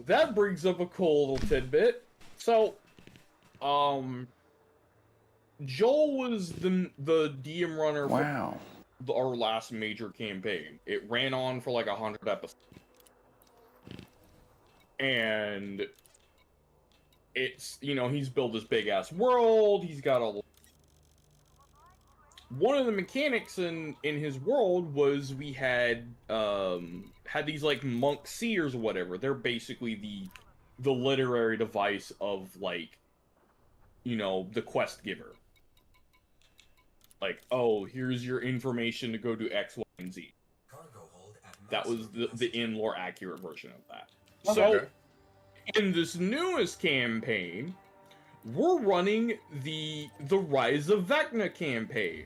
that brings up a cool little tidbit. So, Joel was the DM runner for our last major campaign. It ran on for like 100 episodes. And it's, he's built this big ass world. He's got all. One of the mechanics in his world was we had these like monk seers or whatever. They're basically the literary device of like, the quest giver. Like, oh, here's your information to go do X, Y, and Z. That was the in-lore accurate version of that. Okay. So, in this newest campaign, we're running the Rise of Vecna campaign.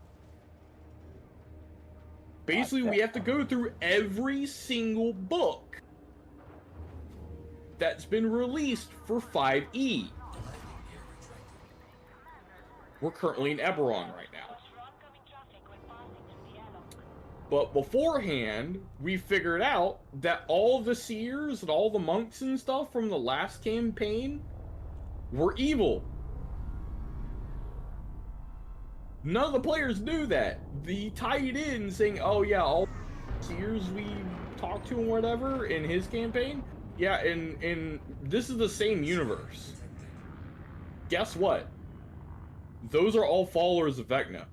Basically, we have to go through every single book that's been released for 5e. We're currently in Eberron right now. But beforehand, we figured out that all the seers and all the monks and stuff from the last campaign were evil. None of the players knew that. They tied it in saying, oh yeah, all the seers we talked to and whatever in his campaign, yeah, and this is the same universe. Guess what? Those are all followers of Vecna.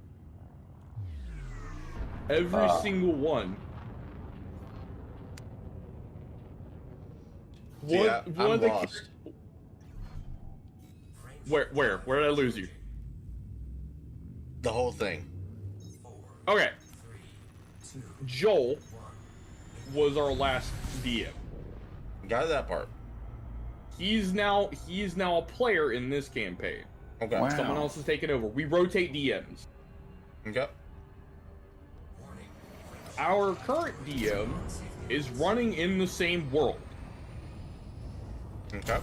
Every single one. I'm lost. Where did I lose you? The whole thing. Okay. Joel was our last DM. Got that part. He's now a player in this campaign. Okay. Wow. Someone else is taking over. We rotate DMs. Okay. Our current DM is running in the same world. Okay.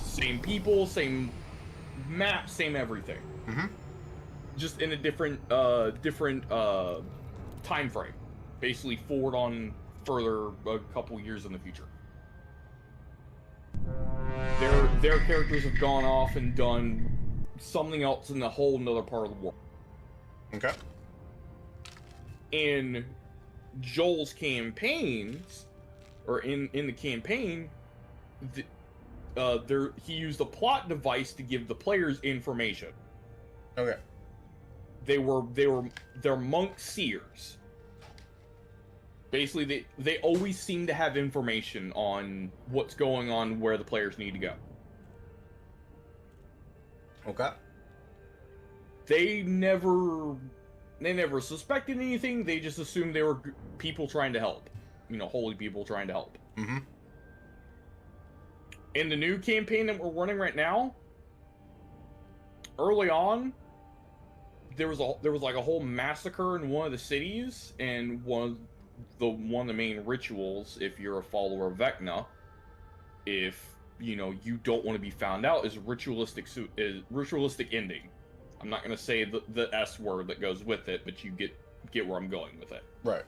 Same people, same map, same everything. Mm-hmm. Just in a different time frame. Basically forward on further a couple years in the future. Their characters have gone off and done something else in a whole nother part of the world. Okay. In Joel's campaigns, or in the campaign, he used a plot device to give the players information. Okay. They're monk seers. Basically, they always seem to have information on what's going on, where the players need to go. Okay. They never suspected anything. They just assumed they were people trying to help. Holy people trying to help. Mm-hmm. In the new campaign that we're running right now, early on, there was like a whole massacre in one of the cities, and one one of the main rituals, if you're a follower of Vecna, if you don't want to be found out, is ritualistic ending. I'm not gonna say the S word that goes with it, but you get where I'm going with it. Right.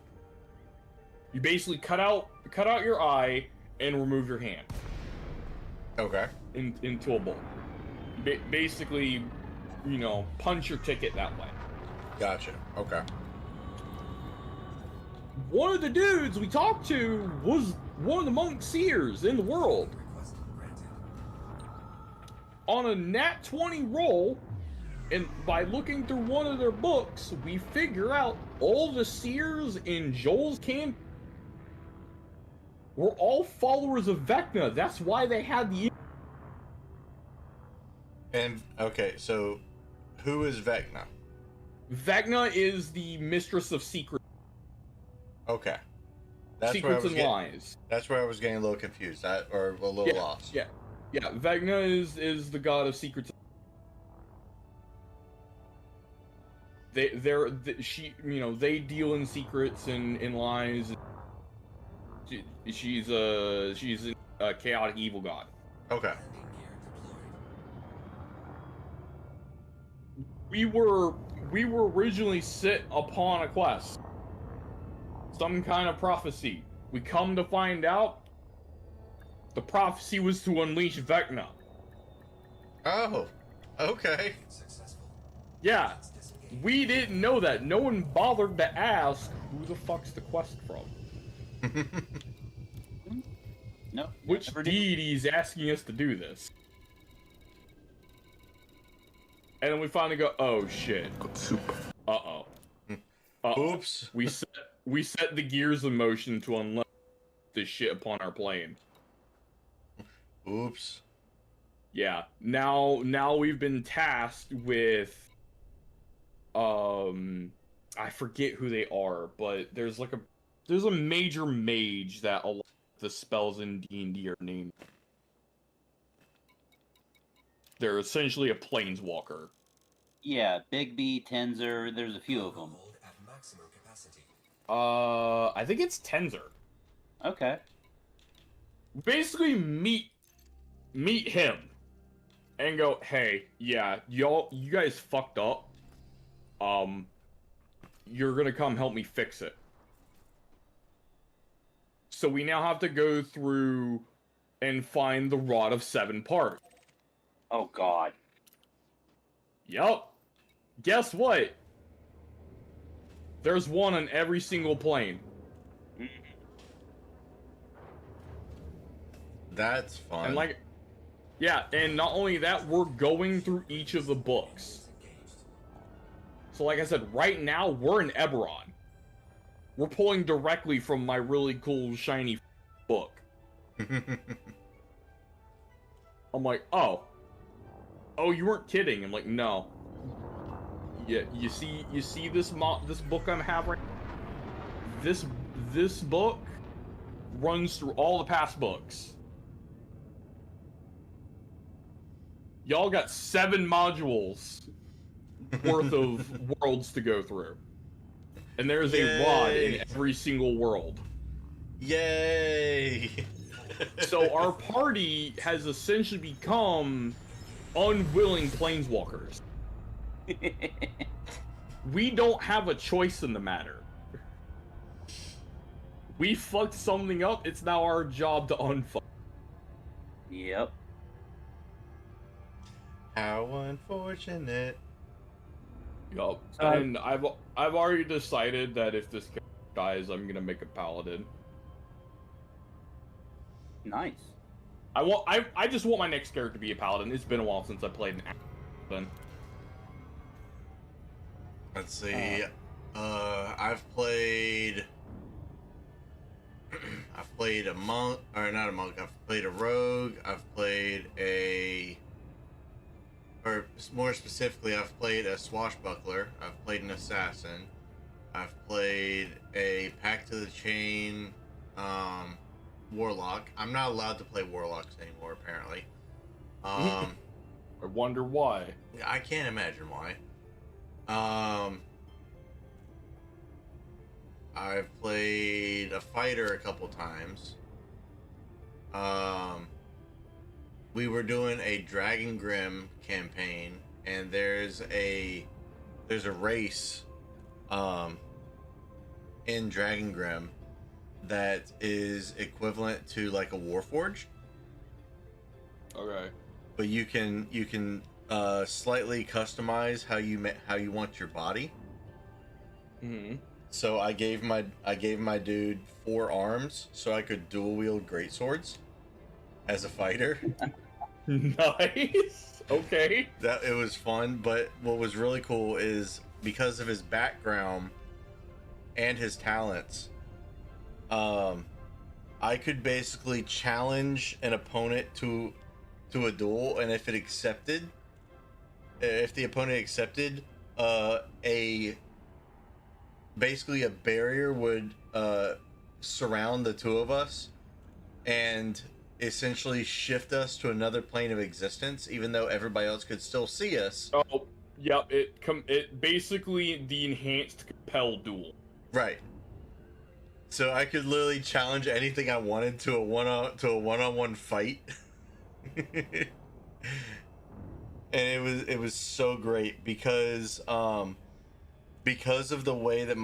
You basically cut out your eye and remove your hand Okay. into a bowl. Basically, punch your ticket that way. Gotcha. Okay. One of the dudes we talked to was one of the monk seers in the world. Request granted. On a nat 20 roll, and by looking through one of their books, we figure out all the seers in Joel's camp were all followers of Vecna. That's why they had the... And okay, so who is Vecna? Vecna is the mistress of secrets. Okay. That's Secrets and lies. That's where I was getting a little confused, or a little lost. Yeah. Vecna is the god of secrets. They deal in secrets and in lies. She's a chaotic evil god. Okay. Landing gear deployed. We were originally set upon a quest. Some kind of prophecy. We come to find out the prophecy was to unleash Vecna. Oh. Okay. Successful. Yeah. Let's disengage. We didn't know that. No one bothered to ask who the fuck's the quest from. Nope. Which never did. deity's asking us to do this? And then we finally go, oh shit. Uh-oh. Oops. We set the gears in motion to unload this shit upon our plane. Oops. Yeah. Now we've been tasked with I forget who they are, but there's a major mage that a lot of the spells in D&D are named. They're essentially a planeswalker. Yeah, Big B, Tenzer, there's a few of them. Hold at maximum capacity. I think it's Tenzer. Okay. Basically meet him and go, hey, yeah, you guys fucked up. You're gonna come help me fix it. So we now have to go through and find the Rod of Seven Parts. Oh god. Yup. Guess what? There's one on every single plane. That's fun. And and not only that, we're going through each of the books. Engaged. So like I said, right now we're in Eberron. We're pulling directly from my really cool shiny book. I'm like, oh, you weren't kidding. I'm like, no. Yeah, you see this book I'm having. This book runs through all the past books. Y'all got 7 modules worth of worlds to go through. And there's a rod in every single world. Yay! So our party has essentially become unwilling planeswalkers. We don't have a choice in the matter. We fucked something up, it's now our job to unfuck. Yep. How unfortunate. Yup. And I've already decided that if this guy dies, I'm gonna make a paladin. Nice. I just want my next character to be a paladin. It's been a while since I played an paladin. Let's see. I've played a monk, or not a monk. I've played a rogue. I've played or more specifically, I've played a swashbuckler. I've played an assassin. I've played a Pact to the Chain warlock. I'm not allowed to play warlocks anymore, apparently. I wonder why. I can't imagine why. I've played a fighter a couple times. We were doing a Dragon Grim campaign, and there's a race in Dragon Grim that is equivalent to like a Warforged. Okay. But you can slightly customize how you want your body. Mm-hmm. So I gave my dude 4 arms so I could dual wield greatswords as a fighter. Nice. Okay. That it was fun, but what was really cool is because of his background and his talents, I could basically challenge an opponent to a duel, and if the opponent accepted, basically a barrier would surround the two of us and essentially shift us to another plane of existence, even though everybody else could still see us. Oh, yep. It basically the enhanced compel duel. Right. So I could literally challenge anything I wanted to a one-on-one fight. And it was so great because of the way that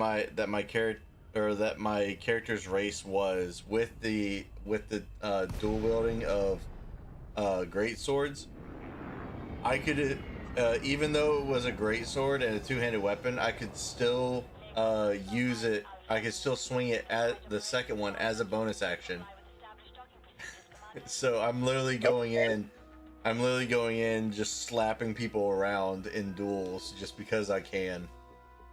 my character's race was with the dual wielding of great swords. I could even though it was a great sword and a two-handed weapon, I could still use it. I could still swing it at the second one as a bonus action. So I'm literally going in just slapping people around in duels just because I can.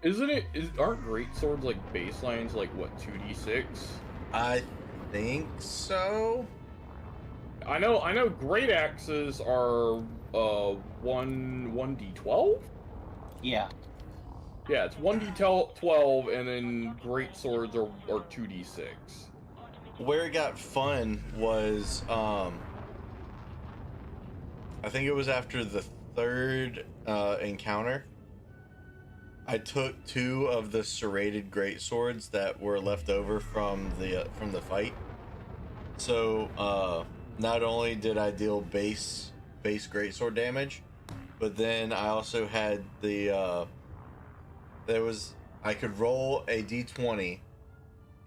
Aren't great swords like baselines like what, 2d6? I think so. I know great axes are 1d12? Yeah. Yeah, it's 1d12 and then great swords are 2d6. Where it got fun was I think it was after the third encounter. I took 2 of the serrated great swords that were left over from the fight. So not only did I deal base greatsword damage, but then I also had I could roll a d20,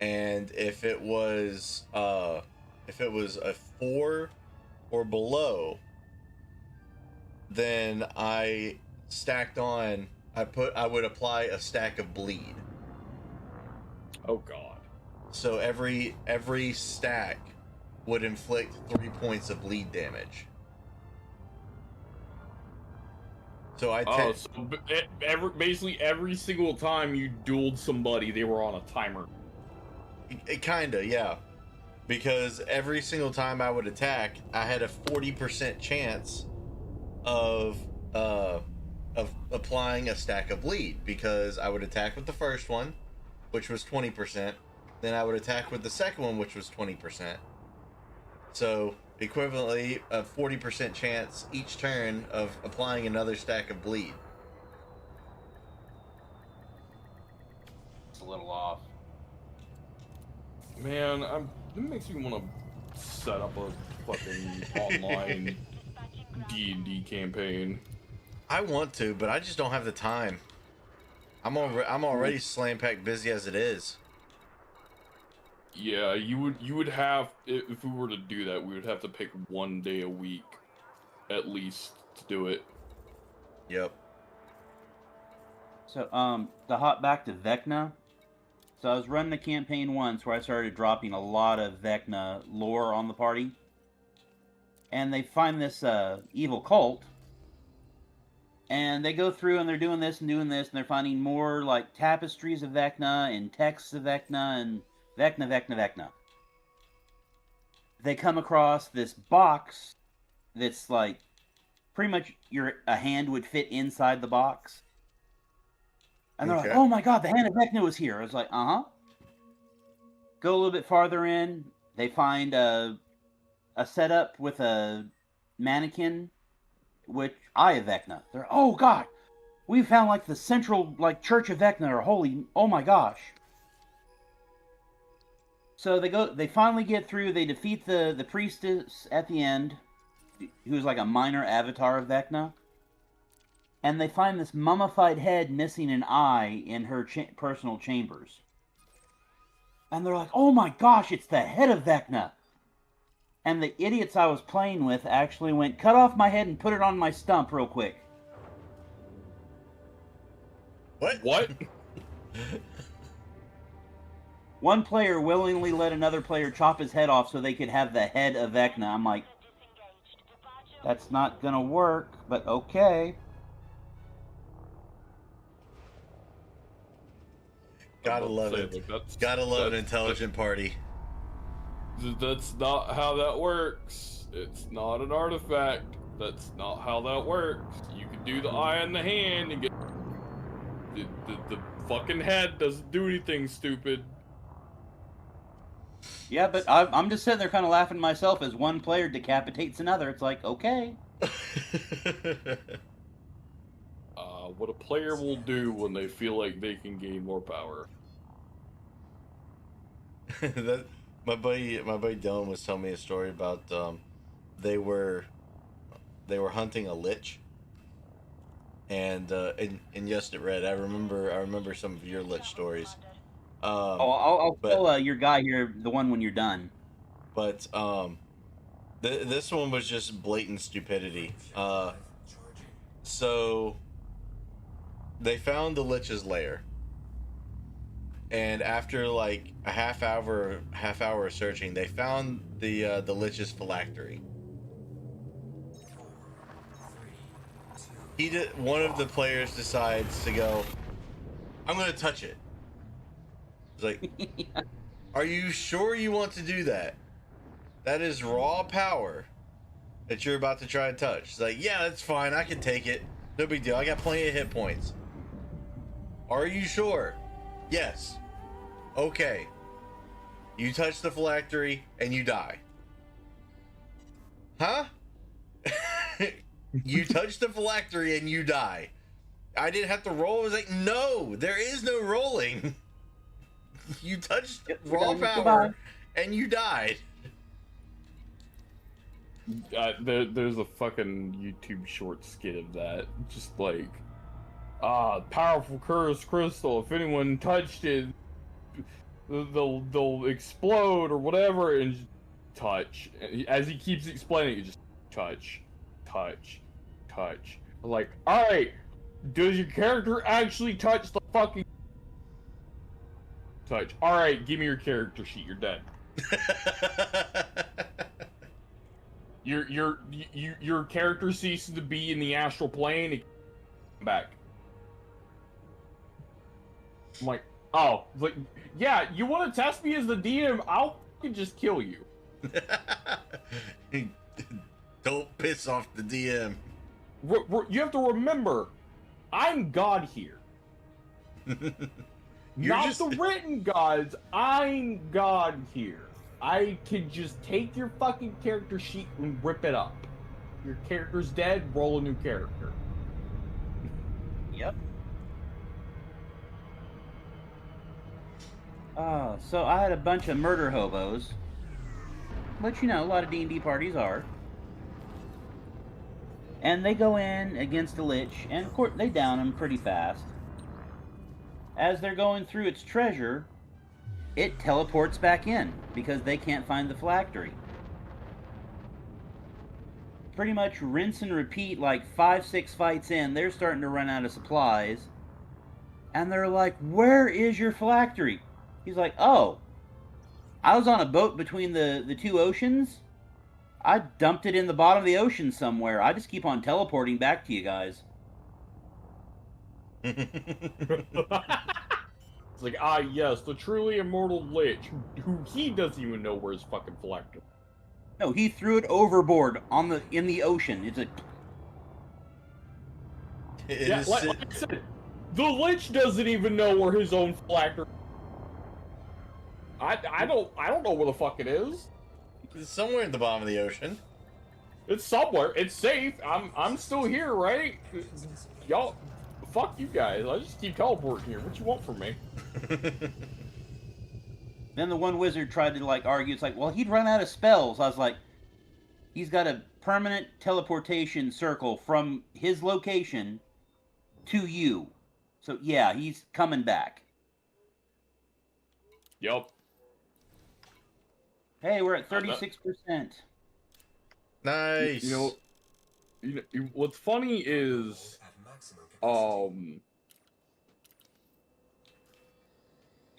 and if it was a 4 or below, then I stacked on. I would apply a stack of bleed. Oh god. So every stack would inflict 3 points of bleed damage. So basically every single time you dueled somebody, they were on a timer. It kinda, yeah. Because every single time I would attack, I had a 40% chance of applying a stack of bleed, because I would attack with the first one, which was 20%, then I would attack with the second one, which was 20%. So equivalently, a 40% chance each turn of applying another stack of bleed. It's a little off. Man, it makes me want to set up a fucking online D&D campaign. I want to, but I just don't have the time. I'm already slam-packed busy as it is. Yeah, you would have, if we were to do that, we would have to pick 1 day a week, at least, to do it. Yep. So, to hop back to Vecna. So I was running a campaign once where I started dropping a lot of Vecna lore on the party. And they find this evil cult. And they go through and they're doing this and doing this, and they're finding more like tapestries of Vecna and texts of Vecna and Vecna. They come across this box that's like pretty much a hand would fit inside the box. And they're like, oh my god, the hand of Vecna was here. I was like, uh-huh. Go a little bit farther in, they find a setup with a mannequin, which Eye of Vecna. They're, oh god, we found like the central like church of Vecna, or holy, oh my gosh. So they finally get through, they defeat the priestess at the end, who's like a minor avatar of Vecna. And they find this mummified head missing an eye in her personal chambers. And they're like, oh my gosh, it's the head of Vecna! And the idiots I was playing with actually went, cut off my head and put it on my stump real quick. What? One player willingly let another player chop his head off so they could have the head of Vecna. I'm like, that's not gonna work, but okay. Gotta love it. Gotta love an intelligent party. That's not how that works. It's not an artifact. That's not how that works. You can do the eye and the hand and get... The fucking head doesn't do anything stupid. Yeah, but I'm just sitting there kind of laughing to myself as one player decapitates another. It's like, okay. What a player will do when they feel like they can gain more power. My buddy Dylan was telling me a story about they were hunting a lich, and yes, it read. I remember some of your lich stories. I'll tell your guy here the one when you're done. But this one was just blatant stupidity. So they found the lich's lair, and after like a half hour of searching, they found the lich's phylactery. One of the players decides to go, I'm gonna touch it. It's like, Are you sure you want to do that? That is raw power that you're about to try and touch. It's like, yeah, that's fine, I can take it. No big deal, I got plenty of hit points. Are you sure? Yes. Okay. You touch the phylactery and you die. Huh? You touch the phylactery and you die. I didn't have to roll. I was like, no, there is no rolling. You touched raw power and you died. There's a fucking YouTube short skit of that. Just like, powerful cursed crystal. If anyone touched it, they'll explode or whatever. And just touch. As he keeps explaining it, just touch. I'm like, all right, does your character actually touch the fucking touch? All right, give me your character sheet. You're dead. Your character ceases to be in the astral plane. It comes back. I'm like, oh, like, yeah, you want to test me as the DM? I'll fucking just kill you. Don't piss off the DM. You have to remember, I'm God here. Not the written gods, I'm God here. I can just take your fucking character sheet and rip it up. Your character's dead, roll a new character. Yep. So I had a bunch of murder hobos, which, you know, a lot of D&D parties are. And they go in against a lich, and of course they down him pretty fast. As they're going through its treasure, it teleports back in, because they can't find the phylactery. Pretty much rinse and repeat, like 5-6 fights in, they're starting to run out of supplies. And they're like, where is your phylactery? He's like, oh, I was on a boat between the two oceans. I dumped it in the bottom of the ocean somewhere. I just keep on teleporting back to you guys. It's like, yes, the truly immortal lich, who he doesn't even know where his fucking phylactery. No, he threw it overboard in the ocean. It's a... Yeah, like I said, the lich doesn't even know where his own phylactery. I don't know where the fuck it is. It's somewhere in the bottom of the ocean. It's somewhere. It's safe. I'm still here, right? Y'all, fuck you guys. I just keep teleporting here. What you want from me? Then the one wizard tried to like argue. It's like, well, he'd run out of spells. I was like, he's got a permanent teleportation circle from his location to you. So yeah, he's coming back. Yep. Hey, we're at 36%. Nice. You know, what's funny is, At maximum capacity.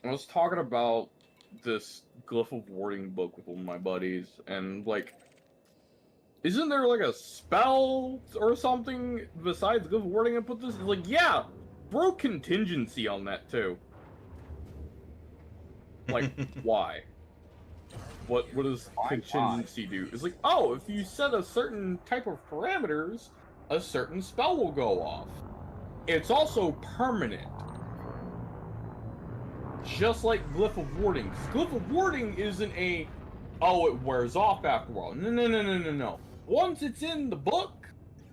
I was talking about this Glyph of Warding book with one of my buddies, and like, isn't there like a spell or something besides Glyph of Warding I put this? It's like, yeah, throw contingency on that too. Like, why? What does contingency do? It's like, oh, if you set a certain type of parameters, a certain spell will go off. It's also permanent. Just like Glyph of Warding. Glyph of Warding isn't a, oh, it wears off after a while. No. Once it's in the book,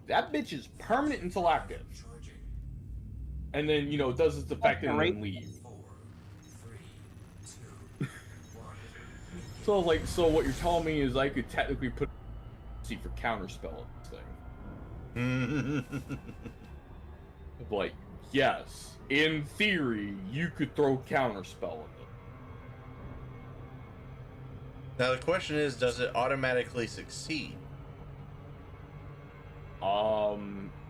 that bitch is permanent until active. Charging. And then, you know, it does its effect and then leave. 4, 3, 2, 1. So, like, so what you're telling me is I could technically put see for counterspell on this thing. Like, yes, in theory, you could throw counterspell in it. Now the question is, does it automatically succeed?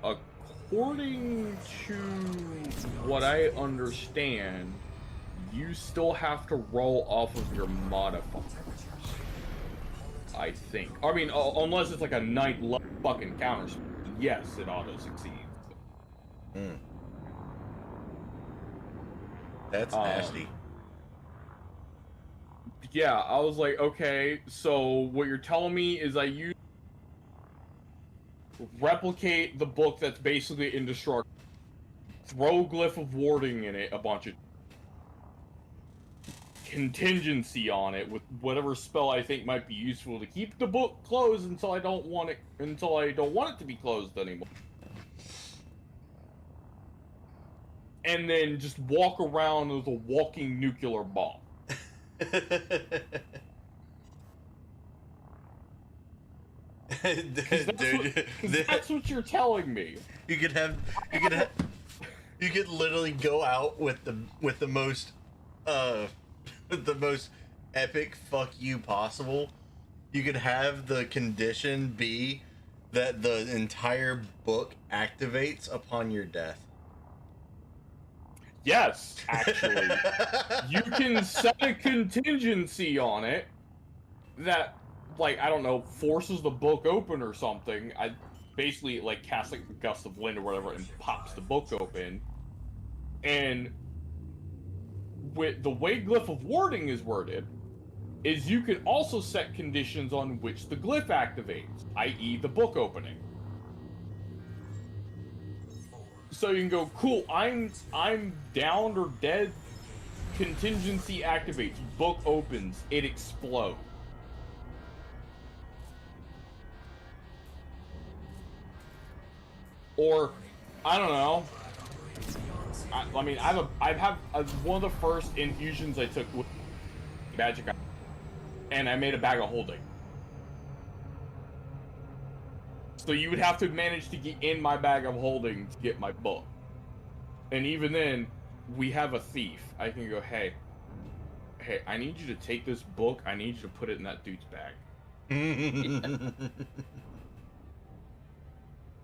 According to what I understand, you still have to roll off of your modifiers. I think. I mean, unless it's like a 9th level fucking counterspell. Yes, it auto succeeds. Hmm. That's nasty. Yeah, I was like, okay, so what you're telling me is I replicate the book that's basically indestructible, throw Glyph of Warding in it, a bunch of contingency on it with whatever spell I think might be useful to keep the book closed until I don't want it to be closed anymore. And then just walk around as a walking nuclear bomb. Dude, That's what you're telling me. you could literally go out with the most the most epic fuck you possible. You could have the condition be that the entire book activates upon your death. Yes, actually. You can set a contingency on it that, like, I don't know, forces the book open or something. I basically, like, cast, like, a gust of wind or whatever and pops the book open. And with the way Glyph of Warding is worded, is you can also set conditions on which the glyph activates, i.e. the book opening. So you can go, cool, I'm downed or dead, contingency activates, book opens, it explodes. Or, I don't know. I mean, I've had one of the first infusions I took with magic, and I made a bag of holding. So you would have to manage to get in my bag of holding to get my book. And even then, we have a thief. I can go, hey, I need you to take this book. I need you to put it in that dude's bag.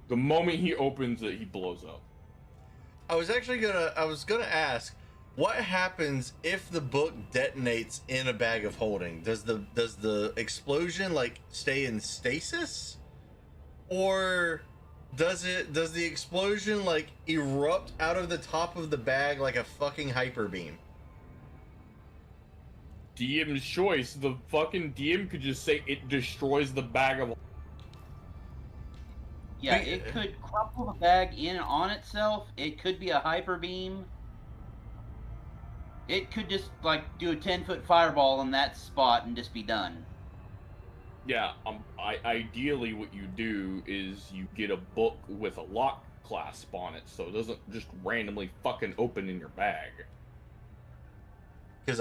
The moment he opens it, he blows up. I was gonna ask, what happens if the book detonates in a bag of holding? Does the explosion like stay in stasis? Or does the explosion like erupt out of the top of the bag like a fucking hyper beam? DM's choice. The fucking DM could just say it destroys the bag of. Yeah, it could crumple the bag in on itself. It could be a hyper beam. It could just like do a 10-foot fireball in that spot and just be done. Yeah, ideally what you do is you get a book with a lock clasp on it, so it doesn't just randomly fucking open in your bag. Because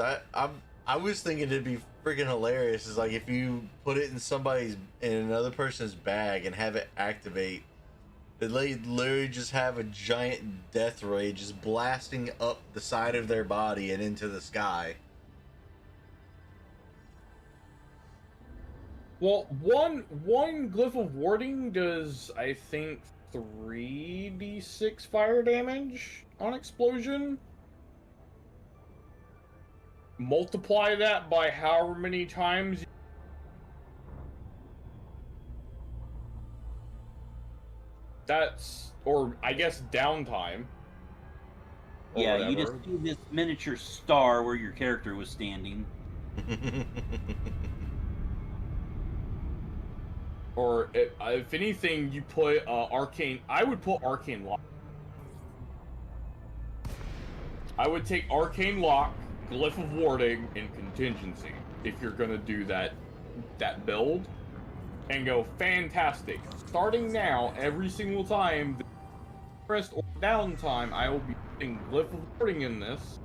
I was thinking it'd be freaking hilarious. Is like if you put it in another person's bag and have it activate, they literally just have a giant death ray just blasting up the side of their body and into the sky. Well, one glyph of warding does, I think, 3d6 fire damage on explosion. Multiply that by however many times. That's, or I guess downtime. Or Yeah, whatever. you just see this miniature star where your character was standing. Or if anything, you put arcane. I would put arcane lock. I would take arcane lock, glyph of warding, and contingency if you're gonna do that build, and go fantastic. Starting now, every single time, rest or downtime, I will be putting glyph of warding in this,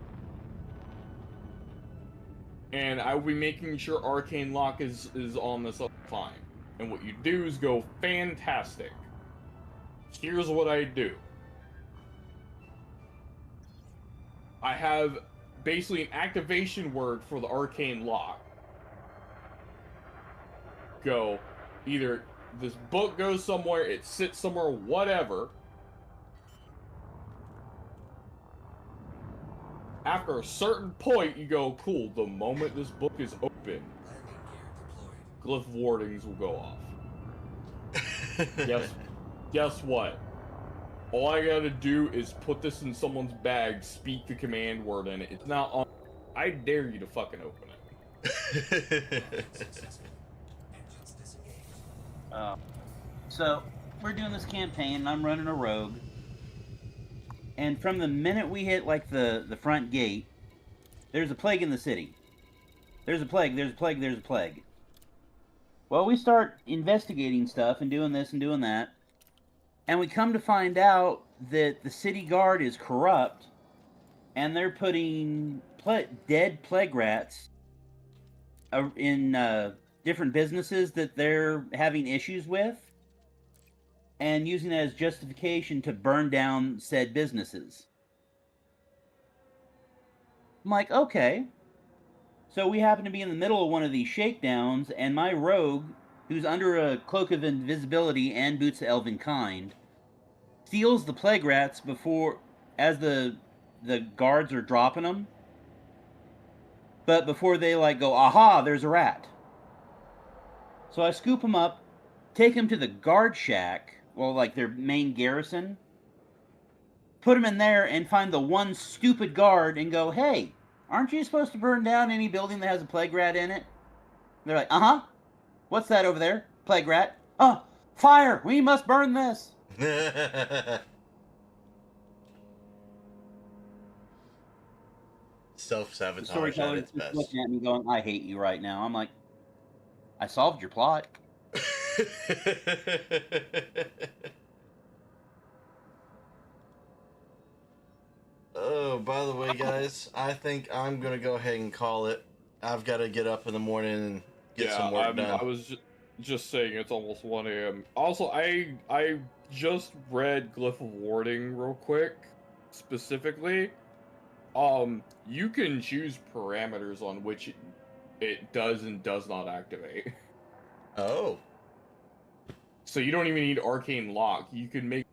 and I will be making sure arcane lock is on this all the time. And what you do is go fantastic. Here's what I do. I have basically an activation word for the arcane lock. Go, either this book goes somewhere, it sits somewhere, whatever. After a certain point, you go, cool, the moment this book is open, Landing gear deployed. glyph wardings will go off. Guess what? All I gotta do is put this in someone's bag, speak the command word in it. It's not on. I dare you to fucking open it. Successful. Engines disengaged. So we're doing this campaign, and I'm running a rogue. And from the minute we hit like the front gate, there's a plague in the city. There's a plague. There's a plague. There's a plague. Well, we start investigating stuff and doing this and doing that. And we come to find out that the city guard is corrupt, and they're putting dead plague rats in different businesses that they're having issues with, and using it as justification to burn down said businesses. I'm like, okay. So we happen to be in the middle of one of these shakedowns, and my rogue, who's under a cloak of invisibility and boots of elven kind, steals the plague rats as the guards are dropping them. But before they go, aha, there's a rat. So I scoop them up, take them to the guard shack, their main garrison, put them in there and find the one stupid guard and go, hey, aren't you supposed to burn down any building that has a plague rat in it? They're like, uh-huh. What's that over there? Plague rat. Oh, fire! We must burn this! Self-sabotage The at storyteller its is best. looking at me going, I hate you right now. I'm like, I solved your plot. Oh, by the way, guys, I think I'm gonna go ahead and call it. I've got to get up in the morning and get some work done. I was just saying it's almost 1 a.m. Also, I just read Glyph of Warding real quick, specifically. You can choose parameters on which it does and does not activate. Oh. So you don't even need Arcane Lock. You can make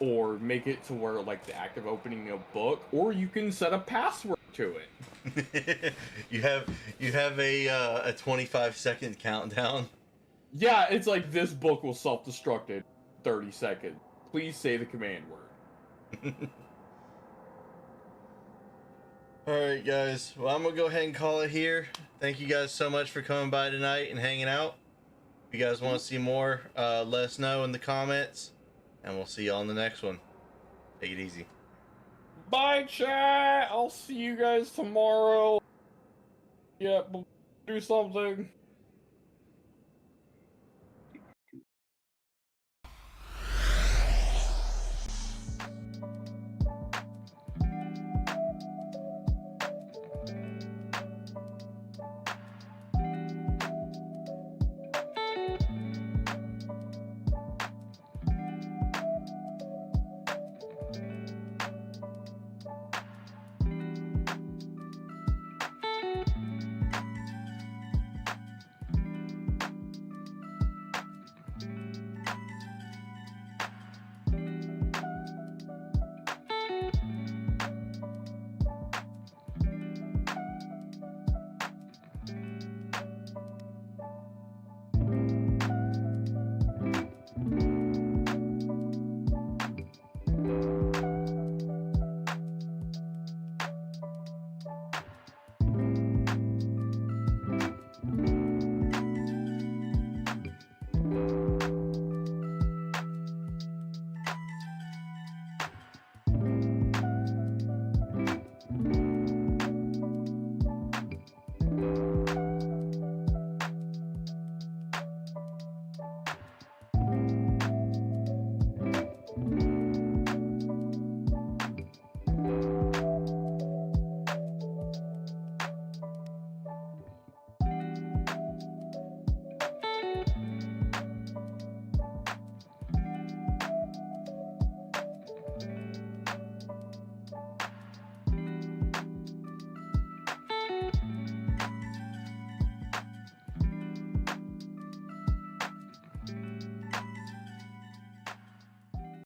it to where the active opening a book, or you can set a password to it. you have a 25-second countdown. Yeah, it's like this book will self-destruct in 30 seconds. Please say the command word. Alright, guys. Well, I'm going to go ahead and call it here. Thank you guys so much for coming by tonight and hanging out. If you guys want to see more, let us know in the comments. And we'll see you on the next one. Take it easy. Bye, chat! I'll see you guys tomorrow. Yeah, do something.